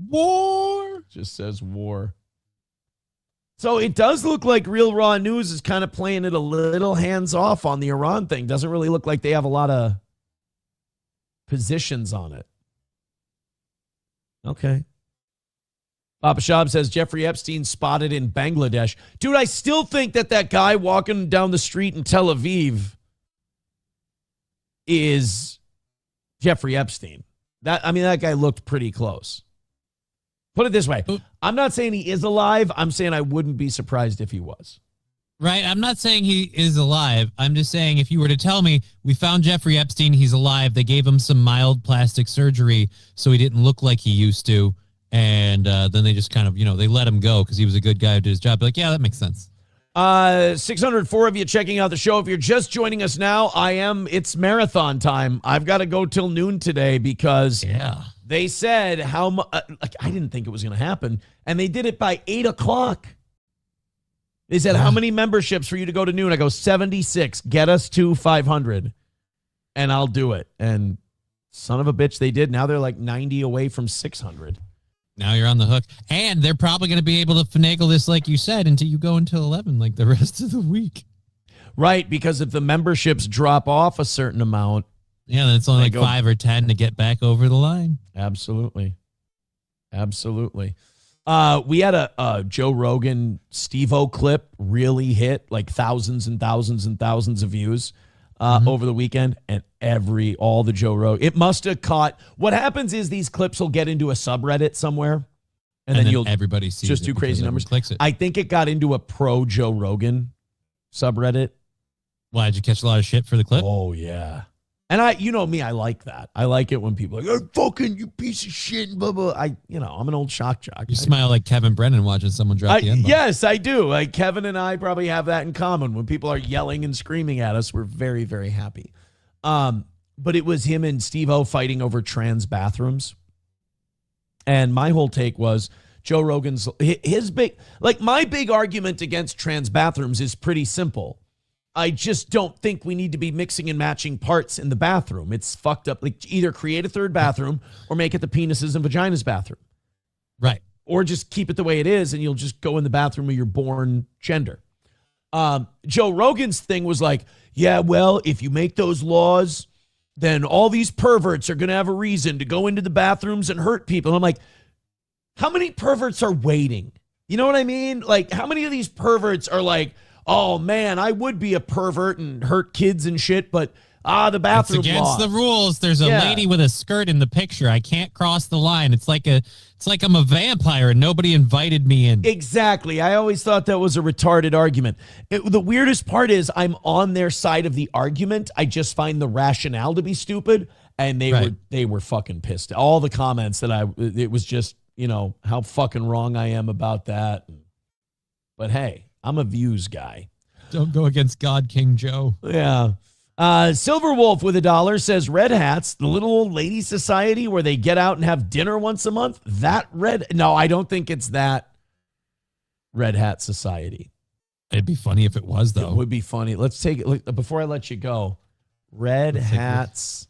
War. Just says war. So it does look like Real Raw News is kind of playing it a little hands off on the Iran thing. Doesn't really look like they have a lot of positions on it. Okay. Papa Shab says Jeffrey Epstein spotted in Bangladesh. Dude, I still think that guy walking down the street in Tel Aviv is Jeffrey Epstein. That guy looked pretty close. Put it this way. I'm not saying he is alive. I'm saying I wouldn't be surprised if he was. Right. I'm not saying he is alive. I'm just saying if you were to tell me we found Jeffrey Epstein, he's alive. They gave him some mild plastic surgery so he didn't look like he used to. And then they just kind of, they let him go because he was a good guy who did his job. Like, yeah, that makes sense. 604 of you checking out the show. If you're just joining us now, it's marathon time. I've got to go till noon today because they said I didn't think it was going to happen. And they did it by 8 o'clock. They said, how many memberships for you to go to noon? I go, 76. Get us to 500. And I'll do it. And son of a bitch, they did. Now they're like 90 away from 600. Now you're on the hook. And they're probably going to be able to finagle this, like you said, until you go until 11, like the rest of the week. Right, because if the memberships drop off a certain amount. Yeah, then it's only like 5 or 10 to get back over the line. Absolutely. We had a Joe Rogan Steve-O clip really hit like thousands and thousands and thousands of views over the weekend, and all the Joe Rogan. It must have caught. What happens is these clips will get into a subreddit somewhere, and then you'll everybody sees just do crazy numbers. Clicks it. I think it got into a pro Joe Rogan subreddit. Why, did you catch a lot of shit for the clip? Oh yeah. And you know me, I like that. I like it when people are like, oh, fucking you piece of shit, and blah, blah. I'm an old shock jock. You smile like Kevin Brennan watching someone drop the N-bomb. Yes, I do. Like Kevin and I probably have that in common. When people are yelling and screaming at us, we're very, very happy. But it was him and Steve-O fighting over trans bathrooms. And my whole take was Joe Rogan's, my big argument against trans bathrooms is pretty simple. I just don't think we need to be mixing and matching parts in the bathroom. It's fucked up. Like either create a third bathroom or make it the penises and vaginas bathroom. Right. Or just keep it the way it is and you'll just go in the bathroom of your born gender. Joe Rogan's thing was like, yeah, well, if you make those laws, then all these perverts are going to have a reason to go into the bathrooms and hurt people. And I'm like, how many perverts are waiting? You know what I mean? Like, how many of these perverts are like, oh, man, I would be a pervert and hurt kids and shit, but the bathroom it's against law. the rules. There's a lady with a skirt in the picture. I can't cross the line. It's like I'm a vampire and nobody invited me in. Exactly. I always thought that was a retarded argument. The weirdest part is I'm on their side of the argument. I just find the rationale to be stupid, and they were fucking pissed. All the comments it was just, how fucking wrong I am about that. But hey, I'm a views guy. Don't go against God, King Joe. Yeah. Silver Wolf with $1 says Red Hats, the little old lady society where they get out and have dinner once a month. No, I don't think it's that Red Hat Society. It'd be funny if it was, though. It would be funny. Let's take it. Before I let you go, Red Hats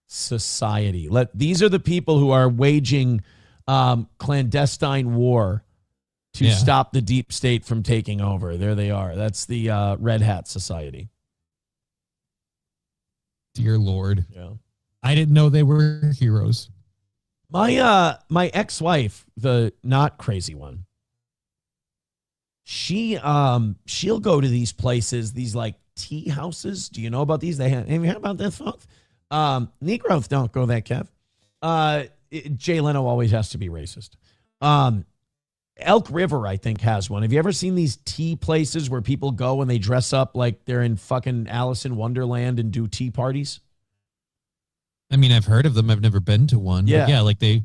Society. These are the people who are waging clandestine war to stop the deep state from taking over. There they are. That's the Red Hat Society. Dear Lord. Yeah. I didn't know they were heroes. My ex-wife, the not crazy one, she'll go to these places, these like tea houses. Do you know about these? Have you heard about this, folks? Negroes don't go there, Kev. Jay Leno always has to be racist. Elk River, I think, has one. Have you ever seen these tea places where people go and they dress up like they're in fucking Alice in Wonderland and do tea parties? I mean, I've heard of them. I've never been to one. Yeah. But yeah, like they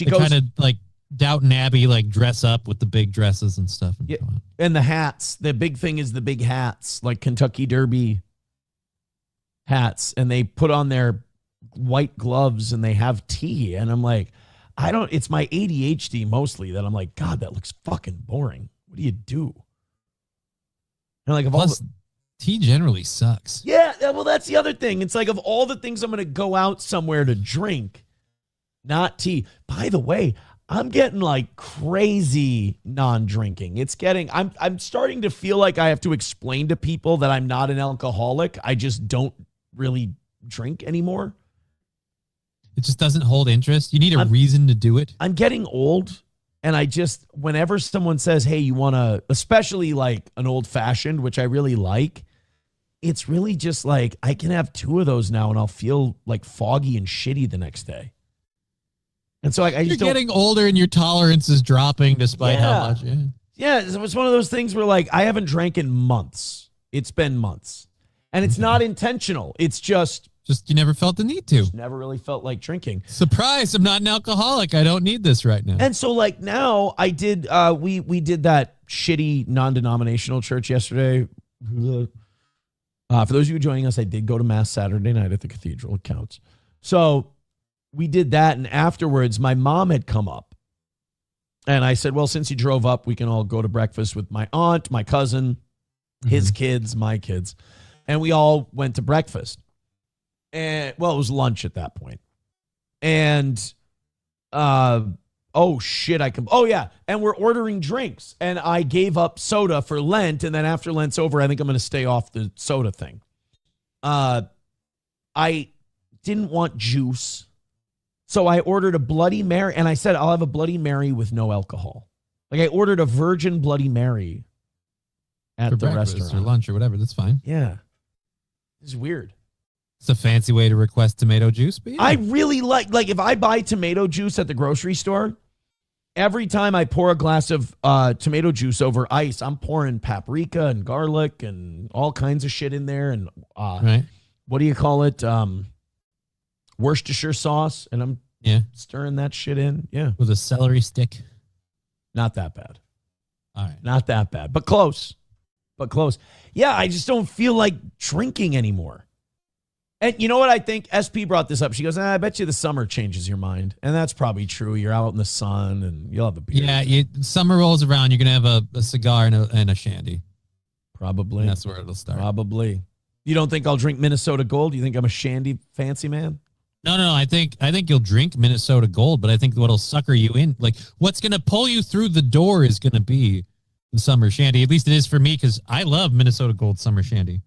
goes kind of like Downton Abbey, like dress up with the big dresses and stuff. Yeah, and the hats. The big thing is the big hats, like Kentucky Derby hats. And they put on their white gloves and they have tea. And I'm like, it's my ADHD mostly that I'm like, God, that looks fucking boring. What do you do? And like, plus, tea generally sucks. Yeah, well, that's the other thing. It's like, of all the things I'm going to go out somewhere to drink, not tea. By the way, I'm getting like crazy non-drinking. I'm starting to feel like I have to explain to people that I'm not an alcoholic. I just don't really drink anymore. It just doesn't hold interest. You need a reason to do it. I'm getting old, and whenever someone says, hey, you want to, especially like an old fashioned, which I really like, it's really just like, I can have 2 of those now and I'll feel like foggy and shitty the next day. And so you're getting older and your tolerance is dropping despite how much. Yeah, it was one of those things where like, I haven't drank in months. It's been months. And it's not intentional. It's just you never felt the need to. Never really felt like drinking. Surprise, I'm not an alcoholic. I don't need this right now. And so like now I did, we did that shitty non-denominational church yesterday. For those of you joining us, I did go to mass Saturday night at the cathedral. It counts. So we did that. And afterwards my mom had come up and I said, well, since you drove up, we can all go to breakfast with my aunt, my cousin, his kids, my kids. And we all went to breakfast. And it was lunch at that point. And and we're ordering drinks. And I gave up soda for Lent, and then after Lent's over, I think I'm going to stay off the soda thing. I didn't want juice, so I ordered a Bloody Mary, and I said I'll have a Bloody Mary with no alcohol. Like I ordered a virgin Bloody Mary at for the breakfast restaurant or lunch or whatever. That's fine. Yeah, it's weird. It's a fancy way to request tomato juice, but yeah. I really like if I buy tomato juice at the grocery store, every time I pour a glass of tomato juice over ice, I'm pouring paprika and garlic and all kinds of shit in there. And right. What do you call it? Worcestershire sauce, and I'm stirring that shit in. Yeah. With a celery stick. Not that bad. All right. Not that bad, but close. But close. Yeah, I just don't feel like drinking anymore. And you know what I think? SP brought this up. She goes, I bet you the summer changes your mind. And that's probably true. You're out in the sun and you'll have a beer. Yeah, summer rolls around, you're going to have a cigar and a shandy. Probably. And that's where it'll start. Probably. You don't think I'll drink Minnesota Gold? You think I'm a shandy fancy man? No. I think you'll drink Minnesota Gold, but I think what'll sucker you in, like what's going to pull you through the door is going to be the summer shandy. At least it is for me because I love Minnesota Gold summer shandy.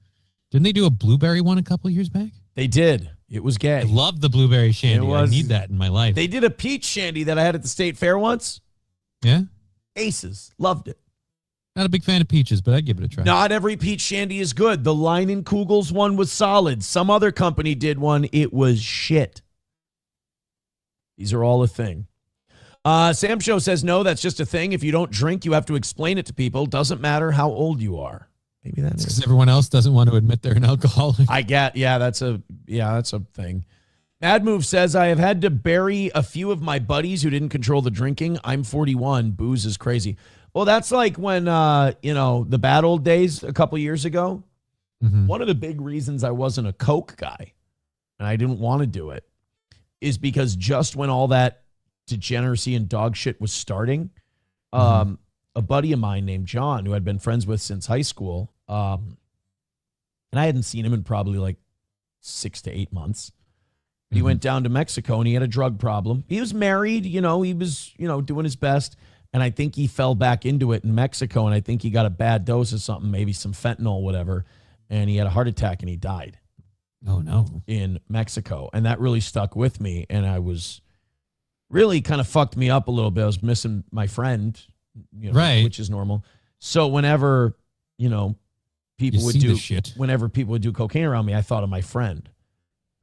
Didn't they do a blueberry one a couple years back? They did. It was gay. I love the blueberry shandy. I need that in my life. They did a peach shandy that I had at the state fair once. Yeah? Aces. Loved it. Not a big fan of peaches, but I'd give it a try. Not every peach shandy is good. The Line & Kugel's one was solid. Some other company did one. It was shit. These are all a thing. Sam Show says, no, that's just a thing. If you don't drink, you have to explain it to people. Doesn't matter how old you are. Maybe that is. Because everyone else doesn't want to admit they're an alcoholic. That's a thing. Mad Move says, I have had to bury a few of my buddies who didn't control the drinking. I'm 41. Booze is crazy. Well, that's like when, the bad old days a couple years ago. Mm-hmm. One of the big reasons I wasn't a Coke guy and I didn't want to do it is because just when all that degeneracy and dog shit was starting, a buddy of mine named John, who I'd been friends with since high school, and I hadn't seen him in probably like 6 to 8 months. He went down to Mexico and he had a drug problem. He was married, he was, doing his best. And I think he fell back into it in Mexico. And I think he got a bad dose of something, maybe some fentanyl, whatever. And he had a heart attack and he died. Oh, no. In Mexico. And that really stuck with me. And I was really kind of fucked me up a little bit. I was missing my friend, right, which is normal. So whenever, people would do shit. Whenever people would do cocaine around me, I thought of my friend.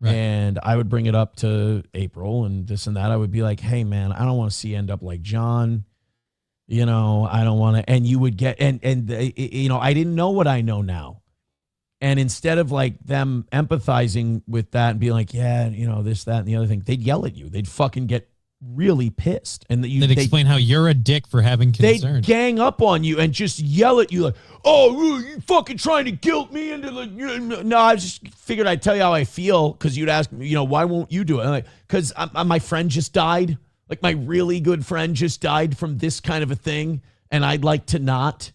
Right. And I would bring it up to April and this and that. I would be like, hey, man, I don't want to see you end up like John. I don't want to. And you would get, I didn't know what I know now. And instead of like them empathizing with that and being like, yeah, this, that, and the other thing, they'd yell at you. They'd fucking get really pissed. And they'd explain how you're a dick for having concerns. They'd gang up on you and just yell at you like, oh, you fucking trying to guilt me into the, no, I just figured I'd tell you how I feel. Cause you'd ask me, why won't you do it? I'm like, cause my friend just died. Like my really good friend just died from this kind of a thing. And I'd like to not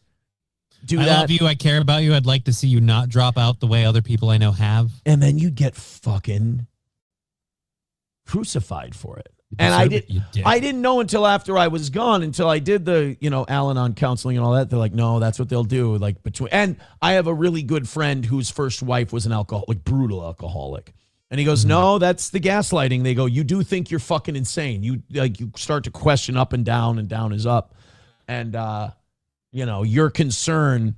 do that. I love you. I care about you. I'd like to see you not drop out the way other people I know have. And then you'd get fucking crucified for it. And I didn't know until after I was gone, until I did the, Al-Anon counseling and all that. They're like, no, that's what they'll do. Like and I have a really good friend whose first wife was an alcoholic, brutal alcoholic. And he goes, no, that's the gaslighting. They go, you do think you're fucking insane. You start to question up and down is up. And, your concern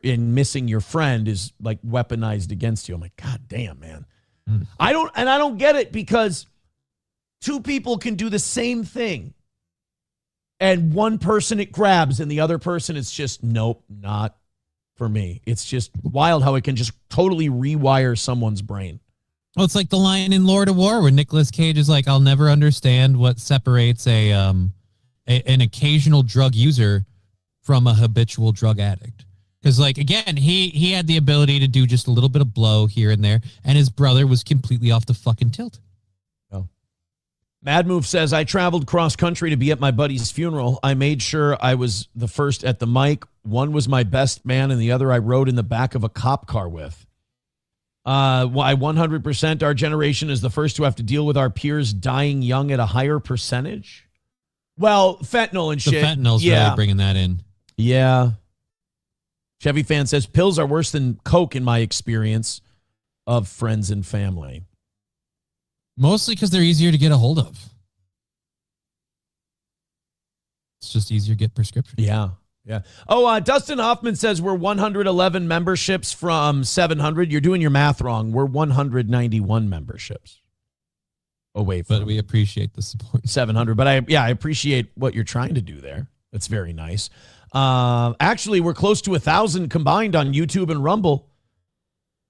in missing your friend is like weaponized against you. I'm like, God damn, man. I don't get it because two people can do the same thing. And one person it grabs and the other person it's just, nope, not for me. It's just wild how it can just totally rewire someone's brain. Well, it's like the line in Lord of War where Nicolas Cage is like, I'll never understand what separates an occasional drug user from a habitual drug addict. Because, like, again, he had the ability to do just a little bit of blow here and there, and his brother was completely off the fucking tilt. Oh. Mad Move says, I traveled cross country to be at my buddy's funeral. I made sure I was the first at the mic. One was my best man, and the other I rode in the back of a cop car with. Why 100% our generation is the first to have to deal with our peers dying young at a higher percentage? Well, fentanyl and shit. The fentanyl's really bringing that in. Yeah. Chevy Fan says, pills are worse than Coke in my experience of friends and family. Mostly because they're easier to get a hold of. It's just easier to get prescriptions. Yeah. Yeah. Oh, Dustin Hoffman says we're 111 memberships from 700. You're doing your math wrong. We're 191 memberships away from. But we appreciate the support. 700. But I appreciate what you're trying to do there. That's very nice. Actually, we're close to 1,000 combined on YouTube and Rumble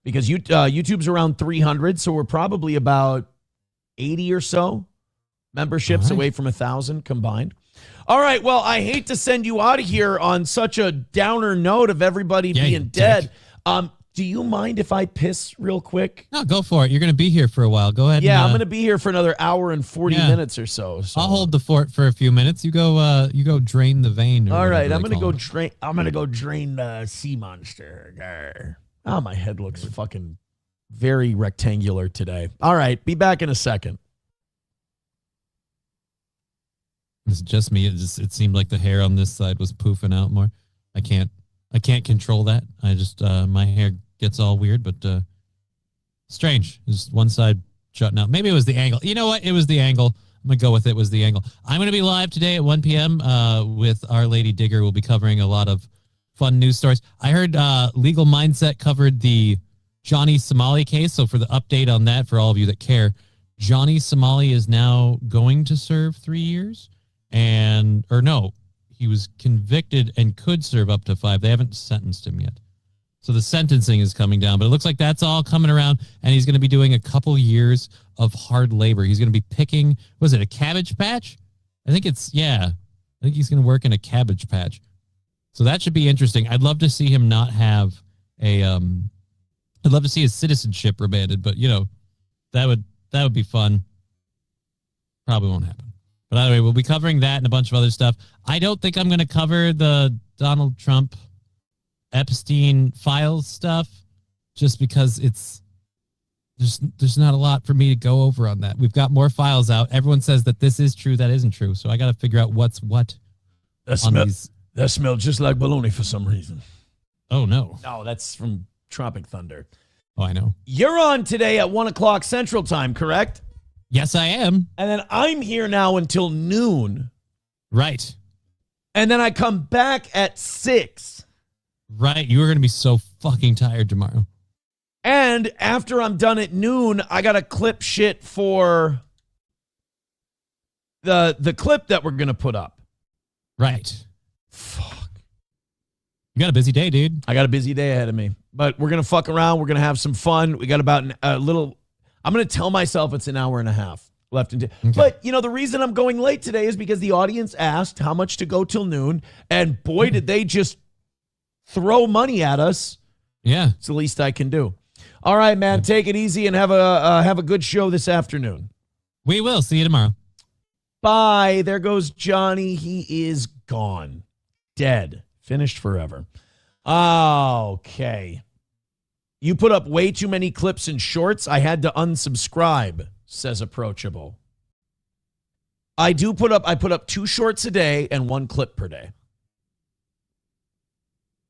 because YouTube's around 300. So we're probably about 80 or so memberships away from 1,000 combined. All right. Well, I hate to send you out of here on such a downer note of everybody being dead. Do you mind if I piss real quick? No, go for it. You're going to be here for a while. Go ahead. Yeah, I'm going to be here for another hour and 40 minutes or so. I'll hold the fort for a few minutes. You go drain the vein. All right, I'm going to go drain. I'm going to go drain the sea monster. Grr. Oh, my head looks fucking very rectangular today. All right, be back in a second. It's just me. It seemed like the hair on this side was poofing out more. I can't control that. I just my hair gets all weird, but strange. Just one side shutting out. Maybe it was the angle. You know what? It was the angle. I'm gonna go with it was the angle. I'm gonna be live today at 1 p.m. With Our Lady Digger. We'll be covering a lot of fun news stories. I heard Legal Mindset covered the Johnny Somali case. So for the update on that, for all of you that care, Johnny Somali is now going to serve 3 years. He was convicted and could serve up to 5. They haven't sentenced him yet. So the sentencing is coming down, but it looks like that's all coming around, and he's going to be doing a couple years of hard labor. He's going to be picking, was it a cabbage patch? I think he's going to work in a cabbage patch. So that should be interesting. I'd love to see him not have I'd love to see his citizenship remanded, but that would be fun. Probably won't happen. But anyway, we'll be covering that and a bunch of other stuff. I don't think I'm going to cover the Donald Trump Epstein files stuff just because there's not a lot for me to go over on that. We've got more files out. Everyone says that this is true, that isn't true. So I got to figure out what's what. That smelled just like baloney for some reason. Oh, no. No, that's from Tropic Thunder. Oh, I know. You're on today at 1 o'clock Central Time, correct? Yes, I am. And then I'm here now until noon. Right. And then I come back at 6. Right. You are going to be so fucking tired tomorrow. And after I'm done at noon, I got to clip shit for the clip that we're going to put up. Right. Fuck. You got a busy day, dude. I got a busy day ahead of me. But we're going to fuck around. We're going to have some fun. We got about a little... I'm going to tell myself it's an hour and a half left. Okay. But, the reason I'm going late today is because the audience asked how much to go till noon. And boy, did they just throw money at us. Yeah. It's the least I can do. All right, man. Take it easy and have a good show this afternoon. We will. See you tomorrow. Bye. There goes Johnny. He is gone. Dead. Finished forever. Okay. You put up way too many clips and shorts. I had to unsubscribe, says Approachable. I put up 2 shorts a day and 1 clip per day.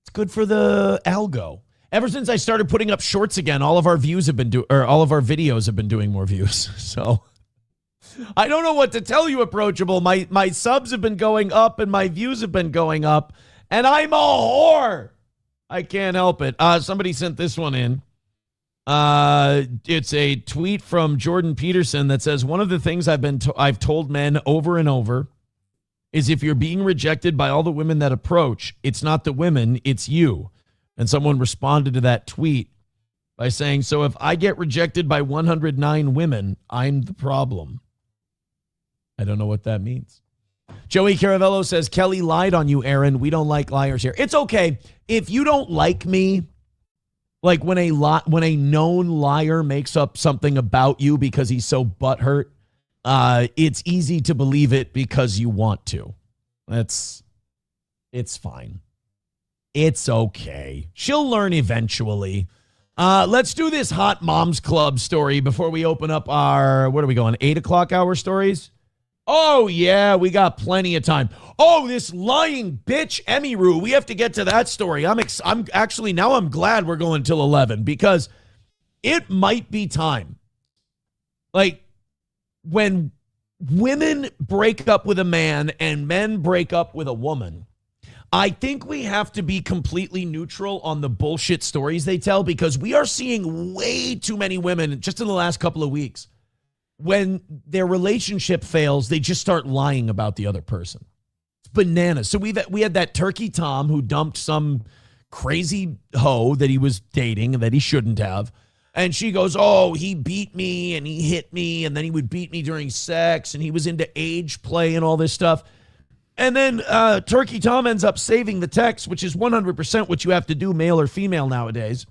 It's good for the algo. Ever since I started putting up shorts again, all of our videos have been doing more views. So I don't know what to tell you, Approachable. My subs have been going up and my views have been going up, and I'm a whore. I can't help it. Somebody sent this one in. It's a tweet from Jordan Peterson that says, one of the things I've told men over and over is if you're being rejected by all the women that approach, it's not the women, it's you. And someone responded to that tweet by saying, so if I get rejected by 109 women, I'm the problem. I don't know what that means. Joey Caravello says, Kelly lied on you, Aaron. We don't like liars here. It's okay. If you don't like me, like when a known liar makes up something about you because he's so butthurt, it's easy to believe it because you want to. It's fine. It's okay. She'll learn eventually. Let's do this Hot Moms Club story before we open up our, what are we going, 8 o'clock hour stories? Oh, yeah, we got plenty of time. Oh, this lying bitch, Emiru. We have to get to that story. I'm glad we're going till 11 because it might be time. Like, when women break up with a man and men break up with a woman, I think we have to be completely neutral on the bullshit stories they tell because we are seeing way too many women just in the last couple of weeks. When their relationship fails, they just start lying about the other person. It's bananas. So we had that turkey Tom who dumped some crazy hoe that he was dating and that he shouldn't have. And she goes, oh, he beat me and he hit me and then he would beat me during sex and he was into age play and all this stuff. And then Turkey Tom ends up saving the text, which is 100% what you have to do, male or female nowadays.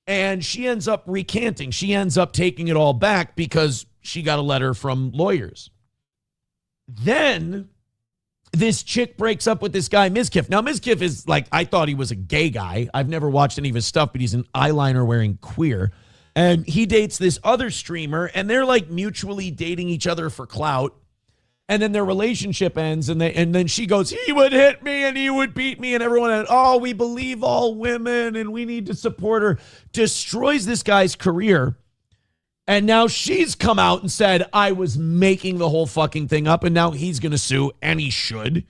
And she ends up recanting. She ends up taking it all back because she got a letter from lawyers. Then this chick breaks up with this guy, Mizkiff. Now, Mizkiff is like, I thought he was a gay guy. I've never watched any of his stuff, but he's an eyeliner wearing queer. And he dates this other streamer, and they're like mutually dating each other for clout. And then their relationship ends, and then she goes, he would hit me and he would beat me, and everyone had, oh, we believe all women and we need to support her. Destroys this guy's career. And now she's come out and said, I was making the whole fucking thing up, and now he's going to sue, and he should.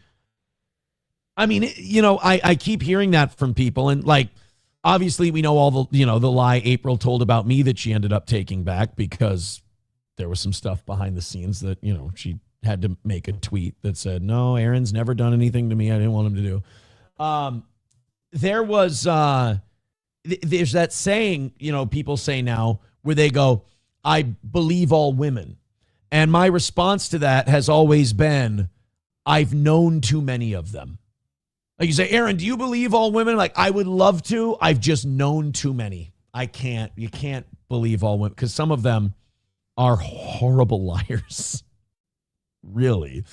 I mean, you know, I keep hearing that from people, and like, obviously we know all the, you know, the lie April told about me that she ended up taking back because there was some stuff behind the scenes that, you know, she had to make a tweet that said, no, Aaron's never done anything to me I didn't want him to do. There was, there's that saying, you know, people say now where they go, I believe all women. And my response to that has always been, I've known too many of them. Like you say, Aaron, do you believe all women? Like, I would love to. I've just known too many. You can't believe all women because some of them are horrible liars. Really.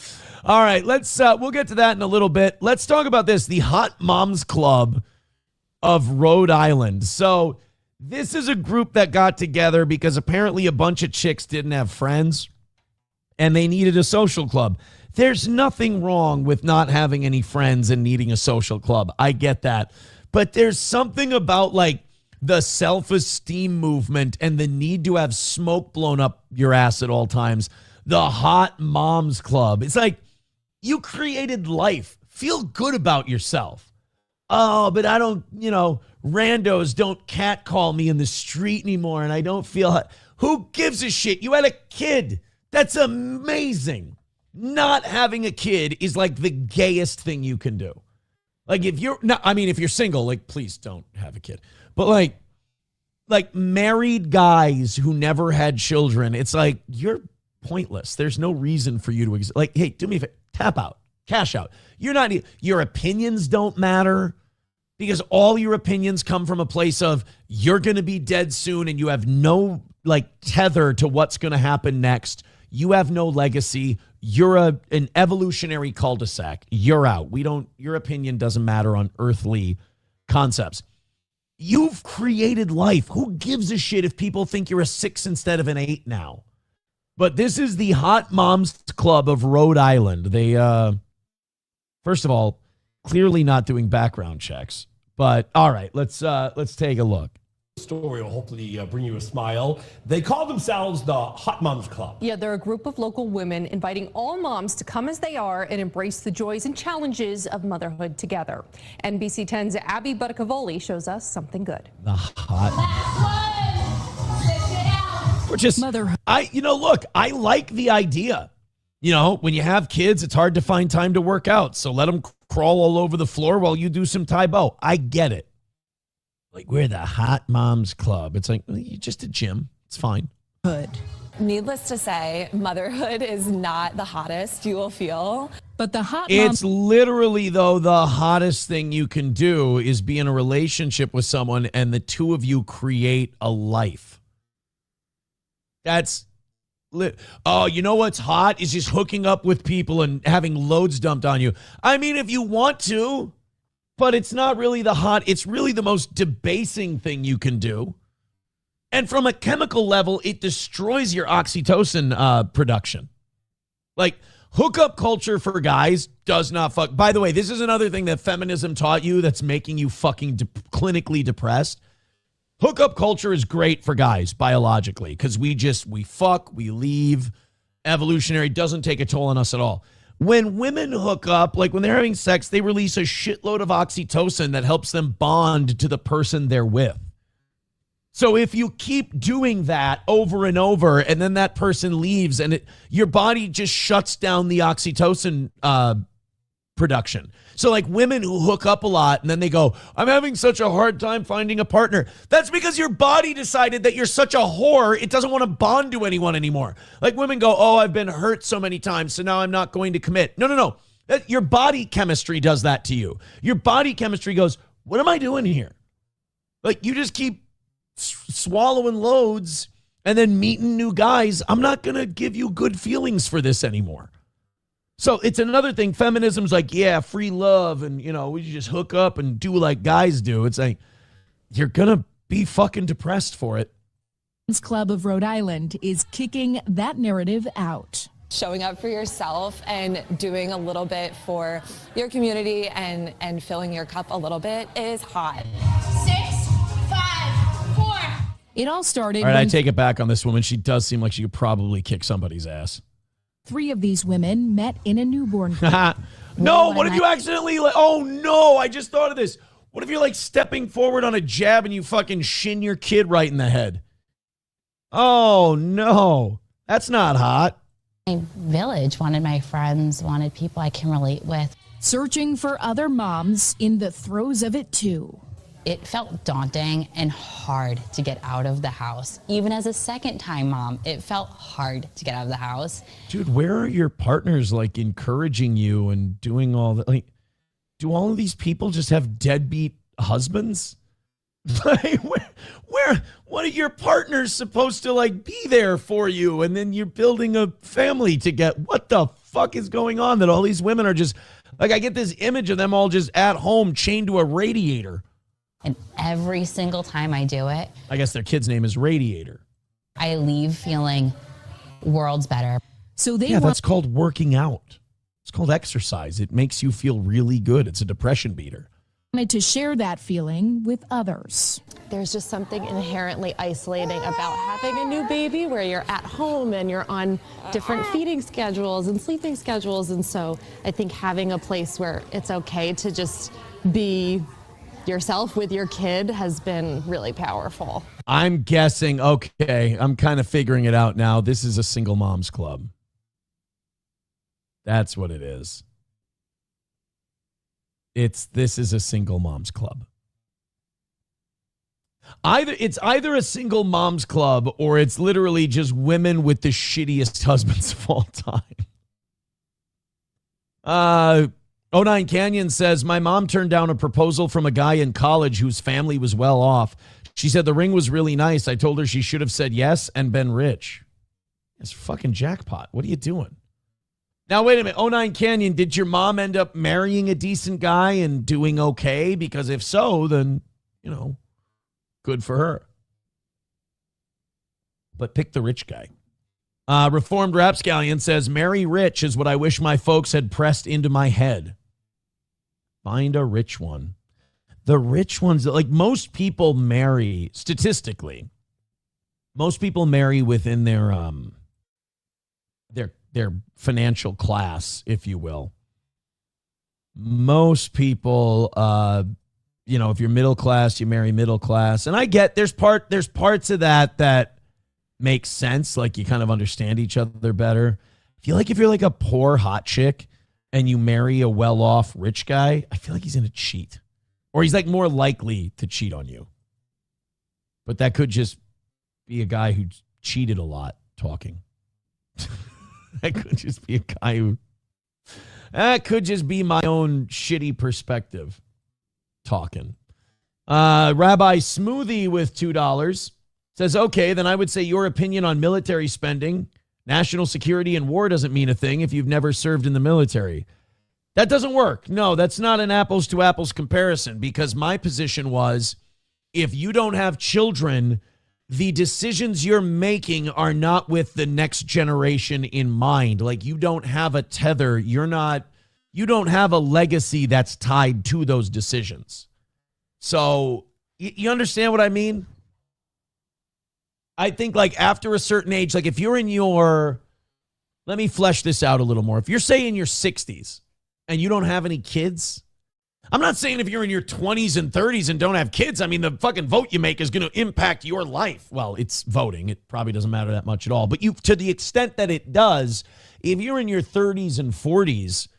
All right, we'll get to that in a little bit. Let's talk about this, the Hot Moms Club of Rhode Island. So this is a group that got together because apparently a bunch of chicks didn't have friends and they needed a social club. There's nothing wrong with not having any friends and needing a social club. I get that. But there's something about like the self-esteem movement and the need to have smoke blown up your ass at all times. The Hot Moms Club. It's like you created life. Feel good about yourself. Oh, but I don't, you know, randos don't catcall me in the street anymore and I don't feel... Who gives a shit? You had a kid. That's amazing. Not having a kid is like the gayest thing you can do. Like if you're not, I mean, if you're single, like please don't have a kid. But like married guys who never had children, it's like you're pointless. There's no reason for you to exist. Like, hey, do me a favor, tap out, cash out. You're not, your opinions don't matter because all your opinions come from a place of you're going to be dead soon and you have no like tether to what's going to happen next. You have no legacy. You're an evolutionary cul-de-sac. You're out. Your opinion doesn't matter on earthly concepts. You've created life. Who gives a shit if people think you're a 6 instead of an 8 now? But this is the Hot Moms Club of Rhode Island. They, first of all, clearly not doing background checks. But all right, let's take a look. Story will hopefully bring you a smile. They call themselves the Hot Moms Club. Yeah, they're a group of local women inviting all moms to come as they are and embrace the joys and challenges of motherhood together. NBC 10's Abby Butticavoli shows us something good. The Hot. Or just motherhood. Look, I like the idea. You know, when you have kids, it's hard to find time to work out. So let them crawl all over the floor while you do some Taekwondo. I get it. Like, we're the Hot Moms Club. It's like, you're just a gym. It's fine. Hood. Needless to say, motherhood is not the hottest you will feel. But the hot It's literally, though, the hottest thing you can do is be in a relationship with someone and the two of you create a life. That's lit. Oh, you know what's hot is just hooking up with people and having loads dumped on you. I mean, if you want to. But it's not really the hot. It's really the most debasing thing you can do. And from a chemical level, it destroys your oxytocin production. Like, hookup culture for guys does not fuck. By the way, this is another thing that feminism taught you that's making you fucking clinically depressed. Hookup culture is great for guys biologically because we fuck, we leave. Evolutionary doesn't take a toll on us at all. When women hook up, like when they're having sex, they release a shitload of oxytocin that helps them bond to the person they're with. So if you keep doing that over and over and then that person leaves and your body just shuts down the oxytocin production. So like women who hook up a lot and then they go, I'm having such a hard time finding a partner. That's because your body decided that you're such a whore, it doesn't want to bond to anyone anymore. Like women go, oh, I've been hurt so many times, so now I'm not going to commit. No. Your body chemistry does that to you. Your body chemistry goes, what am I doing here? Like you just keep swallowing loads and then meeting new guys. I'm not going to give you good feelings for this anymore. So it's another thing. Feminism's like, yeah, free love. And, we just hook up and do like guys do. It's like, you're going to be fucking depressed for it. This Club of Rhode Island is kicking that narrative out. Showing up for yourself and doing a little bit for your community and filling your cup a little bit is hot. 6, 5, 4. It all started. All right, I take it back on this woman. She does seem like she could probably kick somebody's ass. 3 of these women met in a newborn. No, what if you accidentally, oh no, I just thought of this. What if you're like stepping forward on a jab and you fucking shin your kid right in the head? Oh no, that's not hot. My village wanted my friends, wanted people I can relate with. Searching for other moms in the throes of it too. It felt daunting and hard to get out of the house. Even as a second-time mom, it felt hard to get out of the house. Dude, where are your partners like encouraging you and doing all that? Like, do all of these people just have deadbeat husbands? Like, what are your partners supposed to like be there for you? And then you're building a family to get, what the fuck is going on that all these women are just like, I get this image of them all just at home chained to a radiator. And every single time I do it, I guess their kid's name is Radiator. I leave feeling worlds better. So that's called working out. It's called exercise. It makes you feel really good. It's a depression beater. Wanted to share that feeling with others. There's just something inherently isolating about having a new baby where you're at home and you're on different feeding schedules and sleeping schedules. And so I think having a place where it's okay to just be yourself with your kid has been really powerful. I'm guessing, okay, I'm kind of figuring it out now. This is a single mom's club. That's what it is. This is a single mom's club. It's either a single mom's club or it's literally just women with the shittiest husbands of all time. 09 Canyon says, my mom turned down a proposal from a guy in college whose family was well off. She said the ring was really nice. I told her she should have said yes and been rich. It's fucking jackpot. What are you doing? Now, wait a minute. 09 Canyon, did your mom end up marrying a decent guy and doing okay? Because if so, then, good for her. But pick the rich guy. Reformed Rapscallion says, marry rich is what I wish my folks had pressed into my head. Find a rich one. The rich ones, like most people marry, statistically, most people marry within their financial class, if you will. Most people, if you're middle class, you marry middle class. And I get there's parts of that makes sense. Like you kind of understand each other better. I feel like if you're like a poor hot chick and you marry a well-off rich guy, I feel like he's going to cheat. Or he's like more likely to cheat on you. But that could just be a guy who cheated a lot talking. That could just be a guy who... That could just be my own shitty perspective talking. Rabbi Smoothie with $2 says, okay, then I would say your opinion on military spending, national security, and war doesn't mean a thing if you've never served in the military. That doesn't work. No, that's not an apples to apples comparison, because my position was if you don't have children, the decisions you're making are not with the next generation in mind. Like you don't have a tether. You don't have a legacy that's tied to those decisions. So you understand what I mean? I think like after a certain age, like if you're in your, let me flesh this out a little more. If you're say in your 60s and you don't have any kids, I'm not saying if you're in your 20s and 30s and don't have kids, I mean, the fucking vote you make is going to impact your life. Well, it's voting. It probably doesn't matter that much at all. But to the extent that it does, if you're in your 30s and 40s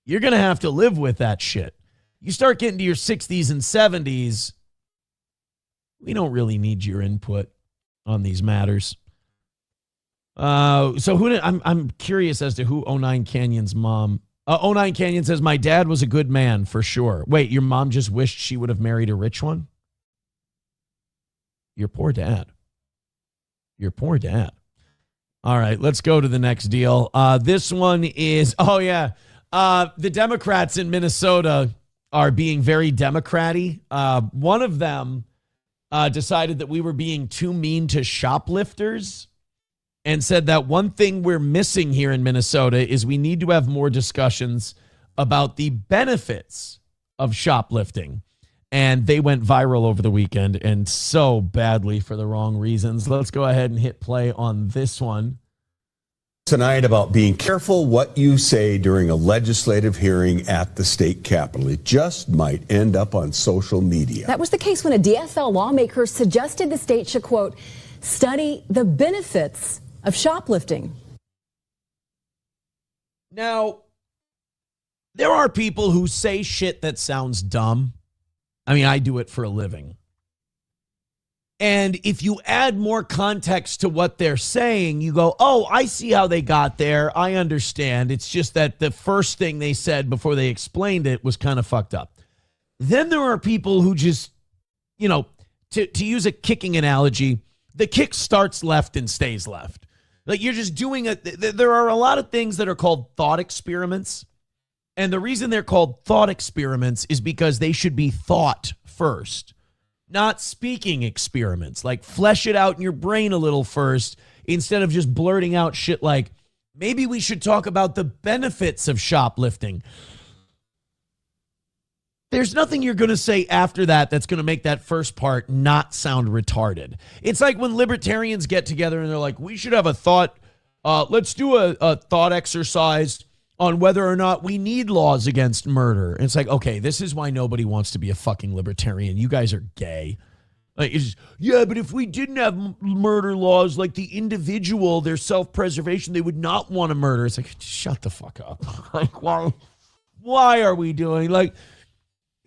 you're going to have to live with that shit. You start getting to your 60s and 70s, we don't really need your input on these matters. I'm curious as to who 09 Canyon's mom. 09 Canyon says, my dad was a good man for sure. Wait, your mom just wished she would have married a rich one? Your poor dad. Your poor dad. All right, let's go to the next deal. This one is, the Democrats in Minnesota are being very Democrat-y. One of them decided that we were being too mean to shoplifters and said that one thing we're missing here in Minnesota is we need to have more discussions about the benefits of shoplifting. And they went viral over the weekend, and so badly for the wrong reasons. Let's go ahead and hit play on this one. Tonight about being careful what you say during a legislative hearing at the state capitol. It just might end up on social media. That was the case when a DFL lawmaker suggested the state should, quote, study the benefits of shoplifting. Now, there are people who say shit that sounds dumb. I mean, I do it for a living. And if you add more context to what they're saying, you go, oh, I see how they got there. I understand. It's just that the first thing they said before they explained it was kind of fucked up. Then there are people who just, to use a kicking analogy, the kick starts left and stays left. Like you're just doing it. There are a lot of things that are called thought experiments. And the reason they're called thought experiments is because they should be thought first, not speaking experiments. Like flesh it out in your brain a little first instead of just blurting out shit like, maybe we should talk about the benefits of shoplifting. There's nothing you're going to say after that that's going to make that first part not sound retarded. It's like when libertarians get together and they're like, we should have a thought, let's do a thought exercise on whether or not we need laws against murder. And it's like, okay, this is why nobody wants to be a fucking libertarian. You guys are gay. Like, yeah, but if we didn't have murder laws, like the individual, their self-preservation, they would not want to murder. It's like, shut the fuck up. Like, why are we doing, like,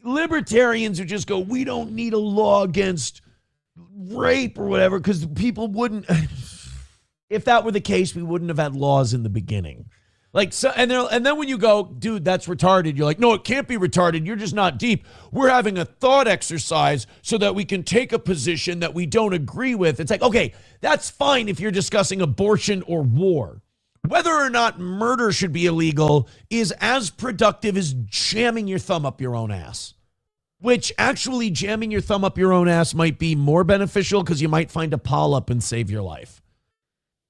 libertarians who just go, we don't need a law against rape or whatever, because people wouldn't, if that were the case, we wouldn't have had laws in the beginning. Like, so, and then when you go, dude, that's retarded, you're like, no, it can't be retarded. You're just not deep. We're having a thought exercise so that we can take a position that we don't agree with. It's like, okay, that's fine if you're discussing abortion or war. Whether or not murder should be illegal is as productive as jamming your thumb up your own ass. Which actually jamming your thumb up your own ass might be more beneficial because you might find a polyp and save your life.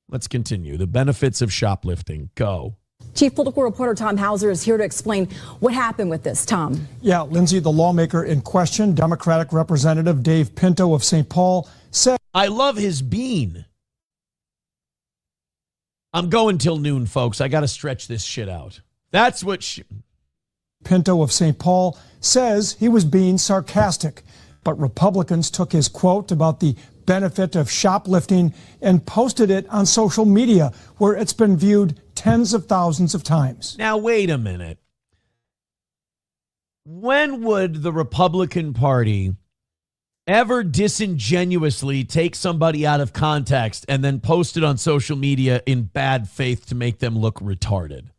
Let's continue. The benefits of shoplifting. Go. Chief Political Reporter Tom Hauser is here to explain what happened with this. Tom. Yeah, Lindsay, the lawmaker in question, Democratic Representative Dave Pinto of St. Paul, said, I love his bean. I'm going till noon, folks. I got to stretch this shit out. That's what Pinto of St. Paul says he was being sarcastic, but Republicans took his quote about the benefit of shoplifting and posted it on social media, where it's been viewed tens of thousands of times. Now, wait a minute. When would the Republican Party ever disingenuously take somebody out of context and then post it on social media in bad faith to make them look retarded?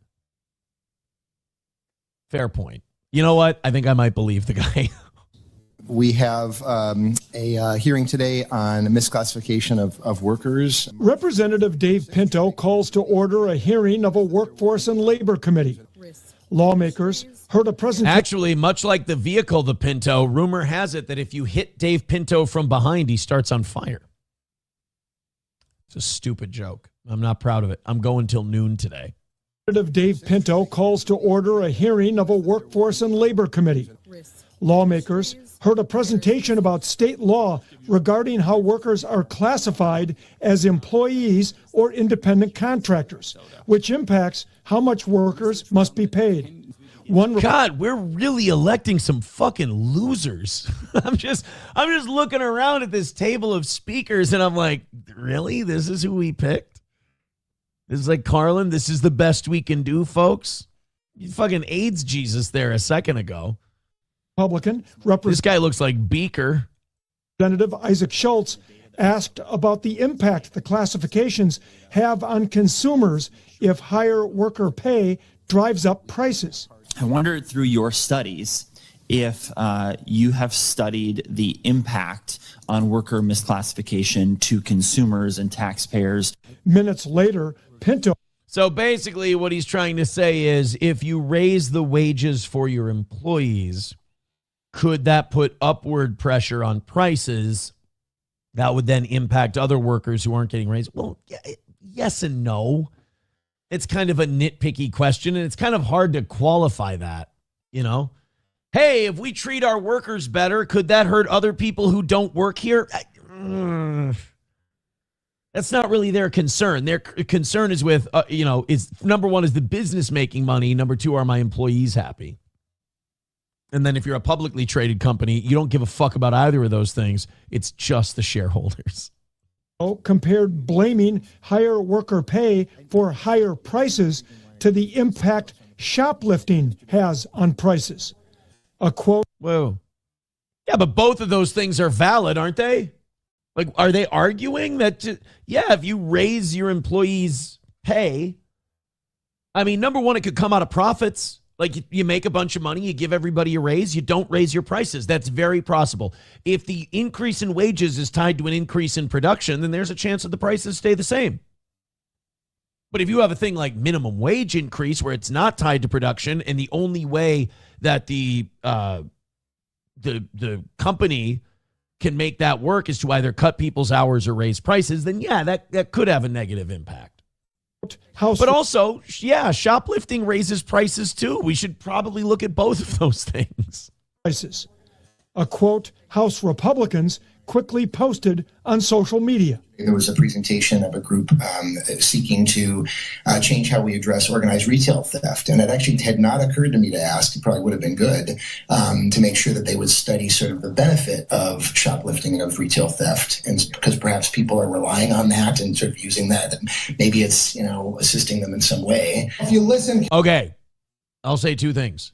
Fair point. You know what? I think I might believe the guy. We have a hearing today on misclassification of workers. Representative Dave Pinto calls to order a hearing of a Workforce and Labor Committee. Lawmakers heard a presentation. Actually, much like the vehicle, the Pinto, rumor has it that if you hit Dave Pinto from behind, he starts on fire. It's a stupid joke. I'm not proud of it. I'm going till noon today. Representative Dave Pinto calls to order a hearing of a Workforce and Labor Committee. Lawmakers heard a presentation about state law regarding how workers are classified as employees or independent contractors, which impacts how much workers must be paid. God, we're really electing some fucking losers. I'm just looking around at this table of speakers and I'm like, really? This is who we picked? This is like, Carlin, this is the best we can do, folks? You fucking AIDS Jesus there a second ago. Republican This guy looks like Beaker. Representative Isaac Schultz asked about the impact the classifications have on consumers if higher worker pay drives up prices. I wondered through your studies if you have studied the impact on worker misclassification to consumers and taxpayers. Minutes later, Pinto. So basically what he's trying to say is if you raise the wages for your employees, could that put upward pressure on prices that would then impact other workers who aren't getting raised? Well, yes and no. It's kind of a nitpicky question, and it's kind of hard to qualify that, you know? Hey, if we treat our workers better, could that hurt other people who don't work here? That's not really their concern. Their concern is with, is number one, is the business making money? Number two, are my employees happy? And then if you're a publicly traded company, you don't give a fuck about either of those things. It's just the shareholders. Compared blaming higher worker pay for higher prices to the impact shoplifting has on prices. A quote. Whoa. Yeah, but both of those things are valid, aren't they? Like, are they arguing that, if you raise your employees' pay, I mean, number one, it could come out of profits. Like, you make a bunch of money, you give everybody a raise, you don't raise your prices. That's very possible. If the increase in wages is tied to an increase in production, then there's a chance that the prices stay the same. But if you have a thing like minimum wage increase where it's not tied to production, and the only way that the company can make that work is to either cut people's hours or raise prices, then that could have a negative impact. But also, shoplifting raises prices too. We should probably look at both of those things. Prices. A quote House Republicans quickly posted on social media. There was a presentation of a group seeking to change how we address organized retail theft. And it actually had not occurred to me to ask, it probably would have been good, to make sure that they would study sort of the benefit of shoplifting and of retail theft. And because perhaps people are relying on that and sort of using that, and maybe it's, assisting them in some way. If you listen. Okay, I'll say two things.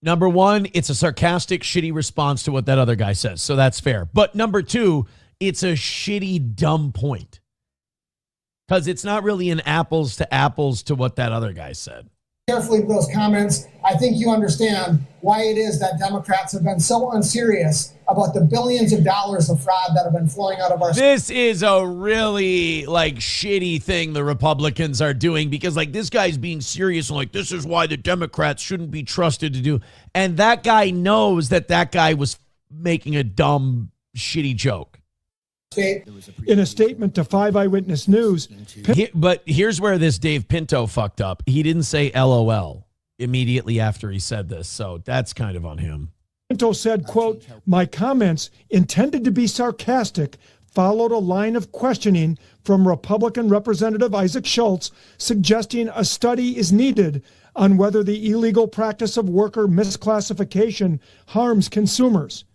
Number one, it's a sarcastic, shitty response to what that other guy says. So that's fair. But number two, it's a shitty, dumb point. Because it's not really an apples to what that other guy said. Carefully with those comments, I think you understand why it is that Democrats have been so unserious about the billions of dollars of fraud that have been flowing out of our. This is a really shitty thing the Republicans are doing, because this guy's being serious and this is why the Democrats shouldn't be trusted to do. And that guy knows that guy was making a dumb, shitty joke. In a statement to 5 Eyewitness News. But here's where this Dave Pinto fucked up. He didn't say LOL immediately after he said this. So that's kind of on him. Pinto said, quote, my comments intended to be sarcastic followed a line of questioning from Republican Representative Isaac Schultz suggesting a study is needed on whether the illegal practice of worker misclassification harms consumers.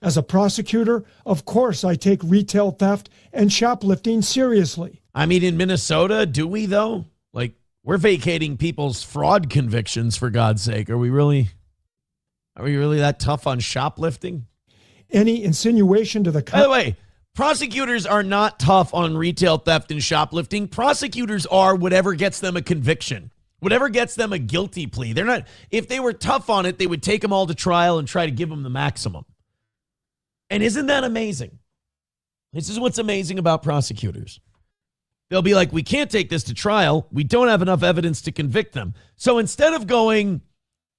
As a prosecutor, of course, I take retail theft and shoplifting seriously. I mean, in Minnesota, do we, though? We're vacating people's fraud convictions, for God's sake. Are we really that tough on shoplifting? Any insinuation to the... By the way, prosecutors are not tough on retail theft and shoplifting. Prosecutors are whatever gets them a conviction. Whatever gets them a guilty plea. They're not... If they were tough on it, they would take them all to trial and try to give them the maximum. And isn't that amazing? This is what's amazing about prosecutors. They'll be like, we can't take this to trial. We don't have enough evidence to convict them. So instead of going,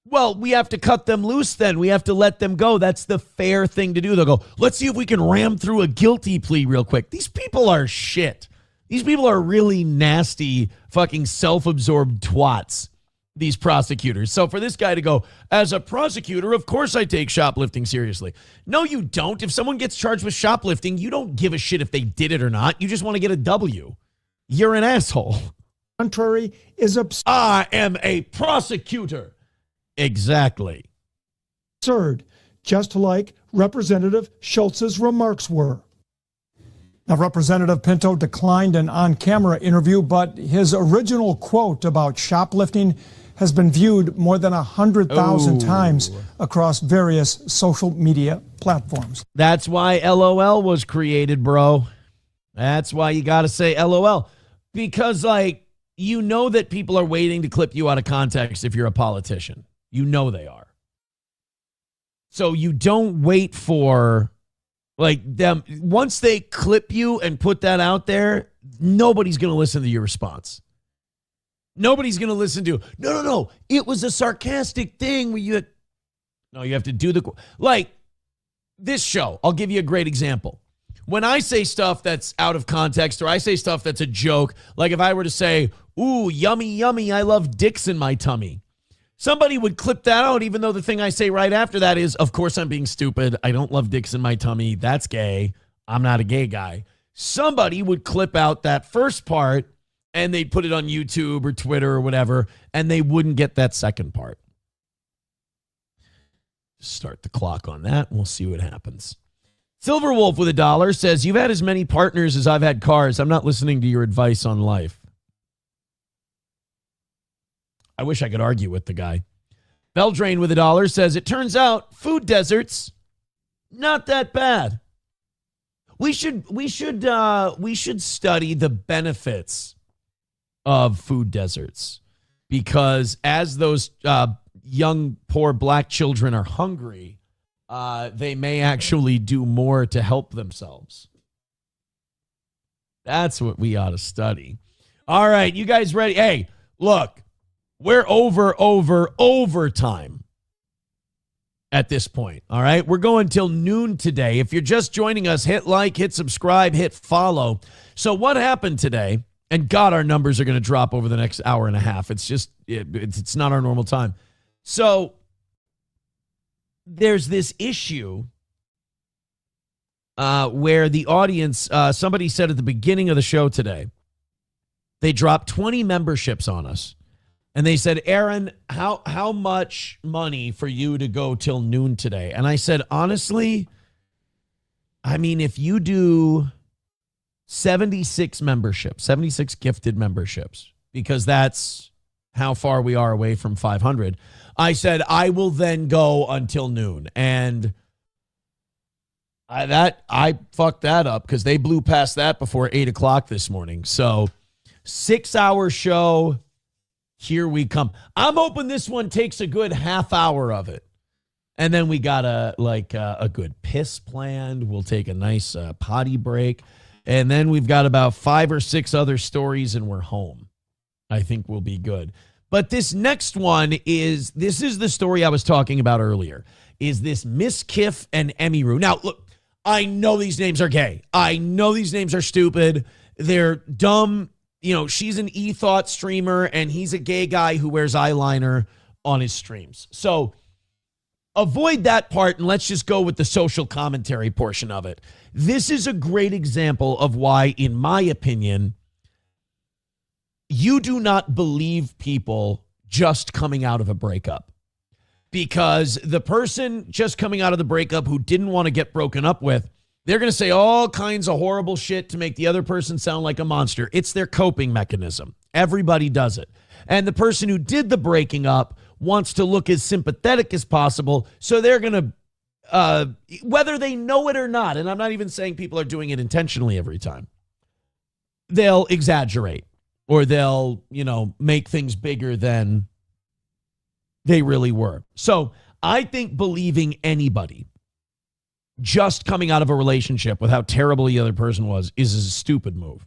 well, we have to cut them loose then. We have to let them go. That's the fair thing to do. They'll go, let's see if we can ram through a guilty plea real quick. These people are shit. These people are really nasty, fucking self-absorbed twats. These prosecutors. So for this guy to go, as a prosecutor, of course I take shoplifting seriously. No, you don't. If someone gets charged with shoplifting, you don't give a shit if they did it or not. You just want to get a W. You're an asshole. Contrary is absurd. I am a prosecutor. Exactly. Absurd, just like Representative Schultz's remarks were. Now, Representative Pinto declined an on-camera interview, but his original quote about shoplifting has been viewed more than 100,000 times across various social media platforms. That's why LOL was created, bro. That's why you got to say LOL. Because, like, you know that people are waiting to clip you out of context if you're a politician. You know they are. So you don't wait for, like, them. Once they clip you and put that out there, nobody's going to listen to your response. Nobody's going to listen to, no. It was a sarcastic thing where you had, no, you have to do like this show. I'll give you a great example. When I say stuff that's out of context or I say stuff that's a joke, like if I were to say, ooh, yummy, yummy, I love dicks in my tummy. Somebody would clip that out, even though the thing I say right after that is, of course I'm being stupid. I don't love dicks in my tummy. That's gay. I'm not a gay guy. Somebody would clip out that first part and they'd put it on YouTube or Twitter or whatever, and they wouldn't get that second part. Start the clock on that, and we'll see what happens. Silver Wolf with $1 says, you've had as many partners as I've had cars. I'm not listening to your advice on life. I wish I could argue with the guy. Beldrain with $1 says, it turns out food deserts, not that bad. We should study the benefits of food deserts, because as those young, poor black children are hungry, they may actually do more to help themselves. That's what we ought to study. All right, you guys ready? Hey, look, we're overtime at this point. All right, we're going till noon today. If you're just joining us, hit like, hit subscribe, hit follow. So what happened today? And God, our numbers are going to drop over the next hour and a half. It's just, it's not our normal time. So there's this issue where the audience, somebody said at the beginning of the show today, they dropped 20 memberships on us. And they said, Aaron, how much money for you to go till noon today? And I said, honestly, I mean, if you do 76 memberships, 76 gifted memberships, because that's how far we are away from 500. I said, I will then go until noon. And I fucked that up because they blew past that before 8 o'clock this morning. So 6-hour show. Here we come. I'm hoping this one takes a good half hour of it. And then we got a good piss planned. We'll take a nice potty break. And then we've got about 5 or 6 other stories and we're home. I think we'll be good. But this next one is the story I was talking about earlier. Is this Miss Kiff and Emmy Rue. Now, look, I know these names are gay. I know these names are stupid. They're dumb. You know, she's an e-thought streamer and he's a gay guy who wears eyeliner on his streams. So avoid that part and let's just go with the social commentary portion of it. This is a great example of why, in my opinion, you do not believe people just coming out of a breakup. Because the person just coming out of the breakup who didn't want to get broken up with, they're going to say all kinds of horrible shit to make the other person sound like a monster. It's their coping mechanism. Everybody does it. And the person who did the breaking up wants to look as sympathetic as possible. So they're going to, whether they know it or not, and I'm not even saying people are doing it intentionally every time, they'll exaggerate or they'll, make things bigger than they really were. So I think believing anybody just coming out of a relationship with how terrible the other person was is a stupid move.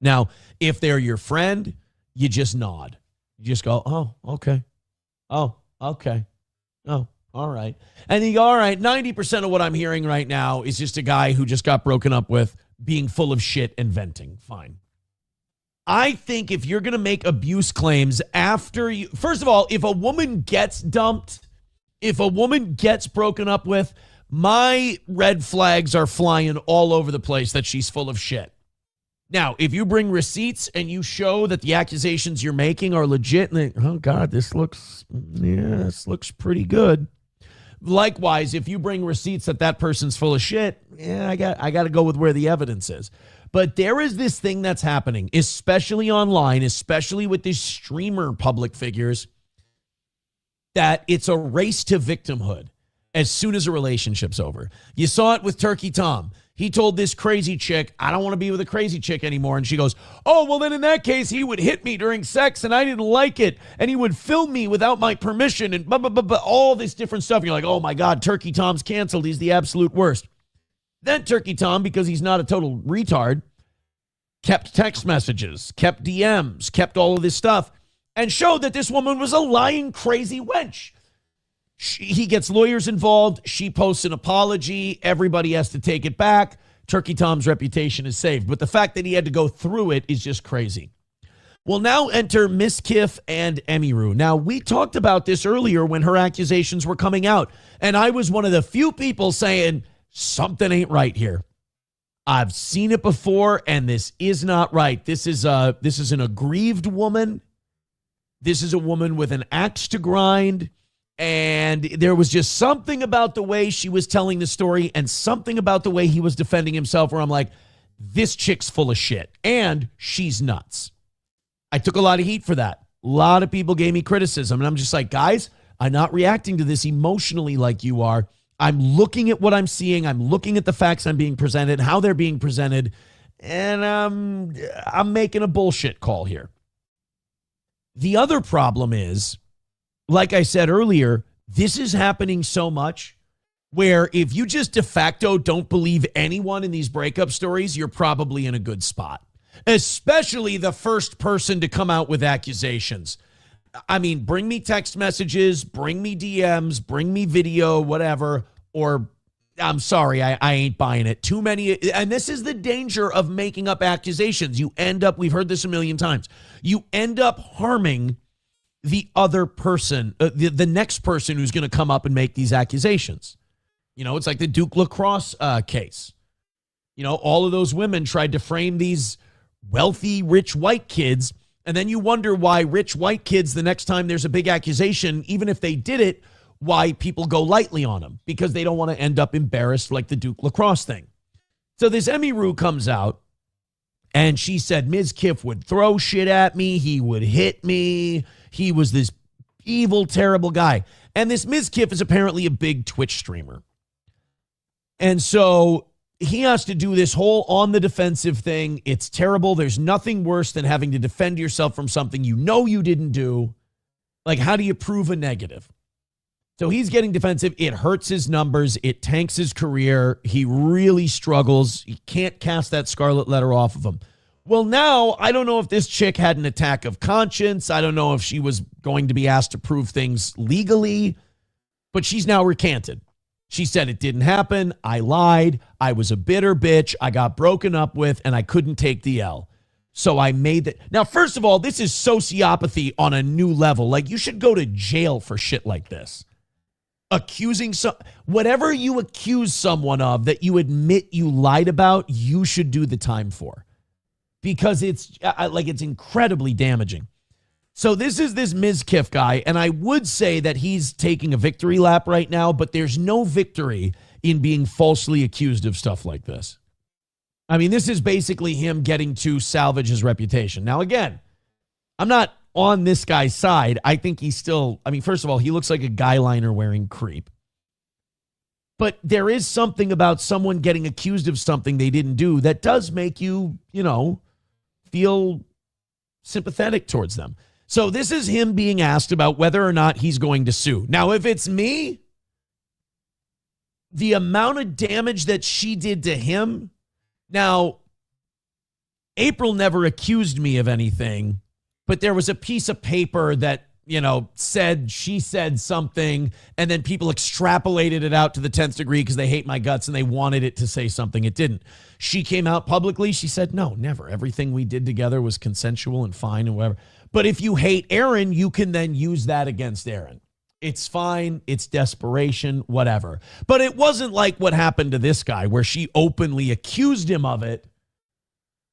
Now, if they're your friend, you just nod. You just go, oh, okay. Oh, okay. Oh, all right. And you go, all right, 90% of what I'm hearing right now is just a guy who just got broken up with being full of shit and venting. Fine. I think if you're going to make abuse claims after you, first of all, if a woman gets dumped, if a woman gets broken up with, my red flags are flying all over the place that she's full of shit. Now, if you bring receipts and you show that the accusations you're making are legit, and oh God, this looks pretty good. Likewise, if you bring receipts that person's full of shit, I got to go with where the evidence is. But there is this thing that's happening, especially online, especially with these streamer public figures. that it's a race to victimhood as soon as a relationship's over. You saw it with Turkey Tom. He told this crazy chick, I don't want to be with a crazy chick anymore. And she goes, oh, well, then in that case, he would hit me during sex and I didn't like it. And he would film me without my permission and blah, blah, blah, blah, all this different stuff. And you're like, oh, my God, Turkey Tom's canceled. He's the absolute worst. Then Turkey Tom, because he's not a total retard, kept text messages, kept DMs, kept all of this stuff, and showed that this woman was a lying, crazy wench. He gets lawyers involved. She posts an apology. Everybody has to take it back. Turkey Tom's reputation is saved. But the fact that he had to go through it is just crazy. Well, now enter Miss Kiff and Emiru. Now, we talked about this earlier when her accusations were coming out, and I was one of the few people saying, something ain't right here. I've seen it before, and this is not right. This is an aggrieved woman. This is a woman with an axe to grind. And there was just something about the way she was telling the story and something about the way he was defending himself where I'm like, this chick's full of shit and she's nuts. I took a lot of heat for that. A lot of people gave me criticism and I'm just like, guys, I'm not reacting to this emotionally like you are. I'm looking at what I'm seeing. I'm looking at the facts I'm being presented, how they're being presented, and I'm making a bullshit call here. The other problem is, like I said earlier, this is happening so much where if you just de facto don't believe anyone in these breakup stories, you're probably in a good spot, especially the first person to come out with accusations. I mean, bring me text messages, bring me DMs, bring me video, whatever, or I'm sorry, I ain't buying it. Too many. And this is the danger of making up accusations. You end up, we've heard this a million times, you end up harming the other person, the next person who's going to come up and make these accusations. You know, it's like the Duke lacrosse case. You know, all of those women tried to frame these wealthy, rich white kids. And then you wonder why rich white kids, the next time there's a big accusation, even if they did it, why people go lightly on them because they don't want to end up embarrassed like the Duke lacrosse thing. So this Emiru comes out and she said, Ms. Kiff would throw shit at me. He would hit me. He was this evil, terrible guy. And this Ms. Kiff is apparently a big Twitch streamer. And so he has to do this whole on the defensive thing. It's terrible. There's nothing worse than having to defend yourself from something you know you didn't do. Like, how do you prove a negative? So he's getting defensive. It hurts his numbers. It tanks his career. He really struggles. He can't cast that scarlet letter off of him. Well, now, I don't know if this chick had an attack of conscience. I don't know if she was going to be asked to prove things legally, but she's now recanted. She said it didn't happen. I lied. I was a bitter bitch. I got broken up with, and I couldn't take the L. So I made that. Now, first of all, this is sociopathy on a new level. Like, you should go to jail for shit like this. Whatever you accuse someone of that you admit you lied about, you should do the time for. Because it's incredibly damaging. So this is this Ms. Kiff guy, and I would say that he's taking a victory lap right now, but there's no victory in being falsely accused of stuff like this. I mean, this is basically him getting to salvage his reputation. Now, again, I'm not on this guy's side. I think he's still, first of all, he looks like a guy liner wearing creep. But there is something about someone getting accused of something they didn't do that does make you, feel sympathetic towards them. So this is him being asked about whether or not he's going to sue. Now, if it's me, the amount of damage that she did to him. Now, April never accused me of anything, but there was a piece of paper that, said she said something, and then people extrapolated it out to the 10th degree because they hate my guts and they wanted it to say something it didn't. She came out publicly. She said, no, never. Everything we did together was consensual and fine and whatever. But if you hate Aaron, you can then use that against Aaron. It's fine. It's desperation, whatever. But it wasn't like what happened to this guy where she openly accused him of it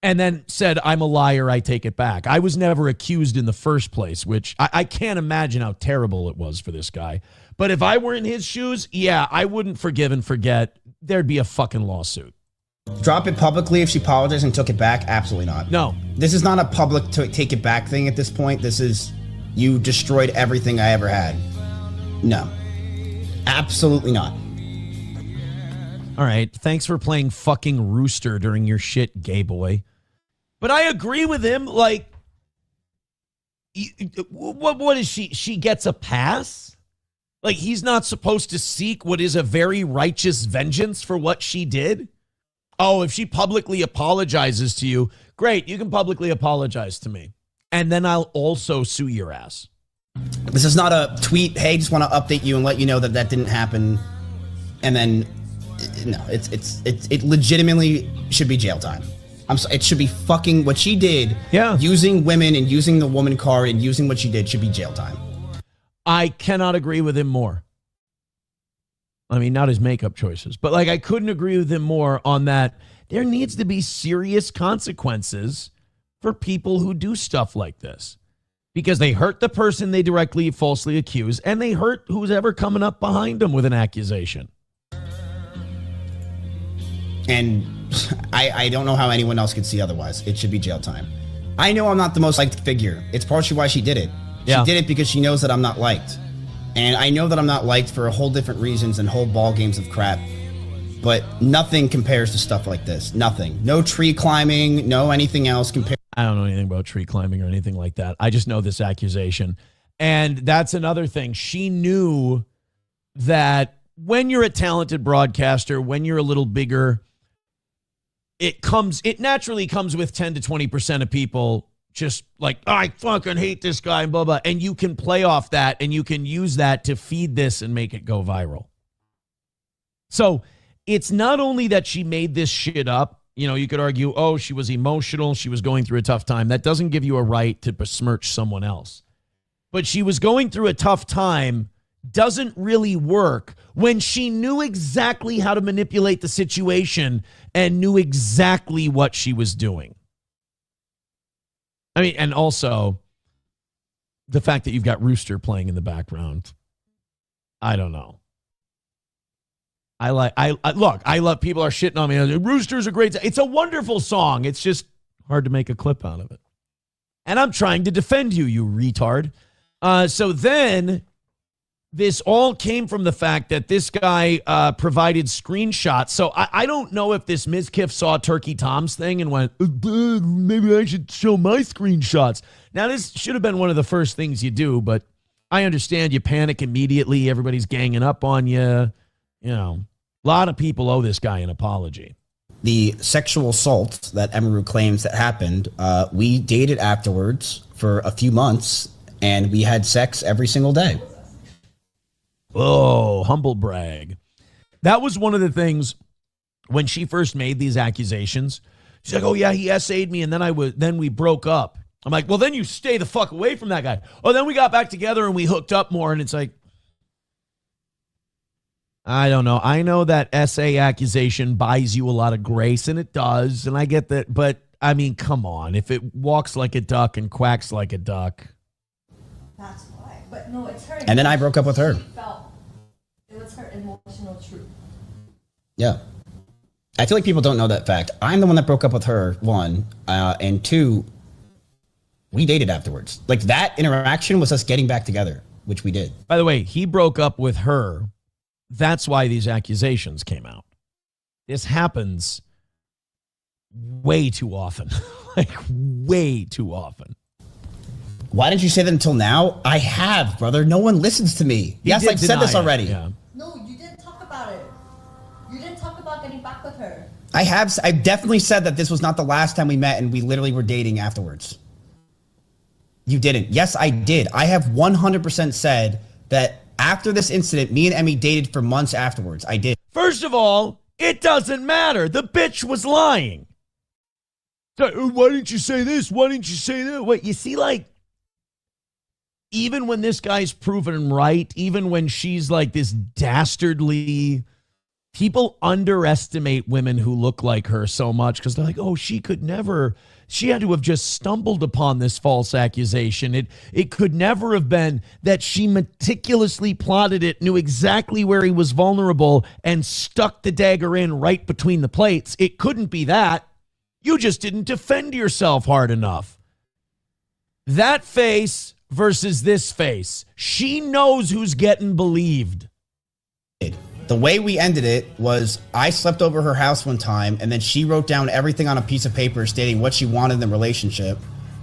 and then said, I'm a liar, I take it back. I was never accused in the first place, which I can't imagine how terrible it was for this guy. But if I were in his shoes, yeah, I wouldn't forgive and forget. There'd be a fucking lawsuit. Drop it publicly if she apologized and took it back? Absolutely not. No. This is not a public take it back thing at this point. This is, you destroyed everything I ever had. No. Absolutely not. All right. Thanks for playing fucking Rooster during your shit, gay boy. But I agree with him. Like, what is she? She gets a pass? Like, he's not supposed to seek what is a very righteous vengeance for what she did? Oh, if she publicly apologizes to you, great. You can publicly apologize to me. And then I'll also sue your ass. This is not a tweet, hey, just want to update you and let you know that that didn't happen. And then, no, it legitimately should be jail time. It should be fucking what she did. Yeah. Using women and using the woman card and using what she did should be jail time. I cannot agree with him more. I mean, not his makeup choices, but like I couldn't agree with him more on that. There needs to be serious consequences for people who do stuff like this because they hurt the person they directly falsely accuse and they hurt who's ever coming up behind them with an accusation. And I don't know how anyone else could see otherwise. It should be jail time. I know I'm not the most liked figure. It's partially why she did it. She did it because she knows that I'm not liked. And I know that I'm not liked for a whole different reasons and whole ball games of crap. But nothing compares to stuff like this. Nothing. No tree climbing, no anything else compared. I don't know anything about tree climbing or anything like that. I just know this accusation. And that's another thing. She knew that when you're a talented broadcaster, when you're a little bigger, it naturally comes with 10 to 20% of people just like, oh, I fucking hate this guy, and blah, blah. And you can play off that and you can use that to feed this and make it go viral. So it's not only that she made this shit up. You know, you could argue, oh, she was emotional. She was going through a tough time. That doesn't give you a right to besmirch someone else. But she was going through a tough time doesn't really work when she knew exactly how to manipulate the situation and knew exactly what she was doing. I mean, and also the fact that you've got Rooster playing in the background. I don't know. I love people are shitting on me. Rooster's a great, it's a wonderful song. It's just hard to make a clip out of it. And I'm trying to defend you, you retard. So then this all came from the fact that this guy provided screenshots. So I don't know if this Ms. Kiff saw Turkey Tom's thing and went, maybe I should show my screenshots. Now, this should have been one of the first things you do, but I understand you panic immediately. Everybody's ganging up on you. You know, a lot of people owe this guy an apology. The sexual assault that Emaru claims that happened, we dated afterwards for a few months, and we had sex every single day. Oh, humble brag. That was one of the things when she first made these accusations. She's like, oh, yeah, he SA'd me, and then we broke up. I'm like, well, then you stay the fuck away from that guy. Oh, then we got back together, and we hooked up more, and it's like, I don't know. I know that SA accusation buys you a lot of grace, and it does, and I get that. But, I mean, come on. If it walks like a duck and quacks like a duck. That's why. But no, it's her. And then I broke up with her. It was her emotional truth. Yeah. I feel like people don't know that fact. I'm the one that broke up with her, one. And two, we dated afterwards. Like, that interaction was us getting back together, which we did. By the way, he broke up with her. That's why these accusations came out. This happens way too often. Like, way too often. Why didn't you say that until now? I have, brother. No one listens to me. Yes, I've said this already. Yeah. No, you didn't talk about it. You didn't talk about getting back with her. I have. I definitely said that this was not the last time we met and we literally were dating afterwards. You didn't. Yes, I did. I have 100% said that after this incident, me and Emmy dated for months afterwards. I did. First of all, it doesn't matter. The bitch was lying. So, why didn't you say this? Why didn't you say that? What, you see, like, even when this guy's proven right, even when she's like this dastardly, people underestimate women who look like her so much because they're like, oh, she could never. She had to have just stumbled upon this false accusation. It could never have been that she meticulously plotted it, knew exactly where he was vulnerable, and stuck the dagger in right between the plates. It couldn't be that. You just didn't defend yourself hard enough. That face versus this face. She knows who's getting believed. The way we ended it was I slept over her house one time, and then she wrote down everything on a piece of paper stating what she wanted in the relationship.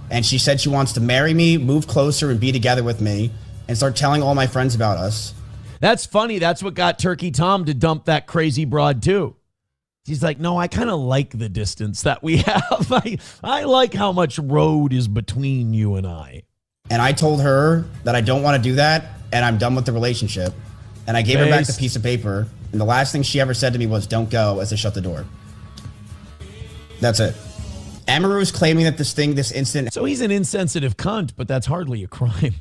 And she said she wants to marry me, move closer, and be together with me, and start telling all my friends about us. That's funny. That's what got Turkey Tom to dump that crazy broad, too. He's like, no, I kind of like the distance that we have. I like how much road is between you and I. And I told her that I don't want to do that, and I'm done with the relationship. And I gave her back the piece of paper, and the last thing she ever said to me was, don't go, as I shut the door. That's it. Amaru is claiming that this incident... So he's an insensitive cunt, but that's hardly a crime.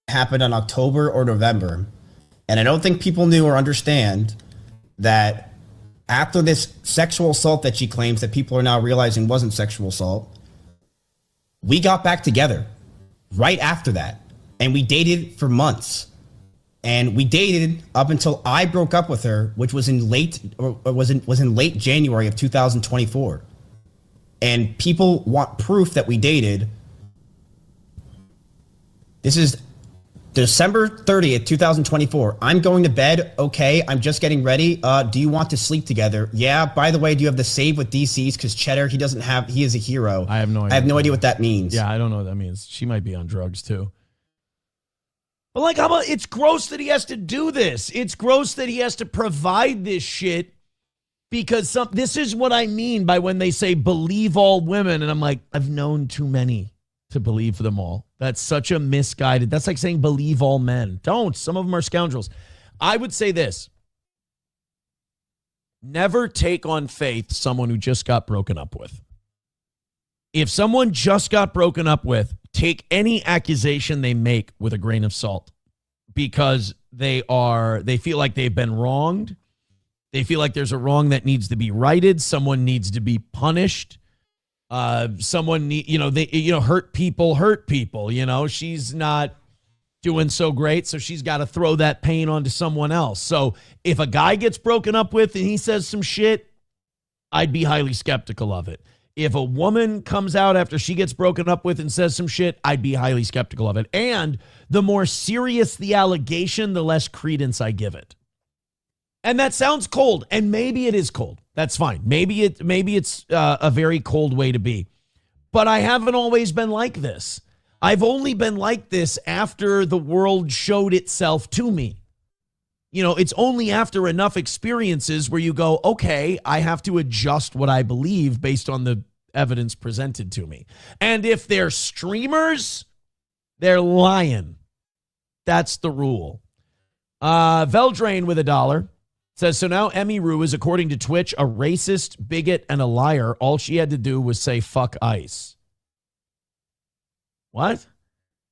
...happened in October or November. And I don't think people knew or understand that after this sexual assault that she claims that people are now realizing wasn't sexual assault, we got back together right after that. And we dated for months. And we dated up until I broke up with her, which was in late January of 2024. And people want proof that we dated. This is December 30th, 2024. I'm going to bed. Okay, I'm just getting ready. Do you want to sleep together? Yeah, by the way, do you have the save with DCs? Because Cheddar, he is a hero. I have no idea. I have no idea what that means. Yeah, I don't know what that means. She might be on drugs too. But like, how about, it's gross that he has to do this. It's gross that he has to provide this shit because this is what I mean by when they say believe all women. And I'm like, I've known too many to believe them all. That's such a misguided. That's like saying believe all men. Don't. Some of them are scoundrels. I would say this. Never take on faith someone who just got broken up with. If someone just got broken up with, take any accusation they make with a grain of salt because they feel like they've been wronged. They feel like there's a wrong that needs to be righted. Someone needs to be punished. Someone hurt people. She's not doing so great, so she's got to throw that pain onto someone else. So if a guy gets broken up with and he says some shit, I'd be highly skeptical of it. If a woman comes out after she gets broken up with and says some shit, I'd be highly skeptical of it. And the more serious the allegation, the less credence I give it. And that sounds cold, and maybe it is cold. That's fine. Maybe it's a very cold way to be. But I haven't always been like this. I've only been like this after the world showed itself to me. It's only after enough experiences where you go, okay, I have to adjust what I believe based on the evidence presented to me. And if they're streamers, they're lying. That's the rule. Veldrain with $1 says, so now Emmy Rue is, according to Twitch, a racist, bigot, and a liar. All she had to do was say, fuck ICE. What?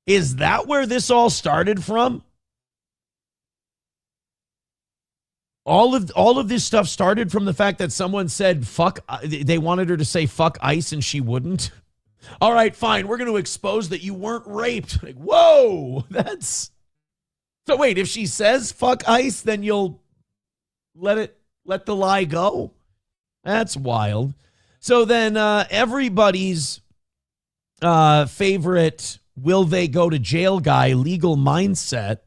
Is that where this all started from? All of this stuff started from the fact that someone said, fuck, they wanted her to say, fuck ICE, and she wouldn't. All right, fine. We're going to expose that you weren't raped. Like, whoa, that's... So wait, if she says, fuck ICE, then you'll let the lie go? That's wild. So then everybody's favorite will they go to jail guy, Legal Mindset,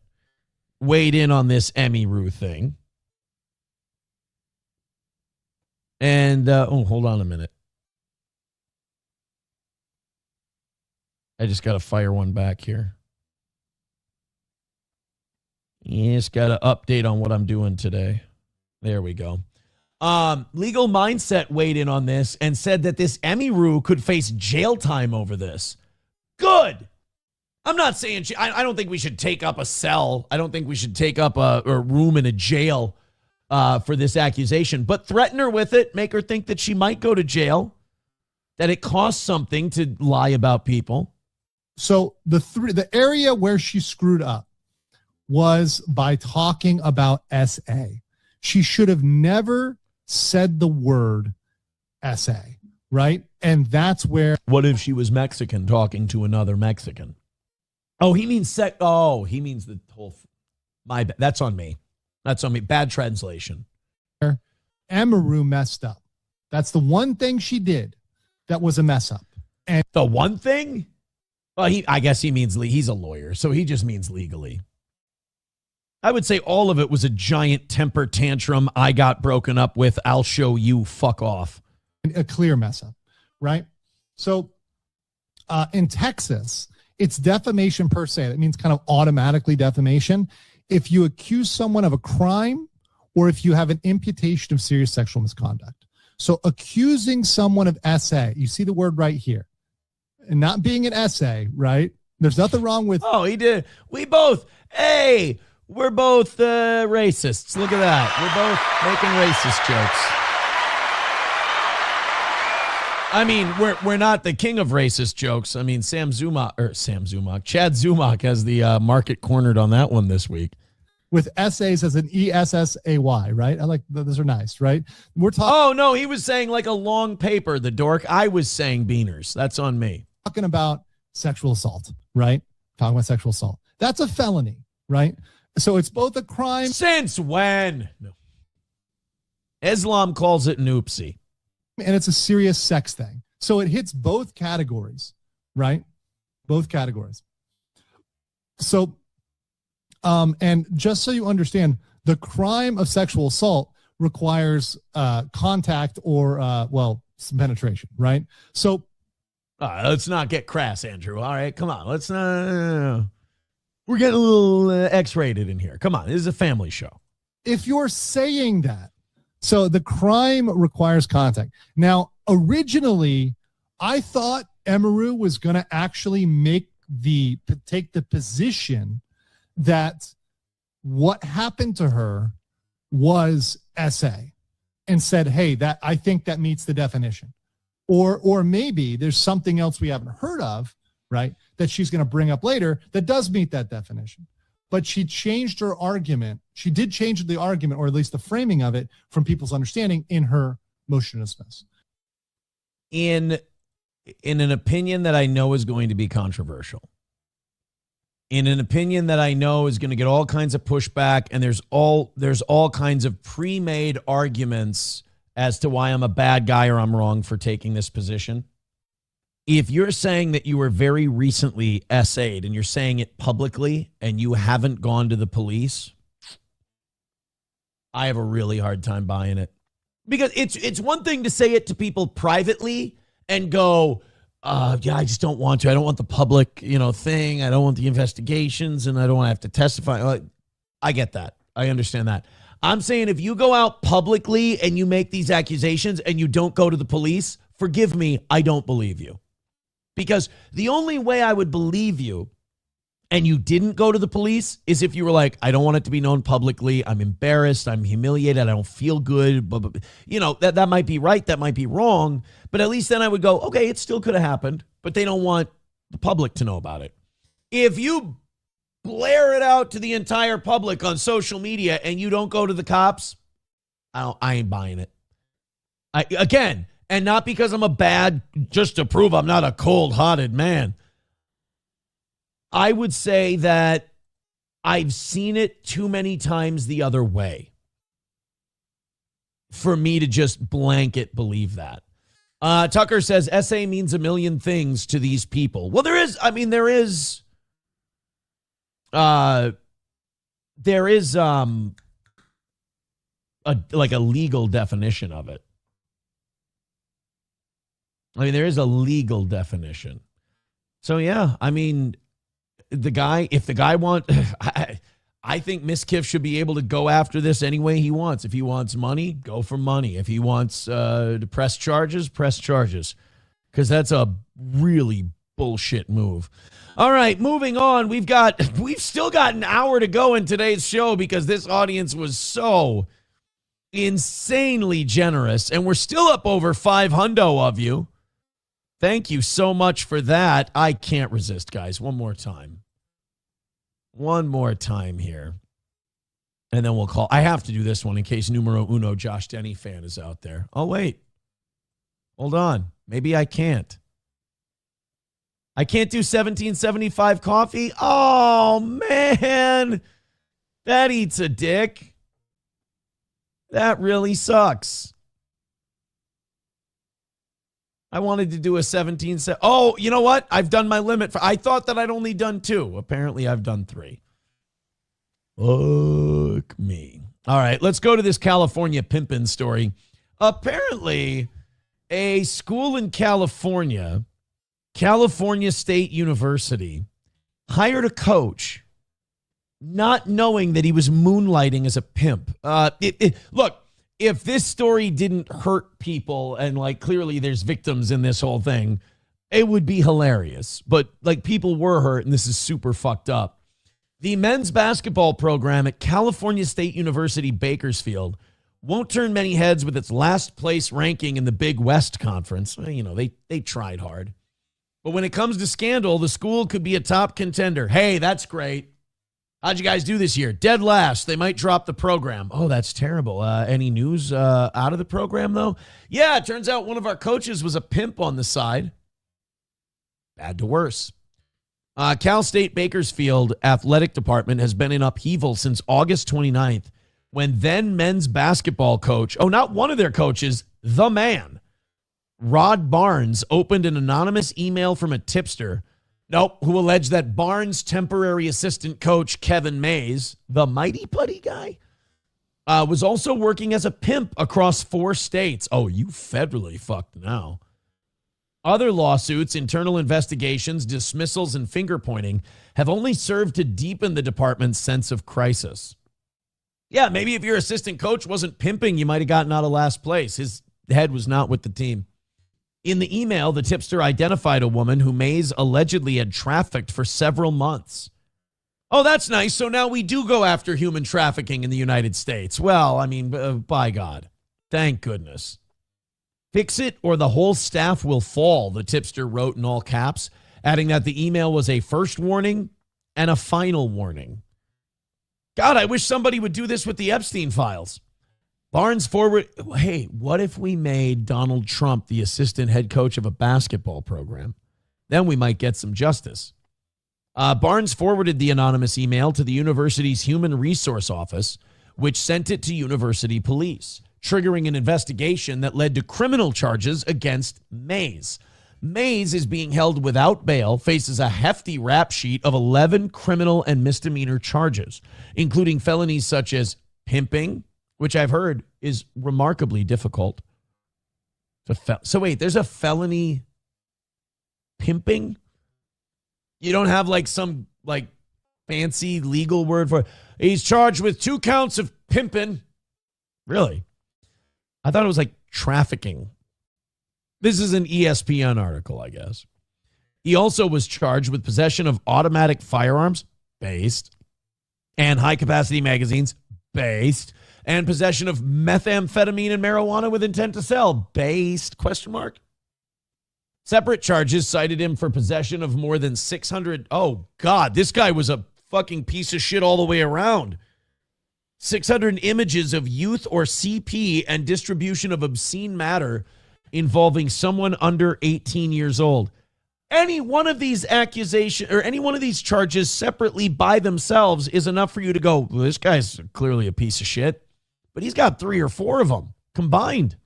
weighed in on this Emmy Rue thing. And, hold on a minute. I just got to fire one back here. Just got to update on what I'm doing today. There we go. Legal Mindset weighed in on this and said that this Emmy Rue could face jail time over this. Good. I'm not saying I don't think we should take up a cell. I don't think we should take up a room in a jail for this accusation, but threaten her with it, make her think that she might go to jail, that it costs something to lie about people. So the area where she screwed up was by talking about SA. She should have never said the word SA, right? And that's where... What if she was Mexican talking to another Mexican? Oh, he means he means the whole... My bad. That's on me. That's on me. Bad translation. Amaru messed up. That's the one thing she did that was a mess up. And the one thing? Well, I guess he means he's a lawyer, so he just means legally. I would say all of it was a giant temper tantrum. I got broken up with. I'll show you. Fuck off. A clear mess up, right? So in Texas, it's defamation per se. That means kind of automatically defamation. If you accuse someone of a crime or if you have an imputation of serious sexual misconduct. So accusing someone of SA, you see the word right here, and not being an SA, right? There's nothing wrong with. Oh, he did. We're both racists. Look at that. We're both making racist jokes. I mean, we're not the king of racist jokes. I mean, Chad Zumach has the market cornered on that one this week. With essays as an ESSAY, right? I like those are nice, right? We're talking. Oh no, he was saying like a long paper, the dork. I was saying beaners. That's on me. Talking about sexual assault, right? Talking about sexual assault. That's a felony, right? So it's both a crime. Since when? No. Islam calls it an oopsie. And it's a serious sex thing. So it hits both categories, right? Both categories. So, and just so you understand, the crime of sexual assault requires contact or, some penetration, right? So, let's not get crass, Andrew. All right, come on. Let's not. We're getting a little X-rated in here. Come on, this is a family show. If you're saying that, so the crime requires contact. Now, originally, I thought Emaru was going to actually take the position that what happened to her was SA and said, hey, that I think that meets the definition. Or maybe there's something else we haven't heard of, right, that she's going to bring up later that does meet that definition. But she changed her argument. She did change the argument, or at least the framing of it, from people's understanding in her motion to dismiss. In an opinion that I know is going to be controversial, in an opinion that I know is going to get all kinds of pushback, and there's all kinds of pre-made arguments as to why I'm a bad guy or I'm wrong for taking this position. If you're saying that you were very recently SA'd and you're saying it publicly and you haven't gone to the police, I have a really hard time buying it. Because it's one thing to say it to people privately and go, yeah, I just don't want to. I don't want the public, thing. I don't want the investigations, and I don't want to have to testify. I get that. I understand that. I'm saying if you go out publicly and you make these accusations and you don't go to the police, forgive me, I don't believe you. Because the only way I would believe you and you didn't go to the police is if you were like, I don't want it to be known publicly. I'm embarrassed. I'm humiliated. I don't feel good. But that might be right. That might be wrong. But at least then I would go, okay, it still could have happened, but they don't want the public to know about it. If you blare it out to the entire public on social media and you don't go to the cops, I ain't buying it. Again, and not because I'm just to prove I'm not a cold-hearted man. I would say that I've seen it too many times the other way for me to just blanket believe that. Tucker says SA means a million things to these people. Well, there is a legal definition of it. There is a legal definition. So yeah, if the guy wants, I think Miskiff should be able to go after this any way he wants. If he wants money, go for money. If he wants to press charges, because that's a really bullshit move. All right, moving on. We've still got an hour to go in today's show because this audience was so insanely generous, and we're still up over 500 of you. Thank you so much for that. I can't resist, guys. One more time here. And then we'll call. I have to do this one in case numero uno Josh Denny fan is out there. Oh, wait. Hold on. Maybe I can't. I can't do 1775 coffee? Oh, man. That eats a dick. That really sucks. I wanted to do a 17 set. Oh, you know what? I've done my limit. I thought that I'd only done 2. Apparently, I've done 3. Fuck me. All right, let's go to this California pimpin' story. Apparently, a school in California, California State University, hired a coach not knowing that he was moonlighting as a pimp. Look, if this story didn't hurt people and like clearly there's victims in this whole thing, it would be hilarious. But like people were hurt and this is super fucked up. The men's basketball program at California State University, Bakersfield, won't turn many heads with its last place ranking in the Big West Conference. Well, you know, they tried hard. But when it comes to scandal, the school could be a top contender. Hey, that's great. How'd you guys do this year? Dead last. They might drop the program. Oh, that's terrible. Any news out of the program, though? Yeah, it turns out one of our coaches was a pimp on the side. Bad to worse. Cal State Bakersfield athletic department has been in upheaval since August 29th, when then men's basketball coach, not one of their coaches, the man, Rod Barnes, opened an anonymous email from a tipster, who alleged that Barnes' temporary assistant coach, Kevin Mays, the Mighty Putty guy, was also working as a pimp across 4 states. Oh, you federally fucked now. Other lawsuits, internal investigations, dismissals, and finger-pointing have only served to deepen the department's sense of crisis. Yeah, maybe if your assistant coach wasn't pimping, you might have gotten out of last place. His head was not with the team. In the email, the tipster identified a woman who Mays allegedly had trafficked for several months. Oh, that's nice. So now we do go after human trafficking in the United States. Well, I mean, by God. Thank goodness. Fix it or the whole staff will fall, the tipster wrote in all caps, adding that the email was a first warning and a final warning. God, I wish somebody would do this with the Epstein files. Barnes forward, hey, what if we made Donald Trump the assistant head coach of a basketball program? Then we might get some justice. Barnes forwarded the anonymous email to the university's human resource office, which sent it to university police, triggering an investigation that led to criminal charges against Mays. Mays is being held without bail, faces a hefty rap sheet of 11 criminal and misdemeanor charges, including felonies such as pimping, which I've heard is remarkably difficult. So wait, there's a felony pimping? You don't have like some like fancy legal word for it. He's charged with 2 counts of pimping. Really? I thought it was like trafficking. This is an ESPN article, I guess. He also was charged with possession of automatic firearms, based, and high-capacity magazines, based, and possession of methamphetamine and marijuana with intent to sell, based, ? Separate charges cited him for possession of more than 600. Oh, God, this guy was a fucking piece of shit all the way around. 600 images of youth or CP and distribution of obscene matter involving someone under 18 years old. Any one of these accusations or any one of these charges separately by themselves is enough for you to go, well, this guy's clearly a piece of shit. But he's got 3 or 4 of them combined.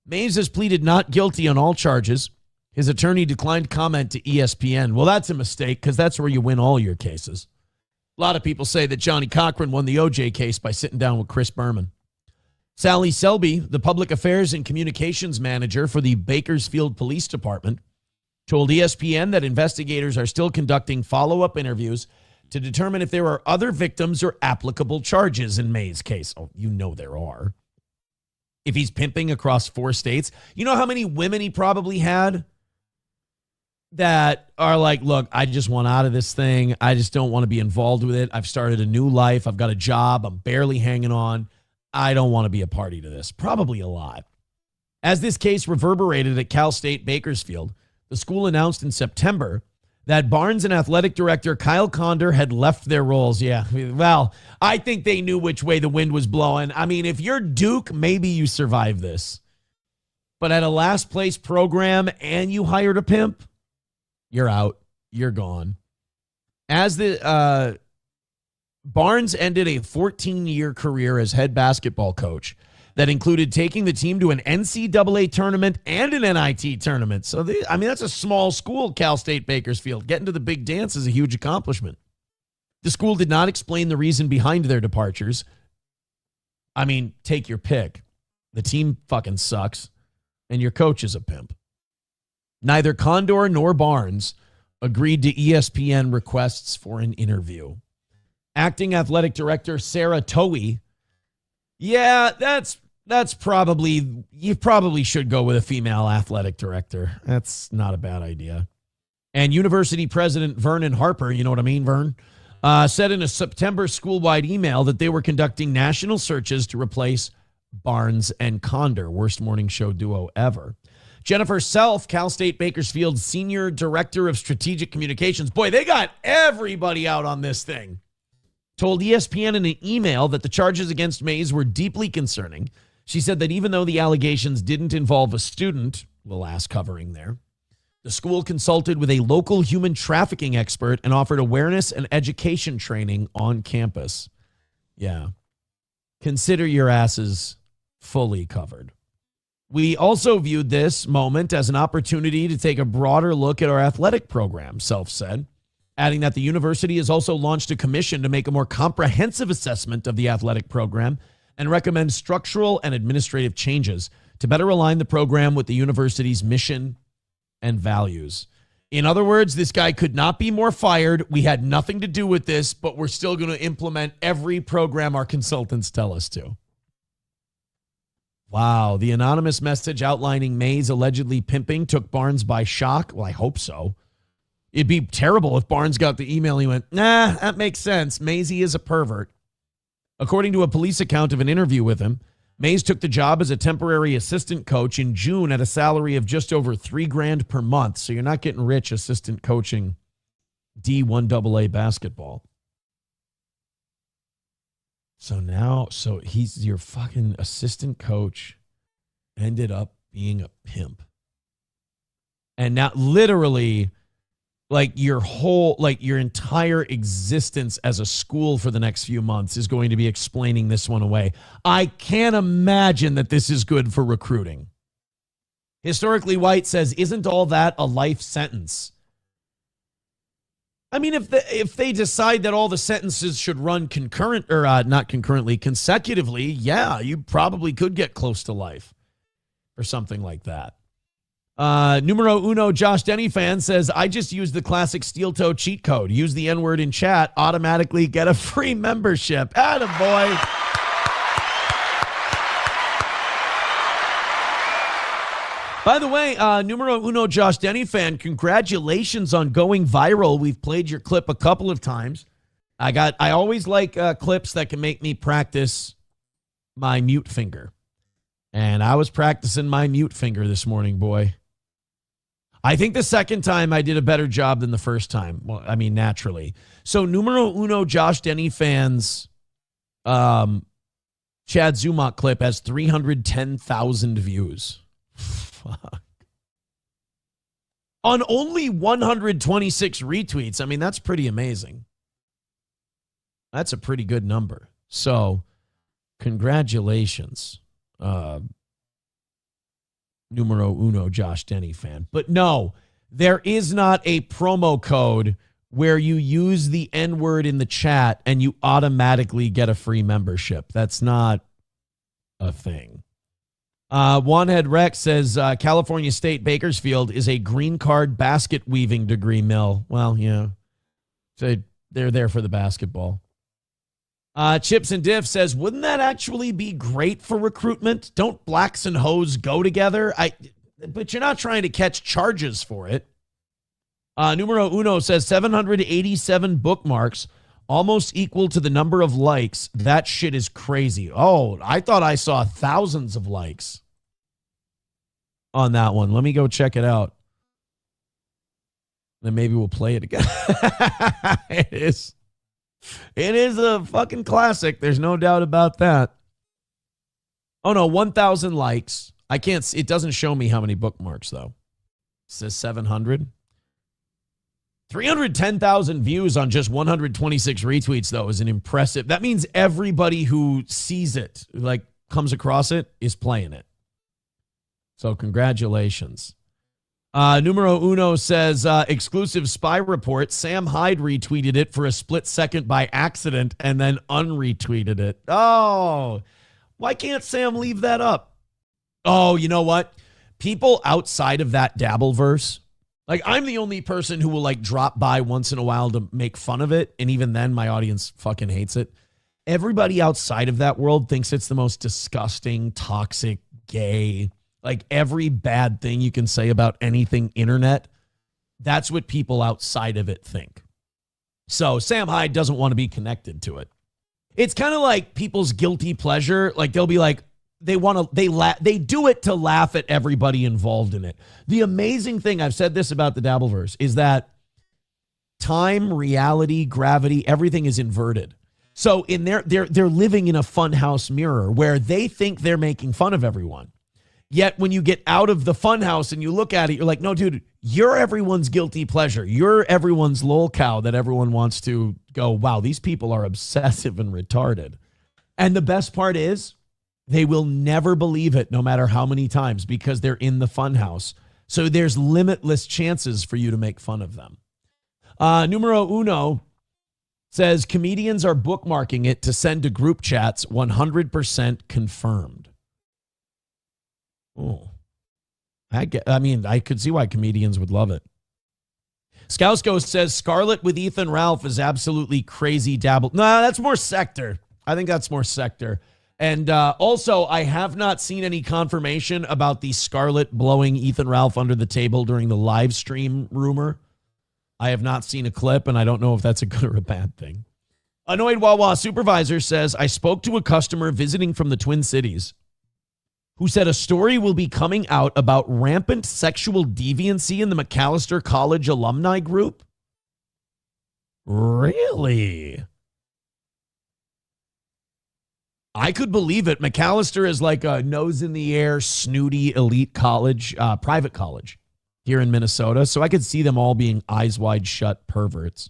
Mays has pleaded not guilty on all charges. His attorney declined comment to ESPN. Well, that's a mistake because that's where you win all your cases. A lot of people say that Johnny Cochran won the OJ case by sitting down with Chris Berman. Sally Selby, the public affairs and communications manager for the Bakersfield Police Department, told ESPN that investigators are still conducting follow-up interviews to determine if there are other victims or applicable charges in May's case. Oh, you know there are. If he's pimping across 4 states, you know how many women he probably had that are like, look, I just want out of this thing. I just don't want to be involved with it. I've started a new life. I've got a job. I'm barely hanging on. I don't want to be a party to this. Probably a lot. As this case reverberated at Cal State Bakersfield, the school announced in September that Barnes and athletic director Kyle Condor had left their roles. Yeah, well, I think they knew which way the wind was blowing. I mean, if you're Duke, maybe you survive this. But at a last place program and you hired a pimp, you're out. You're gone. As the Barnes ended a 14-year career as head basketball coach, that included taking the team to an NCAA tournament and an NIT tournament. So, that's a small school, Cal State Bakersfield. Getting to the big dance is a huge accomplishment. The school did not explain the reason behind their departures. Take your pick. The team fucking sucks, and your coach is a pimp. Neither Condor nor Barnes agreed to ESPN requests for an interview. Acting athletic director Sarah Towie. Yeah, that's probably, you probably should go with a female athletic director. That's not a bad idea. And university president Vernon Harper, you know what I mean, Vern, said in a September school-wide email that they were conducting national searches to replace Barnes and Condor, worst morning show duo ever. Jennifer Self, Cal State Bakersfield Senior Director of Strategic Communications. Boy, they got everybody out on this thing. Told ESPN in an email that the charges against Mays were deeply concerning. She said that even though the allegations didn't involve a student, little ass covering there, the school consulted with a local human trafficking expert and offered awareness and education training on campus. Yeah. Consider your asses fully covered. We also viewed this moment as an opportunity to take a broader look at our athletic program, Self said, adding that the university has also launched a commission to make a more comprehensive assessment of the athletic program and recommend structural and administrative changes to better align the program with the university's mission and values. In other words, this guy could not be more fired. We had nothing to do with this, but we're still going to implement every program our consultants tell us to. Wow. The anonymous message outlining Mays allegedly pimping took Barnes by shock. Well, I hope so. It'd be terrible if Barnes got the email and he went, nah, that makes sense. Maisie is a pervert. According to a police account of an interview with him, Mays took the job as a temporary assistant coach in June at a salary of just over $3,000 per month. So you're not getting rich assistant coaching D1AA basketball. So he's your fucking assistant coach, ended up being a pimp. And now literally, your entire existence as a school for the next few months is going to be explaining this one away. I can't imagine that this is good for recruiting. Historically White says, isn't all that a life sentence? If they decide that all the sentences should run consecutively, yeah, you probably could get close to life or something like that. Numero uno Josh Denny fan says, I just used the classic steel toe cheat code. Use the N-word in chat, automatically get a free membership. Attaboy. By the way, numero uno Josh Denny fan, congratulations on going viral. We've played your clip a couple of times. I always like clips that can make me practice my mute finger. And I was practicing my mute finger this morning, boy. I think the second time I did a better job than the first time. Well, naturally. So numero uno Josh Denny fans, Chad Zumach clip has 310,000 views. Fuck. On only 126 retweets. That's pretty amazing. That's a pretty good number. So congratulations. Numero uno Josh Denny fan. But no, there is not a promo code where you use the N-word in the chat and you automatically get a free membership. That's not a thing. Wanhead Rex says California State Bakersfield is a green card basket weaving degree mill. Well, yeah. So they're there for the basketball. Chips and Diff says, wouldn't that actually be great for recruitment? Don't blacks and hoes go together? But you're not trying to catch charges for it. Numero uno says 787 bookmarks, almost equal to the number of likes. That shit is crazy. Oh, I thought I saw thousands of likes on that one. Let me go check it out. Then maybe we'll play it again. It is a fucking classic. There's no doubt about that. Oh no, 1,000 likes. I can't see. It doesn't show me how many bookmarks though. It says 700. 310,000 views on just 126 retweets though is an impressive. That means everybody who sees it, comes across it is playing it. So congratulations. Numero uno says, exclusive spy report. Sam Hyde retweeted it for a split second by accident and then unretweeted it. Oh, why can't Sam leave that up? Oh, you know what? People outside of that Dabbleverse, like I'm the only person who will like drop by once in a while to make fun of it. And even then my audience fucking hates it. Everybody outside of that world thinks it's the most disgusting, toxic, gay, like every bad thing you can say about anything internet. That's what people outside of it think. So Sam Hyde doesn't want to be connected to it. It's kind of like people's guilty pleasure. Like they'll be like, they do it to laugh at everybody involved in it. The amazing thing, I've said this about the Dabbleverse, is that time, reality, gravity, everything is inverted. So in they're living in a funhouse mirror where they think they're making fun of everyone. Yet when you get out of the funhouse and you look at it, you're like, no, dude, you're everyone's guilty pleasure. You're everyone's lol cow that everyone wants to go, wow, these people are obsessive and retarded. And the best part is they will never believe it no matter how many times because they're in the funhouse. So there's limitless chances for you to make fun of them. Numero uno says comedians are bookmarking it to send to group chats 100% confirmed. Oh, I mean, I could see why comedians would love it. Skousko says Scarlett with Ethan Ralph is absolutely crazy dabble. No, that's more Sector. I think that's more Sector. And also, I have not seen any confirmation about the Scarlett blowing Ethan Ralph under the table during the live stream rumor. I have not seen a clip, and I don't know if that's a good or a bad thing. Annoyed Wawa Supervisor says, I spoke to a customer visiting from the Twin Cities who said a story will be coming out about rampant sexual deviancy in the McAllister College alumni group. Really? I could believe it. McAllister is like a nose in the air, snooty elite college, private college here in Minnesota. So I could see them all being eyes wide shut perverts.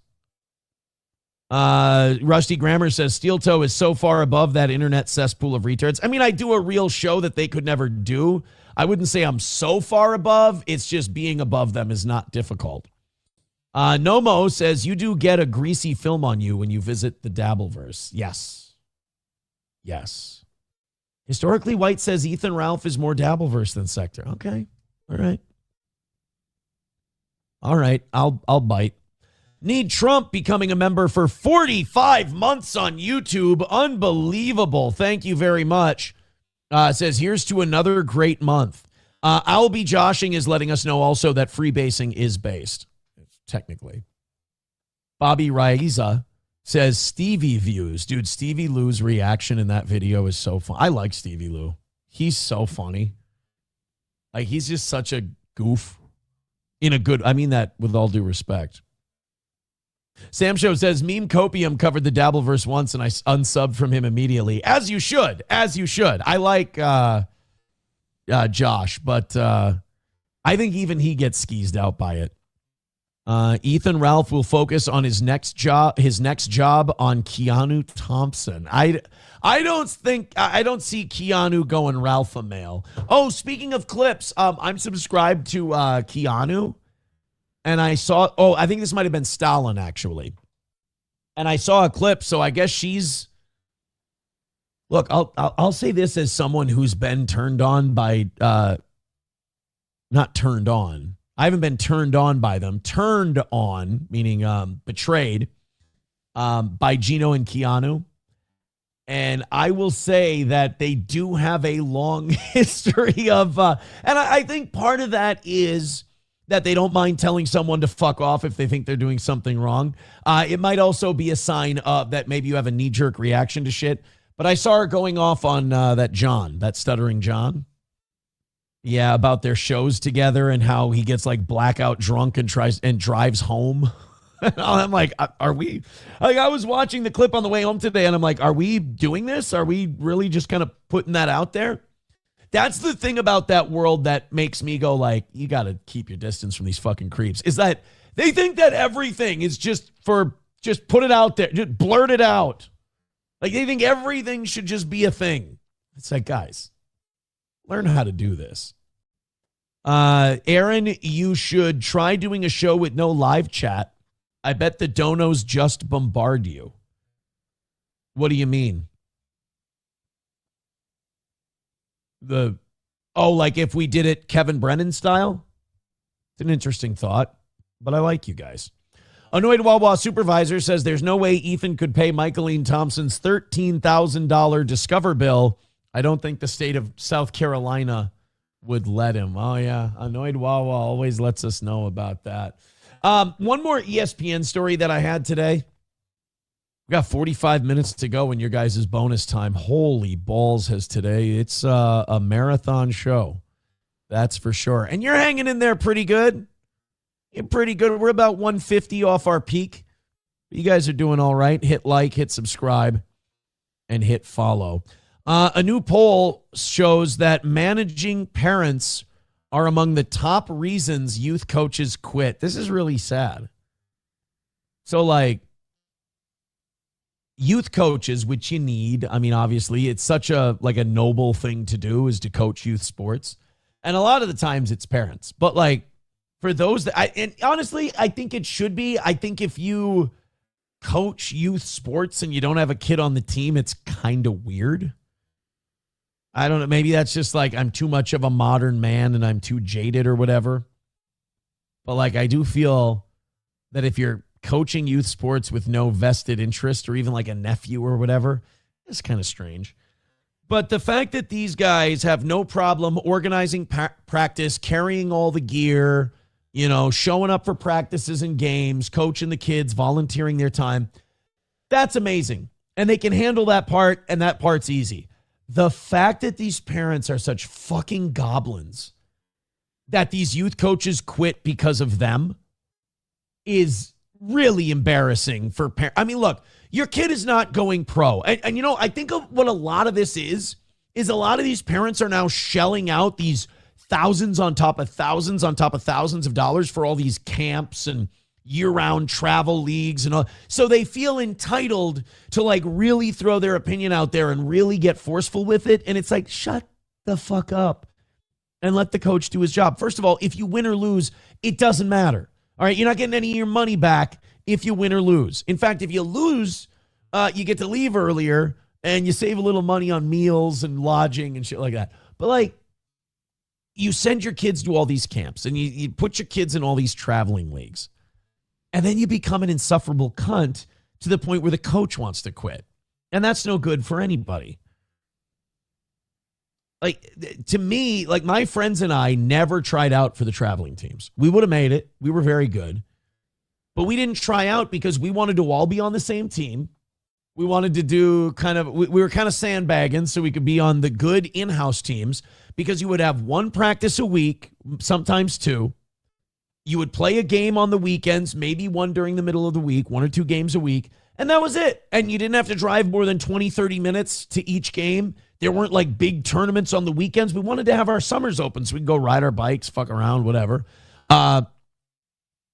Rusty Grammar says Steel Toe is so far above that internet cesspool of retards. I mean, I do a real show that they could never do. I wouldn't say I'm so far above. It's just being above them is not difficult. Nomo says you do get a greasy film on you when you visit the Dabbleverse. Yes. Yes. Historically White says Ethan Ralph is more Dabbleverse than Sector. Okay. All right. All right. I'll bite. Need Trump becoming a member for 45 months on YouTube. Unbelievable. Thank you very much. Says, here's to another great month. I'll be joshing is letting us know also that freebasing is based, technically. Bobby Raiza says, Stevie views. Dude, Stevie Lou's reaction in that video is so fun. I like Stevie Lou. He's so funny. Like, he's just such a goof. In a good, I mean that with all due respect. Sam Show says, Meme Copium covered the Dabbleverse once and I unsubbed from him immediately. As you should. As you should. I like Josh, but I think even he gets skeezed out by it. Ethan Ralph will focus on his next job on Keanu Thompson. I don't see Keanu going Ralph a mail. Oh, speaking of clips, I'm subscribed to Keanu. And I saw, I think this might have been Stalin, actually. And I saw a clip, so I guess she's, look, I'll say this as someone who's been turned on by, not turned on. I haven't been turned on by them. Turned on, meaning betrayed, by Gino and Keanu. And I will say that they do have a long history of, and I think part of that is that they don't mind telling someone to fuck off if they think they're doing something wrong. It might also be a sign of that maybe you have a knee-jerk reaction to shit. But I saw her going off on that stuttering John. Yeah, about their shows together and how he gets like blackout drunk and drives home. I'm like, are we? Like, I was watching the clip on the way home today and I'm like, are we doing this? Are we really just kind of putting that out there? That's the thing about that world that makes me go like, you got to keep your distance from these fucking creeps, is that they think that everything is just put it out there, just blurt it out. Like they think everything should just be a thing. It's like, guys, learn how to do this. Aaron, you should try doing a show with no live chat. I bet the donos just bombard you. What do you mean? Like if we did it Kevin Brennan style? It's an interesting thought, but I like you guys. Annoyed Wawa supervisor says there's no way Ethan could pay Michaeline Thompson's $13,000 Discover bill. I don't think the state of South Carolina would let him. Oh, yeah. Annoyed Wawa always lets us know about that. One more ESPN story that I had today. We got 45 minutes to go in your guys' bonus time. Holy balls has today. It's a marathon show. That's for sure. And you're hanging in there pretty good. You're pretty good. We're about 150 off our peak. You guys are doing all right. Hit like, hit subscribe, and hit follow. A new poll shows that managing parents are among the top reasons youth coaches quit. This is really sad. So, like, youth coaches, which you need, I mean, obviously, it's such a noble thing to do is to coach youth sports. And a lot of the times it's parents. But, like, for those that, and honestly, I think it should be. I think if you coach youth sports and you don't have a kid on the team, it's kind of weird. I don't know. Maybe that's just like I'm too much of a modern man and I'm too jaded or whatever. But like, I do feel that if you're coaching youth sports with no vested interest or even like a nephew or whatever, it's kind of strange. But the fact that these guys have no problem organizing practice, carrying all the gear, you know, showing up for practices and games, coaching the kids, volunteering their time, that's amazing. And they can handle that part, and that part's easy. The fact that these parents are such fucking goblins that these youth coaches quit because of them is really embarrassing for parents. I mean, look, your kid is not going pro. And you know, I think of what a lot of this is a lot of these parents are now shelling out these thousands on top of thousands on top of thousands of dollars for all these camps and year-round travel leagues and all. So they feel entitled to like really throw their opinion out there and really get forceful with it. And it's like, shut the fuck up and let the coach do his job. First of all, if you win or lose, it doesn't matter. All right, you're not getting any of your money back if you win or lose. In fact, if you lose, you get to leave earlier and you save a little money on meals and lodging and shit like that. But like, you send your kids to all these camps and you put your kids in all these traveling leagues. And then you become an insufferable cunt to the point where the coach wants to quit. And that's no good for anybody. Like, to me, like my friends and I never tried out for the traveling teams. We would have made it. We were very good. But we didn't try out because we wanted to all be on the same team. We wanted to do we were kind of sandbagging so we could be on the good in-house teams because you would have one practice a week, sometimes two. You would play a game on the weekends, maybe one during the middle of the week, 1 or 2 games a week, and that was it. And you didn't have to drive more than 20, 30 minutes to each game. There weren't like big tournaments on the weekends. We wanted to have our summers open so we could go ride our bikes, fuck around, whatever.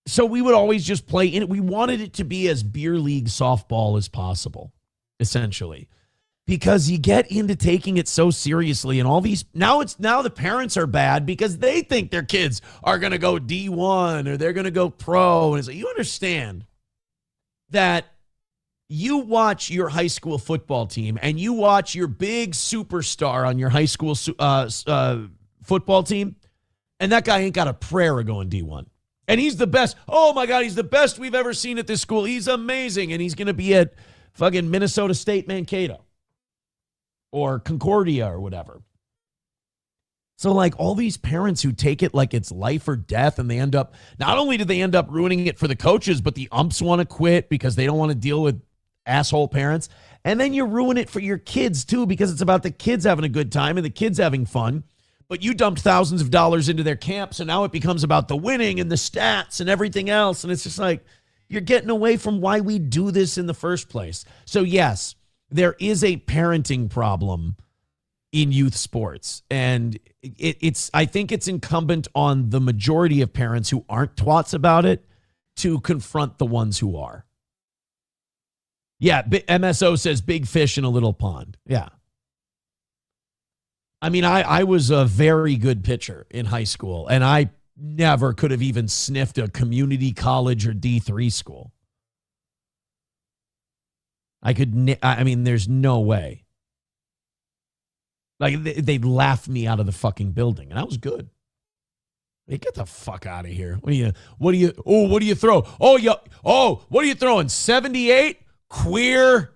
So we would always just play in it. We wanted it to be as beer league softball as possible, essentially. Because you get into taking it so seriously and all these now the parents are bad because they think their kids are going to go D1 or they're going to go pro. And it's like, you understand that you watch your high school football team and you watch your big superstar on your high school football team, and that guy ain't got a prayer of going D1. And he's the best. Oh my God, he's the best we've ever seen at this school. He's amazing. And he's going to be at fucking Minnesota State Mankato or Concordia or whatever. So like all these parents who take it like it's life or death, and they end up, not only do they end up ruining it for the coaches, but the umps want to quit because they don't want to deal with asshole parents. And then you ruin it for your kids too, because it's about the kids having a good time and the kids having fun. But you dumped thousands of dollars into their camp, so now it becomes about the winning and the stats and everything else. And it's just like, you're getting away from why we do this in the first place. So yes, there is a parenting problem in youth sports. And I think it's incumbent on the majority of parents who aren't twats about it to confront the ones who are. Yeah, MSO says big fish in a little pond. Yeah. I mean, I was a very good pitcher in high school, and I never could have even sniffed a community college or D3 school. I mean, there's no way. Like, they'd laugh me out of the fucking building, and I was good. Hey, get the fuck out of here. What do you throw? What are you throwing? 78? Queer?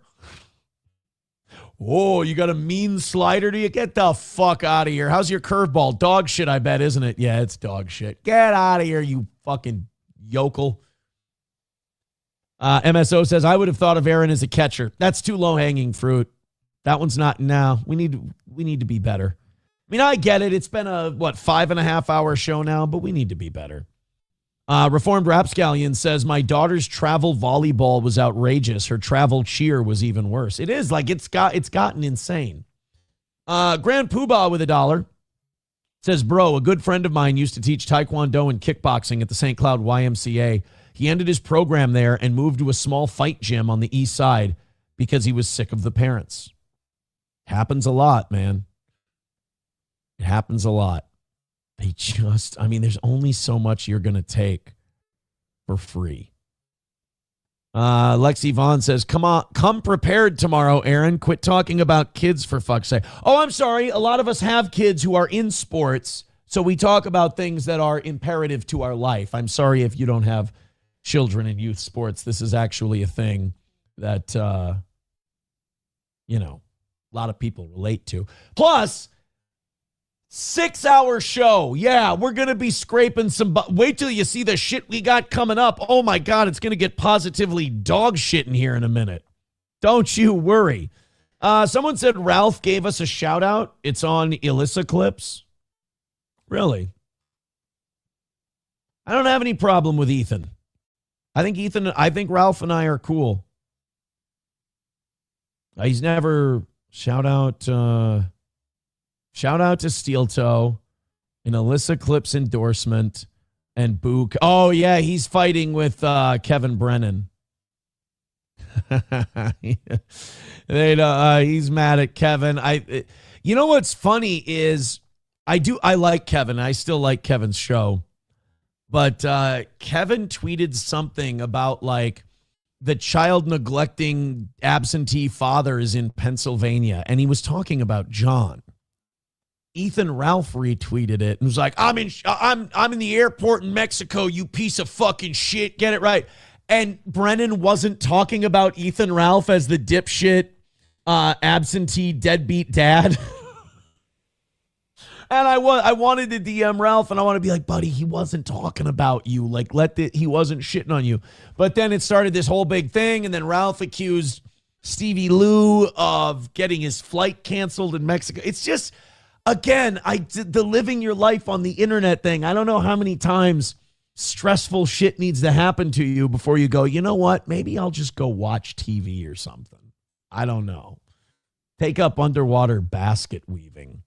Oh, you got a mean slider? Do you get the fuck out of here? How's your curveball? Dog shit, I bet, isn't it? Yeah, it's dog shit. Get out of here, you fucking yokel. MSO says, I would have thought of Aaron as a catcher. That's too low-hanging fruit. That one's not now. We need to be better. I mean, I get it. It's been a, 5.5 hour show now, but we need to be better. Reformed Rapscallion says, my daughter's travel volleyball was outrageous. Her travel cheer was even worse. It is like it's gotten insane. Grand Poobah with $1 says, bro, a good friend of mine used to teach Taekwondo and kickboxing at the St. Cloud YMCA. He ended his program there and moved to a small fight gym on the east side because he was sick of the parents. Happens a lot, man. It happens a lot. There's only so much you're going to take for free. Lexi Vaughn says, come prepared tomorrow, Aaron. Quit talking about kids for fuck's sake. Oh, I'm sorry. A lot of us have kids who are in sports, so we talk about things that are imperative to our life. I'm sorry if you don't have children in youth sports. This is actually a thing that, a lot of people relate to. Plus, 6-hour show. Yeah, we're going to be scraping some. Wait till you see the shit we got coming up. Oh my God, it's going to get positively dog shit in here in a minute. Don't you worry. Someone said Ralph gave us a shout out. It's on Elissa Clips. Really? I don't have any problem with Ethan. I think Ralph and I are cool. He's never shout out to Steel Toe, an Elissa Clips endorsement, and Book. Oh yeah, he's fighting with Kevin Brennan. He's mad at Kevin. You know what's funny is I like Kevin. I still like Kevin's show. But Kevin tweeted something about like the child neglecting absentee fathers in Pennsylvania, and he was talking about John. Ethan Ralph retweeted it and was like, I'm in the airport in Mexico, you piece of fucking shit. Get it right. And Brennan wasn't talking about Ethan Ralph as the dipshit absentee deadbeat dad. And I wanted to DM Ralph, and I want to be like, buddy, he wasn't talking about you. Like, he wasn't shitting on you. But then it started this whole big thing, and then Ralph accused Stevie Lou of getting his flight canceled in Mexico. It's just, again, the living your life on the internet thing. I don't know how many times stressful shit needs to happen to you before you go, you know what? Maybe I'll just go watch TV or something. I don't know. Take up underwater basket weaving.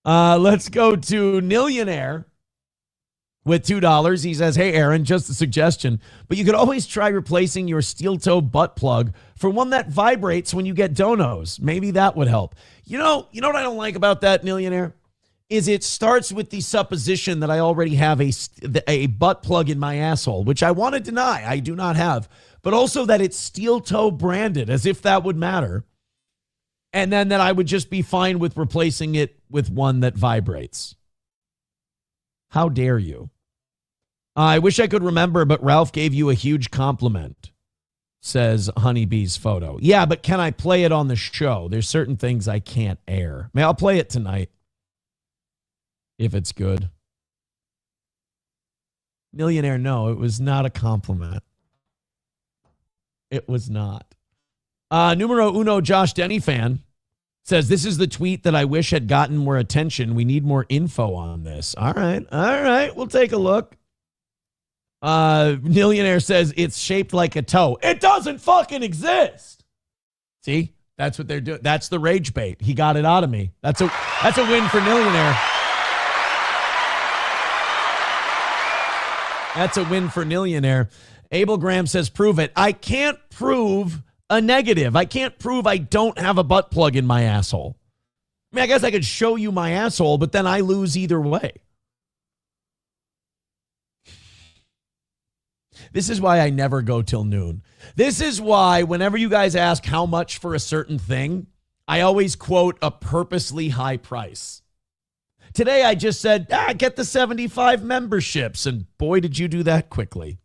Let's go to Millionaire with $2. He says, hey, Aaron, just a suggestion, but you could always try replacing your steel toe butt plug for one that vibrates when you get donos. Maybe that would help. You know what I don't like about that, Millionaire? Is it starts with the supposition that I already have a butt plug in my asshole, which I want to deny. I do not have, but also that it's steel toe branded, as if that would matter. And then that I would just be fine with replacing it with one that vibrates. How dare you? I wish I could remember, but Ralph gave you a huge compliment, says Honeybee's photo. Yeah, but can I play it on the show? There's certain things I can't air. I'll play it tonight if it's good. Millionaire, no, it was not a compliment. It was not. Numero uno Josh Denny fan says, this is the tweet that I wish had gotten more attention. We need more info on this. All right. We'll take a look. Millionaire says it's shaped like a toe. It doesn't fucking exist. See, that's what they're doing. That's the rage bait. He got it out of me. That's a win for Millionaire. That's a win for Millionaire. Abel Graham says, prove it. I can't prove a negative. I can't prove I don't have a butt plug in my asshole. I mean, I guess I could show you my asshole, but then I lose either way. This is why I never go till noon. This is why whenever you guys ask how much for a certain thing, I always quote a purposely high price. Today I just said, get the 75 memberships. And boy, did you do that quickly.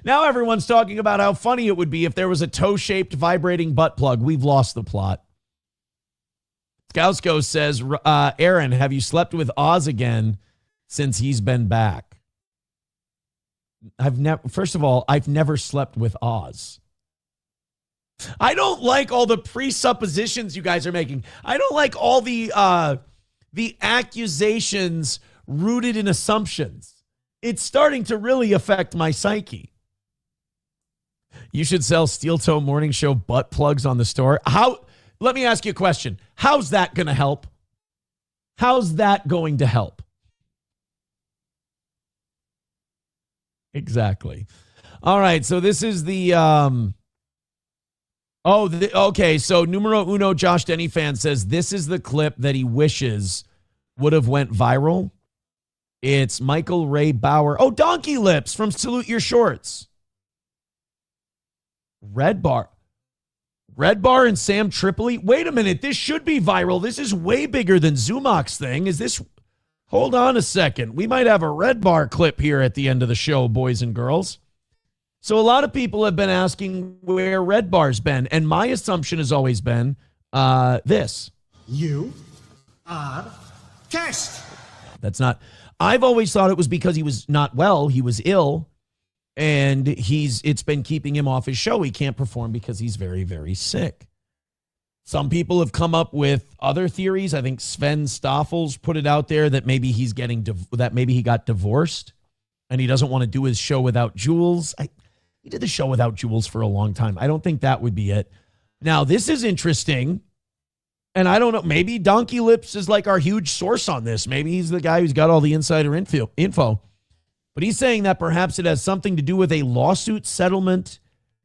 Now everyone's talking about how funny it would be if there was a toe-shaped vibrating butt plug. We've lost the plot. Skousko says, Aaron, have you slept with Oz again since he's been back? First of all, I've never slept with Oz. I don't like all the presuppositions you guys are making. I don't like all the accusations rooted in assumptions. It's starting to really affect my psyche. You should sell Steel Toe Morning Show butt plugs on the store. Let me ask you a question. How's that going to help? How's that going to help? Exactly. All right. So this is the, okay. So numero uno, Josh Denny fan says this is the clip that he wishes would have went viral. It's Michael Ray Bauer. Oh, Donkey Lips from Salute Your Shorts. Red Bar and Sam Tripoli. Wait a minute. This should be viral. This is way bigger than Zumach's thing. Is this... Hold on a second. We might have a Red Bar clip here at the end of the show, boys and girls. So a lot of people have been asking where Red Bar's been, and my assumption has always been this. You are test. That's not. I've always thought it was because he was not well. He was ill, and it's been keeping him off his show. He can't perform because he's very, very sick. Some people have come up with other theories. I think Sven Staffel's put it out there that maybe he's maybe he got divorced and he doesn't want to do his show without Jules. He did the show without Jules for a long time. I don't think that would be it. Now, this is interesting. And I don't know, maybe Donkey Lips is like our huge source on this. Maybe he's the guy who's got all the insider info. But he's saying that perhaps it has something to do with a lawsuit settlement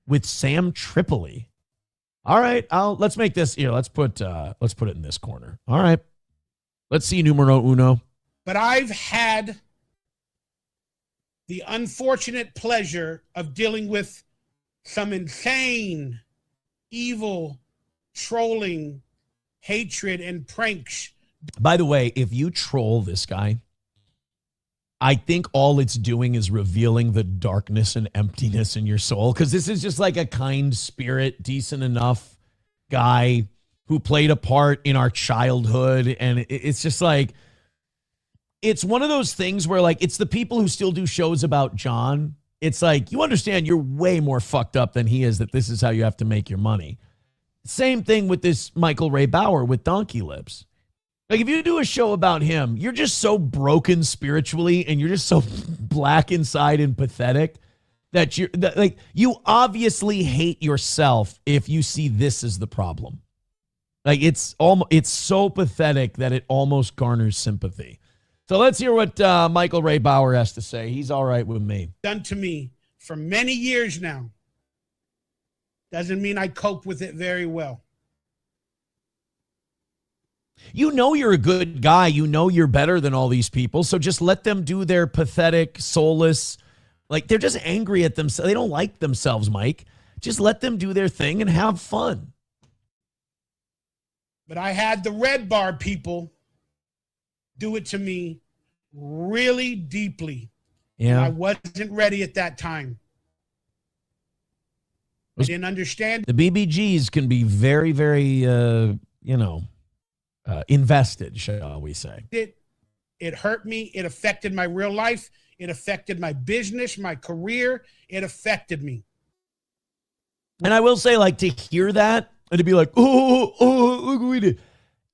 with Sam Tripoli. All right, let's make this here. Let's put it in this corner. All right. Let's see numero uno. But I've had the unfortunate pleasure of dealing with some insane, evil, trolling, hatred, and pranks. By the way, if you troll this guy, I think all it's doing is revealing the darkness and emptiness in your soul, because this is just like a kind spirit, decent enough guy who played a part in our childhood. And it's just like, it's one of those things where like, it's the people who still do shows about John. It's like, you understand you're way more fucked up than he is, that this is how you have to make your money. Same thing with this Michael Ray Bauer with Donkey Lips. Like, if you do a show about him, you're just so broken spiritually and you're just so black inside and pathetic that you obviously hate yourself if you see this as the problem. Like, it's so pathetic that it almost garners sympathy. So let's hear what Michael Ray Bauer has to say. He's all right with me. Done to me for many years now. Doesn't mean I cope with it very well. You know you're a good guy. You know you're better than all these people. So just let them do their pathetic, soulless, like they're just angry at themselves. They don't like themselves, Mike. Just let them do their thing and have fun. But I had the Red Bar people do it to me really deeply. Yeah. And I wasn't ready at that time. I didn't understand. The BBGs can be very, very, invested, shall we say. It hurt me. It affected my real life. It affected my business, my career. It affected me. And I will say, like, to hear that and to be like, oh, look what we did.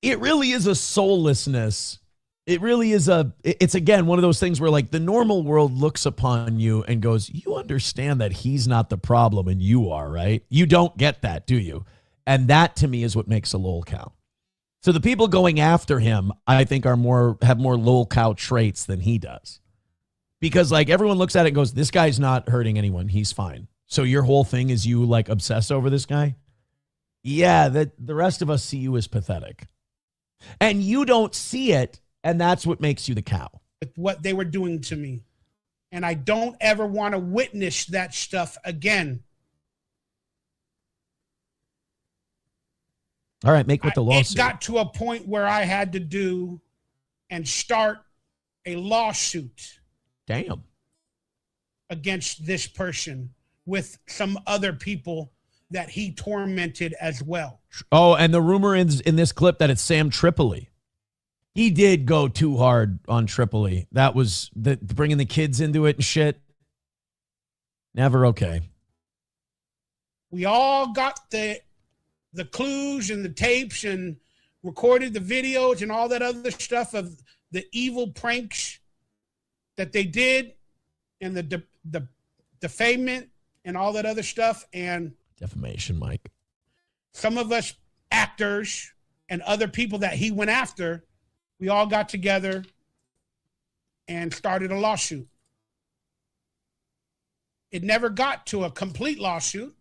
It really is a soullessness. It really is it's again, one of those things where like the normal world looks upon you and goes, you understand that he's not the problem and you are, right? You don't get that, do you? And that to me is what makes a lol cow. So the people going after him, I think have more lol cow traits than he does. Because like everyone looks at it and goes, this guy's not hurting anyone. He's fine. So your whole thing is you like obsess over this guy? Yeah, the rest of us see you as pathetic. And you don't see it, and that's what makes you the cow. With what they were doing to me. And I don't ever want to witness that stuff again. All right, make with the lawsuit. It got to a point where I had to do and start a lawsuit. Damn. Against this person with some other people that he tormented as well. Oh, and the rumor in this clip that it's Sam Tripoli. He did go too hard on Tripoli. That was bringing the kids into it and shit. Never okay. We all got the clues and the tapes and recorded the videos and all that other stuff of the evil pranks that they did and the defamation and all that other stuff. And defamation, Mike. Some of us actors and other people that he went after, we all got together and started a lawsuit. It never got to a complete lawsuit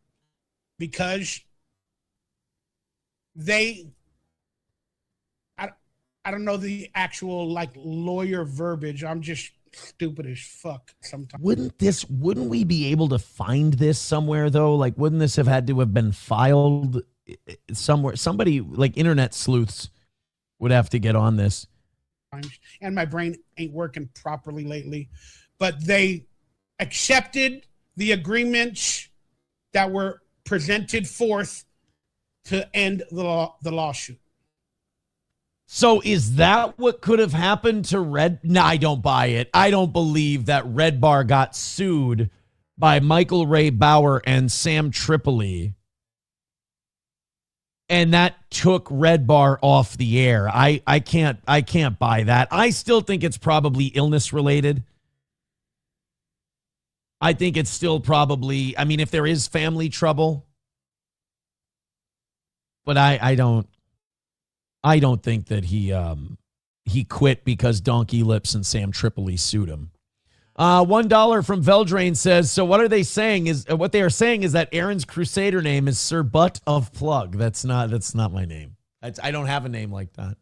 because I don't know the actual like lawyer verbiage. I'm just stupid as fuck sometimes. Wouldn't we be able to find this somewhere though? Like, wouldn't this have had to have been filed somewhere? Somebody like internet sleuths would have to get on this. And my brain ain't working properly lately, but they accepted the agreements that were presented forth to end the lawsuit. So is that what could have happened to Red? No, I don't buy it. I don't believe that Red Bar got sued by Michael Ray Bauer and Sam Tripoli, and that took Red Bar off the air. I can't buy that. I still think it's probably illness related. I think it's still probably, I mean, if there is family trouble, but I don't think that he quit because Donkey Lips and Sam Tripoli sued him. $1 from Veldrain says, so what are they saying is what they are saying is that Aaron's Crusader name is Sir Butt of Plug. That's not my name. I don't have a name like that.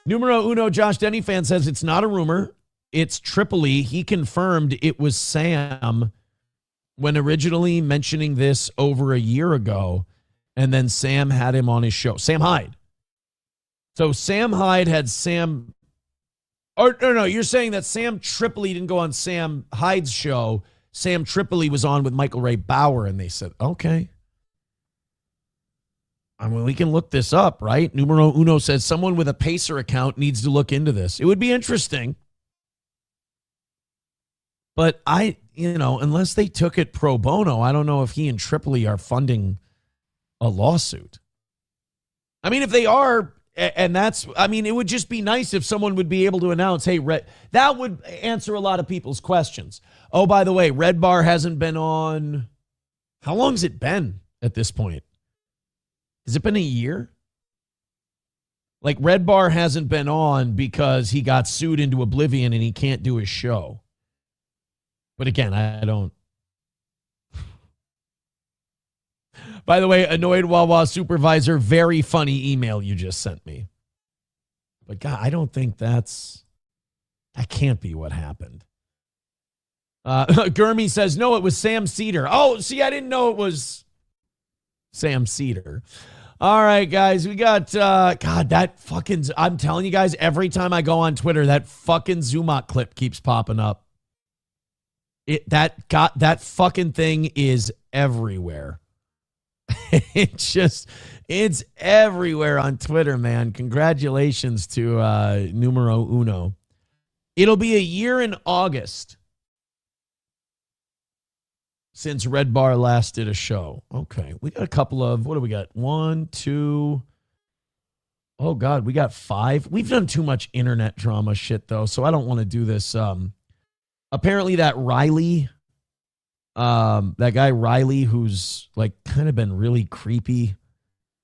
Numero uno, Josh Denny fan says it's not a rumor. It's Tripoli. He confirmed it was Sam when originally mentioning this over a year ago. And then Sam had him on his show. Sam Hyde. So Sam Hyde had Sam. Or no, you're saying that Sam Tripoli didn't go on Sam Hyde's show. Sam Tripoli was on with Michael Ray Bauer, and they said, okay. I mean, we can look this up, right? Numero uno says someone with a Pacer account needs to look into this. It would be interesting. But unless they took it pro bono, I don't know if he and Tripoli are funding a lawsuit. I mean, if they are, and it would just be nice if someone would be able to announce, hey, that would answer a lot of people's questions. Oh, by the way, Red Bar hasn't been on. How long has it been at this point? Has it been a year? Like, Red Bar hasn't been on because he got sued into oblivion and he can't do his show. But again, I don't. By the way, annoyed Wawa supervisor, very funny email you just sent me. But God, I don't think that can't be what happened. Gurmy says, no, it was Sam Cedar. Oh, see, I didn't know it was Sam Cedar. All right, guys, we got, God, that fucking, I'm telling you guys, every time I go on Twitter, that fucking Zumot clip keeps popping up. That fucking thing is everywhere. It's everywhere on Twitter, man. Congratulations to numero uno. It'll be a year in August since Red Bar last did a show. Okay, we got a couple of, what do we got? 1, 2. Oh God, we got 5. We've done too much internet drama shit though, so I don't want to do this. Apparently that Riley, that guy Riley, who's like kind of been really creepy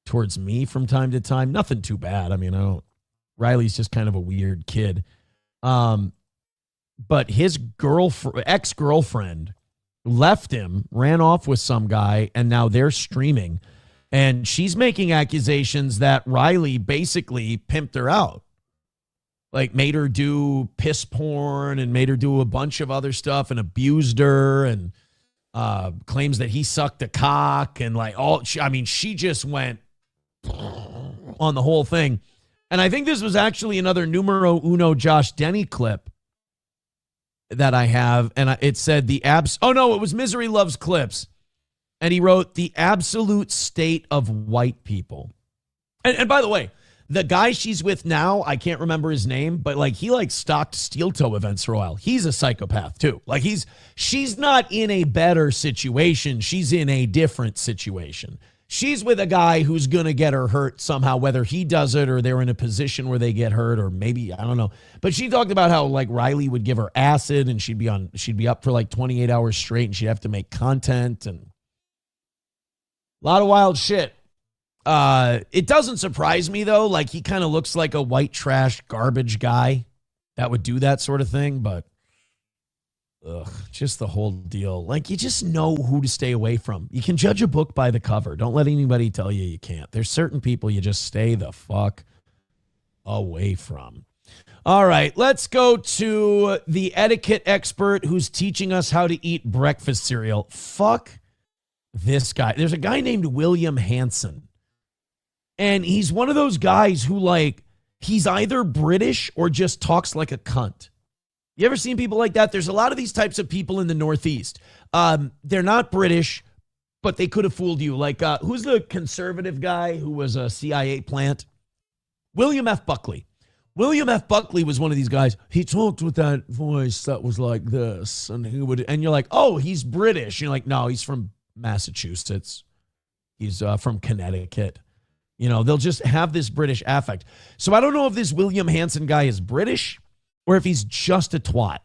towards me from time to time. Nothing too bad. I mean, Riley's just kind of a weird kid. But his ex-girlfriend left him, ran off with some guy, and now they're streaming. And she's making accusations that Riley basically pimped her out. Like made her do piss porn and made her do a bunch of other stuff and abused her and claims that he sucked a cock and like she just went on the whole thing. And I think this was actually another numero uno Josh Denny clip that I have. And it said it was Misery Loves Clips. And he wrote the absolute state of white people. And by the way, the guy she's with now, I can't remember his name, but like he like stocked steel toe events for a while. He's a psychopath too. Like she's not in a better situation. She's in a different situation. She's with a guy who's going to get her hurt somehow, whether he does it or they're in a position where they get hurt or maybe, I don't know. But she talked about how like Riley would give her acid and she'd be up for like 28 hours straight and she'd have to make content and a lot of wild shit. It doesn't surprise me though. Like he kind of looks like a white trash garbage guy that would do that sort of thing. But just the whole deal. Like you just know who to stay away from. You can judge a book by the cover. Don't let anybody tell you can't. There's certain people you just stay the fuck away from. All right, let's go to the etiquette expert who's teaching us how to eat breakfast cereal. Fuck this guy. There's a guy named William Hanson. And he's one of those guys who like, he's either British or just talks like a cunt. You ever seen people like that? There's a lot of these types of people in the Northeast. They're not British, but they could have fooled you. Like, who's the conservative guy who was a CIA plant? William F. Buckley. William F. Buckley was one of these guys. He talked with that voice that was like this. And you're like, oh, he's British. You're like, no, he's from Massachusetts. He's from Connecticut. You know, they'll just have this British affect. So I don't know if this William Hanson guy is British or if he's just a twat.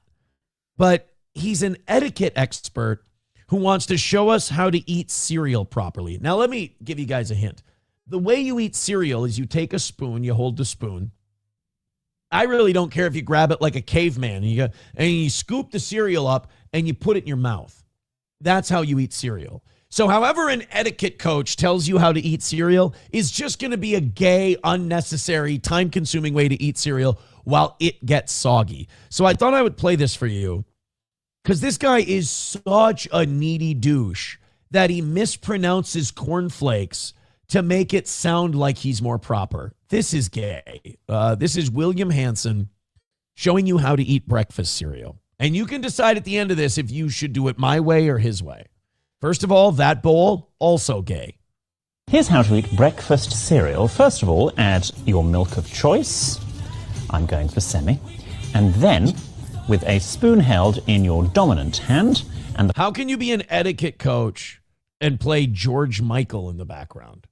But he's an etiquette expert who wants to show us how to eat cereal properly. Now, let me give you guys a hint. The way you eat cereal is you take a spoon, you hold the spoon. I really don't care if you grab it like a caveman and you scoop the cereal up and you put it in your mouth. That's how you eat cereal. So however an etiquette coach tells you how to eat cereal is just going to be a gay, unnecessary, time-consuming way to eat cereal while it gets soggy. So I thought I would play this for you because this guy is such a needy douche that he mispronounces cornflakes to make it sound like he's more proper. This is gay. This is William Hanson showing you how to eat breakfast cereal. And you can decide at the end of this if you should do it my way or his way. First of all, that bowl, also gay. Here's how to eat breakfast cereal. First of all, add your milk of choice. I'm going for semi. And then, with a spoon held in your dominant hand. And how can you be an etiquette coach and play George Michael in the background?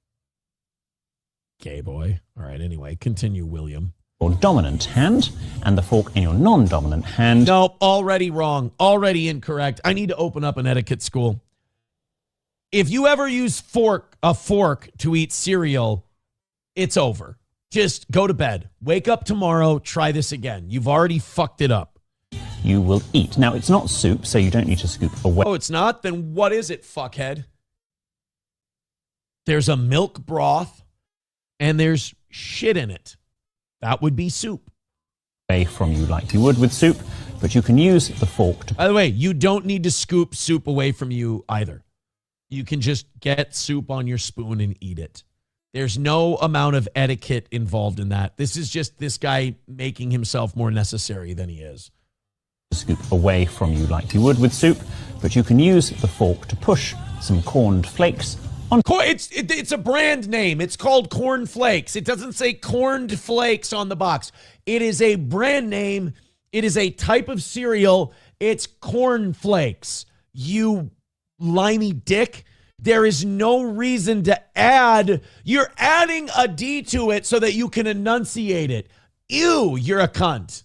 Gay boy. All right, anyway, continue, William. Your dominant hand and the fork in your non-dominant hand. Nope, already wrong. Already incorrect. I need to open up an etiquette school. If you ever use a fork to eat cereal, it's over. Just go to bed. Wake up tomorrow. Try this again. You've already fucked it up. You will eat. Now, it's not soup, so you don't need to scoop away. Oh, it's not? Then what is it, fuckhead? There's a milk broth, and there's shit in it. That would be soup. Away from you like you would with soup, but you can use the fork to... By the way, you don't need to scoop soup away from you either. You can just get soup on your spoon and eat it. There's no amount of etiquette involved in that. This is just this guy making himself more necessary than he is. Scoop away from you like you would with soup, but you can use the fork to push some corned flakes on. It's a brand name. It's called Corn Flakes. It doesn't say corned flakes on the box. It is a brand name. It is a type of cereal. It's Corn Flakes. You limey dick. There is no reason to add. You're adding a D to it so that you can enunciate it. Ew, you're a cunt.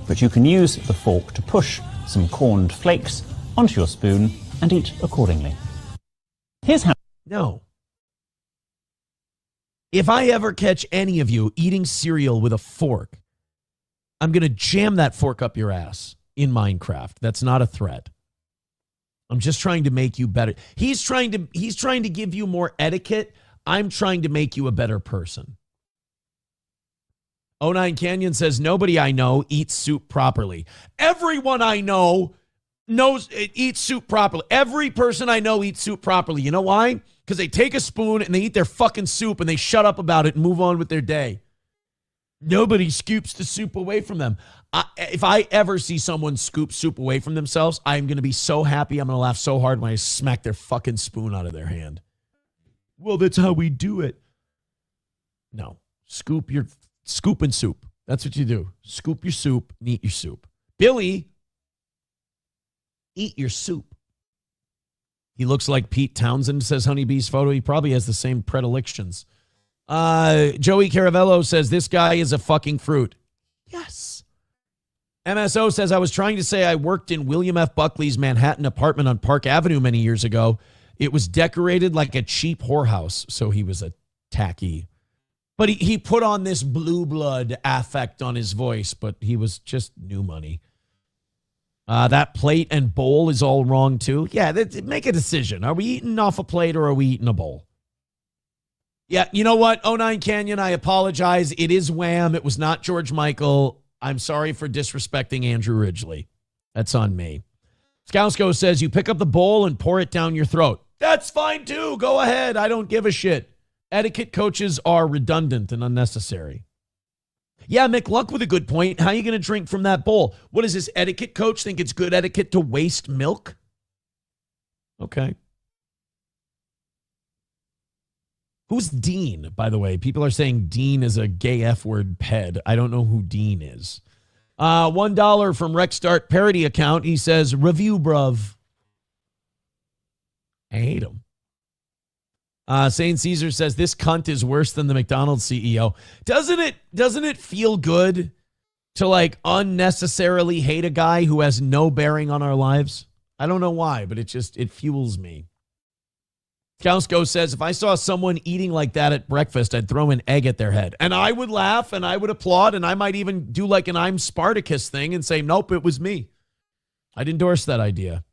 But you can use the fork to push some corned flakes onto your spoon and eat accordingly. Here's how. No. If I ever catch any of you eating cereal with a fork, I'm going to jam that fork up your ass in Minecraft. That's not a threat. I'm just trying to make you better. He's trying to give you more etiquette. I'm trying to make you a better person. 09 Canyon says, nobody I know eats soup properly. Everyone I know eats soup properly. Every person I know eats soup properly. You know why? Because they take a spoon and they eat their fucking soup and they shut up about it and move on with their day. Nobody scoops the soup away from them. If I ever see someone scoop soup away from themselves, I'm going to be so happy. I'm going to laugh so hard when I smack their fucking spoon out of their hand. Well, that's how we do it. No. Scoop and soup. That's what you do. Scoop your soup and eat your soup. Billy, eat your soup. He looks like Pete Townsend, says Honeybee's photo. He probably has the same predilections. Joey Caravello says, this guy is a fucking fruit. Yes. MSO says, I was trying to say I worked in William F. Buckley's Manhattan apartment on Park Avenue many years ago. It was decorated like a cheap whorehouse, so he was a tacky. But he put on this blue blood affect on his voice, but he was just new money. That plate and bowl is all wrong, too. Yeah, make a decision. Are we eating off a plate or are we eating a bowl? Yeah, you know what? 09 Canyon, I apologize. It is Wham. It was not George Michael. I'm sorry for disrespecting Andrew Ridgely. That's on me. Skousko says, you pick up the bowl and pour it down your throat. That's fine, too. Go ahead. I don't give a shit. Etiquette coaches are redundant and unnecessary. Yeah, Mick Luck with a good point. How are you going to drink from that bowl? What does this etiquette coach think it's good etiquette to waste milk? Okay. Who's Dean, by the way? People are saying Dean is a gay F-word ped. I don't know who Dean is. $1 from Rexstart parody account. He says, review, bruv. I hate him. St. Caesar says, this cunt is worse than the McDonald's CEO. Doesn't it feel good to like unnecessarily hate a guy who has no bearing on our lives? I don't know why, but it fuels me. Kausko says, if I saw someone eating like that at breakfast, I'd throw an egg at their head. And I would laugh and I would applaud and I might even do like an I'm Spartacus thing and say, nope, it was me. I'd endorse that idea.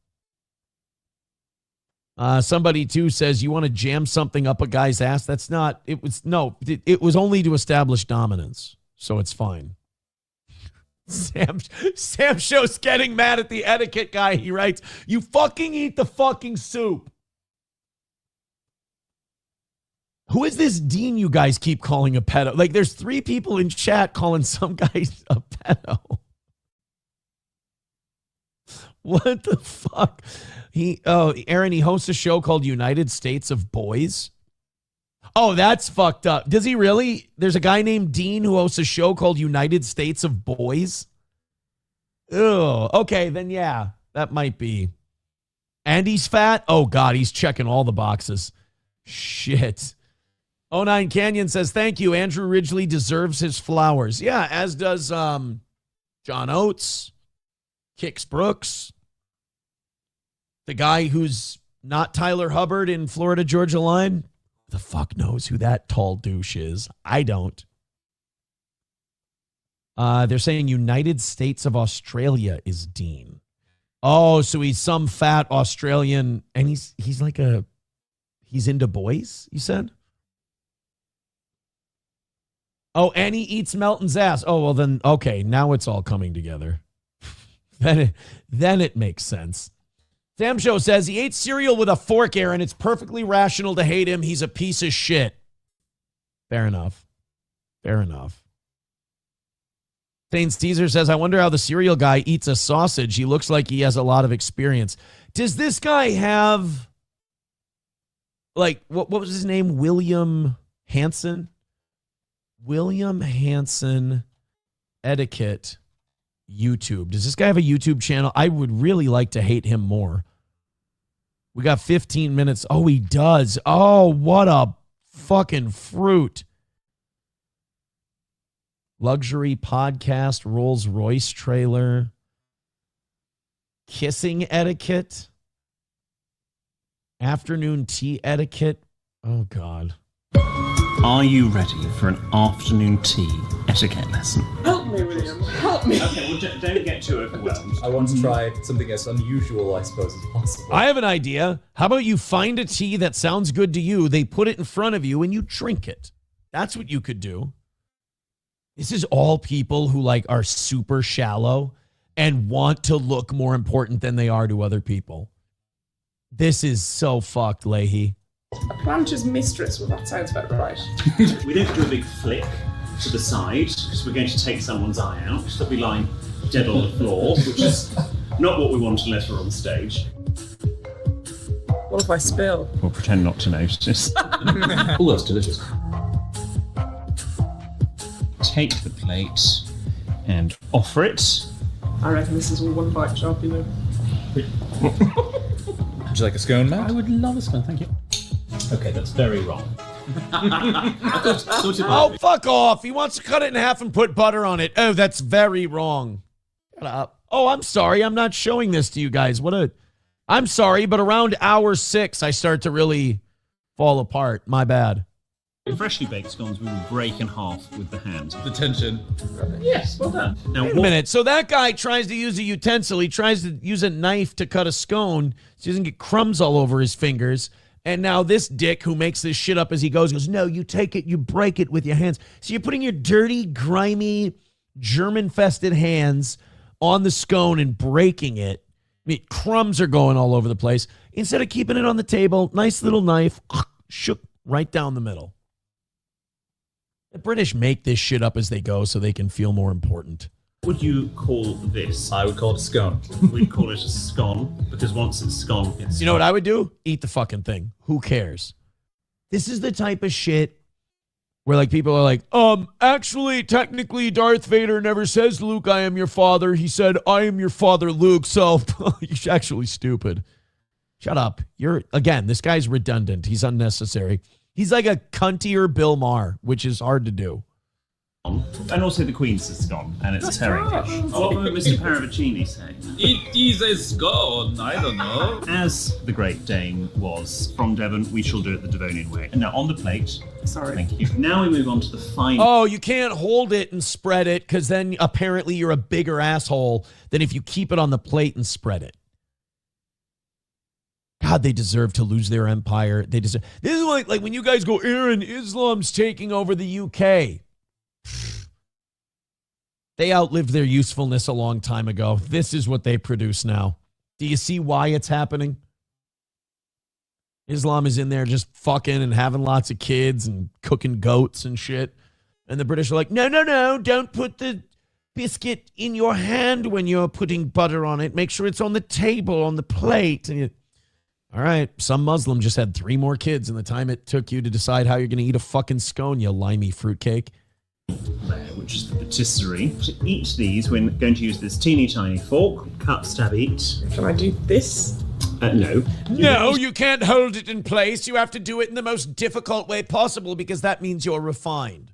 Somebody too says, you want to jam something up a guy's ass? That's not, it was only to establish dominance. So it's fine. Sam Show's getting mad at the etiquette guy. He writes, you fucking eat the fucking soup. Who is this Dean you guys keep calling a pedo? Like, there's 3 people in chat calling some guy a pedo. What the fuck? Aaron, he hosts a show called United States of Boys. Oh, that's fucked up. Does he really? There's a guy named Dean who hosts a show called United States of Boys. Oh, okay, then yeah, that might be. And he's fat? Oh, God, he's checking all the boxes. Shit. 09 Canyon says, thank you. Andrew Ridgely deserves his flowers. Yeah, as does John Oates, Kix Brooks, the guy who's not Tyler Hubbard in Florida Georgia Line. The fuck knows who that tall douche is? I don't. They're saying United States of Australia is Dean. Oh, so he's some fat Australian, and he's into boys, you said? Oh, and he eats Melton's ass. Oh, well then, okay, now it's all coming together. Then it makes sense. Sam Show says he ate cereal with a fork, Aaron. It's perfectly rational to hate him. He's a piece of shit. Fair enough. Fair enough. St. Caesar says, I wonder how the cereal guy eats a sausage. He looks like he has a lot of experience. Does this guy have, like, what was his name? William Hansen? William Hansen Etiquette YouTube. Does this guy have a YouTube channel? I would really like to hate him more. We got 15 minutes. Oh, he does. Oh, what a fucking fruit. Luxury podcast, Rolls Royce trailer, kissing etiquette, afternoon tea etiquette. Oh, God. Are you ready for an afternoon tea etiquette lesson? Help me, William. Help me. Okay, well, don't get too overwhelmed. I want to try something as unusual, I suppose, as possible. I have an idea. How about you find a tea that sounds good to you, they put it in front of you, and you drink it. That's what you could do. This is all people who are super shallow and want to look more important than they are to other people. This is so fucked, Leahy. A planter's mistress. Well, that sounds about right. We don't do a big flick to the side because we're going to take someone's eye out. They'll be lying dead on the floor, which is not what we want unless we're on stage. What if I spill? We'll pretend not to notice. Oh, that's delicious. Take the plate and offer it. I reckon this is a one-bite job, you know. Would you like a scone, Matt? I would love a scone, thank you. Okay, that's very wrong. Oh, fuck off. He wants to cut it in half and put butter on it. Oh, that's very wrong. Shut up. Oh, I'm sorry. I'm not showing this to you guys. I'm sorry, but around hour 6, I start to really fall apart. My bad. Freshly baked scones we will break in half with the hand. The tension. Yes, well done. Now, Wait a minute. So that guy tries to use a utensil. He tries to use a knife to cut a scone so he doesn't get crumbs all over his fingers. And now this dick who makes this shit up as he goes, no, you take it, you break it with your hands. So you're putting your dirty, grimy, germ-infested hands on the scone and breaking it. I mean, crumbs are going all over the place. Instead of keeping it on the table, nice little knife, shook right down the middle. The British make this shit up as they go so they can feel more important. What would you call this? I would call it a scone. We'd call it a scone because once it's scone, it's You know what I would do? Eat the fucking thing. Who cares? This is the type of shit where people are like, actually, technically, Darth Vader never says, Luke, I am your father. He said, I am your father, Luke. So you're actually stupid. Shut up. This guy's redundant. He's unnecessary. He's like a cuntier Bill Maher, which is hard to do. And also the Queen's is gone, and it's herring dish. What would Mr. Paravicini say? It is a scone, I don't know. As the Great Dane was from Devon, we shall do it the Devonian way. And now on the plate. Sorry. Thank you. Now we move on to the final. Oh, you can't hold it and spread it because then apparently you're a bigger asshole than if you keep it on the plate and spread it. God, they deserve to lose their empire. This is like when you guys go, Aaron, Islam's taking over the UK. They outlived their usefulness a long time ago. This is what they produce now. Do you see why it's happening? Islam is in there just fucking and having lots of kids and cooking goats and shit. And the British are like, no, don't put the biscuit in your hand when you're putting butter on it. Make sure it's on the table, on the plate. And all right, some Muslim just had 3 more kids in the time it took you to decide how you're going to eat a fucking scone, you limey fruitcake. There, which is the patisserie. To eat these, we're going to use this teeny tiny fork. Cut, stab, eat. Can I do this? No. No, you can't hold it in place. You have to do it in the most difficult way possible because that means you're refined.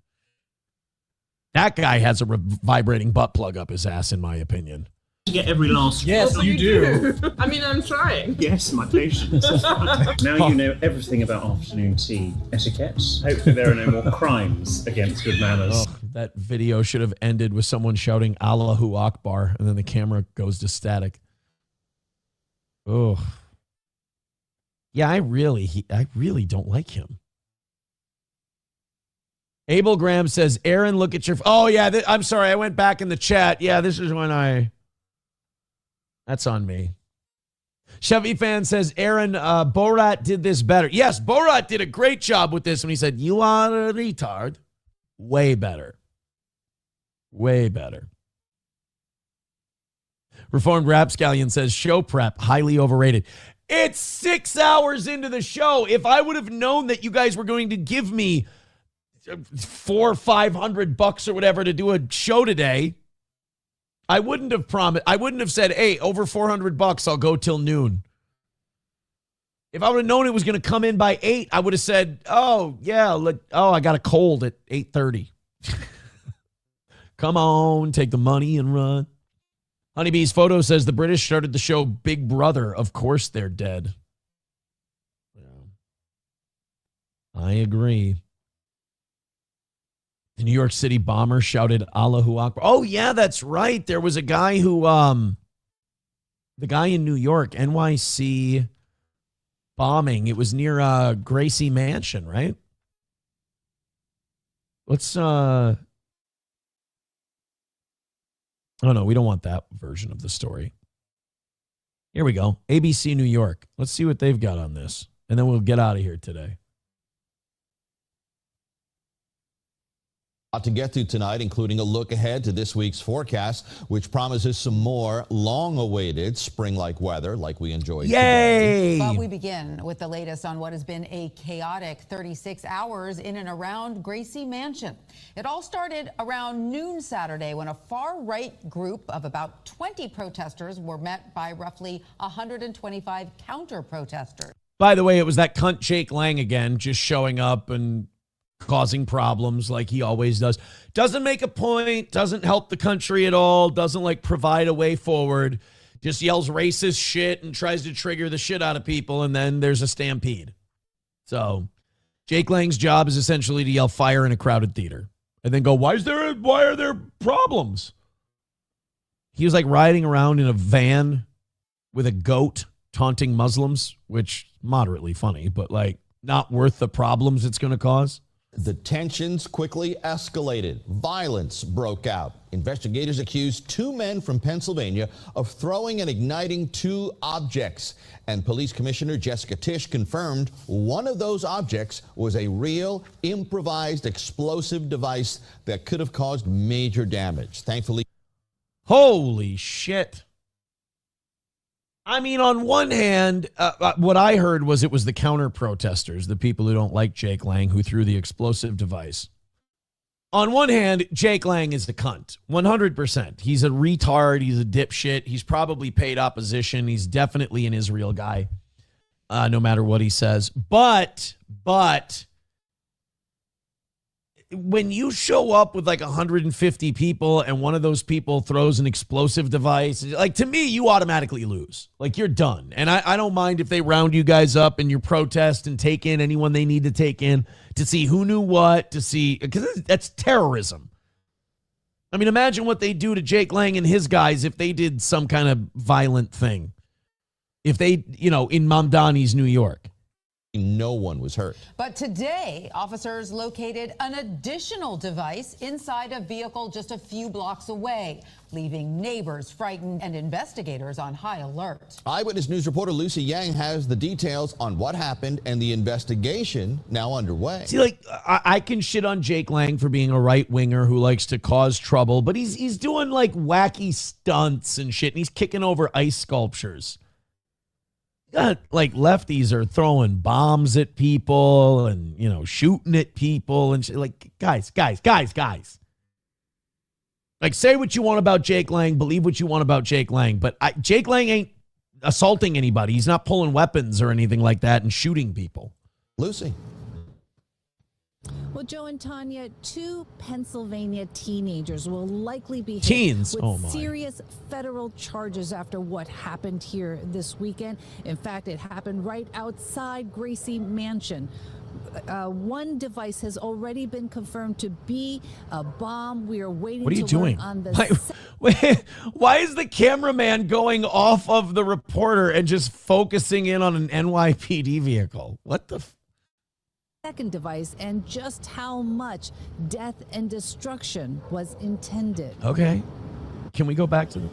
That guy has a vibrating butt plug up his ass, in my opinion. To get every last Yes, you do. I mean, I'm trying. Yes, my patience. Now you know everything about afternoon tea etiquette. Hopefully there are no more crimes against good manners. Oh, that video should have ended with someone shouting Allahu Akbar, and then the camera goes to static. Oh. Yeah, I really don't like him. Abel Graham says, Aaron, look at your... Oh, yeah, I'm sorry. I went back in the chat. Yeah, this is when That's on me. Chevy fan says, Aaron, Borat did this better. Yes, Borat did a great job with this when he said, you are a retard. Way better. Way better. Reformed Rapscallion says, show prep, highly overrated. It's 6 hours into the show. If I would have known that you guys were going to give me $400 or $500 or whatever to do a show today, I wouldn't have promised. I wouldn't have said, hey, over $400, I'll go till noon. If I would have known it was going to come in by 8, I would have said, oh, yeah, I got a cold at 8:30. Come on, take the money and run. Honeybee's photo says the British started the show Big Brother. Of course they're dead. Yeah. I agree. The New York City bomber shouted Allahu Akbar. Oh, yeah, that's right. There was a guy who, the guy in New York, NYC bombing. It was near Gracie Mansion, right? Let's, oh, no, we don't want that version of the story. Here we go. ABC New York. Let's see what they've got on this. And then we'll get out of here today. A lot to get to tonight, including a look ahead to this week's forecast, which promises some more long-awaited spring-like weather like we enjoyed today. But we begin with the latest on what has been a chaotic 36 hours in and around Gracie Mansion. It all started around noon Saturday when a far-right group of about 20 protesters were met by roughly 125 counter-protesters. By the way, it was that cunt Jake Lang again, just showing up and causing problems like he always does. Doesn't make a point, doesn't help the country at all, doesn't like provide a way forward, just yells racist shit and tries to trigger the shit out of people, and then there's a stampede. So Jake Lang's job is essentially to yell fire in a crowded theater and then go, why are there problems? He was like riding around in a van with a goat taunting Muslims, which moderately funny, but like not worth the problems it's going to cause. The tensions quickly escalated. Violence broke out. Investigators accused 2 men from Pennsylvania of throwing and igniting 2 objects. And Police Commissioner Jessica Tisch confirmed one of those objects was a real improvised explosive device that could have caused major damage. Thankfully. Holy shit. I mean, on one hand, what I heard was it was the counter protesters, the people who don't like Jake Lang, who threw the explosive device. On one hand, Jake Lang is the cunt, 100%. He's a retard. He's a dipshit. He's probably paid opposition. He's definitely an Israel guy, no matter what he says. But when you show up with like 150 people and one of those people throws an explosive device, like to me, you automatically lose. Like you're done. And I don't mind if they round you guys up and you protest and take in anyone they need to take in to see who knew what, to see, because that's terrorism. I mean, imagine what they do to Jake Lang and his guys if they did some kind of violent thing. If they, in Mamdani's New York. No one was hurt. But today, officers located an additional device inside a vehicle just a few blocks away, leaving neighbors frightened and investigators on high alert. Eyewitness News reporter Lucy Yang has the details on what happened and the investigation now underway. See, like, I can shit on Jake Lang for being a right-winger who likes to cause trouble, but he's doing, like, wacky stunts and shit, and he's kicking over ice sculptures. Like lefties are throwing bombs at people and, shooting at people and shit. Like, guys. Like, say what you want about Jake Lang, believe what you want about Jake Lang, but Jake Lang ain't assaulting anybody. He's not pulling weapons or anything like that and shooting people. Lucy. Well, Joe and Tanya, 2 Pennsylvania teenagers will likely be hit with serious federal charges after what happened here this weekend. In fact, it happened right outside Gracie Mansion. One device has already been confirmed to be a bomb. We are waiting. What are you to learn doing? On the why is the cameraman going off of the reporter and just focusing in on an NYPD vehicle? What the second device and just how much death and destruction was intended. Okay. Can we go back to the...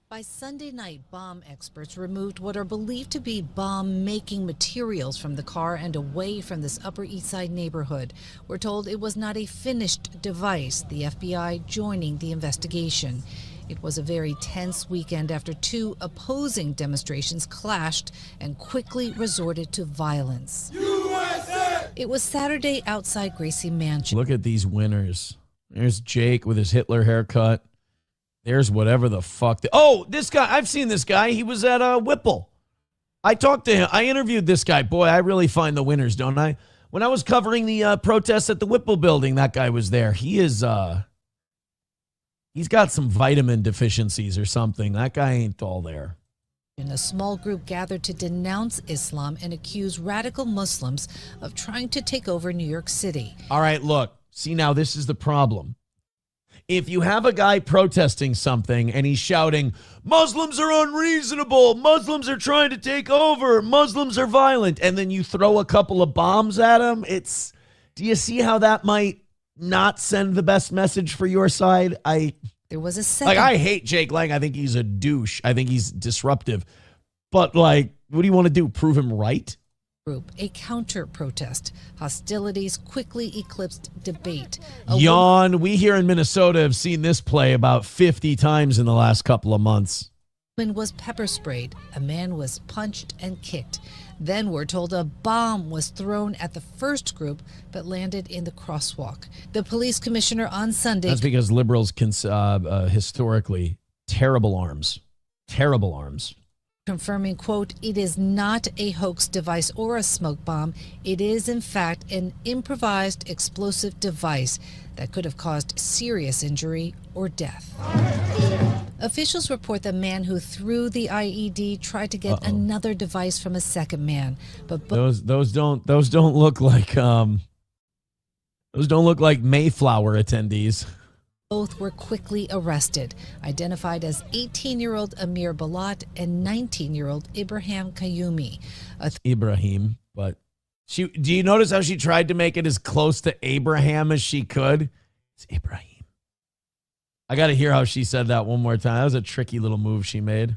By Sunday night, bomb experts removed what are believed to be bomb-making materials from the car and away from this Upper East Side neighborhood. We're told it was not a finished device, the FBI joining the investigation. It was a very tense weekend after 2 opposing demonstrations clashed and quickly resorted to violence. USA! It was Saturday outside Gracie Mansion. Look at these winners. There's Jake with his Hitler haircut. There's whatever the fuck. This guy. I've seen this guy. He was at Whipple. I talked to him. I interviewed this guy. Boy, I really find the winners, don't I? When I was covering the protests at the Whipple building, that guy was there. He is... He's got some vitamin deficiencies or something. That guy ain't all there. A small group gathered to denounce Islam and accuse radical Muslims of trying to take over New York City. All right, look. See, now this is the problem. If you have a guy protesting something and he's shouting, Muslims are unreasonable, Muslims are trying to take over, Muslims are violent, and then you throw a couple of bombs at him, do you see how that might not send the best message for your side? There was a second. I hate Jake Lang. I think he's a douche. I think he's disruptive. But what do you want to do? Prove him right? Group, a counter protest. Hostilities quickly eclipsed debate. Yawn. We here in Minnesota have seen this play about 50 times in the last couple of months. A woman was pepper sprayed. A man was punched and kicked. Then we're told a bomb was thrown at the first group but landed in the crosswalk. The police commissioner on Sunday. That's because liberals can historically terrible arms. Confirming, quote, it is not a hoax device or a smoke bomb. It is, in fact, an improvised explosive device that could have caused serious injury or death. Officials report the man who threw the IED tried to get another device from a second man, but those don't look like Mayflower attendees. Both were quickly arrested, identified as 18-year-old Amir Balat and 19-year-old Ibrahim Kayumi. Ibrahim, but do you notice how she tried to make it as close to Abraham as she could? It's Ibrahim. I got to hear how she said that one more time. That was a tricky little move she made.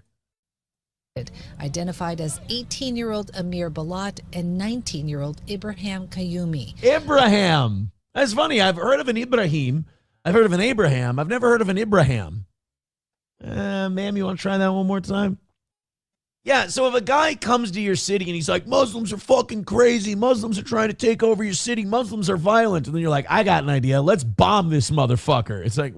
Identified as 18-year-old Amir Balat and 19-year-old Ibrahim Kayumi. Ibrahim. That's funny. I've heard of an Ibrahim. I've heard of an Abraham. I've never heard of an Ibrahim. Ma'am, you want to try that one more time? Yeah, so if a guy comes to your city and he's like, Muslims are fucking crazy. Muslims are trying to take over your city. Muslims are violent. And then you're like, I got an idea. Let's bomb this motherfucker. It's like,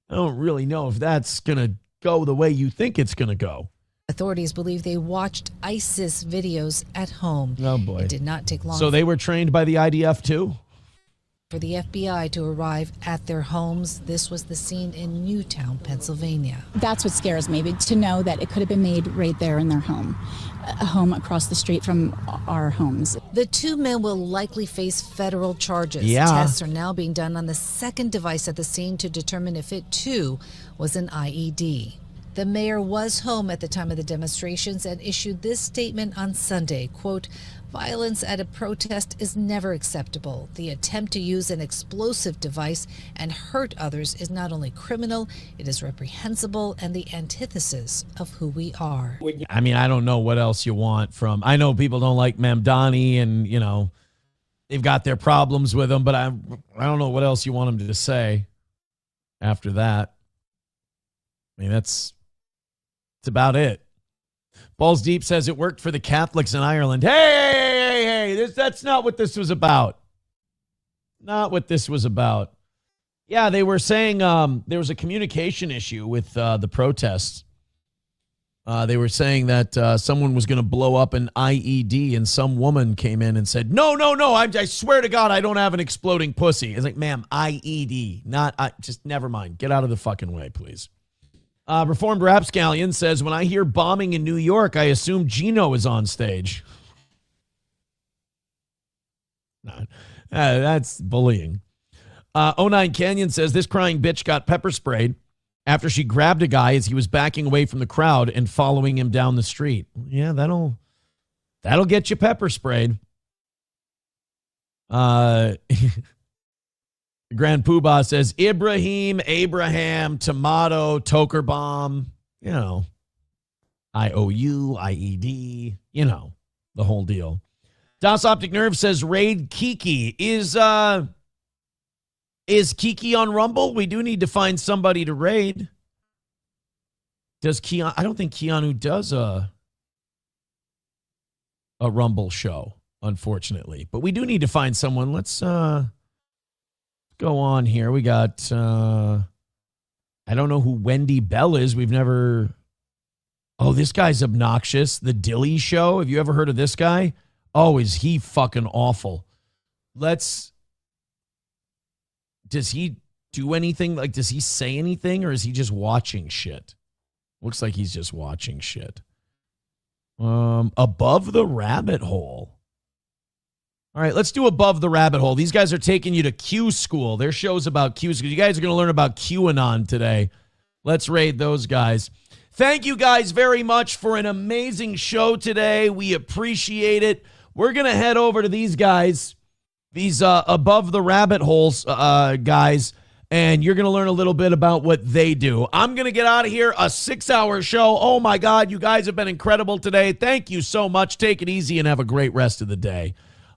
I don't really know if that's going to go the way you think it's going to go. Authorities believe they watched ISIS videos at home. Oh, boy. It did not take long. So they were trained by the IDF, too? For the FBI to arrive at their homes. This was the scene in Newtown, Pennsylvania. That's what scares me, to know that it could have been made right there in their home, a home across the street from our homes. The two men will likely face federal charges. Yeah. Tests are now being done on the second device at the scene to determine if it, too, was an IED. The mayor was home at the time of the demonstrations and issued this statement on Sunday, quote, violence at a protest is never acceptable. The attempt to use an explosive device and hurt others is not only criminal, it is reprehensible and the antithesis of who we are. I mean, I don't know what else you want from. I know people don't like Mamdani and, they've got their problems with him, but I don't know what else you want him to say after that. I mean, that's about it. Balls Deep says it worked for the Catholics in Ireland. Hey, that's not what this was about. Not what this was about. Yeah, they were saying there was a communication issue with the protests. They were saying that someone was going to blow up an IED, and some woman came in and said, no, I swear to God, I don't have an exploding pussy. It's like, ma'am, IED, just never mind. Get out of the fucking way, please. Reformed Rapscallion says, when I hear bombing in New York, I assume Gino is on stage. That's bullying. 09 Canyon says, this crying bitch got pepper sprayed after she grabbed a guy as he was backing away from the crowd and following him down the street. Yeah, that'll get you pepper sprayed. Grand Poobah says, Abraham, tomato, toker bomb, IOU, IED, the whole deal. Das Optic Nerve says, raid Kiki. Is Kiki on Rumble? We do need to find somebody to raid. Does Keanu? I don't think Keanu does a Rumble show, unfortunately. But we do need to find someone. Let's go on here. We got I don't know who Wendy Bell is. We've never. Oh, this guy's obnoxious. The Dilly Show. Have you ever heard of this guy? Oh, is he fucking awful? Does he do anything? Like, does he say anything, or is he just watching shit? Looks like he's just watching shit. Above the Rabbit Hole. All right, let's do Above the Rabbit Hole. These guys are taking you to Q School. Their show's about Q School. You guys are going to learn about QAnon today. Let's raid those guys. Thank you guys very much for an amazing show today. We appreciate it. We're going to head over to these guys, these Above the Rabbit Holes guys, and you're going to learn a little bit about what they do. I'm going to get out of here. A 6-hour show. Oh, my God. You guys have been incredible today. Thank you so much. Take it easy and have a great rest of the day.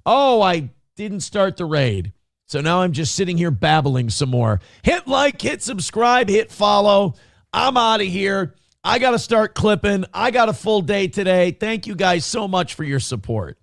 Oh, I didn't start the raid. So now I'm just sitting here babbling some more. Hit like, hit subscribe, hit follow. I'm out of here. I got to start clipping. I got a full day today. Thank you guys so much for your support.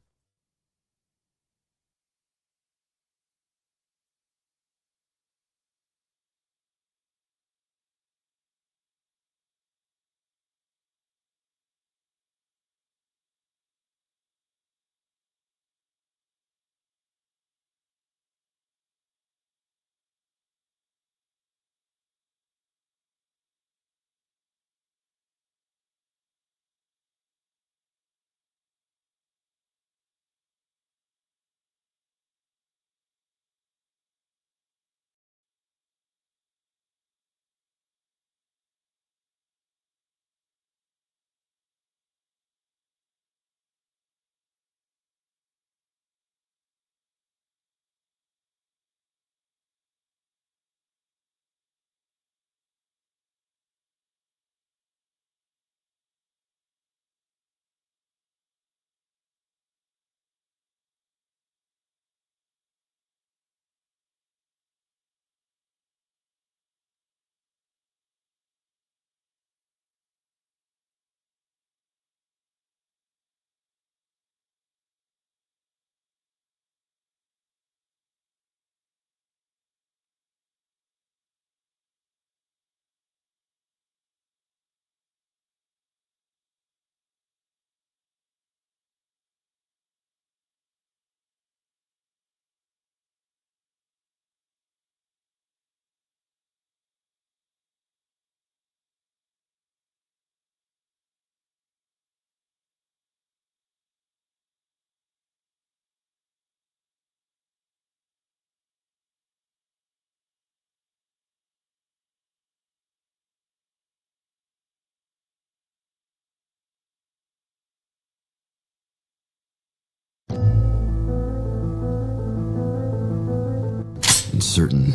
In certain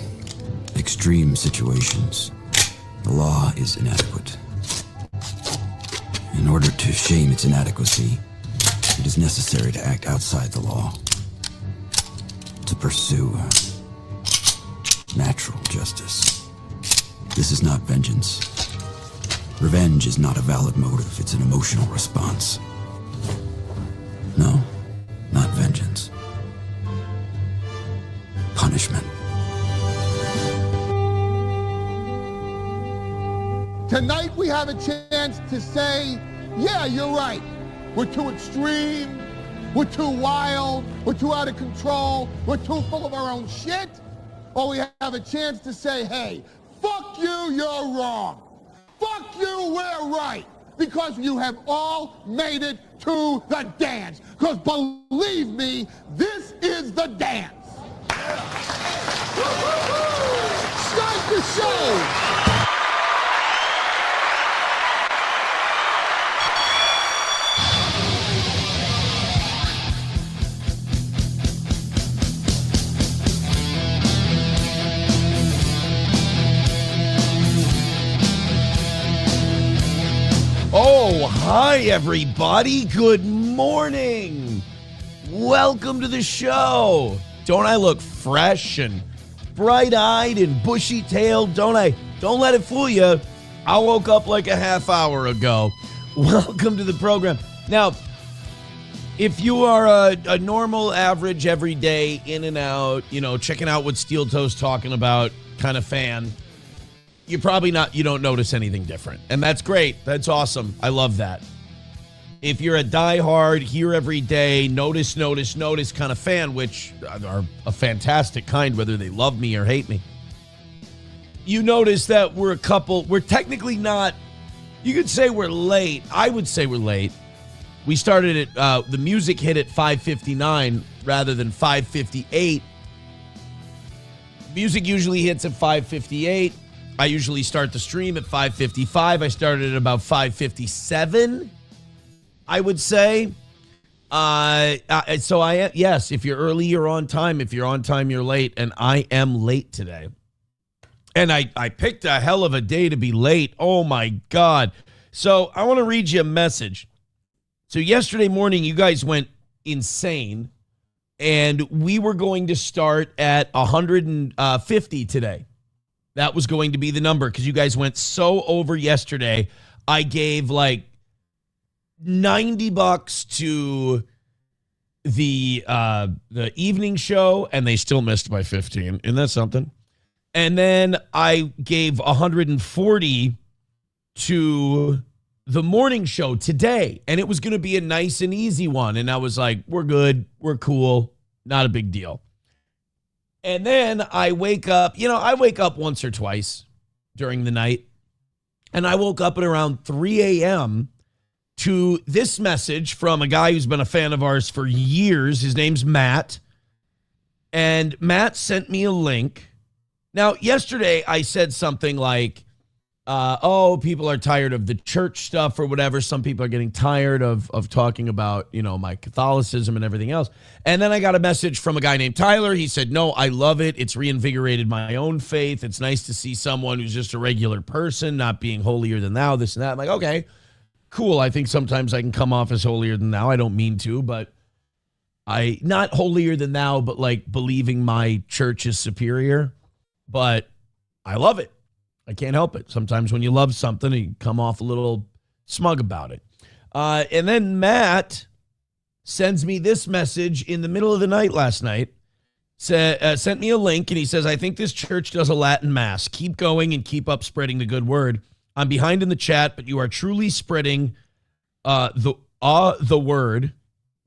extreme situations, the law is inadequate. In order to shame its inadequacy, it is necessary to act outside the law, to pursue natural justice. This is not vengeance. Revenge is not a valid motive, it's an emotional response. No, not vengeance. Punishment. Tonight we have a chance to say, yeah, you're right. We're too extreme, we're too wild, we're too out of control, we're too full of our own shit. Or we have a chance to say, hey, fuck you, you're wrong. Fuck you, we're right. Because you have all made it to the dance. Because believe me, this is the dance. Start the show. Oh, hi, everybody. Good morning. Welcome to the show. Don't I look fresh and bright-eyed and bushy-tailed? Don't I? Don't let it fool you. I woke up like a half hour ago. Welcome to the program. Now, if you are a normal, average, everyday, in and out, checking out what Steel Toe's talking about kind of fan, you don't notice anything different. And that's great. That's awesome. I love that. If you're a diehard, here every day, notice kind of fan, which are a fantastic kind, whether they love me or hate me, you notice that we're technically not, you could say we're late. I would say we're late. We started at, the music hit at 5:59 rather than 5:58. Music usually hits at 5:58. I usually start the stream at 5:55. I started at about 5:57, I would say. So yes, if you're early, you're on time. If you're on time, you're late. And I am late today. And I picked a hell of a day to be late. Oh, my God. So I want to read you a message. So yesterday morning, you guys went insane. And we were going to start at 150 today. That was going to be the number because you guys went so over yesterday. I gave like $90 to the evening show, and they still missed by 15. Isn't that something? And then I gave 140 to the morning show today, and it was going to be a nice and easy one. And I was like, we're good. We're cool. Not a big deal. And then I wake up, I wake up once or twice during the night, and I woke up at around 3 a.m. to this message from a guy who's been a fan of ours for years. His name's Matt. And Matt sent me a link. Now, yesterday I said something like, people are tired of the church stuff or whatever. Some people are getting tired of talking about, my Catholicism and everything else. And then I got a message from a guy named Tyler. He said, no, I love it. It's reinvigorated my own faith. It's nice to see someone who's just a regular person, not being holier than thou, this and that. I'm like, okay, cool. I think sometimes I can come off as holier than thou. I don't mean to, but not holier than thou, but like believing my church is superior. But I love it. I can't help it. Sometimes when you love something, you come off a little smug about it. And then Matt sends me this message in the middle of the night last night. Sent me a link, and he says, I think this church does a Latin mass. Keep going and keep up spreading the good word. I'm behind in the chat, but you are truly spreading the word.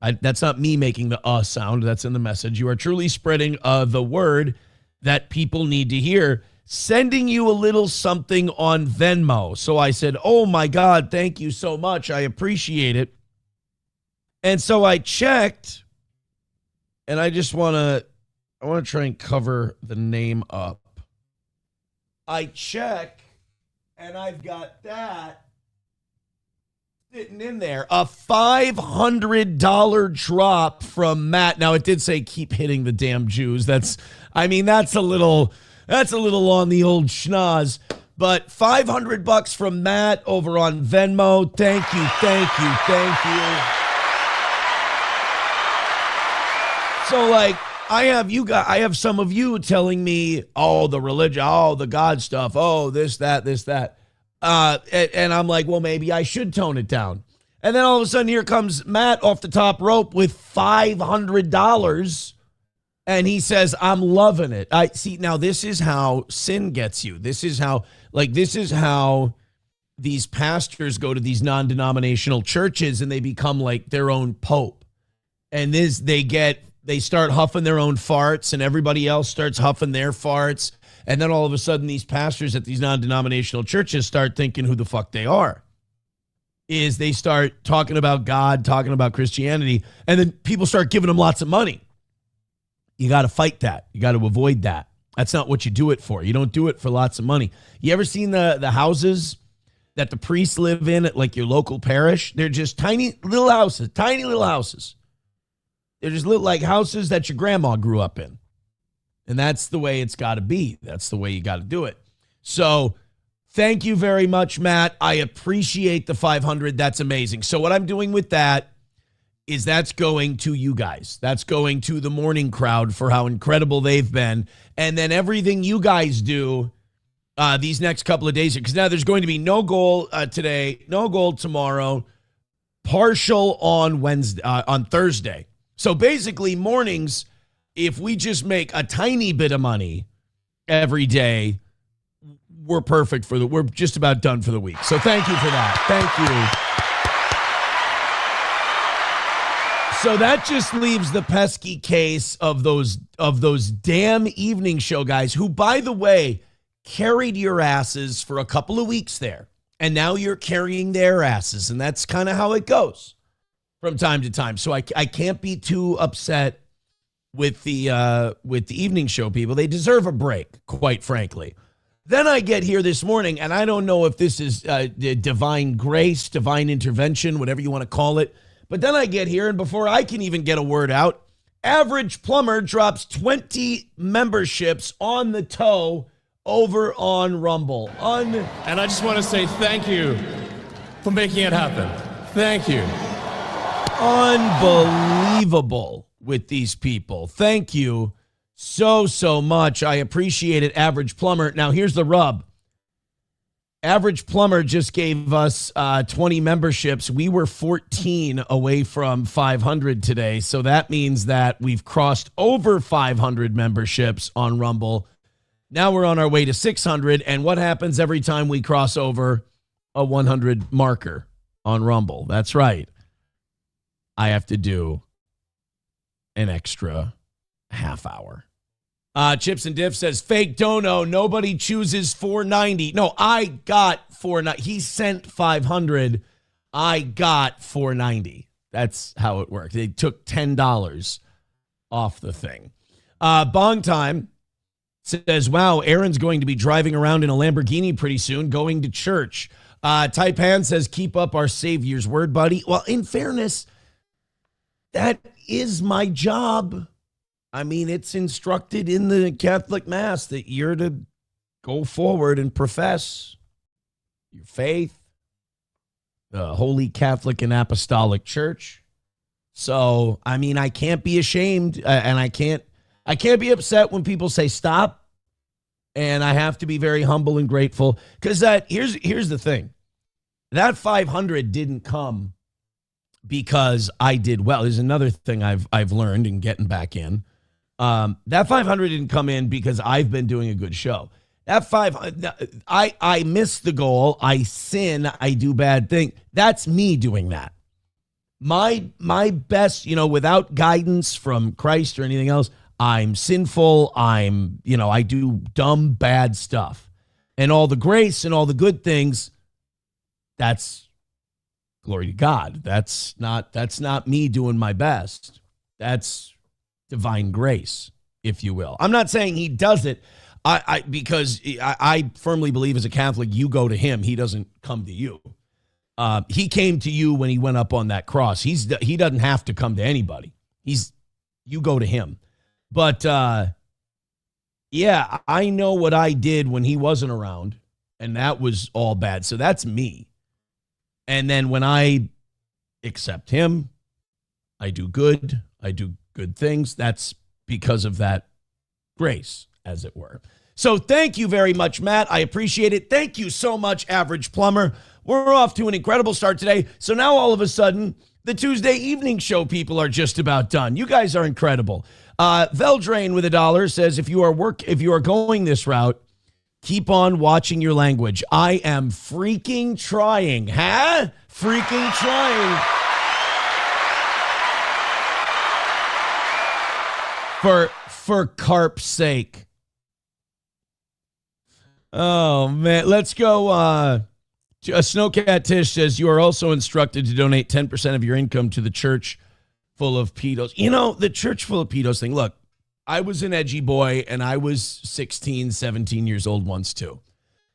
That's not me making the sound. That's in the message. You are truly spreading the word that people need to hear. Sending you a little something on Venmo. So I said, oh my God, thank you so much. I appreciate it. And so I checked, and I want to try and cover the name up. I check, and I've got that sitting in there. A $500 drop from Matt. Now, it did say keep hitting the damn Jews. That's a little on the old schnoz, but $500 from Matt over on Venmo. Thank you. So like I have some of you telling me, oh, the religion, oh, the God stuff, oh, this, that. And I'm like, well, maybe I should tone it down. And then all of a sudden here comes Matt off the top rope with $500. And he says, I'm loving it. I see. Now, this is how sin gets you. This is how these pastors go to these non-denominational churches and they become like their own pope. And they start huffing their own farts, and everybody else starts huffing their farts. And then all of a sudden, these pastors at these non-denominational churches start thinking who the fuck they are. They start talking about God, talking about Christianity, and then people start giving them lots of money. You got to fight that. You got to avoid that. That's not what you do it for. You don't do it for lots of money. You ever seen the houses that the priests live in at like your local parish? They're just tiny little houses. They're just little like houses that your grandma grew up in. And that's the way it's got to be. That's the way you got to do it. So thank you very much, Matt. I appreciate the 500. That's amazing. So what I'm doing with that is that's going to you guys. That's going to the morning crowd for how incredible they've been. And then everything you guys do these next couple of days, because now there's going to be no goal today, no goal tomorrow, partial on Thursday. So basically mornings, if we just make a tiny bit of money every day, we're perfect we're just about done for the week. So thank you for that. Thank you. So that just leaves the pesky case of those damn evening show guys who, by the way, carried your asses for a couple of weeks there. And now you're carrying their asses. And that's kind of how it goes. from time to time. So I can't be too upset with the evening show people. They deserve a break, quite frankly. Then I get here this morning, and I don't know if this is divine grace, divine intervention, whatever you want to call it. But then I get here, and before I can even get a word out, Average Plumber drops 20 memberships on the toe over on Rumble. And I just want to say thank you for making it happen. Thank you. Unbelievable with these people. Thank you so much. I appreciate it, Average Plumber. Now, here's the rub. Average Plumber just gave us 20 memberships. We were 14 away from 500 today. So that means that we've crossed over 500 memberships on Rumble. Now we're on our way to 600. And what happens every time we cross over a 100 marker on Rumble? That's right. I have to do an extra half hour. Chips and Diff says, fake dono. Nobody chooses 490. No, I got 490. He sent 500. I got 490. That's how it worked. They took $10 off the thing. Bong Time says, wow, Aaron's going to be driving around in a Lamborghini pretty soon, going to church. Taipan says, keep up our Savior's word, buddy. Well, in fairness, that is my job. I mean, it's instructed in the Catholic Mass that you're to go forward and profess your faith, the Holy Catholic and Apostolic Church. So, I mean, I can't be ashamed, and I can't be upset when people say stop. And I have to be very humble and grateful, because here's the thing. That 500 didn't come because I did well. There's another thing I've learned in getting back in. That 500 didn't come in because I've been doing a good show. That 500, I miss the goal. I sin. I do bad things. That's me doing that. My best, without guidance from Christ or anything else, I'm sinful. I do dumb, bad stuff. And all the grace and all the good things, that's glory to God. That's not me doing my best. That's divine grace, if you will. I'm not saying he does it because I firmly believe as a Catholic, you go to him. He doesn't come to you. He came to you when he went up on that cross. He doesn't have to come to anybody. You go to him. But yeah, I know what I did when he wasn't around, and that was all bad. So that's me. And then when I accept him, I do good things. That's because of that grace, as it were. So thank you very much, Matt. I appreciate it. Thank you so much, Average Plumber. We're off to an incredible start today. So now all of a sudden, the Tuesday evening show people are just about done. You guys are incredible. Veldrain with $1 says, if you are going this route, keep on watching your language. I am freaking trying. Huh? Freaking trying. For carp's sake. Oh, man. Let's go. Snowcat Tish says, you are also instructed to donate 10% of your income to the church full of pedos. The church full of pedos thing. Look, I was an edgy boy, and I was 16, 17 years old once, too.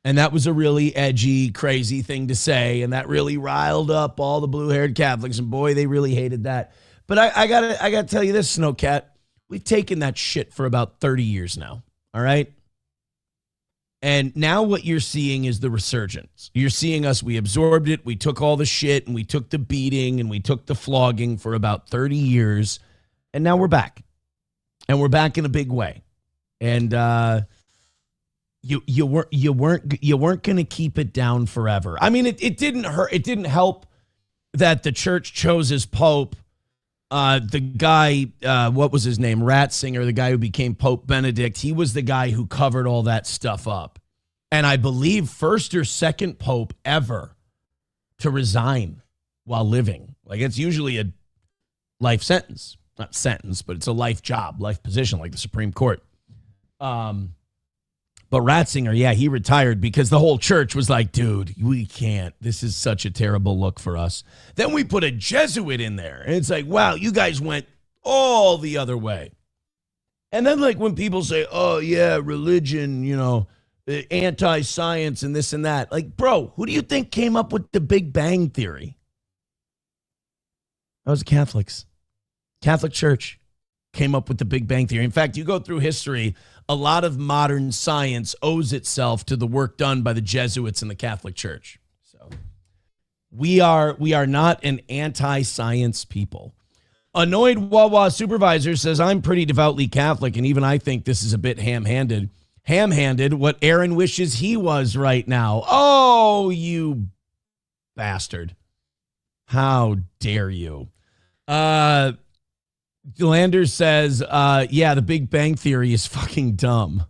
And that was a really edgy, crazy thing to say, and that really riled up all the blue-haired Catholics, and boy, they really hated that. But I gotta tell you this, Snowcat. We've taken that shit for about 30 years now, all right? And now what you're seeing is the resurgence. You're seeing us, we absorbed it, we took all the shit, and we took the beating, and we took the flogging for about 30 years, and now we're back. And we're back in a big way. And you weren't going to keep it down forever. I mean, it didn't hurt. It didn't help that the church chose as pope the guy, what was his name? Ratzinger, the guy who became Pope Benedict. He was the guy who covered all that stuff up. And I believe first or second pope ever to resign while living. Like, it's usually a life sentence. Not sentence, but it's a life job, life position, like the Supreme Court. But Ratzinger, yeah, he retired because the whole church was like, dude, we can't. This is such a terrible look for us. Then we put a Jesuit in there. And it's like, wow, you guys went all the other way. And then like when people say, oh, yeah, religion, anti-science and this and that. Like, bro, who do you think came up with the Big Bang Theory? That was the Catholics. Catholic Church came up with the Big Bang Theory. In fact, you go through history, a lot of modern science owes itself to the work done by the Jesuits in the Catholic Church. So we are not an anti-science people. Annoyed Wawa supervisor says, I'm pretty devoutly Catholic, and even I think this is a bit ham-handed. Ham-handed, what Aaron wishes he was right now. Oh, you bastard. How dare you? Landers says, yeah, the Big Bang Theory is fucking dumb.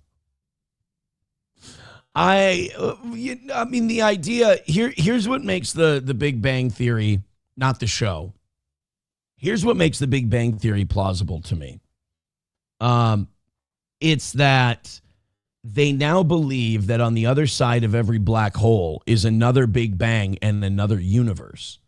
I mean, the idea, here's what makes the Big Bang Theory, not the show. Here's what makes the Big Bang Theory plausible to me. It's that they now believe that on the other side of every black hole is another Big Bang and another universe.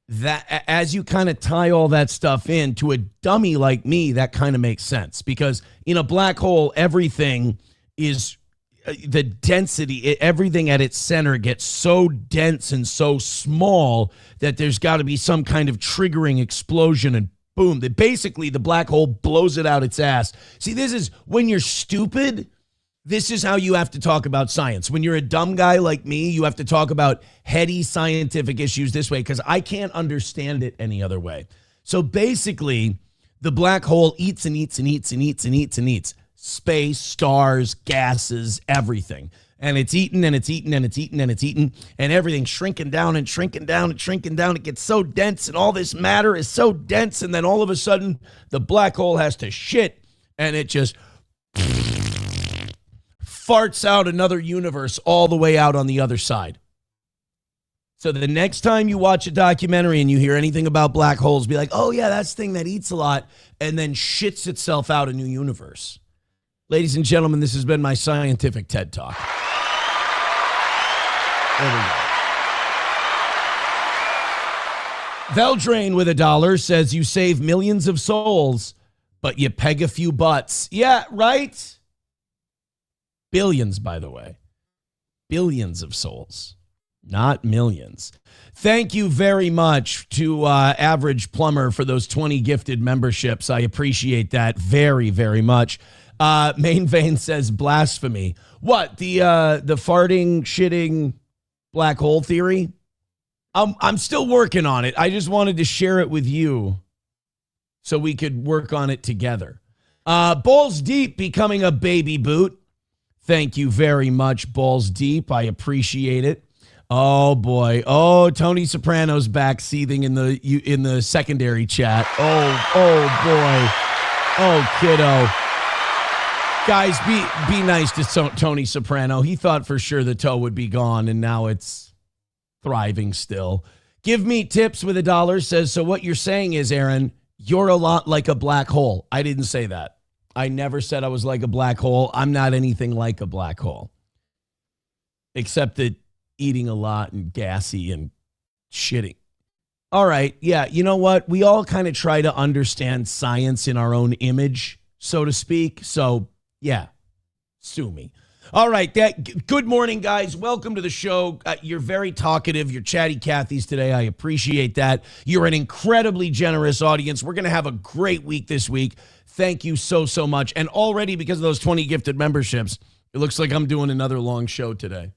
That as you kind of tie all that stuff in to a dummy like me, that kind of makes sense, because in a black hole, everything is the density, everything at its center gets so dense and so small that there's got to be some kind of triggering explosion, and boom, basically the black hole blows it out its ass. See, this is when you're stupid. This is how you have to talk about science. When you're a dumb guy like me, you have to talk about heady scientific issues this way, because I can't understand it any other way. So basically, the black hole eats and eats and eats and eats and eats and eats. Space, stars, gases, everything. And it's eaten and it's eaten and it's eaten and it's eaten, and everything's shrinking down and shrinking down and shrinking down. It gets so dense, and all this matter is so dense, and then all of a sudden, the black hole has to shit, and it just farts out another universe all the way out on the other side. So the next time you watch a documentary and you hear anything about black holes, be like, oh yeah, that's the thing that eats a lot and then shits itself out a new universe. Ladies and gentlemen, this has been my scientific TED Talk. There we go. Veldrain with $1 says, you save millions of souls, but you peg a few butts. Yeah, right? Billions, by the way. Billions of souls, not millions. Thank you very much to Average Plumber for those 20 gifted memberships. I appreciate that very, very much. Main Vein says blasphemy. What, the farting, shitting black hole theory? I'm still working on it. I just wanted to share it with you so we could work on it together. Balls Deep becoming a baby boot. Thank you very much, Balls Deep. I appreciate it. Oh boy. Oh, Tony Soprano's back seething in the secondary chat. Oh boy. Oh, kiddo. Guys, be nice to Tony Soprano. He thought for sure the toe would be gone, and now it's thriving still. Give me tips with $1 says, so what you're saying is, Aaron, you're a lot like a black hole. I didn't say that. I never said I was like a black hole. I'm not anything like a black hole, except that eating a lot and gassy and shitting. All right. Yeah. You know what? We all kind of try to understand science in our own image, so to speak. So yeah, sue me. All right. Good morning, guys. Welcome to the show. You're very talkative. You're chatty Cathy's today. I appreciate that. You're an incredibly generous audience. We're going to have a great week this week. Thank you so much. And already, because of those 20 gifted memberships, it looks like I'm doing another long show today.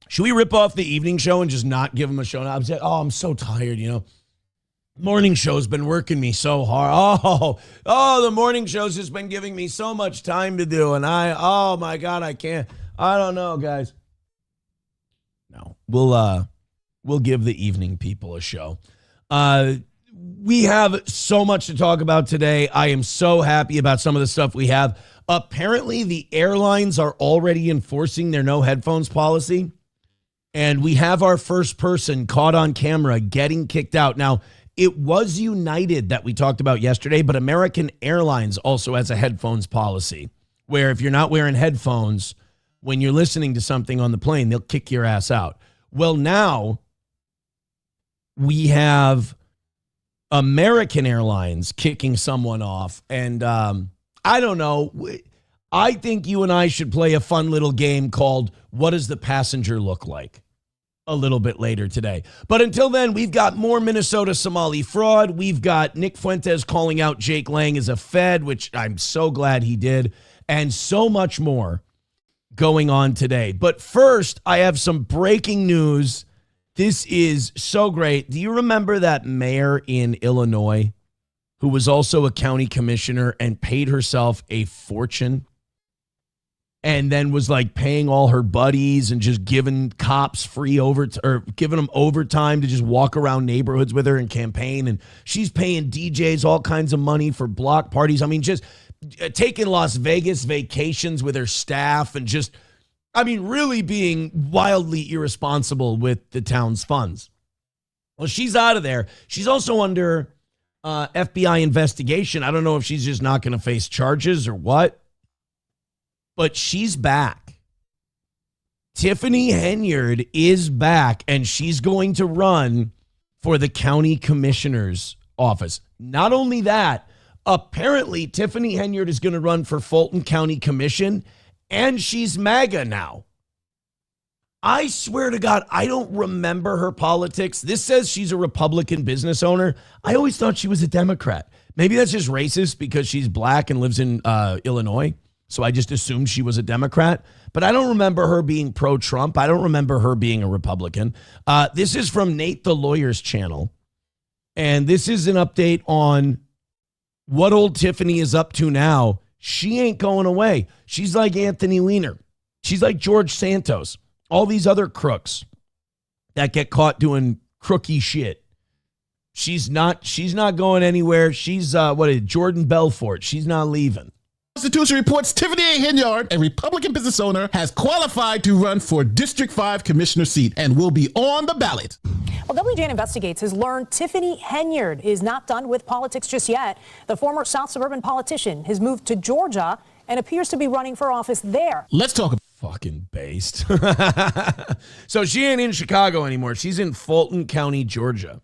Should we rip off the evening show and just not give them a show? I'm so tired, Morning show's been working me so hard. The morning show's just been giving me so much time to do. And oh my God, I can't. I don't know, guys. No, we'll give the evening people a show. We have so much to talk about today. I am so happy about some of the stuff we have. Apparently, the airlines are already enforcing their no headphones policy. And we have our first person caught on camera getting kicked out. Now, it was United that we talked about yesterday, but American Airlines also has a headphones policy, where if you're not wearing headphones, when you're listening to something on the plane, they'll kick your ass out. Well, now we have American Airlines kicking someone off. And I don't know. I think you and I should play a fun little game called What Does the Passenger Look Like? A little bit later today. But until then, we've got more Minnesota Somali fraud. We've got Nick Fuentes calling out Jake Lang as a Fed, which I'm so glad he did, and so much more going on today. But first, I have some breaking news. This is so great. Do you remember that mayor in Illinois who was also a county commissioner and paid herself a fortune? And then was like paying all her buddies and just giving cops free or giving them overtime to just walk around neighborhoods with her and campaign. And she's paying DJs all kinds of money for block parties. I mean, just taking Las Vegas vacations with her staff and just, I mean, really being wildly irresponsible with the town's funds. Well, she's out of there. She's also under FBI investigation. I don't know if she's just not going to face charges or what. But she's back. Tiffany Henyard is back, and she's going to run for the county commissioner's office. Not only that, apparently Tiffany Henyard is going to run for Fulton County Commission, and she's MAGA now. I swear to God, I don't remember her politics. This says she's a Republican business owner. I always thought she was a Democrat. Maybe that's just racist because she's black and lives in Illinois. So I just assumed she was a Democrat, but I don't remember her being pro-Trump. I don't remember her being a Republican. This is from Nate the Lawyer's channel, and this is an update on what old Tiffany is up to now. She ain't going away. She's like Anthony Weiner. She's like George Santos. All these other crooks that get caught doing crooky shit. She's not going anywhere. She's Jordan Belfort. She's not leaving. Constitution reports Tiffany A. Henyard, a Republican business owner, has qualified to run for District 5 commissioner seat and will be on the ballot. Well, WJN Investigates has learned Tiffany Henyard is not done with politics just yet. The former South Suburban politician has moved to Georgia and appears to be running for office there. Let's talk about fucking based. So she ain't in Chicago anymore. She's in Fulton County, Georgia.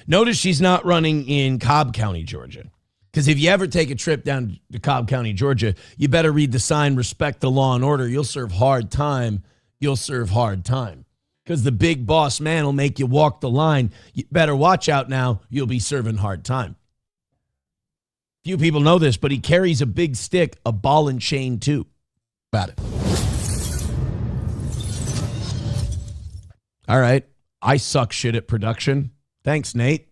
Notice she's not running in Cobb County, Georgia. Because if you ever take a trip down to Cobb County, Georgia, you better read the sign, respect the law and order. You'll serve hard time. You'll serve hard time. Because the big boss man will make you walk the line. You better watch out now. You'll be serving hard time. Few people know this, but he carries a big stick, a ball and chain too. About it. All right. I suck shit at production. Thanks, Nate.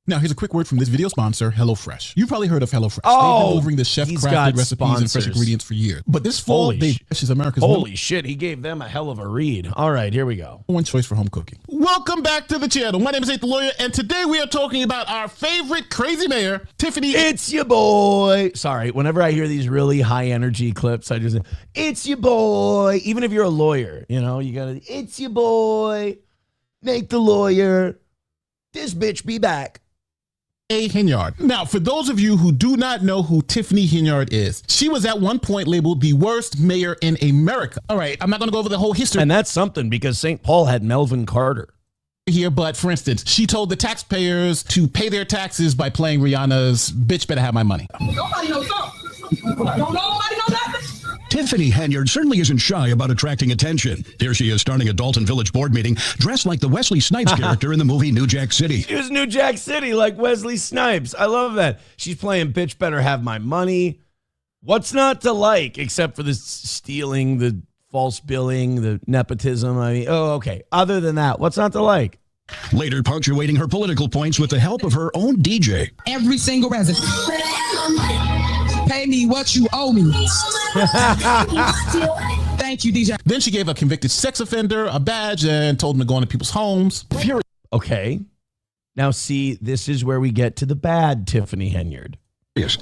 Now, here's a quick word from this video sponsor, HelloFresh. You've probably heard of HelloFresh. Oh, they've been delivering the chef-crafted recipes and fresh ingredients for years. But this fall, Fresh is America's Holy shit, he gave them a hell of a read. All right, here we go. One choice for home cooking. Welcome back to the channel. My name is Nate the Lawyer, and today we are talking about our favorite crazy mayor, Tiffany. It's your boy. Sorry, whenever I hear these really high-energy clips, I just say, it's your boy. Even if you're a lawyer, you know, you gotta, it's your boy, Nate the Lawyer. This bitch be back. A. Henyard. Now, for those of you who do not know who Tiffany Henyard is, she was at one point labeled the worst mayor in America. All right, I'm not going to go over the whole history. And that's something because St. Paul had Melvin Carter. Here, but for instance, she told the taxpayers to pay their taxes by playing Rihanna's Bitch Better Have My Money. Nobody knows something. Nobody know nothing. Tiffany Henyard certainly isn't shy about attracting attention. Here she is starting a Dalton Village board meeting dressed like the Wesley Snipes character in the movie New Jack City. She was New Jack City like Wesley Snipes. I love that. She's playing Bitch Better Have My Money. What's not to like except for the stealing, the false billing, the nepotism? I mean, oh, okay. Other than that, what's not to like? Later punctuating her political points with the help of her own DJ. Every single resident. Pay me what you owe me. Thank you, DJ. Then she gave a convicted sex offender a badge and told him to go into people's homes. Okay. Now, see, this is where we get to the bad Tiffany Henyard.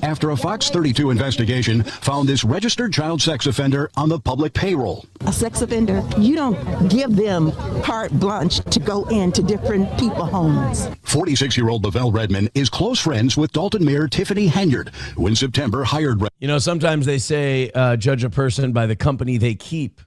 After a Fox 32 investigation found this registered child sex offender on the public payroll. A sex offender, you don't give them carte blanche to go into different people's homes. 46-year-old Lavelle Redmond is close friends with Dalton Mayor Tiffany Henyard, who in September hired Redmond. You know, sometimes they say judge a person by the company they keep.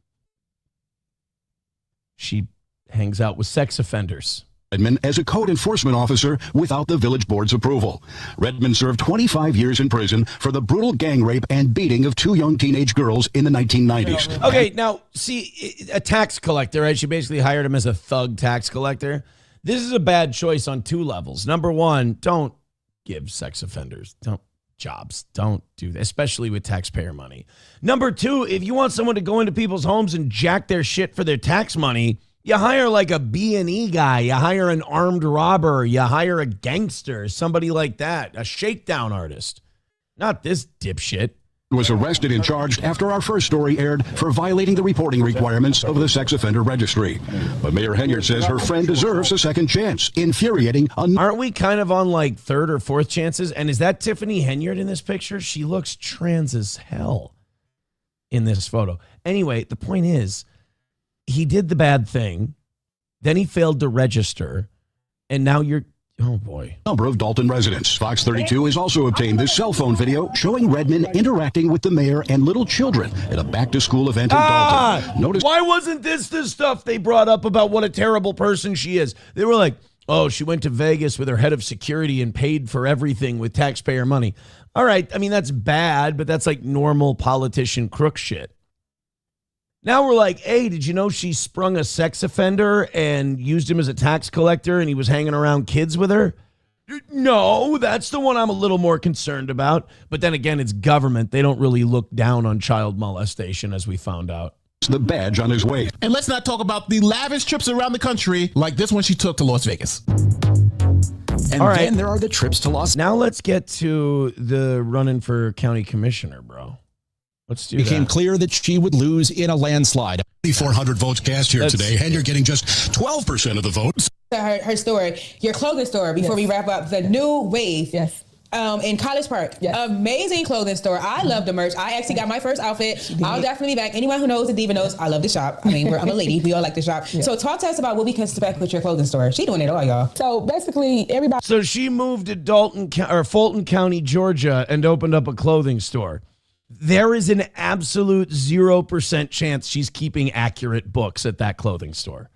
She hangs out with sex offenders. Redmond as a code enforcement officer without the village board's approval. Redmond served 25 years in prison for the brutal gang rape and beating of 2 young teenage girls in the 1990s. Okay, now, see, a tax collector, right? She basically hired him as a thug tax collector. This is a bad choice on 2 levels. Number one, don't give sex offenders jobs. Don't do that, especially with taxpayer money. Number 2, if you want someone to go into people's homes and jack their shit for their tax money, you hire like a B&E guy. You hire an armed robber. You hire a gangster, somebody like that, a shakedown artist. Not this dipshit. Was arrested and charged after our first story aired for violating the reporting requirements of the sex offender registry. But Mayor Henyard says her friend deserves a second chance. Infuriating. Aren't we kind of on like 3rd or 4th chances? And is that Tiffany Henyard in this picture? She looks trans as hell in this photo. Anyway, the point is, he did the bad thing, then he failed to register, and now you're, oh boy. Number of Dalton residents. Fox 32 has also obtained this cell phone video showing Redmond interacting with the mayor and little children at a back-to-school event in Dalton. Notice why wasn't this the stuff they brought up about what a terrible person she is? They were like, oh, she went to Vegas with her head of security and paid for everything with taxpayer money. All right, I mean, that's bad, but that's like normal politician crook shit. Now we're like, hey, did you know she sprung a sex offender and used him as a tax collector and he was hanging around kids with her? No, that's the one I'm a little more concerned about. But then again, it's government. They don't really look down on child molestation, as we found out. The badge on his waist. And let's not talk about the lavish trips around the country like this one she took to Las Vegas. And then there are the trips to Las. Now let's get to the running for county commissioner, bro. Let's do became that. clear that she would lose in a landslide. 400 votes cast here today. Henyard getting just 12% of the votes. Her story, your clothing store, before we wrap up, the New Wave. Yes. In College Park. Yes. Amazing clothing store. I love the merch. I actually got my first outfit. I'll definitely be back. Anyone who knows the Diva knows I love to shop. I mean, I'm a lady. We all like to shop. Yeah. So talk to us about what we can expect with your clothing store. She doing it all, y'all. So basically, everybody. So she moved to Fulton County, Georgia, and opened up a clothing store. There is an absolute 0% chance she's keeping accurate books at that clothing store.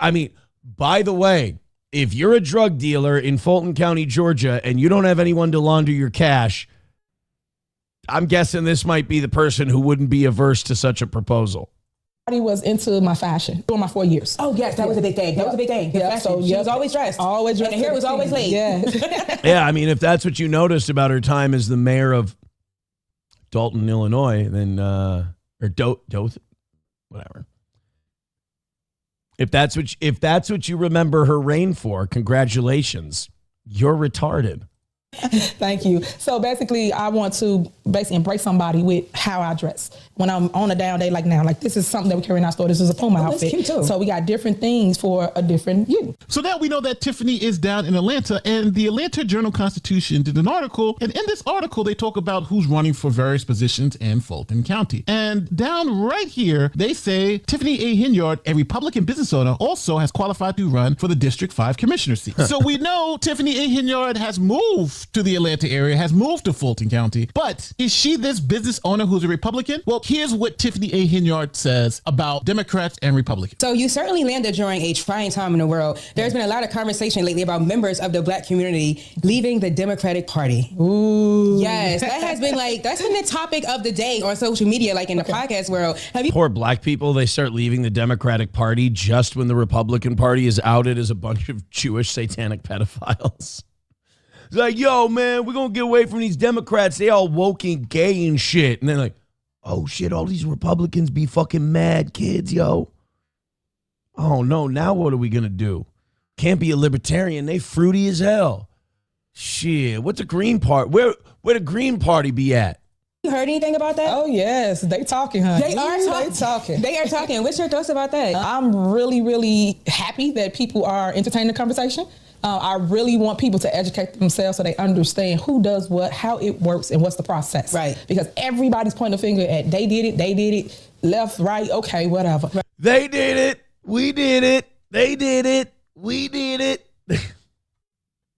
I mean, by the way, if you're a drug dealer in Fulton County, Georgia, and you don't have anyone to launder your cash, I'm guessing this might be the person who wouldn't be averse to such a proposal. Everybody was into my fashion during my 4 years. Oh, yes, that was a big thing. That was a big thing. Yeah, so she was always dressed. Always dressed. And the hair was always laid. Yeah. Yeah, I mean, if that's what you noticed about her time as the mayor of Dalton, Illinois, then whatever. If that's what you remember her reign for, congratulations. You're retarded. Thank you. So basically, I want to basically embrace somebody with how I dress. When I'm on a down day like now, like this is something that we carry in our store. This is a Puma outfit. Cute too. So we got different things for a different you. So now we know that Tiffany is down in Atlanta, and the Atlanta Journal-Constitution did an article, and in this article they talk about who's running for various positions in Fulton County. And down right here, they say Tiffany A. Henyard, a Republican business owner, also has qualified to run for the District 5 commissioner seat. So we know Tiffany A. Henyard has moved to the Atlanta area, has moved to Fulton County, but is she this business owner who's a Republican? Well, here's what Tiffany A. Henyard says about Democrats and Republicans. So you certainly landed during a trying time in the world. There's been a lot of conversation lately about members of the Black community leaving the Democratic Party. Ooh. Yes, that's been the topic of the day on social media, like in the podcast world. Poor Black people, they start leaving the Democratic Party just when the Republican Party is outed as a bunch of Jewish satanic pedophiles. It's like, yo, man, we're going to get away from these Democrats. They all woke and gay and shit. And then like, oh, shit, all these Republicans be fucking mad kids, yo. Oh, no, now what are we going to do? Can't be a libertarian. They fruity as hell. Shit, what's the Green Party? Where the Green Party be at? You heard anything about that? Oh, yes. They talking, honey. They are talking. They are talking. What's your thoughts about that? I'm really, really happy that people are entertaining the conversation. I really want people to educate themselves so they understand who does what, how it works, and what's the process. Right. Because everybody's pointing a finger at they did it, left, right, okay, whatever. They did it. We did it. They did it. We did it.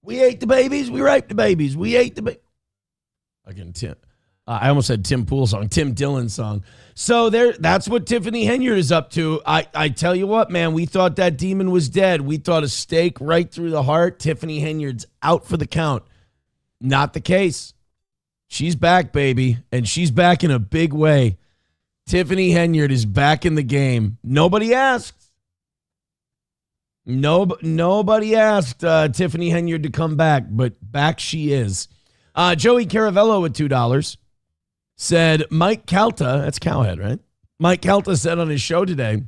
We ate the babies. We raped the babies. We ate the babies. Again, Tim. I almost said Tim Pool song, Tim Dillon song. So that's what Tiffany Henyard is up to. I tell you what, man, we thought that demon was dead. We thought a stake right through the heart. Tiffany Henyard's out for the count. Not the case. She's back, baby, and she's back in a big way. Tiffany Henyard is back in the game. Nobody asked. Nobody asked Tiffany Henyard to come back, but back she is. Joey Caravello with $2 said Mike Calta, that's Cowhead, right? Mike Calta said on his show today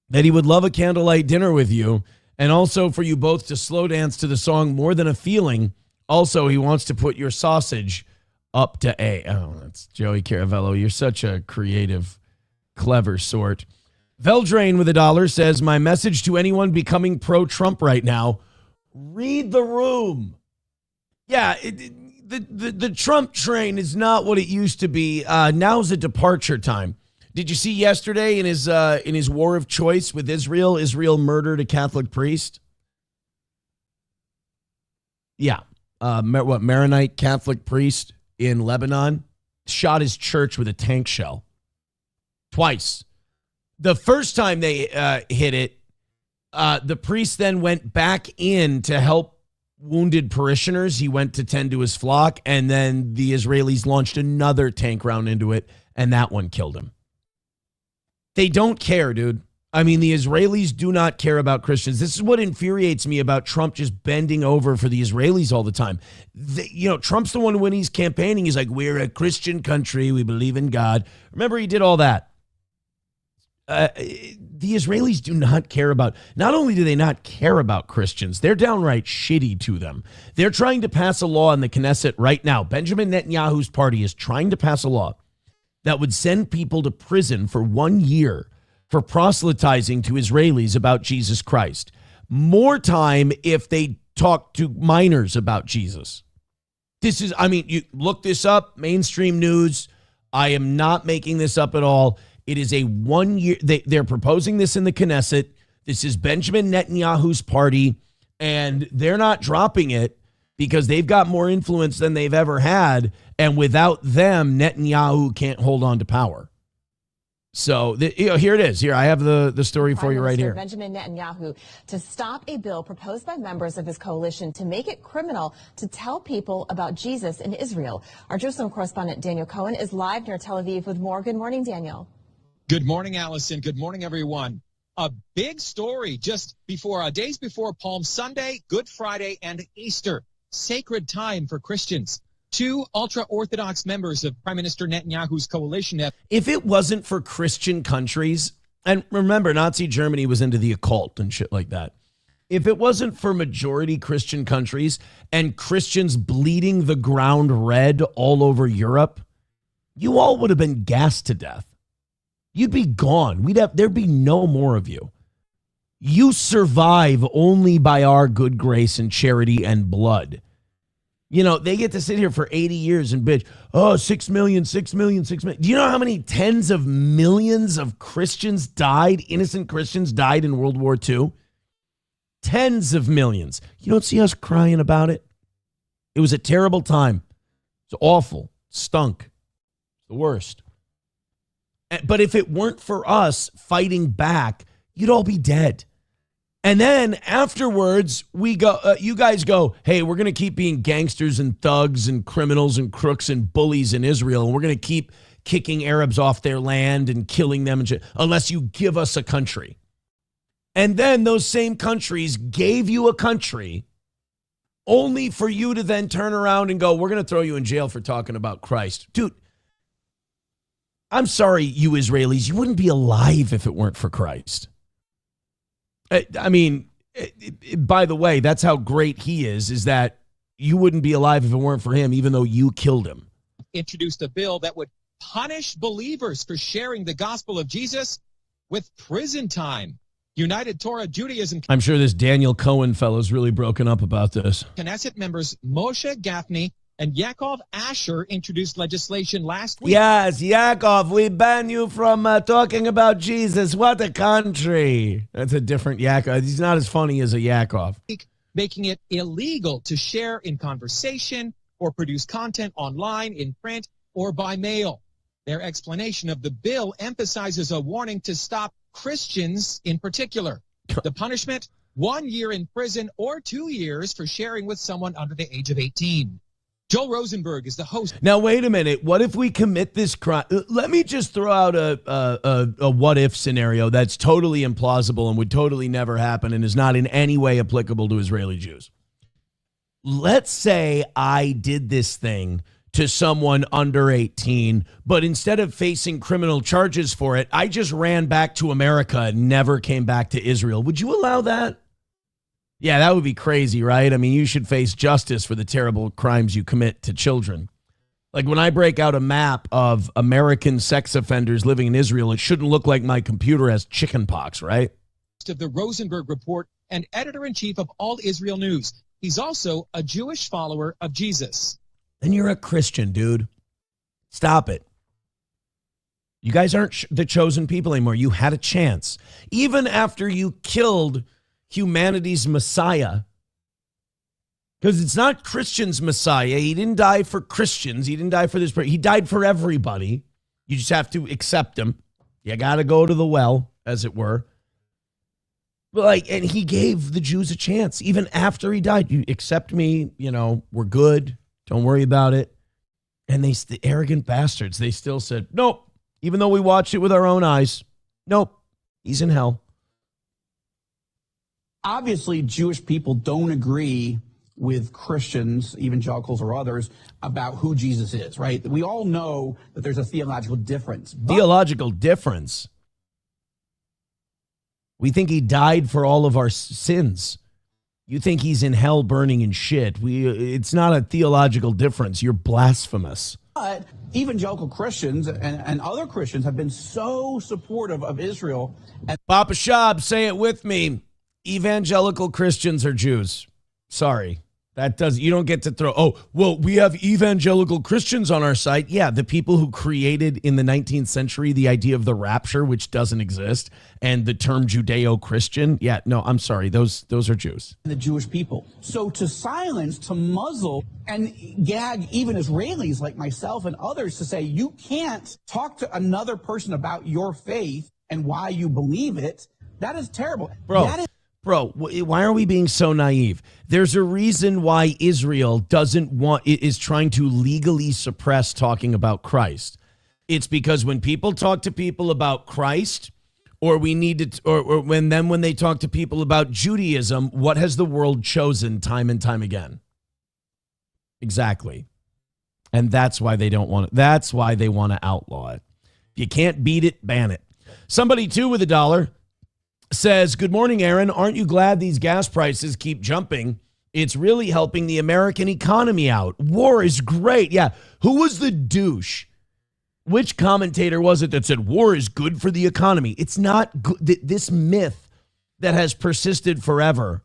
that he would love a candlelight dinner with you and also for you both to slow dance to the song More Than a Feeling. Also, he wants to put your sausage up to A. Oh, that's Joey Caravello. You're such a creative, clever sort. Veldrain with $1 says, my message to anyone becoming pro-Trump right now, read the room. Yeah, the Trump train is not what it used to be. Now's a departure time. Did you see yesterday in his war of choice with Israel, Israel murdered a Catholic priest? Yeah. Maronite Catholic priest in Lebanon shot his church with a tank shell. Twice. The first time they hit it, the priest then went back in to help wounded parishioners. He went to tend to his flock, and then the Israelis launched another tank round into it, and that one killed him. They don't care, dude. I mean, the Israelis do not care about Christians. This is what infuriates me about Trump just bending over for the Israelis all the time. Trump's the one when he's campaigning. He's like, we're a Christian country. We believe in God. Remember, he did all that. The Israelis do not care about, not only do they not care about Christians, they're downright shitty to them. They're trying to pass a law in the Knesset right now. Benjamin Netanyahu's party is trying to pass a law that would send people to prison for 1 year for proselytizing to Israelis about Jesus Christ. More time if they talk to minors about Jesus. You look this up, mainstream news. I am not making this up at all. It is a 1 year. They're proposing this in the Knesset. This is Benjamin Netanyahu's party, and they're not dropping it because they've got more influence than they've ever had. And without them, Netanyahu can't hold on to power. So here it is. Here, I have the story for you right here. Benjamin Netanyahu to stop a bill proposed by members of his coalition to make it criminal to tell people about Jesus in Israel. Our Jerusalem correspondent Daniel Cohen is live near Tel Aviv with more. Good morning, Daniel. Good morning, Allison. Good morning, everyone. A big story just before days before Palm Sunday, Good Friday, and Easter. Sacred time for Christians. Two ultra-Orthodox members of Prime Minister Netanyahu's coalition have... If it wasn't for Christian countries, and remember, Nazi Germany was into the occult and shit like that. If it wasn't for majority Christian countries and Christians bleeding the ground red all over Europe, you all would have been gassed to death. You'd be gone. There'd be no more of you. You survive only by our good grace and charity and blood. They get to sit here for 80 years and bitch, 6 million, 6 million, 6 million. Do you know how many tens of millions of Christians died, innocent Christians died in World War II? Tens of millions. You don't see us crying about it? It was a terrible time. It's awful. Stunk. The worst. But if it weren't for us fighting back, you'd all be dead. And then afterwards, you guys go, hey, we're going to keep being gangsters and thugs and criminals and crooks and bullies in Israel. And we're going to keep kicking Arabs off their land and killing them and shit, unless you give us a country. And then those same countries gave you a country only for you to then turn around and go, we're going to throw you in jail for talking about Christ. Dude, I'm sorry, you Israelis, you wouldn't be alive if it weren't for Christ. I mean, by the way, that's how great he is that you wouldn't be alive if it weren't for him, even though you killed him. Introduced a bill that would punish believers for sharing the gospel of Jesus with prison time. United Torah Judaism. I'm sure this Daniel Cohen fellow's really broken up about this. Knesset members Moshe Gafni and Yaakov Asher introduced legislation last week. Yes, Yaakov, we ban you from talking about Jesus. What a country. That's a different Yaakov. He's not as funny as a Yaakov. making it illegal to share in conversation or produce content online, in print, or by mail. Their explanation of the bill emphasizes a warning to stop Christians in particular. The punishment, 1 year in prison or 2 years for sharing with someone under the age of 18. Joel Rosenberg is the host. Now, wait a minute. What if we commit this crime? Let me just throw out a what-if scenario that's totally implausible and would totally never happen and is not in any way applicable to Israeli Jews. Let's say I did this thing to someone under 18, but instead of facing criminal charges for it, I just ran back to America and never came back to Israel. Would you allow that? Yeah, that would be crazy, right? I mean, you should face justice for the terrible crimes you commit to children. Like when I break out a map of American sex offenders living in Israel, it shouldn't look like my computer has chickenpox, right? Of the Rosenberg Report and editor-in-chief of All Israel News. He's also a Jewish follower of Jesus. Then you're a Christian, dude. Stop it. You guys aren't the chosen people anymore. You had a chance. Even after you killed humanity's Messiah, because it's not Christians' Messiah. He didn't die for Christians. He didn't die for this. He died for everybody. You just have to accept him. You got to go to the well, as it were. But and he gave the Jews a chance. Even after he died, you accept me, we're good. Don't worry about it. And the arrogant bastards, they still said, nope. Even though we watched it with our own eyes, nope, he's in hell. Obviously, Jewish people don't agree with Christians, evangelicals or others, about who Jesus is, right? We all know that there's a theological difference. Theological difference? We think he died for all of our sins. You think he's in hell burning in shit. It's not a theological difference. You're blasphemous. But evangelical Christians and other Christians have been so supportive of Israel. Papa Shab, say it with me. Evangelical Christians are Jews. Sorry. You don't get to throw, we have evangelical Christians on our site. Yeah, the people who created in the 19th century the idea of the rapture, which doesn't exist, and the term Judeo-Christian. Yeah, no, I'm sorry. Those are Jews. The Jewish people. So to silence, to muzzle, and gag even Israelis like myself and others to say, you can't talk to another person about your faith and why you believe it, that is terrible. Bro, why are we being so naive? There's a reason why Israel is trying to legally suppress talking about Christ. It's because when people talk to people about Christ, or when they talk to people about Judaism, what has the world chosen time and time again? Exactly. And that's why they don't want it. That's why they want to outlaw it. If you can't beat it, ban it. Somebody too with $1 says, good morning, Aaron. Aren't you glad these gas prices keep jumping? It's really helping the American economy out. War is great. Yeah. Who was the douche? Which commentator was it that said war is good for the economy? It's not good. This myth that has persisted forever,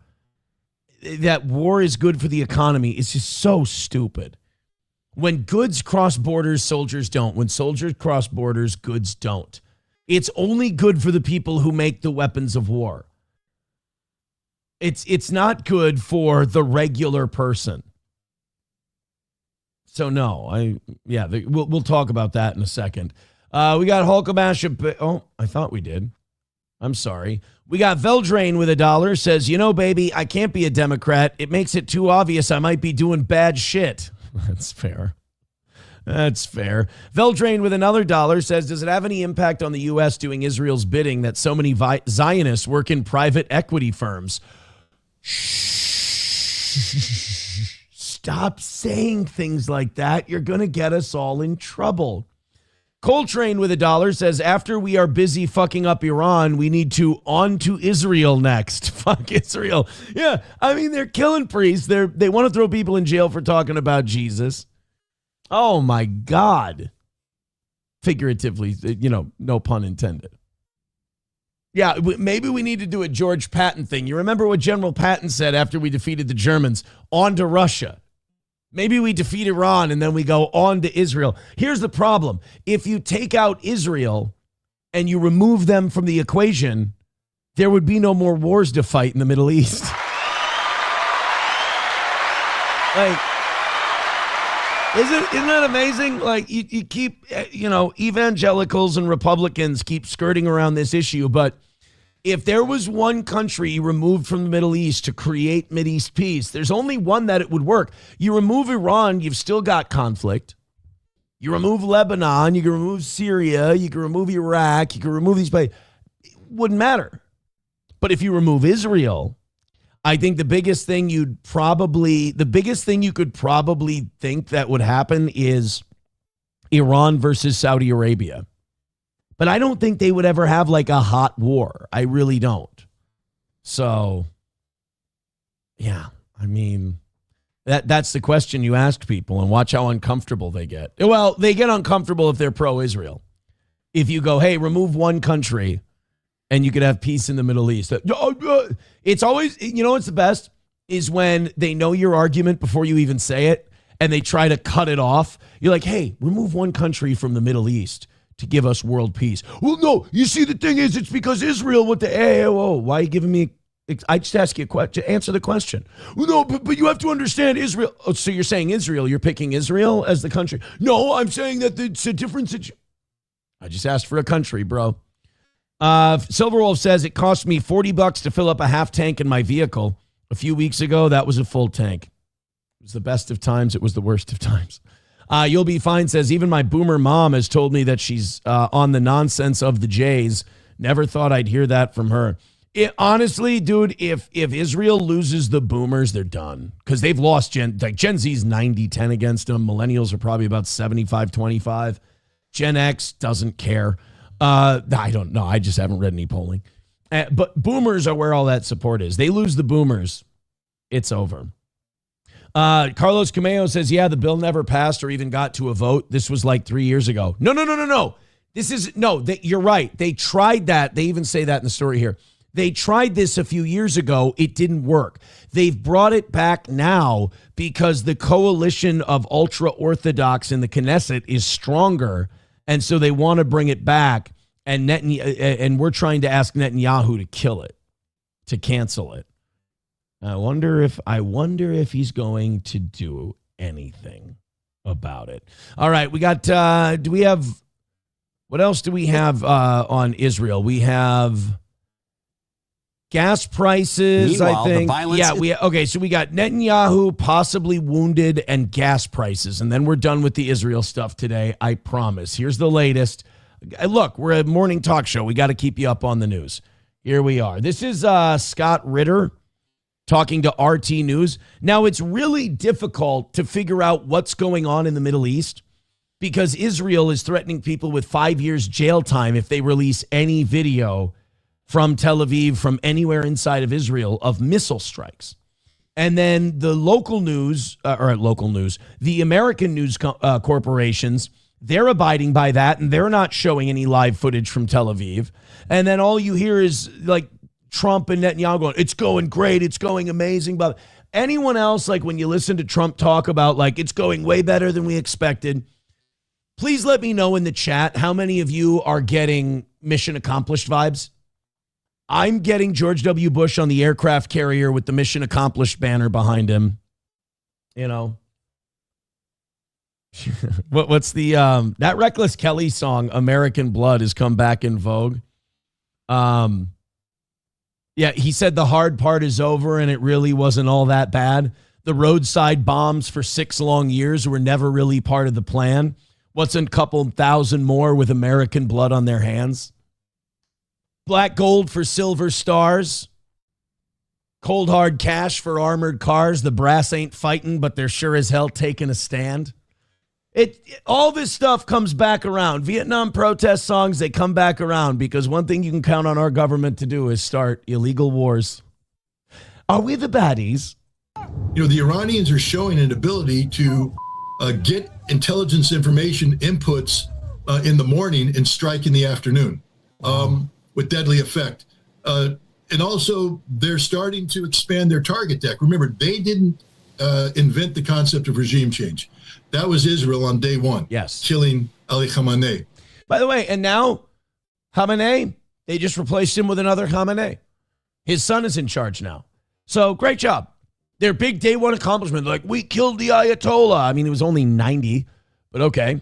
that war is good for the economy, is just so stupid. When goods cross borders, soldiers don't. When soldiers cross borders, goods don't. It's only good for the people who make the weapons of war. It's not good for the regular person. So no, we'll talk about that in a second. We got Hulkamash. Oh, I thought we did. I'm sorry. We got Veldrain with $1 says, baby, I can't be a Democrat. It makes it too obvious I might be doing bad shit. That's fair. That's fair. Veldrain with another $1 says, does it have any impact on the U.S. doing Israel's bidding that so many Zionists work in private equity firms? Stop saying things like that. You're going to get us all in trouble. Coltrane with $1 says, after we are busy fucking up Iran, we need to on to Israel next. Fuck Israel. Yeah, I mean, they're killing priests. They want to throw people in jail for talking about Jesus. Oh, my God. Figuratively, no pun intended. Yeah, maybe we need to do a George Patton thing. You remember what General Patton said after we defeated the Germans? On to Russia. Maybe we defeat Iran and then we go on to Israel. Here's the problem. If you take out Israel and you remove them from the equation, there would be no more wars to fight in the Middle East. Like, isn't that amazing? Like, you keep, evangelicals and Republicans keep skirting around this issue, but if there was one country removed from the Middle East to create Mideast peace, there's only one that it would work. You remove Iran, you've still got conflict. You remove Lebanon, you can remove Syria, you can remove Iraq, you can remove these places. It wouldn't matter. But if you remove Israel, I think the biggest thing you could probably think that would happen is Iran versus Saudi Arabia. But I don't think they would ever have like a hot war. I really don't. So, yeah, I mean, that's the question you ask people, and watch how uncomfortable they get. Well, they get uncomfortable if they're pro-Israel. If you go, hey, remove one country and you could have peace in the Middle East. It's always, what's the best is when they know your argument before you even say it and they try to cut it off. You're like, hey, remove one country from the Middle East to give us world peace. Well, no, you see, the thing is, it's because Israel went to, hey, whoa, why are you giving me, I just ask you a question, answer the question. Well, no, but you have to understand Israel. Oh, so you're saying Israel, you're picking Israel as the country. No, I'm saying that it's a different situation. I just asked for a country, bro. Silverwolf says it cost me $40 to fill up a half tank in my vehicle. A few weeks ago, that was a full tank. It was the best of times. It was the worst of times. You'll Be Fine says, even my boomer mom has told me that she's on the nonsense of the Jays. Never thought I'd hear that from her. Honestly, dude, if Israel loses the boomers, they're done. Because they've lost Gen Z's 90-10 against them. Millennials are probably about 75-25. Gen X doesn't care. I don't know. I just haven't read any polling. But boomers are where all that support is. They lose the boomers, it's over. Carlos Cameo says, yeah, the bill never passed or even got to a vote. This was like 3 years ago. No. You're right. They tried that. They even say that in the story here. They tried this a few years ago. It didn't work. They've brought it back now because the coalition of ultra-Orthodox in the Knesset is stronger, and so they want to bring it back, and we're trying to ask Netanyahu to kill it, to cancel it. I wonder if he's going to do anything about it. All right, we got, what else do we have on Israel? We have gas prices, Meanwhile, I think. the violence So we got Netanyahu possibly wounded and gas prices, and then we're done with the Israel stuff today, I promise. Here's the latest. Look, we're a morning talk show. We got to keep you up on the news. Here we are. This is Scott Ritter talking to RT News. Now, it's really difficult to figure out what's going on in the Middle East because Israel is threatening people with 5 years jail time if they release any video from Tel Aviv, from anywhere inside of Israel, of missile strikes. And then the the American news corporations, they're abiding by that, and they're not showing any live footage from Tel Aviv. And then all you hear is like Trump and Netanyahu going, it's going great, it's going amazing. But anyone else, like when you listen to Trump talk about like it's going way better than we expected, please let me know in the chat how many of you are getting mission accomplished vibes. I'm getting George W. Bush on the aircraft carrier with the mission accomplished banner behind him. You know, what's the that Reckless Kelly song, American Blood, has come back in vogue. Yeah, he said the hard part is over and it really wasn't all that bad. The roadside bombs for 6 long years were never really part of the plan. What's a couple thousand more with American blood on their hands? Black gold for silver stars. Cold hard cash for armored cars. The brass ain't fighting, but they're sure as hell taking a stand. All this stuff comes back around. Vietnam protest songs, they come back around because one thing you can count on our government to do is start illegal wars. Are we the baddies? You know, the Iranians are showing an ability to get intelligence information inputs in the morning and strike in the afternoon with deadly effect. And also, they're starting to expand their target deck. Remember, they didn't invent the concept of regime change. That was Israel on day one. Yes. Killing Ali Khamenei. By the way, and now Khamenei, they just replaced him with another Khamenei. His son is in charge now. So great job. Their big day one accomplishment, like, we killed the Ayatollah. I mean, it was only 90, but okay.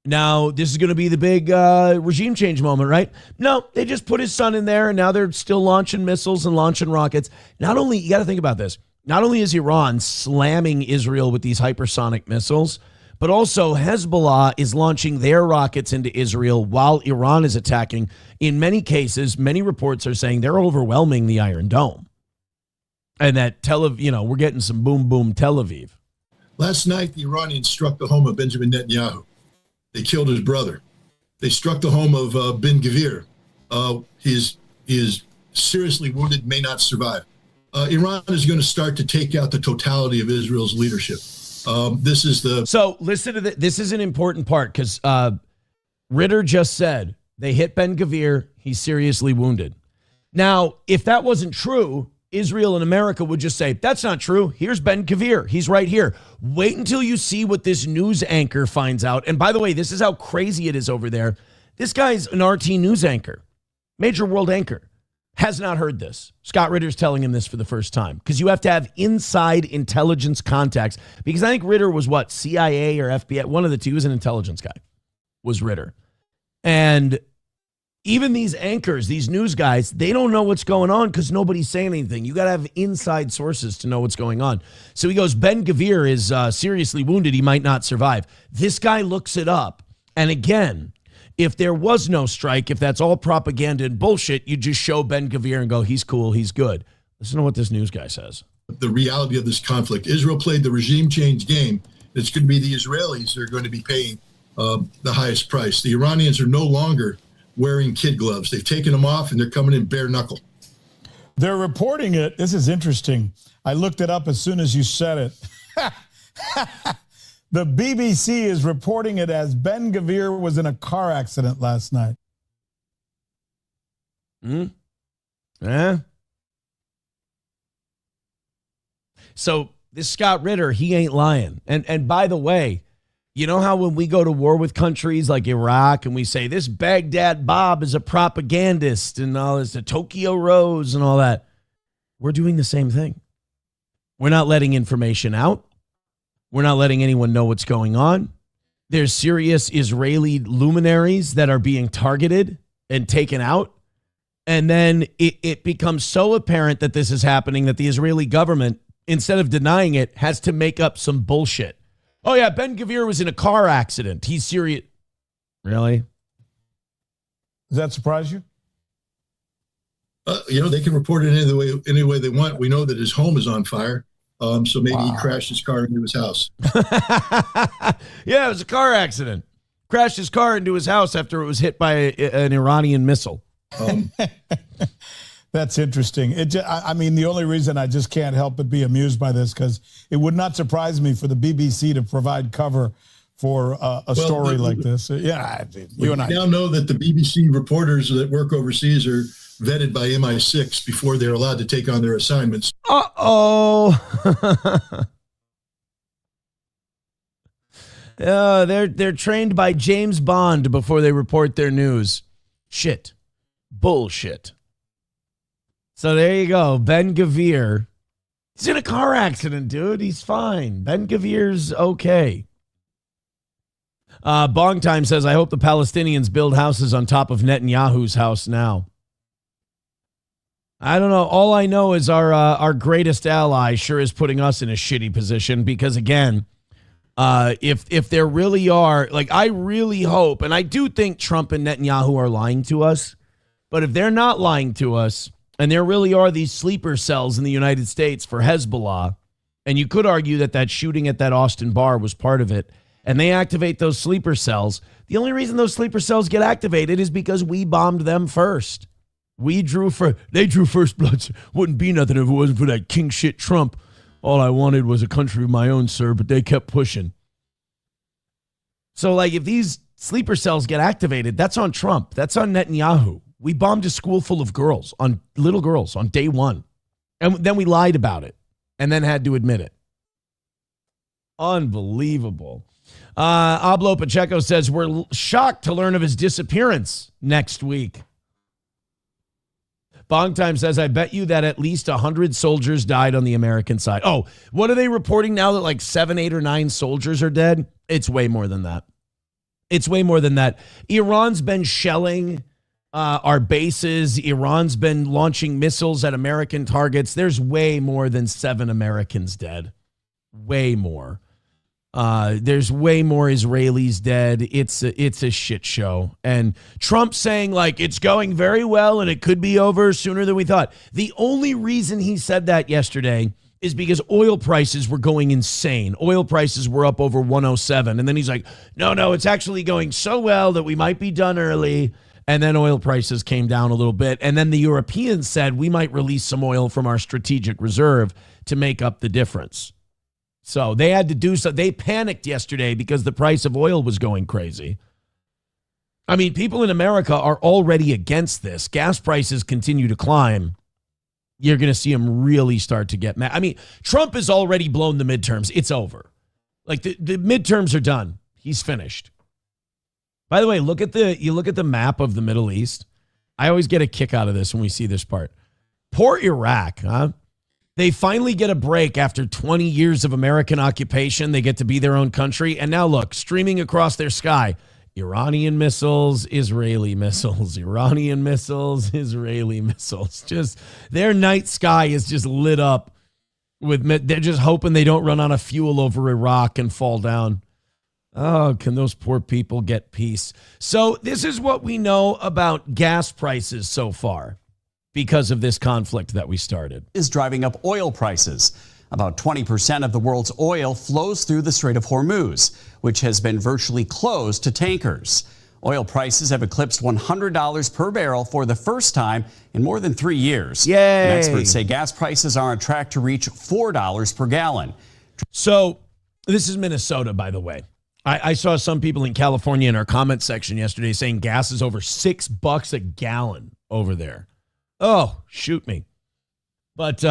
Now, this is going to be the big regime change moment, right? No, they just put his son in there, and now they're still launching missiles and launching rockets. Not only, you got to think about this, not only is Iran slamming Israel with these hypersonic missiles, but also Hezbollah is launching their rockets into Israel while Iran is attacking. In many cases, many reports are saying they're overwhelming the Iron Dome. And that Tel Aviv, we're getting some boom, boom Tel Aviv. Last night, the Iranians struck the home of Benjamin Netanyahu. They killed his brother. They struck the home of Ben Gvir. He is seriously wounded, may not survive. Iran is going to start to take out the totality of Israel's leadership. So listen to this. This is an important part because Ritter just said they hit Ben Gvir. He's seriously wounded. Now, if that wasn't true, Israel and America would just say, that's not true. Here's Ben Gvir. He's right here. Wait until you see what this news anchor finds out. And by the way, this is how crazy it is over there. This guy's an RT news anchor, major world anchor, has not heard this. Scott Ritter's telling him this for the first time because you have to have inside intelligence contacts because I think Ritter was what, CIA or FBI, one of the two. He was an intelligence guy, was Ritter. And even these anchors, these news guys, they don't know what's going on because nobody's saying anything. You got to have inside sources to know what's going on. So he goes, Ben Gvir is seriously wounded. He might not survive. This guy looks it up. And again, if there was no strike, if that's all propaganda and bullshit, you just show Ben Gvir and go, he's cool, he's good. Listen to what this news guy says. The reality of this conflict. Israel played the regime change game. It's going to be the Israelis that are going to be paying the highest price. The Iranians are no longer wearing kid gloves. They've taken them off and they're coming in bare knuckle. They're reporting it. This is interesting. I looked it up as soon as you said it. The BBC is reporting it as Ben Gvir was in a car accident last night. Yeah. So this Scott Ritter, he ain't lying. And by the way, you know how when we go to war with countries like Iraq and we say this Baghdad Bob is a propagandist and all this, the Tokyo Rose and all that, we're doing the same thing. We're not letting information out. We're not letting anyone know what's going on. There's serious Israeli luminaries that are being targeted and taken out. And then it becomes so apparent that this is happening that the Israeli government, instead of denying it, has to make up some bullshit. Oh, yeah, Ben Gvir was in a car accident. He's serious. Really? Does that surprise you? They can report it any way they want. We know that his home is on fire. So maybe he crashed his car into his house. Yeah, it was a car accident. Crashed his car into his house after it was hit by an Iranian missile. That's interesting. The only reason I just can't help but be amused by this, because it would not surprise me for the BBC to provide cover for a story like this. Yeah, you and I now know that the BBC reporters that work overseas are vetted by MI6 before they're allowed to take on their assignments. They're trained by James Bond before they report their news. Shit. Bullshit. So there you go. Ben Gvir. He's in a car accident, dude. He's fine. Ben Gvir's okay. Bong Time says, I hope the Palestinians build houses on top of Netanyahu's house now. I don't know. All I know is our greatest ally sure is putting us in a shitty position because, again, if there really are, like, I really hope, and I do think Trump and Netanyahu are lying to us, but if they're not lying to us, and there really are these sleeper cells in the United States for Hezbollah, and you could argue that shooting at that Austin bar was part of it, and they activate those sleeper cells, the only reason those sleeper cells get activated is because we bombed them first. They drew first blood. Wouldn't be nothing if it wasn't for that king shit Trump. All I wanted was a country of my own, sir, but they kept pushing. So, like, if these sleeper cells get activated, that's on Trump. That's on Netanyahu. We bombed a school full of little girls on day one. And then we lied about it and then had to admit it. Unbelievable. Ablo Pacheco says, we're shocked to learn of his disappearance next week. Bong Time says, I bet you that at least 100 soldiers died on the American side. Oh, what are they reporting now that like 7, 8, or 9 soldiers are dead? It's way more than that. It's way more than that. Iran's been shelling our bases. Iran's been launching missiles at American targets. There's way more than 7 Americans dead. Way more. There's way more Israelis dead. It's a shit show. And Trump saying like it's going very well and it could be over sooner than we thought. The only reason he said that yesterday is because oil prices were going insane. Oil prices were up over 107. And then he's like, no, it's actually going so well that we might be done early. And then oil prices came down a little bit. And then the Europeans said we might release some oil from our strategic reserve to make up the difference. So they had to do so. They panicked yesterday because the price of oil was going crazy. I mean, people in America are already against this. Gas prices continue to climb. You're going to see them really start to get mad. I mean, Trump has already blown the midterms. It's over. Like the midterms are done. He's finished. By the way, you look at the map of the Middle East. I always get a kick out of this when we see this part. Poor Iraq, huh? They finally get a break after 20 years of American occupation. They get to be their own country. And now look, streaming across their sky, Iranian missiles, Israeli missiles, Iranian missiles, Israeli missiles. Just their night sky is just lit up with, they're just hoping they don't run out of fuel over Iraq and fall down. Oh, can those poor people get peace? So this is what we know about gas prices so far because of this conflict that we started. Is driving up oil prices. About 20% of the world's oil flows through the Strait of Hormuz, which has been virtually closed to tankers. Oil prices have eclipsed $100 per barrel for the first time in more than 3 years. Yay! And experts say gas prices are on track to reach $4 per gallon. So this is Minnesota, by the way. I saw some people in California in our comment section yesterday saying gas is over $6 a gallon over there. Oh, shoot me. But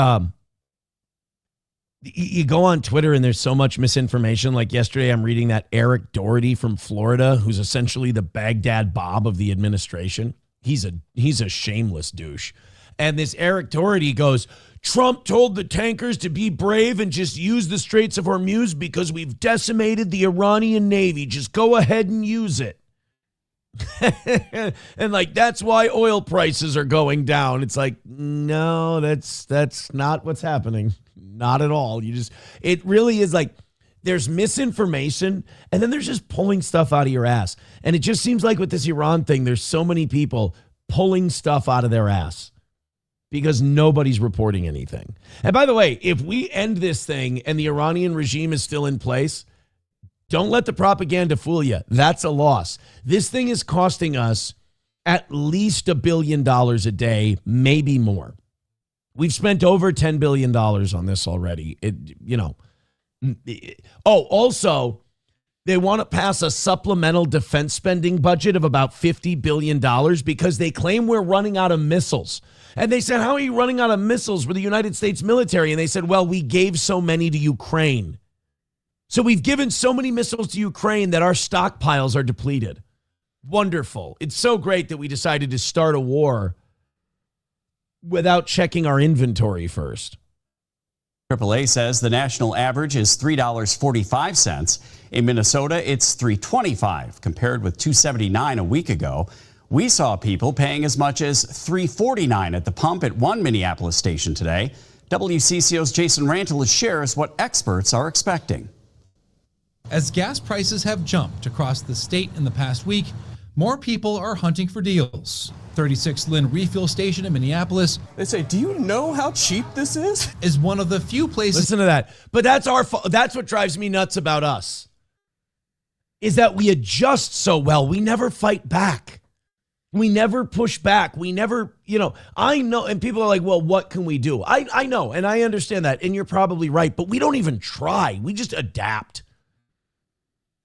you go on Twitter and there's so much misinformation. Like yesterday, I'm reading that Eric Doherty from Florida, who's essentially the Baghdad Bob of the administration. He's a shameless douche. And this Eric Doherty goes, Trump told the tankers to be brave and just use the Straits of Hormuz because we've decimated the Iranian Navy. Just go ahead and use it. And like, that's why oil prices are going down. It's like, no, that's not what's happening. Not at all. It really is like there's misinformation and then there's just pulling stuff out of your ass. And it just seems like with this Iran thing, there's so many people pulling stuff out of their ass because nobody's reporting anything. And by the way, if we end this thing and the Iranian regime is still in place, don't let the propaganda fool you. That's a loss. This thing is costing us at least $1 billion a day, maybe more. We've spent over $10 billion on this already. Also, they want to pass a supplemental defense spending budget of about $50 billion because they claim we're running out of missiles. And they said, how are you running out of missiles with the United States military? And they said, well, we gave so many to Ukraine. So we've given so many missiles to Ukraine that our stockpiles are depleted. Wonderful. It's so great that we decided to start a war without checking our inventory first. AAA says the national average is $3.45. In Minnesota, it's $3.25, compared with $2.79 a week ago. We saw people paying as much as $3.49 at the pump at one Minneapolis station today. WCCO's Jason Ranteles shares what experts are expecting. As gas prices have jumped across the state in the past week, more people are hunting for deals. 36 Lynn Refuel Station in Minneapolis. They say, do you know how cheap this is? Is one of the few places. Listen to that. But that's that's what drives me nuts about us. Is that we adjust so well. We never fight back. We never push back. We never, I know. And people are like, well, what can we do? I know. And I understand that. And you're probably right. But we don't even try. We just adapt.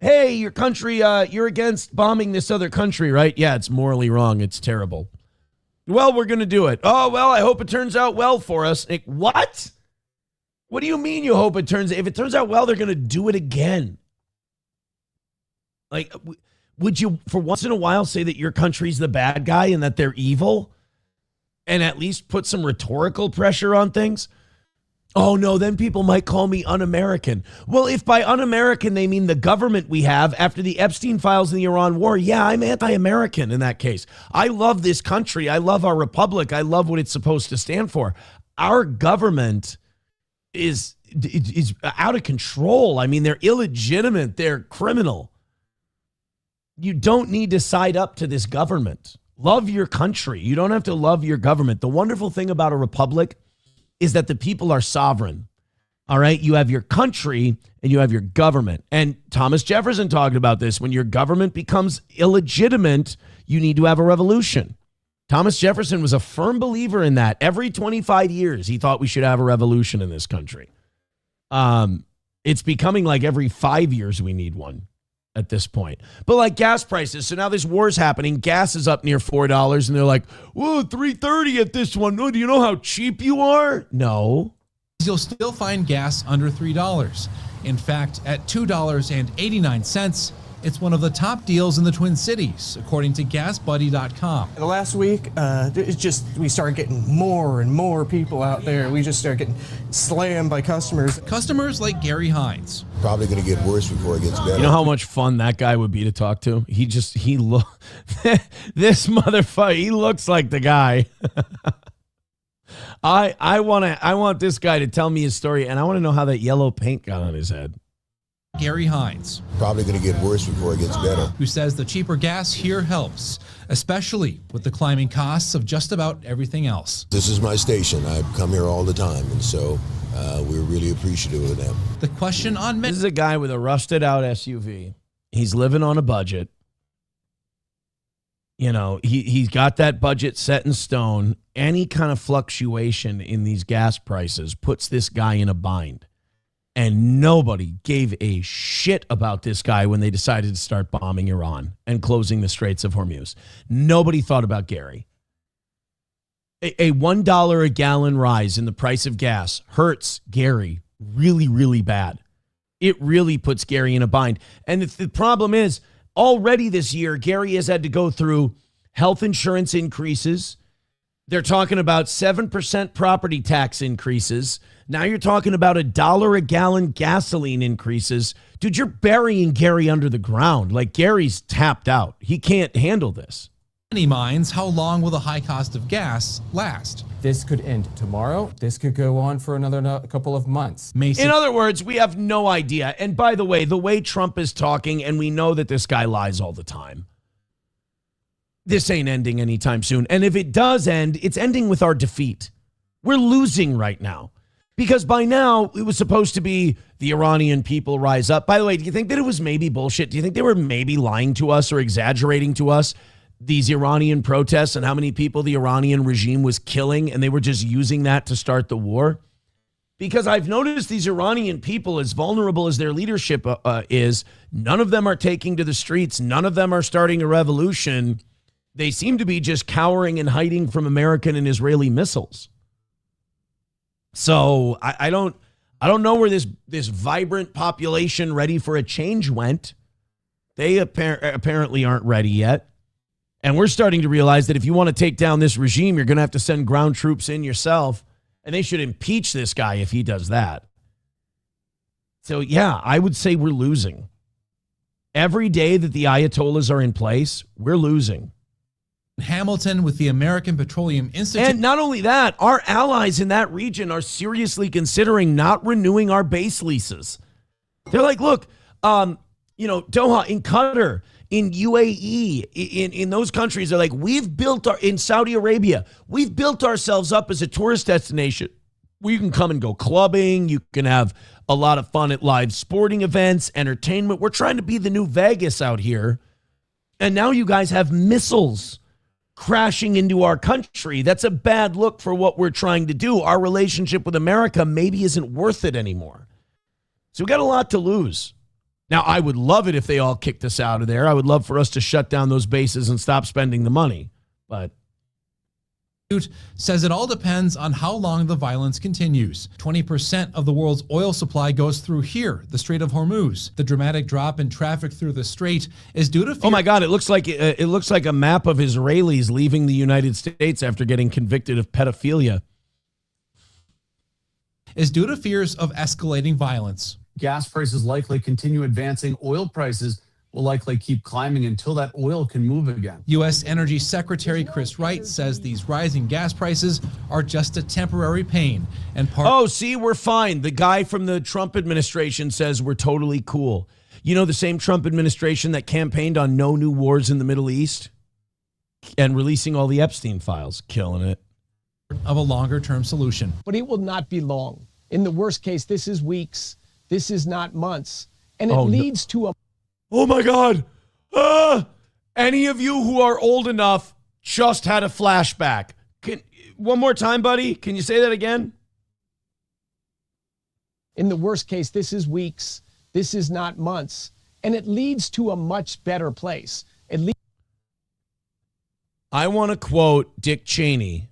Hey, your country, you're against bombing this other country, right? Yeah, it's morally wrong. It's terrible. Well, we're going to do it. Oh, well, I hope it turns out well for us. Like, what? What do you mean you hope it turns? If it turns out well, they're going to do it again. Like, would you, for once in a while, say that your country's the bad guy and that they're evil? and at least put some rhetorical pressure on things. Oh, no, then people might call me un-American. Well, if by un-American they mean the government we have after the Epstein files and the Iran war, yeah, I'm anti-American in that case. I love this country. I love our republic. I love what it's supposed to stand for. Our government is out of control. I mean, they're illegitimate. They're criminal. You don't need to side up to this government. Love your country. You don't have to love your government. The wonderful thing about a republic is that the people are sovereign. All right. You have your country and you have your government. And Thomas Jefferson talked about this. When your government becomes illegitimate, you need to have a revolution. Thomas Jefferson was a firm believer in that. Every 25 years, he thought we should have a revolution in this country. It's becoming like every 5 years we need one at this point. But like gas prices, so now this war is happening. Gas is up near $4, and they're like, whoa, $3.30 at this one. Oh, do you know how cheap you are? No. You'll still find gas under $3. In fact, at $2.89, it's one of the top deals in the Twin Cities, according to GasBuddy.com. The last week, we started getting more and more people out there. We just started getting slammed by customers. Customers like Gary Hines. Probably going to get worse before it gets better. You know how much fun that guy would be to talk to? This motherfucker, he looks like the guy. I want this guy to tell me his story, and I want to know how that yellow paint got on his head. Gary Hines. Probably going to get worse before it gets better. Who says the cheaper gas here helps, especially with the climbing costs of just about everything else. This is my station. I come here all the time, and so we're really appreciative of them. The question on this is a guy with a rusted out SUV. He's living on a budget. You know, he's got that budget set in stone. Any kind of fluctuation in these gas prices puts this guy in a bind. And nobody gave a shit about this guy when they decided to start bombing Iran and closing the Straits of Hormuz. Nobody thought about Gary. A $1 a gallon rise in the price of gas hurts Gary really, really bad. It really puts Gary in a bind. And the problem is, already this year, Gary has had to go through health insurance increases. They're talking about 7% property tax increases. Now you're talking about $1 a gallon gasoline increases. Dude, you're burying Gary under the ground. Like, Gary's tapped out. He can't handle this. Many minds, how long will the high cost of gas last? This could end tomorrow. This could go on for another couple of months. In other words, we have no idea. And by the way Trump is talking, and we know that this guy lies all the time, this ain't ending anytime soon. And if it does end, it's ending with our defeat. We're losing right now. Because by now, it was supposed to be the Iranian people rise up. By the way, do you think that it was maybe bullshit? Do you think they were maybe lying to us or exaggerating to us, these Iranian protests and how many people the Iranian regime was killing, and they were just using that to start the war? Because I've noticed these Iranian people, as vulnerable as their leadership is, none of them are taking to the streets. None of them are starting a revolution. They seem to be just cowering and hiding from American and Israeli missiles. So I don't know where this vibrant population ready for a change went. They apparently aren't ready yet. And we're starting to realize that if you want to take down this regime, you're going to have to send ground troops in yourself. And they should impeach this guy if he does that. So, yeah, I would say we're losing. Every day that the Ayatollahs are in place, we're losing. Hamilton with the American Petroleum Institute. And not only that, our allies in that region are seriously considering not renewing our base leases. They're like, look, Doha, in Qatar, in UAE, in those countries, they're like, in Saudi Arabia, we've built ourselves up as a tourist destination where you can come and go clubbing. You can have a lot of fun at live sporting events, entertainment. We're trying to be the new Vegas out here. And now you guys have missiles crashing into our country. That's a bad look for what we're trying to do. Our relationship with America maybe isn't worth it anymore. So we got a lot to lose. Now, I would love it if they all kicked us out of there. I would love for us to shut down those bases and stop spending the money. But says it all depends on how long the violence continues. 20% of the world's oil supply goes through here, the Strait of Hormuz. The dramatic drop in traffic through the strait is due to Oh my God! It looks like a map of Israelis leaving the United States after getting convicted of pedophilia. Is due to fears of escalating violence. Gas prices likely continue advancing. Oil prices will likely keep climbing until that oil can move again. U.S. Energy Secretary Chris Wright says these rising gas prices are just a temporary pain and part. Oh, see, we're fine. The guy from the Trump administration says we're totally cool. You know, the same Trump administration that campaigned on no new wars in the Middle East and releasing all the Epstein files, killing it. Of a longer-term solution. But it will not be long. In the worst case, this is weeks. This is not months. And it leads to a... Oh my God. Any of you who are old enough just had a flashback. One more time, buddy. Can you say that again? In the worst case, this is weeks. This is not months. And it leads to a much better place. I want to quote Dick Cheney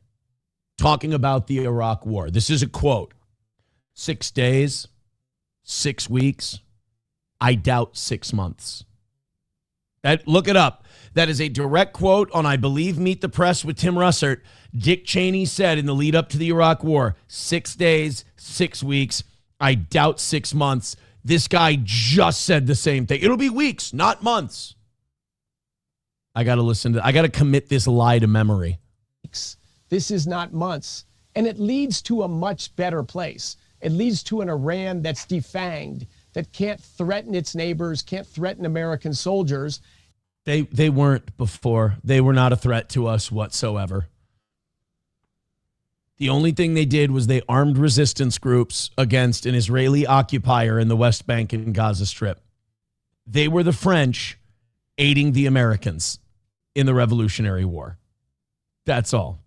talking about the Iraq War. This is a quote. 6 days, 6 weeks, I doubt 6 months. Look it up. That is a direct quote on, I believe, Meet the Press with Tim Russert. Dick Cheney said in the lead up to the Iraq War, 6 days, 6 weeks, I doubt 6 months. This guy just said the same thing. It'll be weeks, not months. I got to commit this lie to memory. This is not months. And it leads to a much better place. It leads to an Iran that's defanged, that can't threaten its neighbors, can't threaten American soldiers. They weren't before. They were not a threat to us whatsoever. The only thing they did was they armed resistance groups against an Israeli occupier in the West Bank and Gaza Strip. They were the French aiding the Americans in the Revolutionary War. That's all.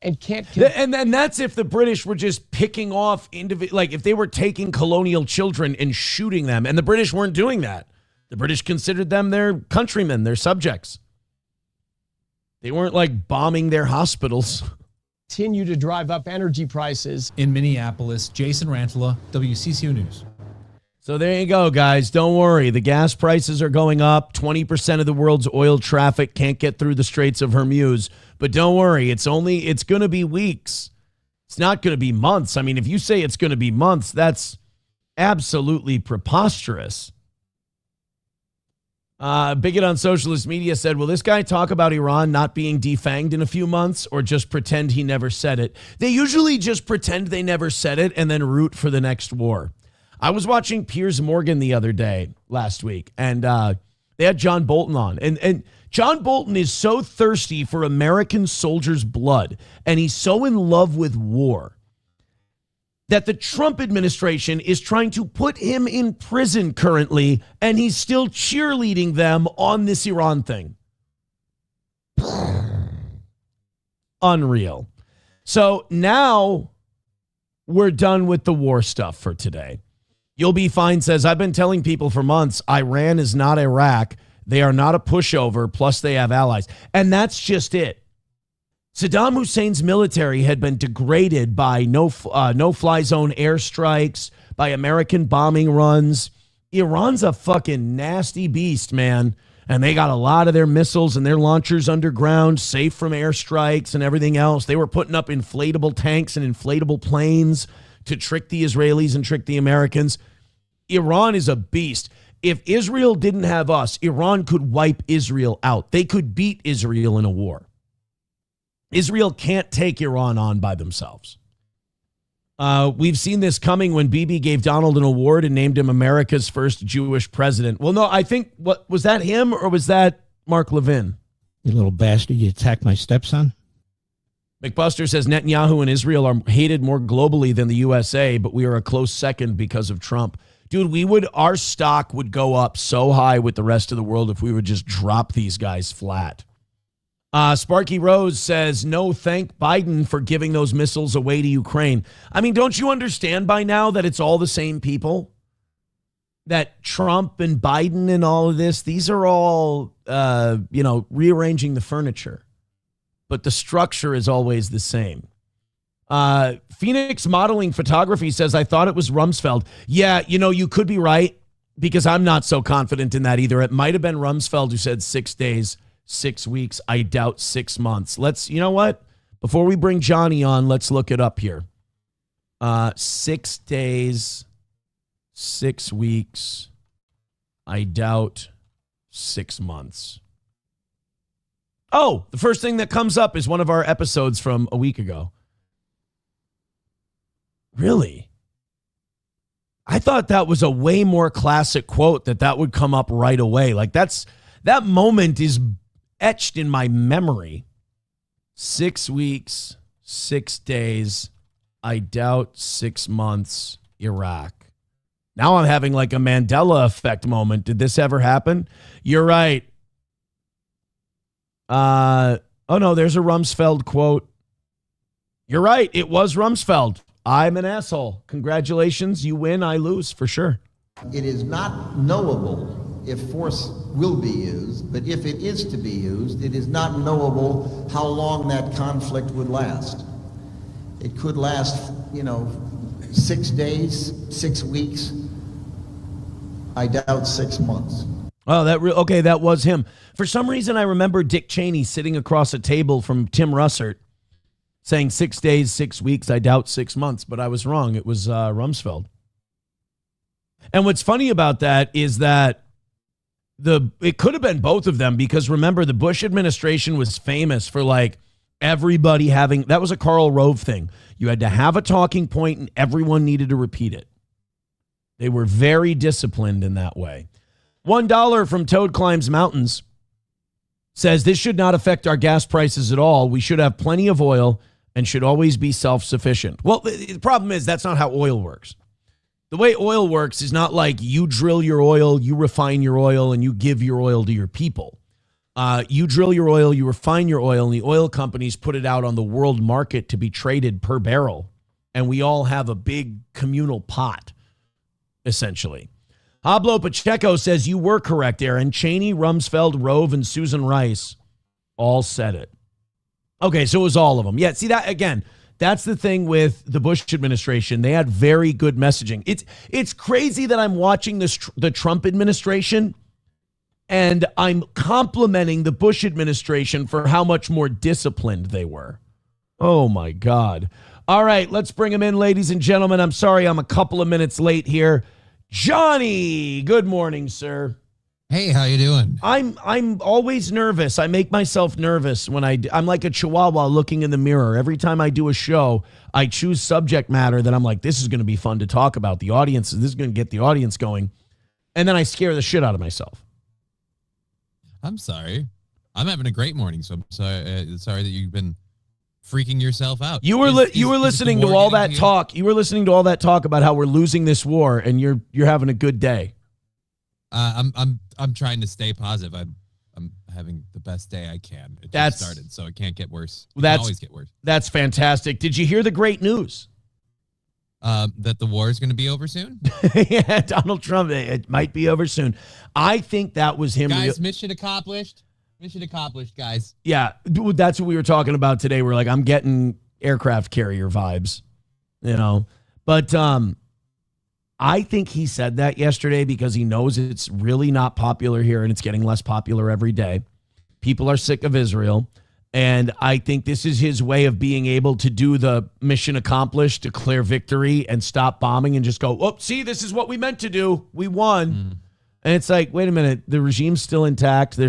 And and that's if the British were just picking off like if they were taking colonial children and shooting them, and the British weren't doing that. The British considered them their countrymen, their subjects. They weren't like bombing their hospitals. Continue to drive up energy prices. In Minneapolis, Jason Rantala, WCCO News. So there you go, guys. Don't worry. The gas prices are going up. 20% of the world's oil traffic can't get through the Straits of Hormuz. But don't worry. It's going to be weeks. It's not going to be months. I mean, if you say it's going to be months, that's absolutely preposterous. Bigot on socialist media said, will this guy talk about Iran not being defanged in a few months or just pretend he never said it? They usually just pretend they never said it and then root for the next war. I was watching Piers Morgan the other day, last week, and they had John Bolton on. And John Bolton is so thirsty for American soldiers' blood, and he's so in love with war, that the Trump administration is trying to put him in prison currently, and he's still cheerleading them on this Iran thing. Unreal. So now we're done with the war stuff for today. You'll Be Fine says, I've been telling people for months, Iran is not Iraq. They are not a pushover, plus they have allies. And that's just it. Saddam Hussein's military had been degraded by no-fly zone airstrikes, by American bombing runs. Iran's a fucking nasty beast, man. And they got a lot of their missiles and their launchers underground, safe from airstrikes and everything else. They were putting up inflatable tanks and inflatable planes to trick the Israelis and trick the Americans. Iran is a beast. If Israel didn't have us, Iran could wipe Israel out. They could beat Israel in a war. Israel can't take Iran on by themselves. We've seen this coming when Bibi gave Donald an award and named him America's first Jewish president. Well, no, I think, what was that him or was that Mark Levin? You little bastard, you attacked my stepson? McBuster says Netanyahu and Israel are hated more globally than the USA, but we are a close second because of Trump. Dude, our stock would go up so high with the rest of the world if we would just drop these guys flat. Sparky Rose says, no, thank Biden for giving those missiles away to Ukraine. I mean, don't you understand by now that it's all the same people? That Trump and Biden and all of this, these are all, rearranging the furniture. but the structure is always the same. Phoenix Modeling Photography says, I thought it was Rumsfeld. Yeah, you could be right, because I'm not so confident in that either. It might have been Rumsfeld who said 6 days, 6 weeks. I doubt 6 months. You know what? Before we bring Johnny on, let's look it up here. 6 days, 6 weeks. I doubt 6 months. Oh, the first thing that comes up is one of our episodes from a week ago. Really? I thought that was a way more classic quote that would come up right away. Like that moment is etched in my memory. 6 weeks, 6 days. I doubt 6 months. Iraq. Now I'm having like a Mandela effect moment. Did this ever happen? You're right. Oh no, there's a Rumsfeld quote. You're right. It was Rumsfeld. I'm an asshole. Congratulations. You win. I lose for sure. It is not knowable if force will be used, but if it is to be used, it is not knowable how long that conflict would last. It could last, 6 days, 6 weeks. I doubt 6 months. Oh, that was him. For some reason, I remember Dick Cheney sitting across a table from Tim Russert saying 6 days, 6 weeks, I doubt 6 months, but I was wrong. It was Rumsfeld. And what's funny about that is that it could have been both of them, because remember, the Bush administration was famous for like everybody having, that was a Karl Rove thing. You had to have a talking point and everyone needed to repeat it. They were very disciplined in that way. $1 from Toad Climbs Mountains says, this should not affect our gas prices at all. We should have plenty of oil and should always be self-sufficient. Well, the problem is that's not how oil works. The way oil works is not like you drill your oil, you refine your oil, and you give your oil to your people. You drill your oil, you refine your oil, and the oil companies put it out on the world market to be traded per barrel. And we all have a big communal pot, essentially. Pablo Pacheco says, you were correct, Aaron. Cheney, Rumsfeld, Rove, and Susan Rice all said it. Okay, so it was all of them. Yeah, see that again. That's the thing with the Bush administration. They had very good messaging. It's crazy that I'm watching the Trump administration and I'm complimenting the Bush administration for how much more disciplined they were. Oh, my God. All right, let's bring him in, ladies and gentlemen. I'm sorry I'm a couple of minutes late here. Johnny, good morning, sir. Hey, how you doing? I'm always nervous. I make myself nervous when I'm like a chihuahua looking in the mirror. Every time I do a show, I choose subject matter that I'm like, this is going to be fun to talk about. This is going to get the audience going. And then I scare the shit out of myself. I'm sorry. I'm having a great morning, so I'm sorry that you've been freaking yourself out. You were listening to all that talk. You were listening to all that talk about how we're losing this war, and you're having a good day. I'm trying to stay positive. I'm having the best day I can. It just started, so it can't get worse. It can always get worse. That's fantastic. Did you hear the great news? That the war is going to be over soon? Yeah, Donald Trump. It might be over soon. I think that was him. Guys, mission accomplished. Mission accomplished, guys. Yeah, that's what we were talking about today. We're like, I'm getting aircraft carrier vibes, But I think he said that yesterday because he knows it's really not popular here and it's getting less popular every day. People are sick of Israel. And I think this is his way of being able to do the mission accomplished, declare victory, and stop bombing and just go, oh, see, this is what we meant to do. We won. And it's like, wait a minute, the regime's still intact.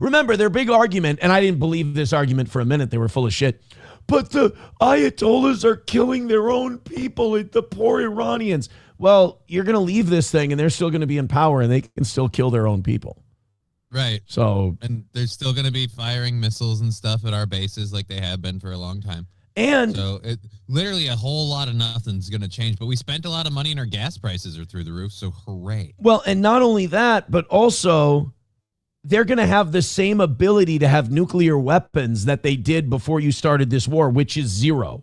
Remember, their big argument, and I didn't believe this argument for a minute. They were full of shit. But the Ayatollahs are killing their own people, the poor Iranians. Well, you're going to leave this thing, and they're still going to be in power, and they can still kill their own people. Right. And they're still going to be firing missiles and stuff at our bases like they have been for a long time. And so literally a whole lot of nothing's going to change. But we spent a lot of money and our gas prices are through the roof. So hooray. Well, and not only that, but also they're going to have the same ability to have nuclear weapons that they did before you started this war, which is zero.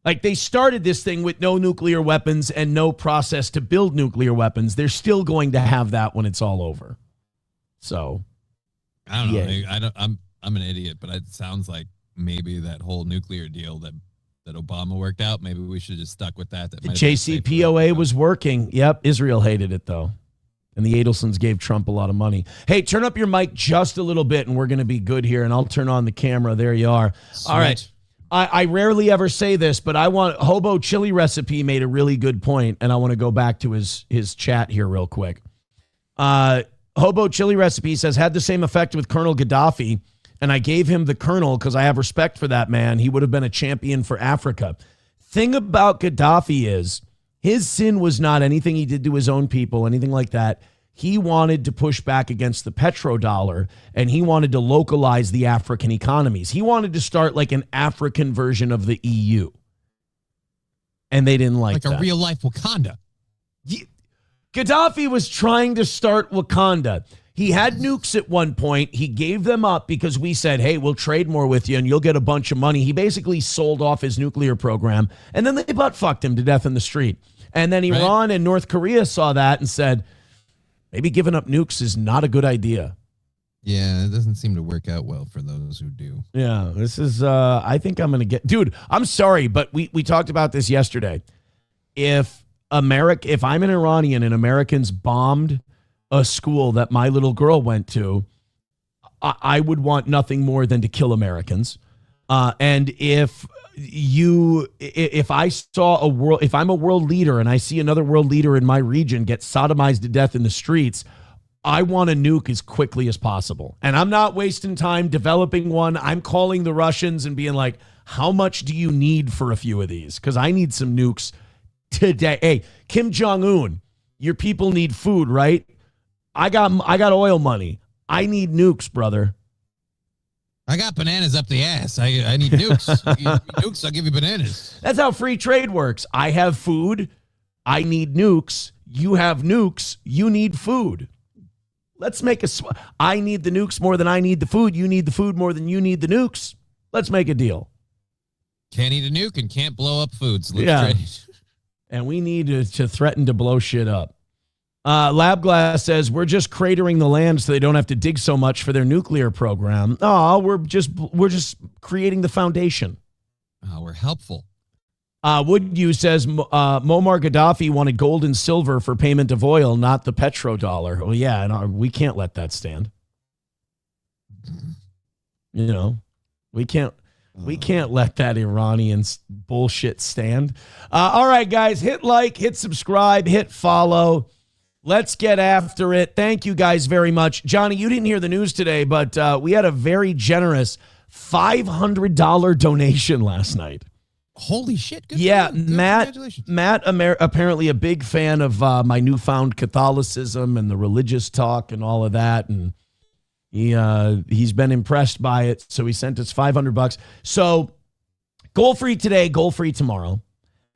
Like they started this thing with no nuclear weapons and no process to build nuclear weapons. They're still going to have that when it's all over. So I don't know. I'm an idiot, but it sounds like maybe that whole nuclear deal that Obama worked out, maybe we should have just stuck with that. The JCPOA was working. Yep. Israel hated it, though. And the Adelsons gave Trump a lot of money. Hey, turn up your mic just a little bit, and we're going to be good here, and I'll turn on the camera. There you are. Sweet. All right. I rarely ever say this, but Hobo Chili Recipe made a really good point, and I want to go back to his chat here real quick. Hobo Chili Recipe says, had the same effect with Colonel Gaddafi, and I gave him the colonel because I have respect for that man. He would have been a champion for Africa. Thing about Gaddafi is his sin was not anything he did to his own people, anything like that. He wanted to push back against the petrodollar, and he wanted to localize the African economies. He wanted to start like an African version of the EU. And they didn't like that. Like a real-life Wakanda. Gaddafi was trying to start Wakanda. He had nukes at one point. He gave them up because we said, hey, we'll trade more with you and you'll get a bunch of money. He basically sold off his nuclear program, and then they butt-fucked him to death in the street. And then Iran and North Korea saw that and said, maybe giving up nukes is not a good idea. Yeah, it doesn't seem to work out well for those who do. Yeah, this is, I think I'm going to get, dude, I'm sorry, but we talked about this yesterday. If I'm an Iranian and Americans bombed a school that my little girl went to, I would want nothing more than to kill Americans. And if I saw if I'm a world leader and I see another world leader in my region get sodomized to death in the streets, I want a nuke as quickly as possible. And I'm not wasting time developing one. I'm calling the Russians and being like, how much do you need for a few of these? Because I need some nukes today. Hey, Kim Jong-un, your people need food, right? I got oil money. I need nukes, brother. I got bananas up the ass. I need nukes. You give me nukes, I'll give you bananas. That's how free trade works. I have food. I need nukes. You have nukes. You need food. Let's make I need the nukes more than I need the food. You need the food more than you need the nukes. Let's make a deal. Can't eat a nuke and can't blow up foods. Yeah. And we need to threaten to blow shit up. Labglass says, we're just cratering the land so they don't have to dig so much for their nuclear program. Oh, we're just creating the foundation. We're helpful. Wood You says, Muammar Gaddafi wanted gold and silver for payment of oil, not the petrodollar. Oh, yeah, and we can't let that stand. You know, we can't let that Iranian bullshit stand. All right, guys, hit like, hit subscribe, hit follow. Let's get after it. Thank you guys very much. Johnny, you didn't hear the news today, but we had a very generous $500 donation last night. Holy shit. Good Matt, apparently a big fan of my newfound Catholicism and the religious talk and all of that. And he's been impressed by it. So he sent us $500. So goal free today, goal free tomorrow.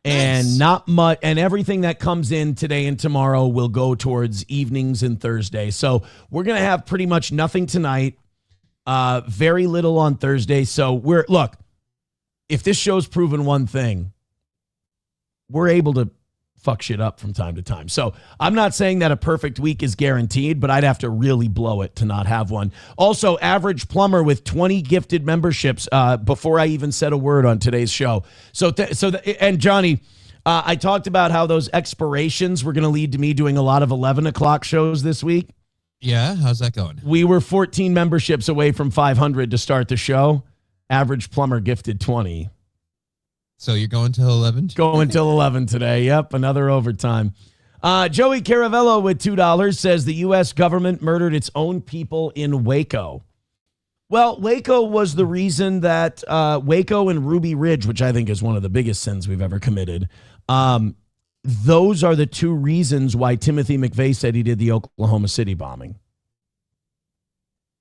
And not much, and everything that comes in today and tomorrow will go towards evenings and Thursday. So we're going to have pretty much nothing tonight, very little on Thursday. So look, if this show's proven one thing, we're able to fuck shit up from time to time. So I'm not saying that a perfect week is guaranteed, but I'd have to really blow it to not have one. Also, Average Plumber with 20 gifted memberships before I even said a word on today's show. And Johnny, I talked about how those expirations were going to lead to me doing a lot of 11 o'clock shows this week. Yeah, how's that going? We were 14 memberships away from 500 to start the show. Average Plumber gifted 20. So you're going till 11? Going till 11 today. Yep, another overtime. Joey Caravello with $2 says the U.S. government murdered its own people in Waco. Well, Waco was the reason that Waco and Ruby Ridge, which I think is one of the biggest sins we've ever committed, those are the two reasons why Timothy McVeigh said he did the Oklahoma City bombing.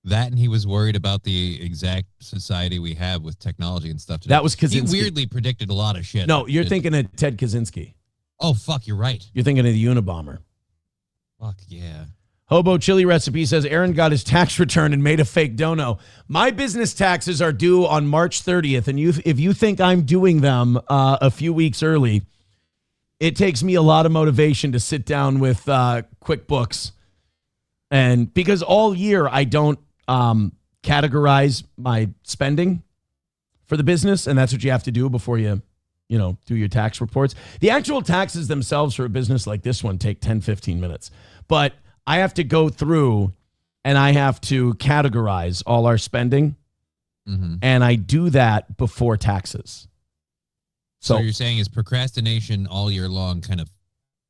That, and he was worried about the exact society we have with technology and stuff today. That was Kaczynski. He weirdly predicted a lot of shit. No, you're thinking of Ted Kaczynski. Oh, fuck, you're right. You're thinking of the Unabomber. Fuck, yeah. Hobo Chili Recipe says Aaron got his tax return and made a fake dono. My business taxes are due on March 30th, and if you think I'm doing them a few weeks early, it takes me a lot of motivation to sit down with QuickBooks. And because all year I don't categorize my spending for the business, and that's what you have to do before you do your tax reports. The actual taxes themselves for a business like this one take 10, 15 minutes. But I have to go through and I have to categorize all our spending. Mm-hmm. And I do that before taxes. So you're saying is procrastination all year long kind of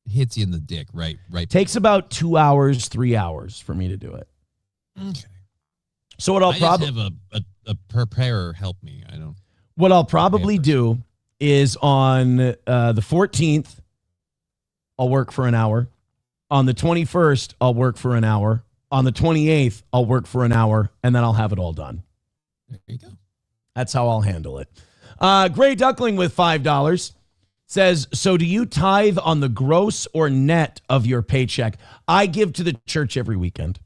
hits you in the dick, right? Takes about 2 hours, 3 hours for me to do it. Okay. So what I'll probably have a preparer help me. What I'll probably do is on the 14th, I'll work for an hour. On the 21st, I'll work for an hour. On the 28th, I'll work for an hour, and then I'll have it all done. There you go. That's how I'll handle it. Gray Duckling with $5 says, so do you tithe on the gross or net of your paycheck? I give to the church every weekend.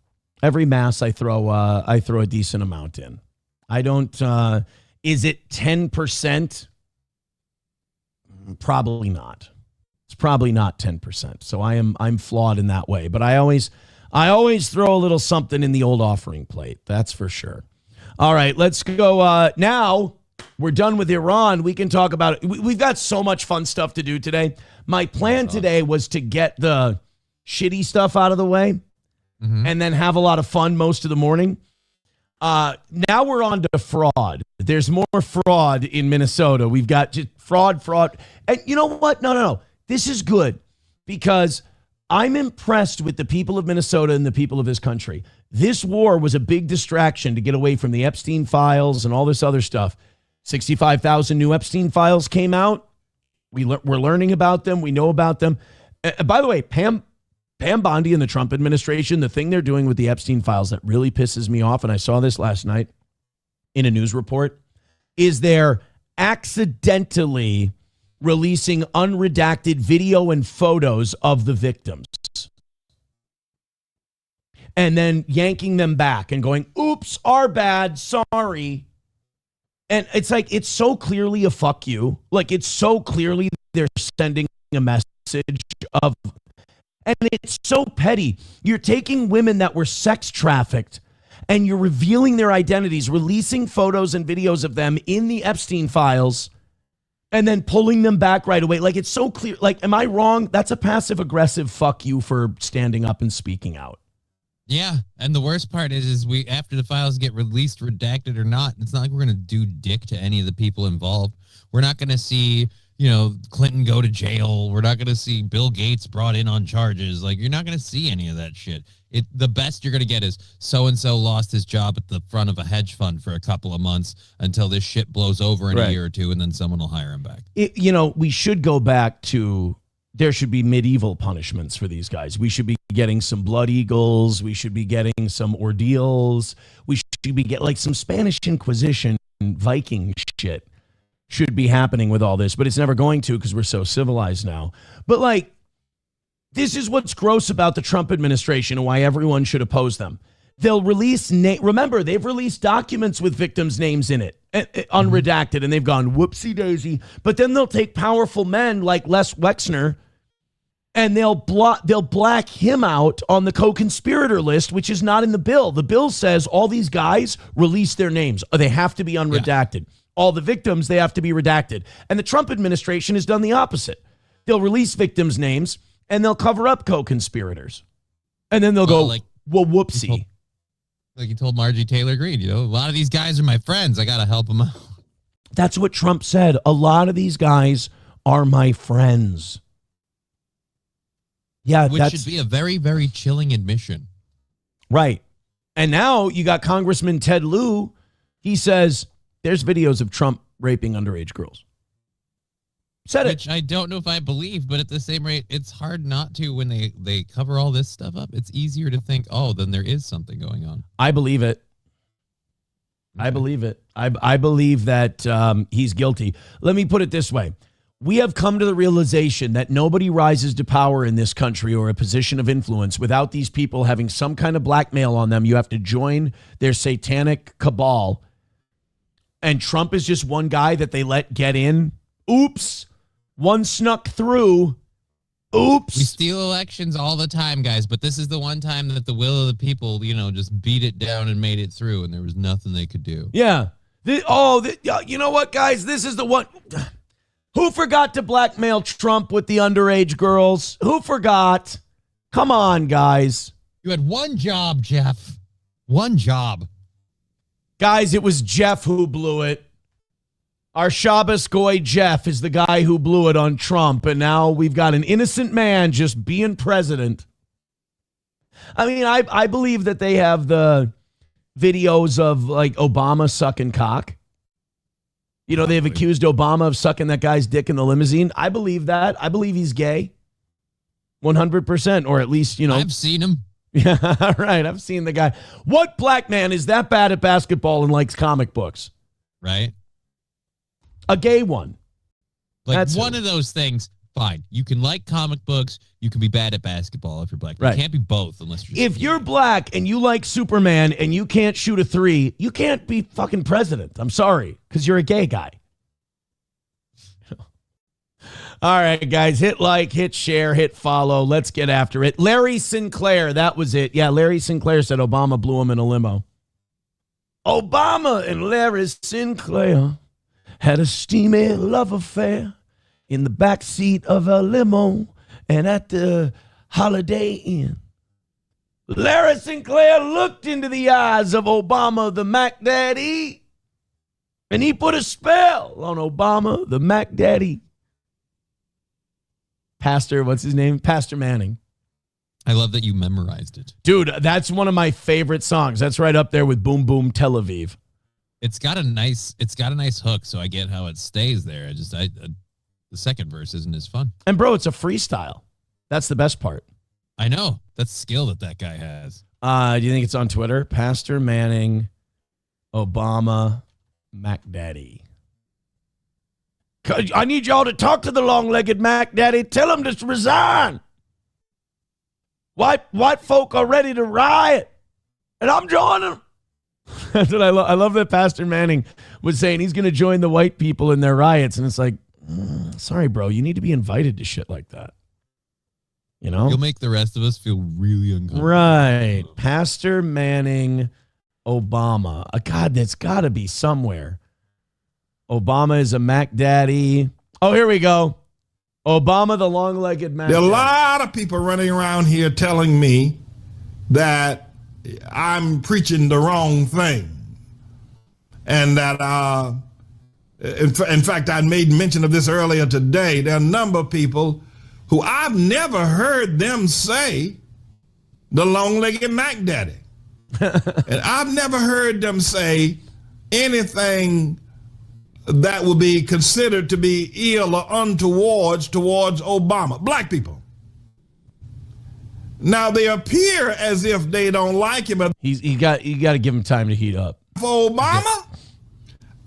Every mass I throw a decent amount in. I don't, is it 10%? Probably not. It's probably not 10%. So I'm flawed in that way, but I always throw a little something in the old offering plate. That's for sure. All right, let's go. Now we're done with Iran. We can talk about it. We've got so much fun stuff to do today. My plan today was to get the shitty stuff out of the way and then have a lot of fun most of the morning. Now we're on to fraud. There's more fraud in Minnesota. We've got just fraud. And you know what? No. This is good because I'm impressed with the people of Minnesota and the people of this country. This war was a big distraction to get away from the Epstein files and all this other stuff. 65,000 new Epstein files came out. We're learning about them. We know about them. By the way, Pam Bondi and the Trump administration, the thing they're doing with the Epstein files that really pisses me off, and I saw this last night in a news report, is they're accidentally releasing unredacted video and photos of the victims and then yanking them back and going, oops, our bad, sorry. And it's like, it's so clearly a fuck you. Like, it's so clearly they're sending a message of, and it's so petty. You're taking women that were sex trafficked and you're revealing their identities, releasing photos and videos of them in the Epstein files, and then pulling them back right away. Like, it's so clear. Like, am I wrong? That's a passive aggressive fuck you for standing up and speaking out. Yeah, and the worst part is we, after the files get released, redacted or not, it's not like we're going to do dick to any of the people involved. We're not going to see, Clinton go to jail. We're not going to see Bill Gates brought in on charges. Like, you're not going to see any of that shit. The best you're going to get is so-and-so lost his job at the front of a hedge fund for a couple of months until this shit blows over in a year or two, and then someone will hire him back. We should go back to, there should be medieval punishments for these guys. We should be getting some blood eagles. We should be getting some ordeals. We should be getting like some Spanish Inquisition Viking shit should be happening with all this, but it's never going to because we're so civilized now. But like, this is what's gross about the Trump administration and why everyone should oppose them. They'll release, remember, they've released documents with victims' names in it, unredacted, and they've gone whoopsie daisy. But then they'll take powerful men like Les Wexner and they'll black him out on the co-conspirator list, which is not in the bill. The bill says all these guys release their names. They have to be unredacted. Yeah. All the victims, they have to be redacted. And the Trump administration has done the opposite. They'll release victims' names and they'll cover up co-conspirators. And then they'll go, whoopsie. Like you told Marjorie Taylor Greene, a lot of these guys are my friends. I got to help them out. That's what Trump said. A lot of these guys are my friends. Yeah, which should be a very, very chilling admission. Right. And now you got Congressman Ted Lieu. He says there's videos of Trump raping underage girls. Which I don't know if I believe, but at the same rate, it's hard not to when they cover all this stuff up. It's easier to think, then there is something going on. I believe it. Okay. I believe it. I believe that he's guilty. Let me put it this way. We have come to the realization that nobody rises to power in this country or a position of influence without these people having some kind of blackmail on them. You have to join their satanic cabal. And Trump is just one guy that they let get in. Oops. One snuck through, Oops. We steal elections all the time, guys, but this is the one time that the will of the people, just beat it down and made it through, and there was nothing they could do. Yeah. You know what, guys? This is the one. Who forgot to blackmail Trump with the underage girls? Who forgot? Come on, guys. You had one job, Jeff. One job. Guys, it was Jeff who blew it. Our Shabbos Goy Jeff is the guy who blew it on Trump, and now we've got an innocent man just being president. I mean, I believe that they have the videos of, like, Obama sucking cock. They've accused Obama of sucking that guy's dick in the limousine. I believe that. I believe he's gay. 100%, or at least, I've seen him. Yeah, right. I've seen the guy. What black man is that bad at basketball and likes comic books? Right. A gay one. Like, That's one of those things, fine. You can like comic books. You can be bad at basketball if you're black. Right. You can't be both unless you're... If you're black and you like Superman and you can't shoot a 3, you can't be fucking president. I'm sorry, because you're a gay guy. All right, guys, hit like, hit share, hit follow. Let's get after it. Larry Sinclair, that was it. Yeah, Larry Sinclair said Obama blew him in a limo. Obama and Larry Sinclair had a steamy love affair in the backseat of a limo and at the Holiday Inn. Larry Sinclair looked into the eyes of Obama, the Mac Daddy, and he put a spell on Obama, the Mac Daddy. Pastor, what's his name? Pastor Manning. I love that you memorized it. Dude, that's one of my favorite songs. That's right up there with Boom Boom Tel Aviv. It's got a nice hook, so I get how it stays there. The second verse isn't as fun. And bro, it's a freestyle. That's the best part. I know. That's skill that guy has. Do you think it's on Twitter? Pastor Manning, Obama, Mac Daddy. I need y'all to talk to the long-legged Mac Daddy. Tell him to resign. White folk are ready to riot, and I'm joining them. That's what I love. I love that Pastor Manning was saying he's going to join the white people in their riots, and it's like, sorry, bro, you need to be invited to shit like that. You'll make the rest of us feel really uncomfortable. Right. Pastor Manning, Obama. God, that's got to be somewhere. Obama is a Mac Daddy. Oh, here we go. Obama, the long-legged Mac There are Daddy. a lot of people running around here telling me that I'm preaching the wrong thing. And that, in fact, I made mention of this earlier today. There are a number of people who I've never heard them say the long-legged Mac Daddy. And I've never heard them say anything that would be considered to be ill or untoward towards Obama. Black people. Now, they appear as if they don't like him. But You got to give him time to heat up. for Obama,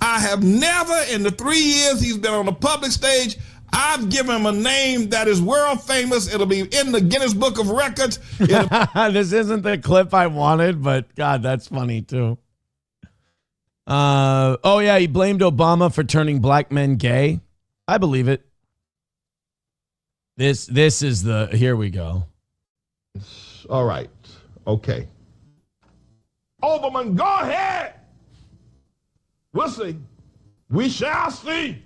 I have never, in the 3 years he's been on the public stage, I've given him a name that is world famous. It'll be in the Guinness Book of Records. This isn't the clip I wanted, but God, that's funny too. Oh yeah, he blamed Obama for turning black men gay. I believe it. This is the, here we go. All right. Okay. Overman, go ahead. We'll see. We shall see.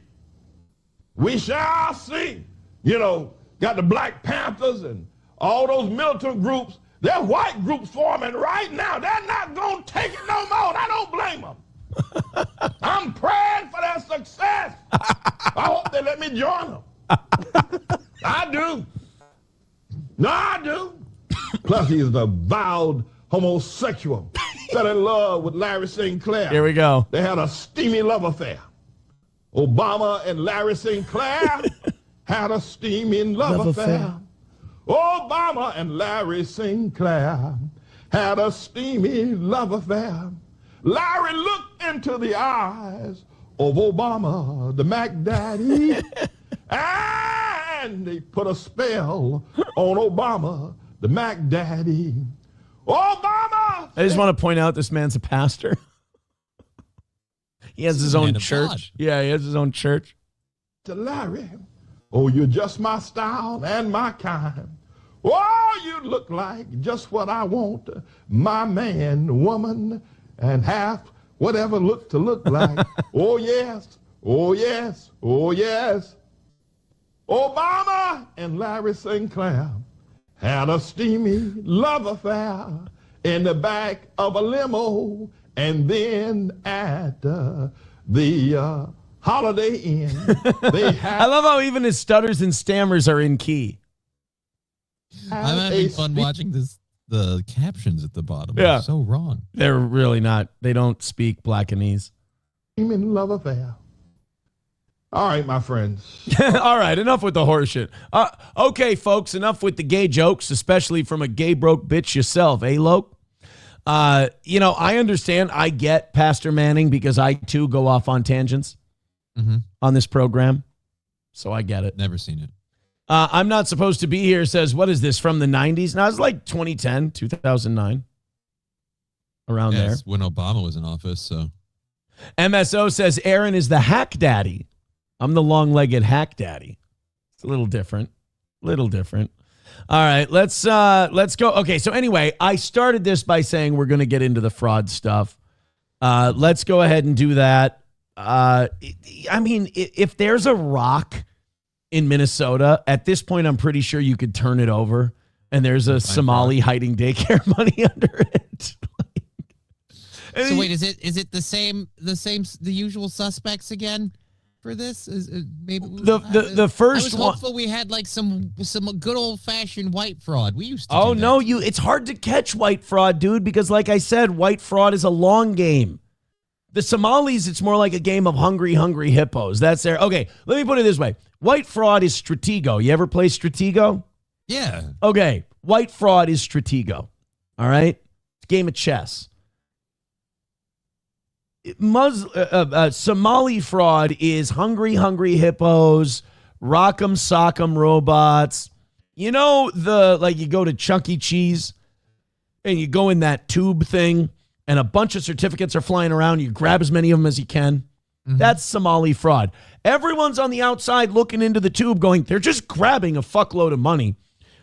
We shall see. Got the Black Panthers and all those militant groups. There's white groups forming right now. They're not going to take it no more. I don't blame them. I'm praying for their success. I hope they let me join them. I do. No, I do. Plus, he is a vowed homosexual. Fell in love with Larry Sinclair. Here we go. They had a steamy love affair. Obama and Larry Sinclair had a steamy love affair. Obama and Larry Sinclair had a steamy love affair. Larry looked into the eyes of Obama, the Mac Daddy, and they put a spell on Obama, the Mac Daddy. Obama! I just want to point out this man's a pastor. He has his own man of church. God. Yeah, he has his own church. To Larry, Oh, you're just my style and my kind. Oh, you look like just what I want. My man, woman, and half whatever look to look like. Oh, yes. Oh, yes. Oh, yes. Obama and Larry Sinclair had a steamy love affair in the back of a limo, and then at the Holiday Inn, they had. I love how even his stutters and stammers are in key. I'm having fun watching the captions at the bottom. Yeah. They're so wrong. They're really not. They don't speak Blackanese. In love affair. All right, my friends. All right, enough with the horseshit. Okay, folks, enough with the gay jokes, especially from a gay broke bitch yourself, eh, Loke? I understand. I get Pastor Manning because I, too, go off on tangents on this program. So I get it. Never seen it. I'm not supposed to be here says, what is this, from the 90s? Now, it's like 2010, 2009, around there. When Obama was in office, so. MSO says, Aaron is the hack daddy. I'm the long-legged hack daddy. It's a little different. All right, let's go. Okay, so anyway, I started this by saying we're going to get into the fraud stuff. Let's go ahead and do that. If there's a rock in Minnesota, at this point, I'm pretty sure you could turn it over, and there's a Somali hiding daycare money under it. So wait, is it the usual suspects again for this? Is maybe the first I was hopeful we had like some good old fashioned white fraud. We used to. Oh no, it's hard to catch white fraud, dude, because like I said, white fraud is a long game. The Somalis, it's more like a game of hungry hippos. That's there. Okay, let me put it this way. White fraud is Stratego. You ever play Stratego? Yeah. Okay, white fraud is Stratego. All right? It's a game of chess. Somali fraud is hungry hippos, rock'em sock'em robots. You know, you go to Chuck E. Cheese and you go in that tube thing and a bunch of certificates are flying around. You grab as many of them as you can. Mm-hmm. That's Somali fraud. Everyone's on the outside looking into the tube going, they're just grabbing a fuckload of money.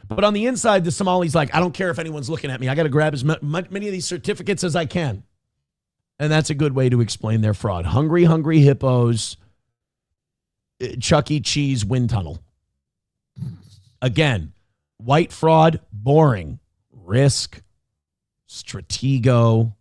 But on the inside, the Somali's like, I don't care if anyone's looking at me. I got to grab as many of these certificates as I can. And that's a good way to explain their fraud. Hungry hippos, Chuck E. Cheese, wind tunnel. Again, white fraud, boring. Risk, Stratego,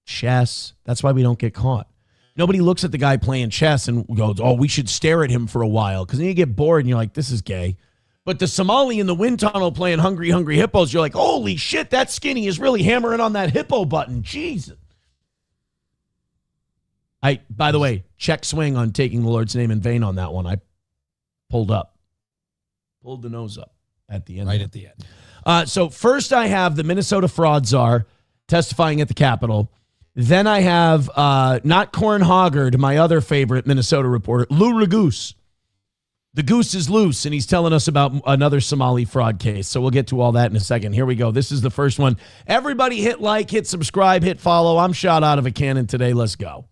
chess. That's why we don't get caught. Nobody looks at the guy playing chess and goes, oh, we should stare at him for a while. Because then you get bored and you're like, this is gay. But the Somali in the wind tunnel playing hungry hippos, you're like, holy shit, that skinny is really hammering on that hippo button. Jesus. By the way, check swing on taking the Lord's name in vain on that one. I pulled the nose up at the end. Right at the end. So first I have the Minnesota fraud czar testifying at the Capitol. Then I have, not Corn Hoggard, my other favorite Minnesota reporter, Lou Ragoose. The goose is loose, and he's telling us about another Somali fraud case. So we'll get to all that in a second. Here we go. This is the first one. Everybody hit like, hit subscribe, hit follow. I'm shot out of a cannon today. Let's go.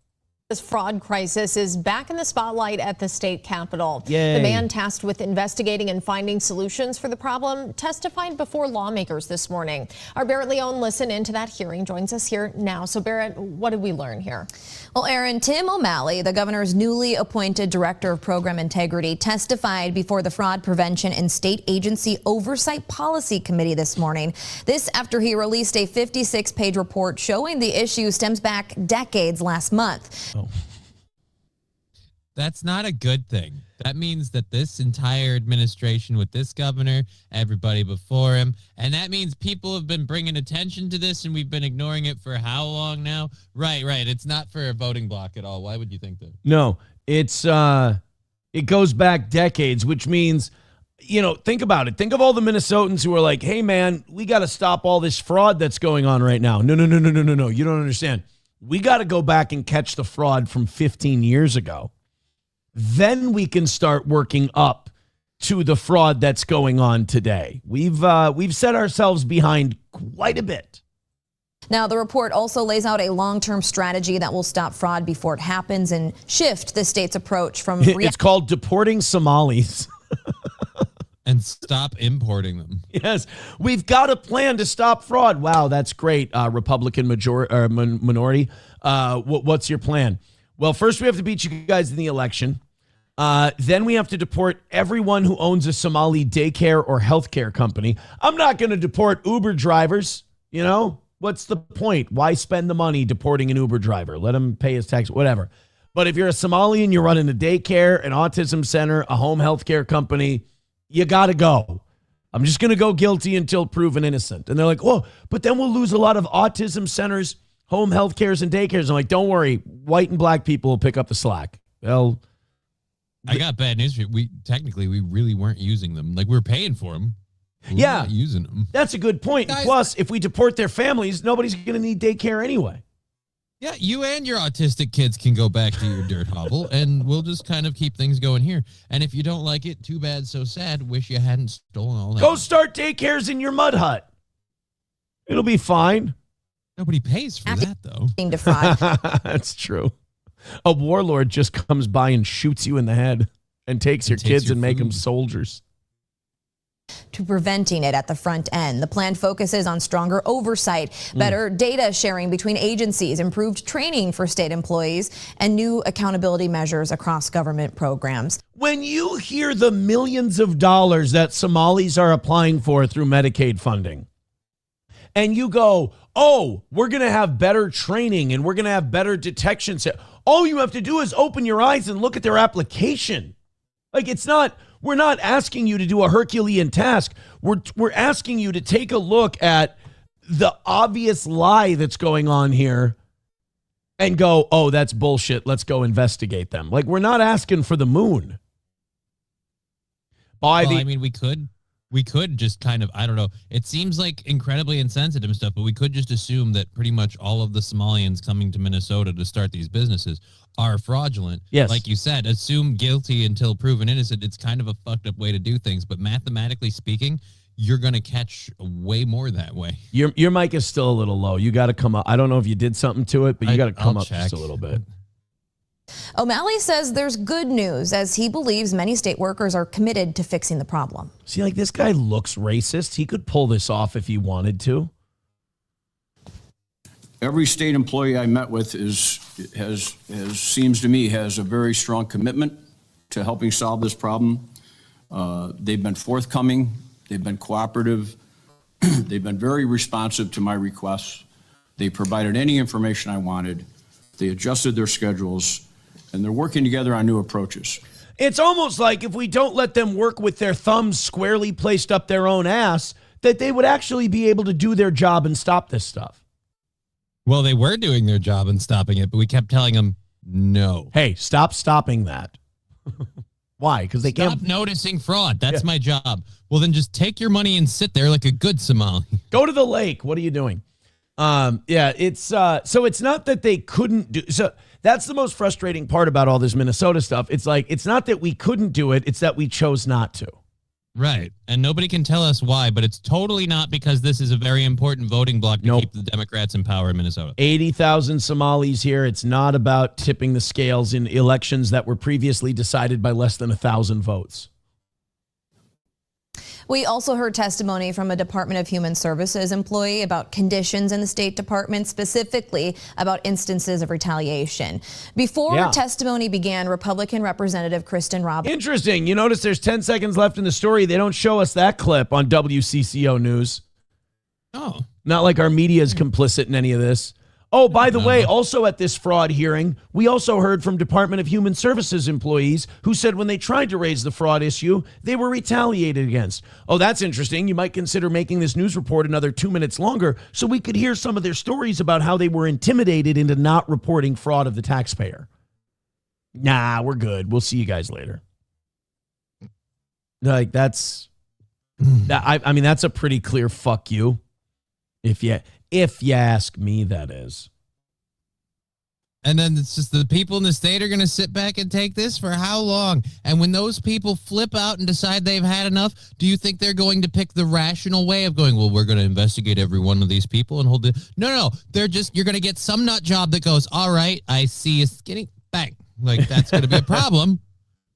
This fraud crisis is back in the spotlight at the state capitol. Yay. The man tasked with investigating and finding solutions for the problem testified before lawmakers this morning. Our Barrett Leone listened into that hearing, joins us here now. So Barrett, what did we learn here? Well, Aaron, Tim O'Malley, the governor's newly appointed director of program integrity, testified before the Fraud Prevention and State Agency Oversight Policy Committee this morning. This after he released a 56-page report showing the issue stems back decades last month. Oh. That's not a good thing. That means that this entire administration with this governor, everybody before him, and that means people have been bringing attention to this and we've been ignoring it for how long now? Right. It's not for a voting block at all. Why would you think that? No, it goes back decades, which means, think about it. Think of all the Minnesotans who are like, hey, man, we got to stop all this fraud that's going on right now. No. You don't understand. We got to go back and catch the fraud from 15 years ago. Then we can start working up to the fraud that's going on today. We've set ourselves behind quite a bit. Now, the report also lays out a long-term strategy that will stop fraud before it happens and shift the state's approach from... It's called deporting Somalis. and stop importing them. Yes, we've got a plan to stop fraud. Wow, that's great, Republican minority. What's your plan? Well, first we have to beat you guys in the election. Then we have to deport everyone who owns a Somali daycare or healthcare company. I'm not going to deport Uber drivers. You know, what's the point? Why spend the money deporting an Uber driver? Let him pay his tax, whatever. But if you're a Somali and you're running a daycare, an autism center, a home healthcare company, you got to go. I'm just going to go guilty until proven innocent. And they're like, oh, but then we'll lose a lot of autism centers, home health cares, and daycares. I'm like, don't worry. White and black people will pick up the slack. Well, I got bad news for you. We really weren't using them. Like, we were paying for them. We're not using them. That's a good point. Guys, plus, if we deport their families, nobody's going to need daycare anyway. Yeah, you and your autistic kids can go back to your dirt hovel, and we'll just kind of keep things going here. And if you don't like it, too bad, so sad. Wish you hadn't stolen all that. Go start daycares in your mud hut. It'll be fine. Nobody pays for that, though. That's true. A warlord just comes by and shoots you in the head and takes your kids and make them soldiers. To preventing it at the front end. The plan focuses on stronger oversight, better data sharing between agencies, improved training for state employees, and new accountability measures across government programs. When you hear the millions of dollars that Somalis are applying for through Medicaid funding, and you go, oh, we're going to have better training and we're going to have better detection. All you have to do is open your eyes and look at their application. Like, we're not asking you to do a Herculean task. We're asking you to take a look at the obvious lie that's going on here and go, oh, that's bullshit. Let's go investigate them. Like, we're not asking for the moon. I mean, we could just kind of, I don't know. It seems like incredibly insensitive stuff, but we could just assume that pretty much all of the Somalians coming to Minnesota to start these businesses are fraudulent. Yes. Like you said, assume guilty until proven innocent. It's kind of a fucked up way to do things, but mathematically speaking, you're going to catch way more that way. Your mic is still a little low. You got to come up. I don't know if you did something to it, but you got to come up just a little bit. O'Malley says there's good news as he believes many state workers are committed to fixing the problem. See, like, this guy looks racist. He could pull this off if he wanted to. Every state employee I met with seems to me has a very strong commitment to helping solve this problem. They've been forthcoming. They've been cooperative. They've been very responsive to my requests. They provided any information I wanted. They adjusted their schedules, and they're working together on new approaches. It's almost like if we don't let them work with their thumbs squarely placed up their own ass, that they would actually be able to do their job and stop this stuff. Well, they were doing their job and stopping it, but we kept telling them no. Hey, stop stopping that. Why? Because they Stop can't noticing fraud. That's my job. Well, then just take your money and sit there like a good Somali. Go to the lake. What are you doing? It's so it's not that they couldn't do. So that's the most frustrating part about all this Minnesota stuff. It's like, it's not that we couldn't do it. It's that we chose not to. Right. And nobody can tell us why, but it's totally not because this is a very important voting block to keep the Democrats in power in Minnesota. 80,000 Somalis here. It's not about tipping the scales in elections that were previously decided by less than 1,000 votes. We also heard testimony from a Department of Human Services employee about conditions in the State Department, specifically about instances of retaliation. Before testimony began, Republican Representative Kristen Roberts. Interesting. You notice there's 10 seconds left in the story. They don't show us that clip on WCCO News. Oh. Not like our media is complicit in any of this. Oh, by the way, also at this fraud hearing, we also heard from Department of Human Services employees who said when they tried to raise the fraud issue, they were retaliated against. Oh, that's interesting. You might consider making this news report another 2 minutes longer so we could hear some of their stories about how they were intimidated into not reporting fraud of the taxpayer. Nah, we're good. We'll see you guys later. Like, that's... I mean, that's a pretty clear fuck you. If you ask me, that is. And then it's just the people in the state are going to sit back and take this for how long? And when those people flip out and decide they've had enough, do you think they're going to pick the rational way of going, well, we're going to investigate every one of these people and hold it? No. You're going to get some nut job that goes, all right, I see you skinny. Bang. Like, that's going to be a problem.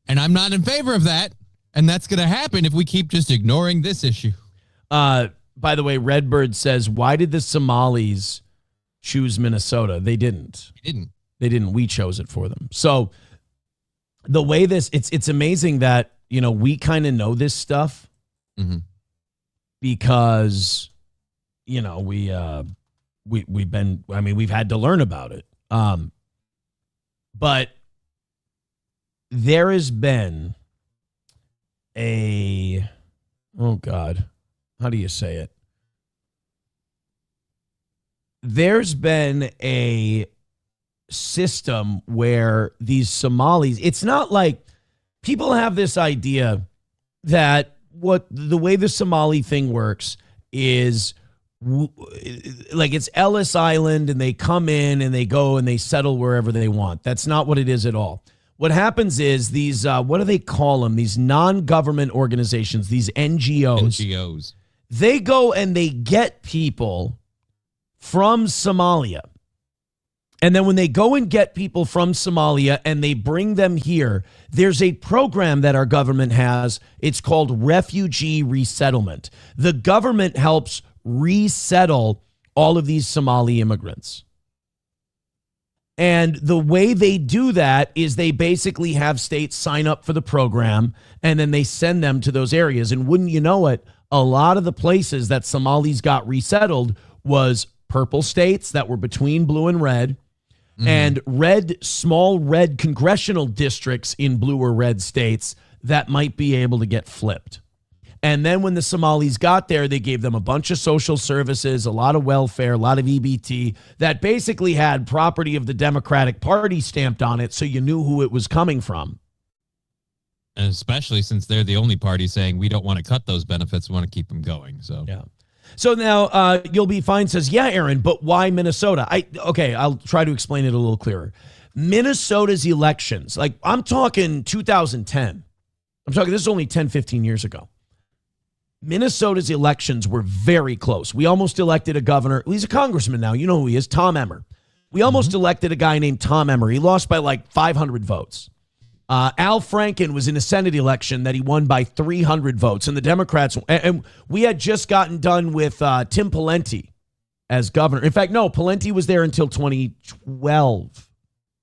And I'm not in favor of that. And that's going to happen if we keep just ignoring this issue. By the way, Redbird says, why did the Somalis choose Minnesota? They didn't. They didn't. We chose it for them. So the way it's amazing that, we kind of know this stuff because, we've had to learn about it. But there has been oh God, how do you say it? There's been a system where these Somalis, it's not like people have this idea that the way the Somali thing works is like it's Ellis Island and they come in and they go and they settle wherever they want. That's not what it is at all. What happens is these, what do they call them? These non-government organizations, these NGOs. They go and they get people from Somalia. And then when they go and get people from Somalia and they bring them here, there's a program that our government has. It's called refugee resettlement. The government helps resettle all of these Somali immigrants. And the way they do that is they basically have states sign up for the program and then they send them to those areas. And wouldn't you know it, a lot of the places that Somalis got resettled was purple states that were between blue and red, and small red congressional districts in blue or red states that might be able to get flipped. And then when the Somalis got there, they gave them a bunch of social services, a lot of welfare, a lot of EBT that basically had property of the Democratic Party stamped on it so you knew who it was coming from. And especially since they're the only party saying we don't want to cut those benefits, we want to keep them going. So yeah. So now You'll Be Fine says, yeah, Aaron, but why Minnesota? I'll try to explain it a little clearer. Minnesota's elections, like I'm talking 2010. This is only 10, 15 years ago. Minnesota's elections were very close. We almost elected a governor. He's a congressman now. You know who he is, Tom Emmer. We almost elected a guy named Tom Emmer. He lost by like 500 votes. Al Franken was in a Senate election that he won by 300 votes. And the Democrats, and we had just gotten done with Tim Pawlenty as governor. In fact, no, Pawlenty was there until 2012.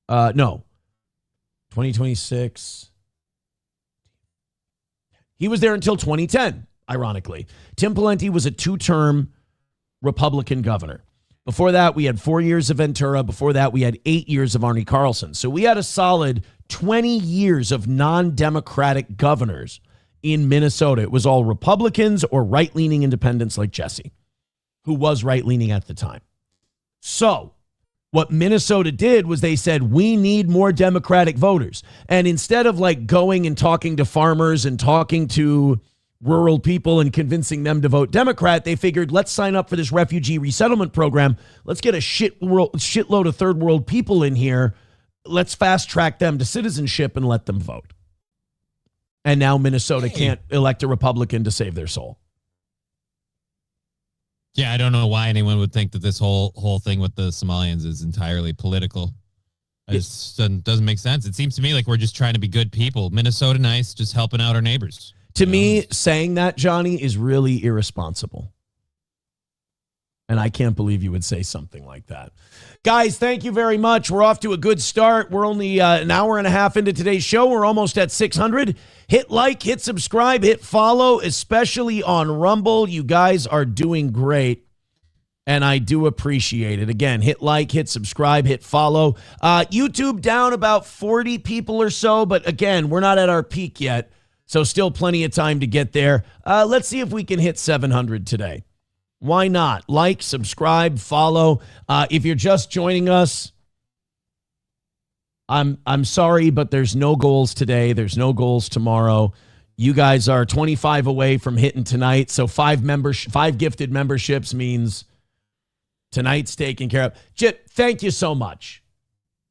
2026. He was there until 2010, ironically. Tim Pawlenty was a 2-term Republican governor. Before that, we had 4 years of Ventura. Before that, we had 8 years of Arnie Carlson. So we had a solid 20 years of non-Democratic governors in Minnesota. It was all Republicans or right-leaning independents like Jesse, who was right-leaning at the time. So what Minnesota did was they said, we need more Democratic voters. And instead of like going and talking to farmers and talking to rural people and convincing them to vote Democrat, they figured, let's sign up for this refugee resettlement program. Let's get a shitload of third world people in here. Let's fast track them to citizenship and let them vote. And now Minnesota can't elect a Republican to save their soul. Yeah, I don't know why anyone would think that this whole thing with the Somalians is entirely political. It just doesn't make sense. It seems to me like we're just trying to be good people. Minnesota nice, just helping out our neighbors. To me, saying that, Johnny, is really irresponsible. And I can't believe you would say something like that. Guys, thank you very much. We're off to a good start. We're only an hour and a half into today's show. We're almost at 600. Hit like, hit subscribe, hit follow, especially on Rumble. You guys are doing great, and I do appreciate it. Again, hit like, hit subscribe, hit follow. YouTube down about 40 people or so, but again, we're not at our peak yet, so still plenty of time to get there. Let's see if we can hit 700 today. Why not? Like, subscribe, follow. If you're just joining us, I'm sorry, but there's no goals today. There's no goals tomorrow. You guys are 25 away from hitting tonight. So 5 gifted memberships means tonight's taken care of. Chip, thank you so much,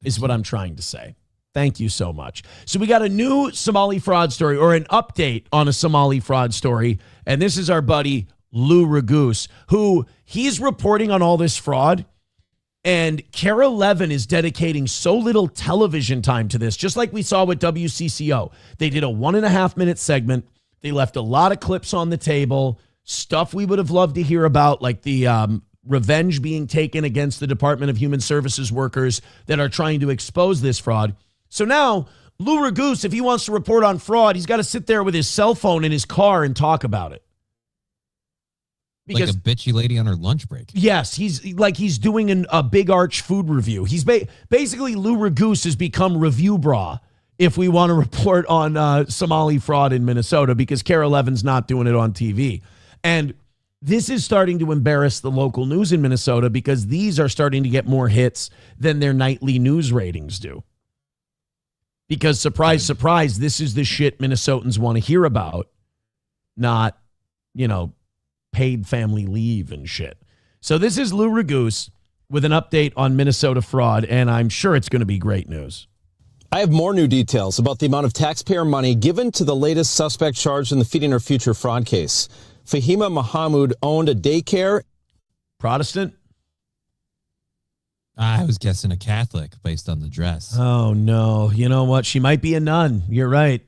is what I'm trying to say. Thank you so much. So we got a new Somali fraud story, or an update on a Somali fraud story. And this is our buddy Lou Ragoose, who he's reporting on all this fraud. And Kara Levin is dedicating so little television time to this, just like we saw with WCCO. They did a 1.5-minute segment. They left a lot of clips on the table, stuff we would have loved to hear about, like the revenge being taken against the Department of Human Services workers that are trying to expose this fraud. So now, Lou Ragoose, if he wants to report on fraud, he's got to sit there with his cell phone in his car and talk about it. Because, like a bitchy lady on her lunch break. Yes, he's doing a Big Arch food review. He's basically Lou Ragoose has become review bra if we want to report on Somali fraud in Minnesota, because Kara Levin's not doing it on TV. And this is starting to embarrass the local news in Minnesota, because these are starting to get more hits than their nightly news ratings do. Because surprise, surprise, this is the shit Minnesotans want to hear about, not, paid family leave and shit. So this is Lou Ragoose with an update on Minnesota fraud, and I'm sure it's going to be great news. I have more new details about the amount of taxpayer money given to the latest suspect charged in the Feeding Our Future fraud case. Fahima Mahmoud owned a daycare. Protestant? I was guessing a Catholic based on the dress. Oh, no. You know what? She might be a nun. You're right.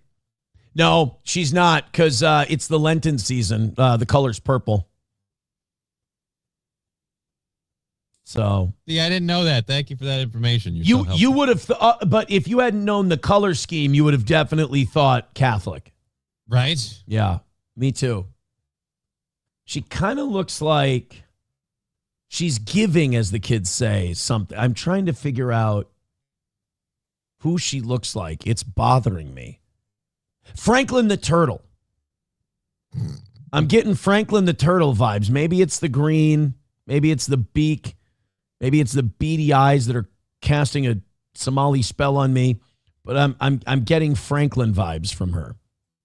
No, she's not, because it's the Lenten season. The color's purple. So yeah, I didn't know that. Thank you for that information. You would have, but if you hadn't known the color scheme, you would have definitely thought Catholic. Right? Yeah, me too. She kind of looks like she's giving, as the kids say, something. I'm trying to figure out who she looks like. It's bothering me. Franklin the Turtle. I'm getting Franklin the Turtle vibes. Maybe it's the green. Maybe it's the beak. Maybe it's the beady eyes that are casting a Somali spell on me. But I'm getting Franklin vibes from her.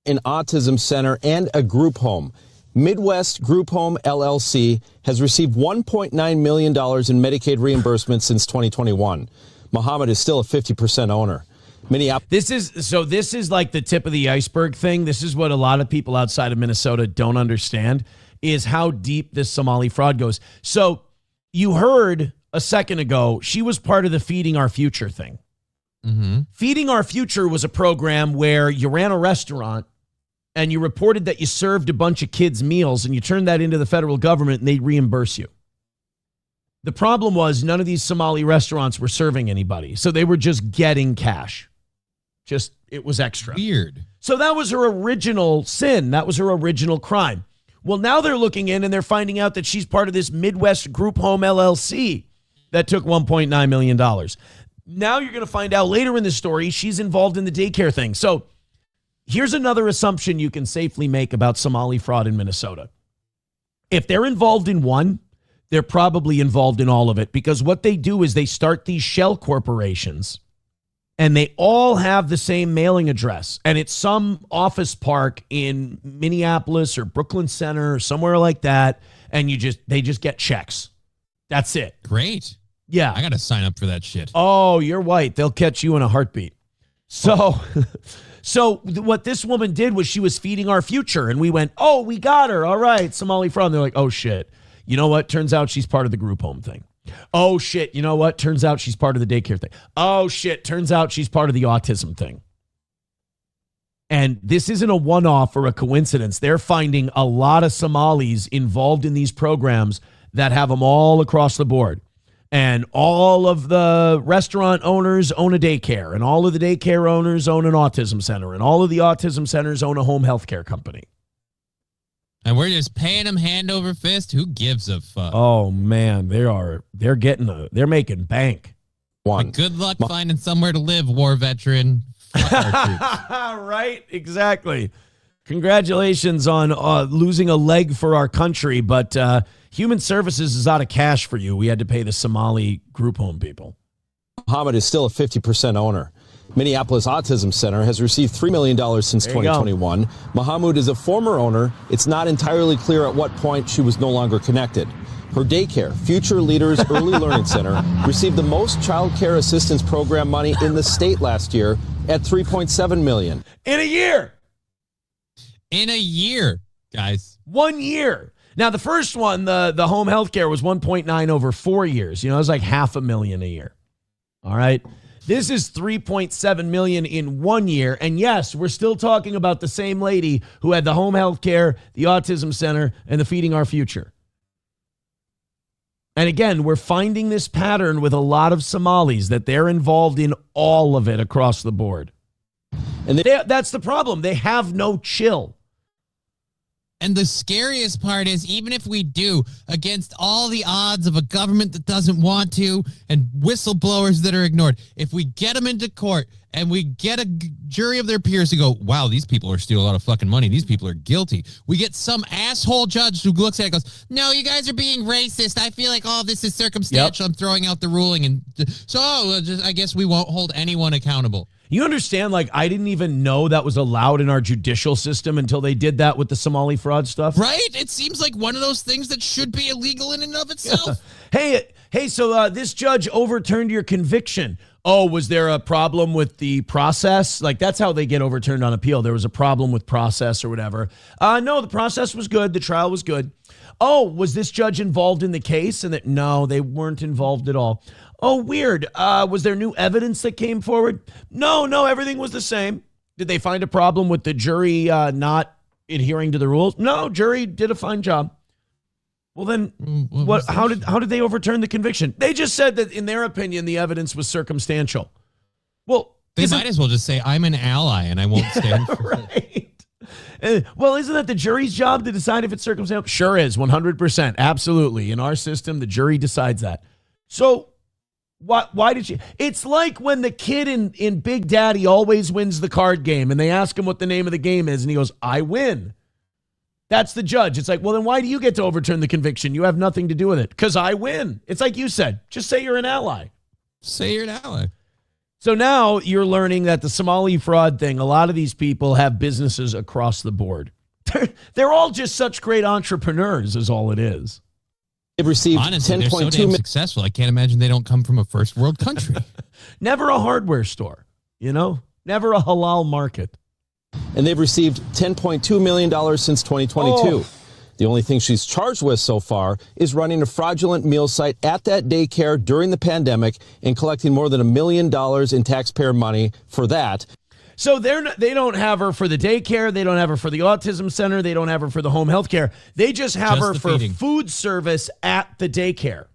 An autism center and a group home. Midwest Group Home LLC has received $1.9 million in Medicaid reimbursement since 2021. Muhammad is still a 50% owner. This is like the tip of the iceberg thing. This is what a lot of people outside of Minnesota don't understand, is how deep this Somali fraud goes. So you heard a second ago, she was part of the Feeding Our Future thing. Mm-hmm. Feeding Our Future was a program where you ran a restaurant and you reported that you served a bunch of kids meals, and you turned that into the federal government and they'd reimburse you. The problem was none of these Somali restaurants were serving anybody, so they were just getting cash. It was extra. Weird. So that was her original sin. That was her original crime. Well, now they're looking in and they're finding out that she's part of this Midwest Group Home LLC that took $1.9 million. Now you're going to find out later in the story she's involved in the daycare thing. So here's another assumption you can safely make about Somali fraud in Minnesota. If they're involved in one, they're probably involved in all of it, because what they do is they start these shell corporations and they all have the same mailing address, and it's some office park in Minneapolis or Brooklyn Center or somewhere like that, and they just get checks. That's it. Great. Yeah. I got to sign up for that shit. Oh, you're white. They'll catch you in a heartbeat. So what this woman did was she was Feeding Our Future, and we went, oh, we got her. All right, Somali fraud. And they're like, oh, shit. You know what? Turns out she's part of the group home thing. Oh, shit. You know what? Turns out she's part of the daycare thing. Oh, shit. Turns out she's part of the autism thing. And this isn't a one-off or a coincidence. They're finding a lot of Somalis involved in these programs that have them all across the board. And all of the restaurant owners own a daycare, and all of the daycare owners own an autism center, and all of the autism centers own a home health care company. And we're just paying them hand over fist. Who gives a fuck? Oh man, they're making bank. But good luck finding somewhere to live, war veteran. Right, exactly. Congratulations on losing a leg for our country, but Human Services is out of cash for you. We had to pay the Somali group home people. Muhammad is still a 50% owner. Minneapolis Autism Center has received $3 million since 2021. Mahmoud is a former owner. It's not entirely clear at what point she was no longer connected. Her daycare, Future Leaders Early Learning Center, received the most child care assistance program money in the state last year at $3.7 million. In a year. In a year, guys. 1 year. Now, the first one, the home health care was 1.9 over 4 years. You know, it was like $500,000 a year. All right. This is 3.7 million in 1 year. And yes, we're still talking about the same lady who had the home health care, the autism center, and the Feeding Our Future. And again, we're finding this pattern with a lot of Somalis that they're involved in all of it across the board. And that's the problem. They have no chill. And the scariest part is, even if we do, against all the odds of a government that doesn't want to and whistleblowers that are ignored, if we get them into court and we get a jury of their peers to go, wow, these people are stealing a lot of fucking money. These people are guilty. We get some asshole judge who looks at it and goes, no, you guys are being racist. I feel like all this is circumstantial. I'm throwing out the ruling. And so I guess we won't hold anyone accountable. You understand, like, I didn't even know that was allowed in our judicial system until they did that with the Somali fraud stuff. Right? It seems like one of those things that should be illegal in and of itself. Yeah. Hey, so this judge overturned your conviction. Oh, was there a problem with the process? Like, that's how they get overturned on appeal. There was a problem with process or whatever. No, the process was good. The trial was good. Oh, was this judge involved in the case? And no, they weren't involved at all. Oh, weird. Was there new evidence that came forward? No, everything was the same. Did they find a problem with the jury not adhering to the rules? No, jury did a fine job. Well, then what? How did they overturn the conviction? They just said that, in their opinion, the evidence was circumstantial. Well, they might as well just say, I'm an ally and I won't stand for it. Right. Well, isn't that the jury's job to decide if it's circumstantial? Sure is, 100%. Absolutely. In our system, the jury decides that. So why did she? It's like when the kid in Big Daddy always wins the card game and they ask him what the name of the game is and he goes, I win. That's the judge. It's like, well, then why do you get to overturn the conviction? You have nothing to do with it. Because I win. It's like you said. Just say you're an ally. Say you're an ally. So now you're learning that the Somali fraud thing, a lot of these people have businesses across the board. They're all just such great entrepreneurs is all it is. They've received honestly, they're so damn successful. I can't imagine they don't come from a first world country. Never a hardware store, never a halal market. And they've received $10.2 million since 2022. Oh. The only thing she's charged with so far is running a fraudulent meal site at that daycare during the pandemic and collecting more than $1 million in taxpayer money for that. So they don't have her for the daycare. They don't have her for the autism center. They don't have her for the home health care. They just have her for food service at the daycare.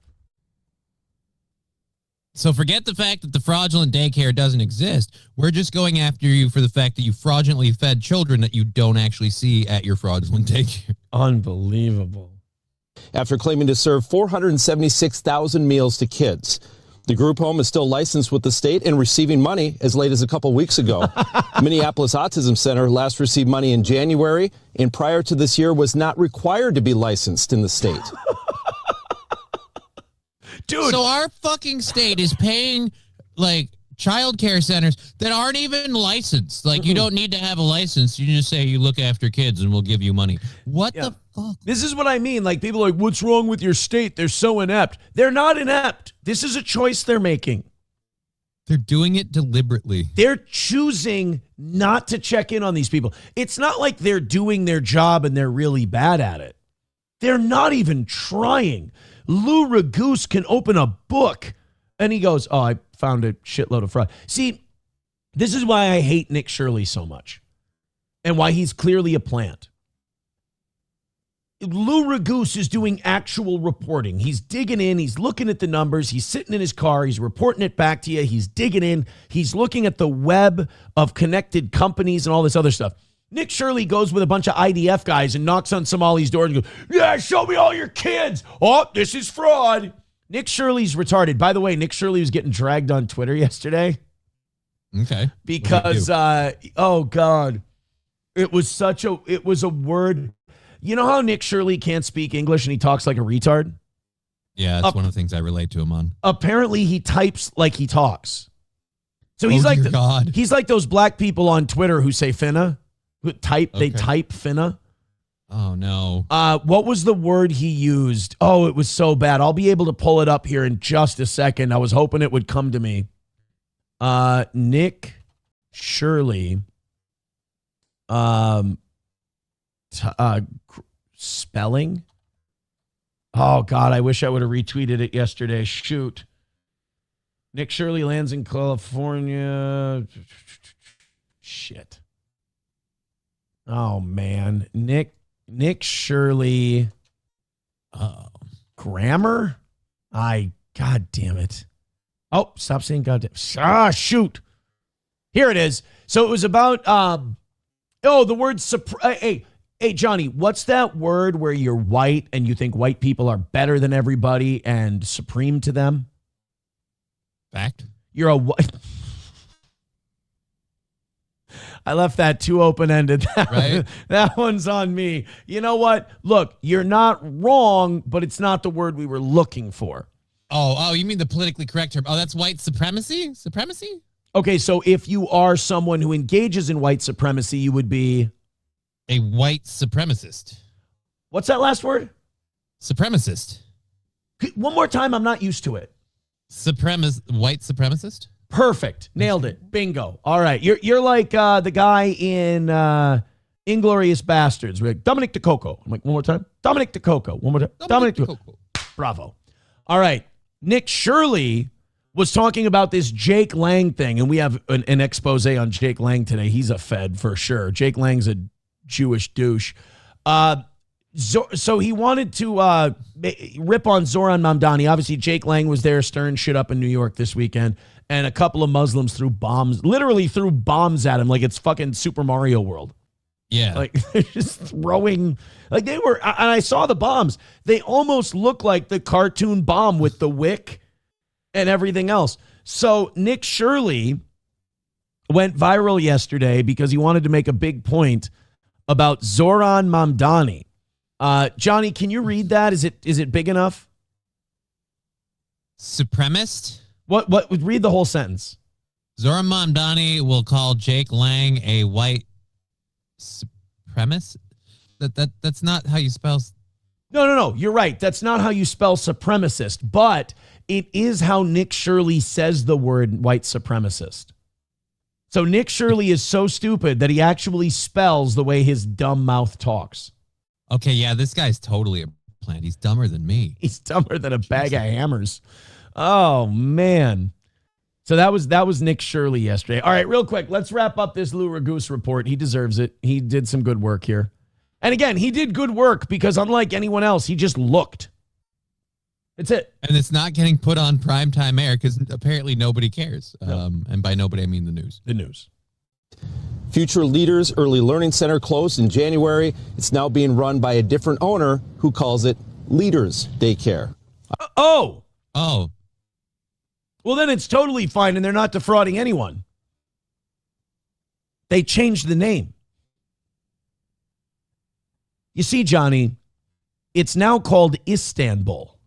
So forget the fact that the fraudulent daycare doesn't exist. We're just going after you for the fact that you fraudulently fed children that you don't actually see at your fraudulent daycare. Unbelievable. After claiming to serve 476,000 meals to kids. The group home is still licensed with the state and receiving money as late as a couple weeks ago. Minneapolis Autism Center last received money in January and prior to this year was not required to be licensed in the state. Dude. So our fucking state is paying like child care centers that aren't even licensed. Like you don't need to have a license. You just say you look after kids and we'll give you money. What the fuck? This is what I mean. Like people are like, what's wrong with your state? They're so inept. They're not inept. This is a choice they're making. They're doing it deliberately. They're choosing not to check in on these people. It's not like they're doing their job and they're really bad at it. They're not even trying. Lou Ragoose can open a book and he goes, oh, I found a shitload of fraud. See, this is why I hate Nick Shirley so much and why he's clearly a plant. Lou Ragoose is doing actual reporting. He's digging in. He's looking at the numbers. He's sitting in his car. He's reporting it back to you. He's digging in. He's looking at the web of connected companies and all this other stuff. Nick Shirley goes with a bunch of IDF guys and knocks on Somali's door and goes, yeah, show me all your kids. Oh, this is fraud. Nick Shirley's retarded. By the way, Nick Shirley was getting dragged on Twitter yesterday. Okay. Because, oh, God, it was a word. You know how Nick Shirley can't speak English and he talks like a retard? Yeah, that's one of the things I relate to him on. Apparently, he types like he talks. So he's he's like those black people on Twitter who say finna. They type finna. Oh, no. What was the word he used? Oh, it was so bad. I'll be able to pull it up here in just a second. I was hoping it would come to me. Nick Shirley. Spelling. Oh, God, I wish I would have retweeted it yesterday. Shoot. Nick Shirley lands in California. Shit. Oh, man. Nick Shirley. Grammar? God damn it. Oh, stop saying goddamn. Ah, shoot. Here it is. So it was about, the word, hey, Johnny, what's that word where you're white and you think white people are better than everybody and supreme to them? Fact. You're a white. I left that too open-ended. Right? That one's on me. You know what? Look, you're not wrong, but it's not the word we were looking for. Oh, you mean the politically correct term? Oh, that's white supremacy? Supremacy? Okay, so if you are someone who engages in white supremacy, you would be a white supremacist. What's that last word? Supremacist. One more time, I'm not used to it. White supremacist? Perfect. Nailed it. Bingo. All right. You're like the guy in Inglourious Bastards. We're like, Dominic DeCoco. I'm like, one more time. Dominic DeCoco. One more time. Dominic DeCoco. Bravo. All right. Nick Shirley was talking about this Jake Lang thing, and we have an expose on Jake Lang today. He's a Fed for sure. Jake Lang's a Jewish douche. So he wanted to rip on Zoran Mamdani. Obviously, Jake Lang was there stirring shit up in New York this weekend, and a couple of Muslims literally threw bombs at him like it's fucking Super Mario World. Yeah. Like, they're just throwing, like they were, and I saw the bombs. They almost look like the cartoon bomb with the wick and everything else. So Nick Shirley went viral yesterday because he wanted to make a big point about Zoran Mamdani. Johnny, can you read that? Is it big enough? Supremacist? What read the whole sentence. Zoran Mamdani will call Jake Lang a white supremacist? That's not how you spell. No. You're right. That's not how you spell supremacist, but it is how Nick Shirley says the word white supremacist. So Nick Shirley is so stupid that he actually spells the way his dumb mouth talks. Okay, yeah, this guy's totally a plant. He's dumber than me. He's dumber than a bag of hammers. Oh, man. So that was Nick Shirley yesterday. All right, real quick, let's wrap up this Lou Ragoose report. He deserves it. He did some good work here. And again, he did good work because unlike anyone else, he just looked. That's it. And it's not getting put on primetime air because apparently nobody cares. No. And by nobody, I mean the news. The news. Future Leaders Early Learning Center closed in January. It's now being run by a different owner who calls it Leaders Daycare. Oh. Well, then it's totally fine, and they're not defrauding anyone. They changed the name. You see, Johnny, it's now called Istanbul.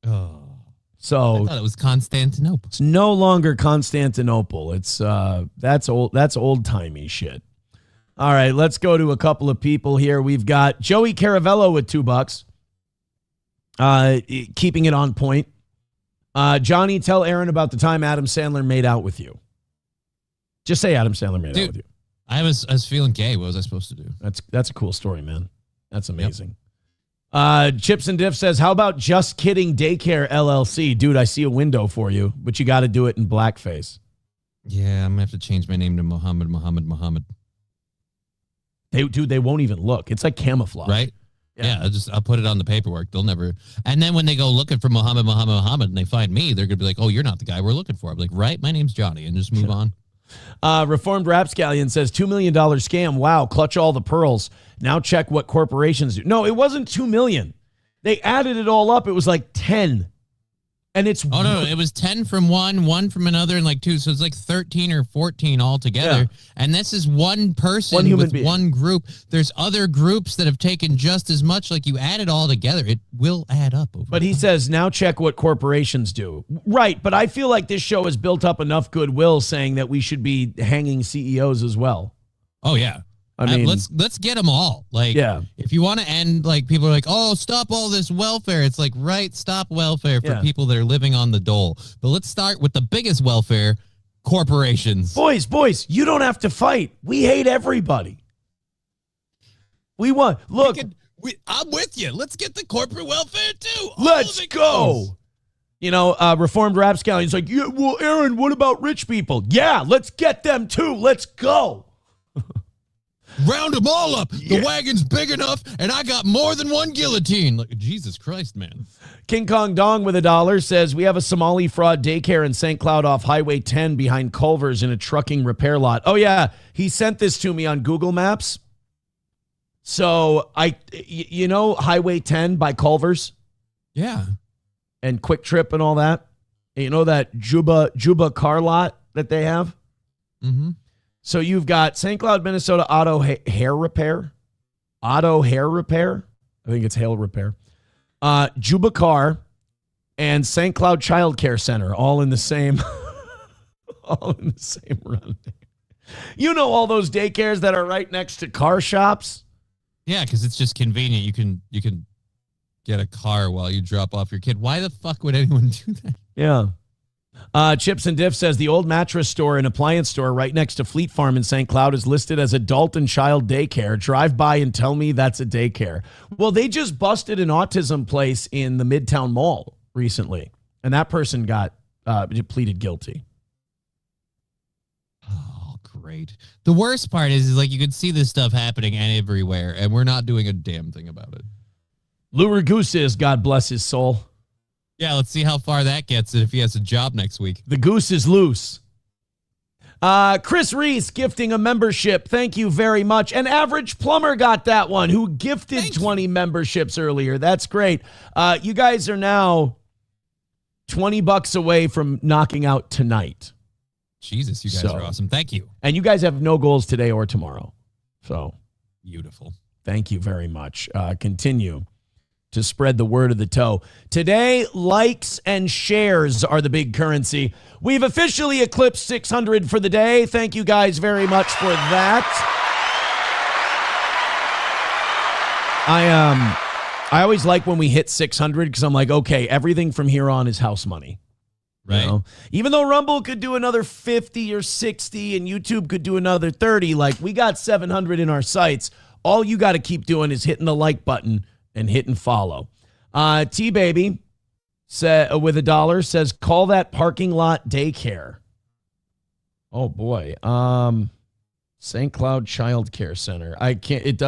Oh. So I thought it was Constantinople. It's no longer Constantinople. It's that's old-timey shit. All right, let's go to a couple of people here. We've got Joey Caravello with $2. Keeping it on point. Johnny, tell Aaron about the time Adam Sandler made out with you. Just say Adam Sandler made out with you. I was feeling gay. What was I supposed to do? That's a cool story, man. That's amazing. Yep. Chips and Diff says, how about Just Kidding Daycare LLC? Dude, I see a window for you, but you got to do it in blackface. Yeah, I'm going to have to change my name to Muhammad. They won't even look. It's like camouflage. Right? Yeah, I'll put it on the paperwork. They'll never. And then when they go looking for Muhammad, and they find me, they're going to be like, oh, you're not the guy we're looking for. I'm like, right, my name's Johnny, and just move on. Reformed Rapscallion says $2 million scam. Wow, clutch all the pearls. Now check what corporations do. No, it wasn't 2 million. They added it all up. It was like 10. And it's no, it was 10 from one from another, and like two. So it's like 13 or 14 altogether. Yeah. And this is one person with one group. There's other groups that have taken just as much. Like you add it all together, it will add up. But he says, now check what corporations do. Right. But I feel like this show has built up enough goodwill saying that we should be hanging CEOs as well. Oh, yeah. I mean, let's get them all. Like, if you want to end, like, people are like, oh, stop all this welfare. It's like, right, stop welfare for people that are living on the dole. But let's start with the biggest welfare, corporations. Boys, you don't have to fight. We hate everybody. We want, look. I'm with you. Let's get the corporate welfare too. Let's go. You know, Reformed Rapscallion's like, yeah, well, Aaron, what about rich people? Yeah, let's get them too. Let's go. Round them all up. The wagon's big enough, and I got more than one guillotine. Like, Jesus Christ, man. King Kong Dong with $1 says, we have a Somali fraud daycare in St. Cloud off Highway 10 behind Culver's in a trucking repair lot. Oh, yeah. He sent this to me on Google Maps. So, you know Highway 10 by Culver's? Yeah. And Quick Trip and all that? You know that Juba car lot that they have? Mm-hmm. So you've got St. Cloud, Minnesota Auto Hair Repair. I think it's hair repair. Juba Car and St. Cloud Child Care Center all in the same run. You know all those daycares that are right next to car shops? Yeah, because it's just convenient. You can get a car while you drop off your kid. Why the fuck would anyone do that? Yeah. Chips and Diff says the old mattress store and appliance store right next to Fleet Farm in St. Cloud is listed as adult and child daycare. Drive by and tell me that's a daycare. Well, they just busted an autism place in the Midtown Mall recently, and that person got pleaded guilty. Oh, great. The worst part is like you can see this stuff happening everywhere, and we're not doing a damn thing about it. Lure Goose is, God bless his soul. Yeah, let's see how far that gets if he has a job next week. The goose is loose. Chris Reese gifting a membership. Thank you very much. And Average Plumber got that one, who gifted 20 memberships earlier. That's great. You guys are now $20 away from knocking out tonight. Jesus, you guys are awesome. Thank you. And you guys have no goals today or tomorrow. So beautiful. Thank you very much. Continue to spread the word of the toe. Today, likes and shares are the big currency. We've officially eclipsed 600 for the day. Thank you guys very much for that. I always like when we hit 600 because I'm like, okay, everything from here on is house money. Right. You know? Even though Rumble could do another 50 or 60 and YouTube could do another 30, like we got 700 in our sights. All you got to keep doing is hitting the like button and hitting follow. T-Baby with $1 says, call that parking lot daycare. Oh, boy. St. Cloud Child Care Center. I can't. It does.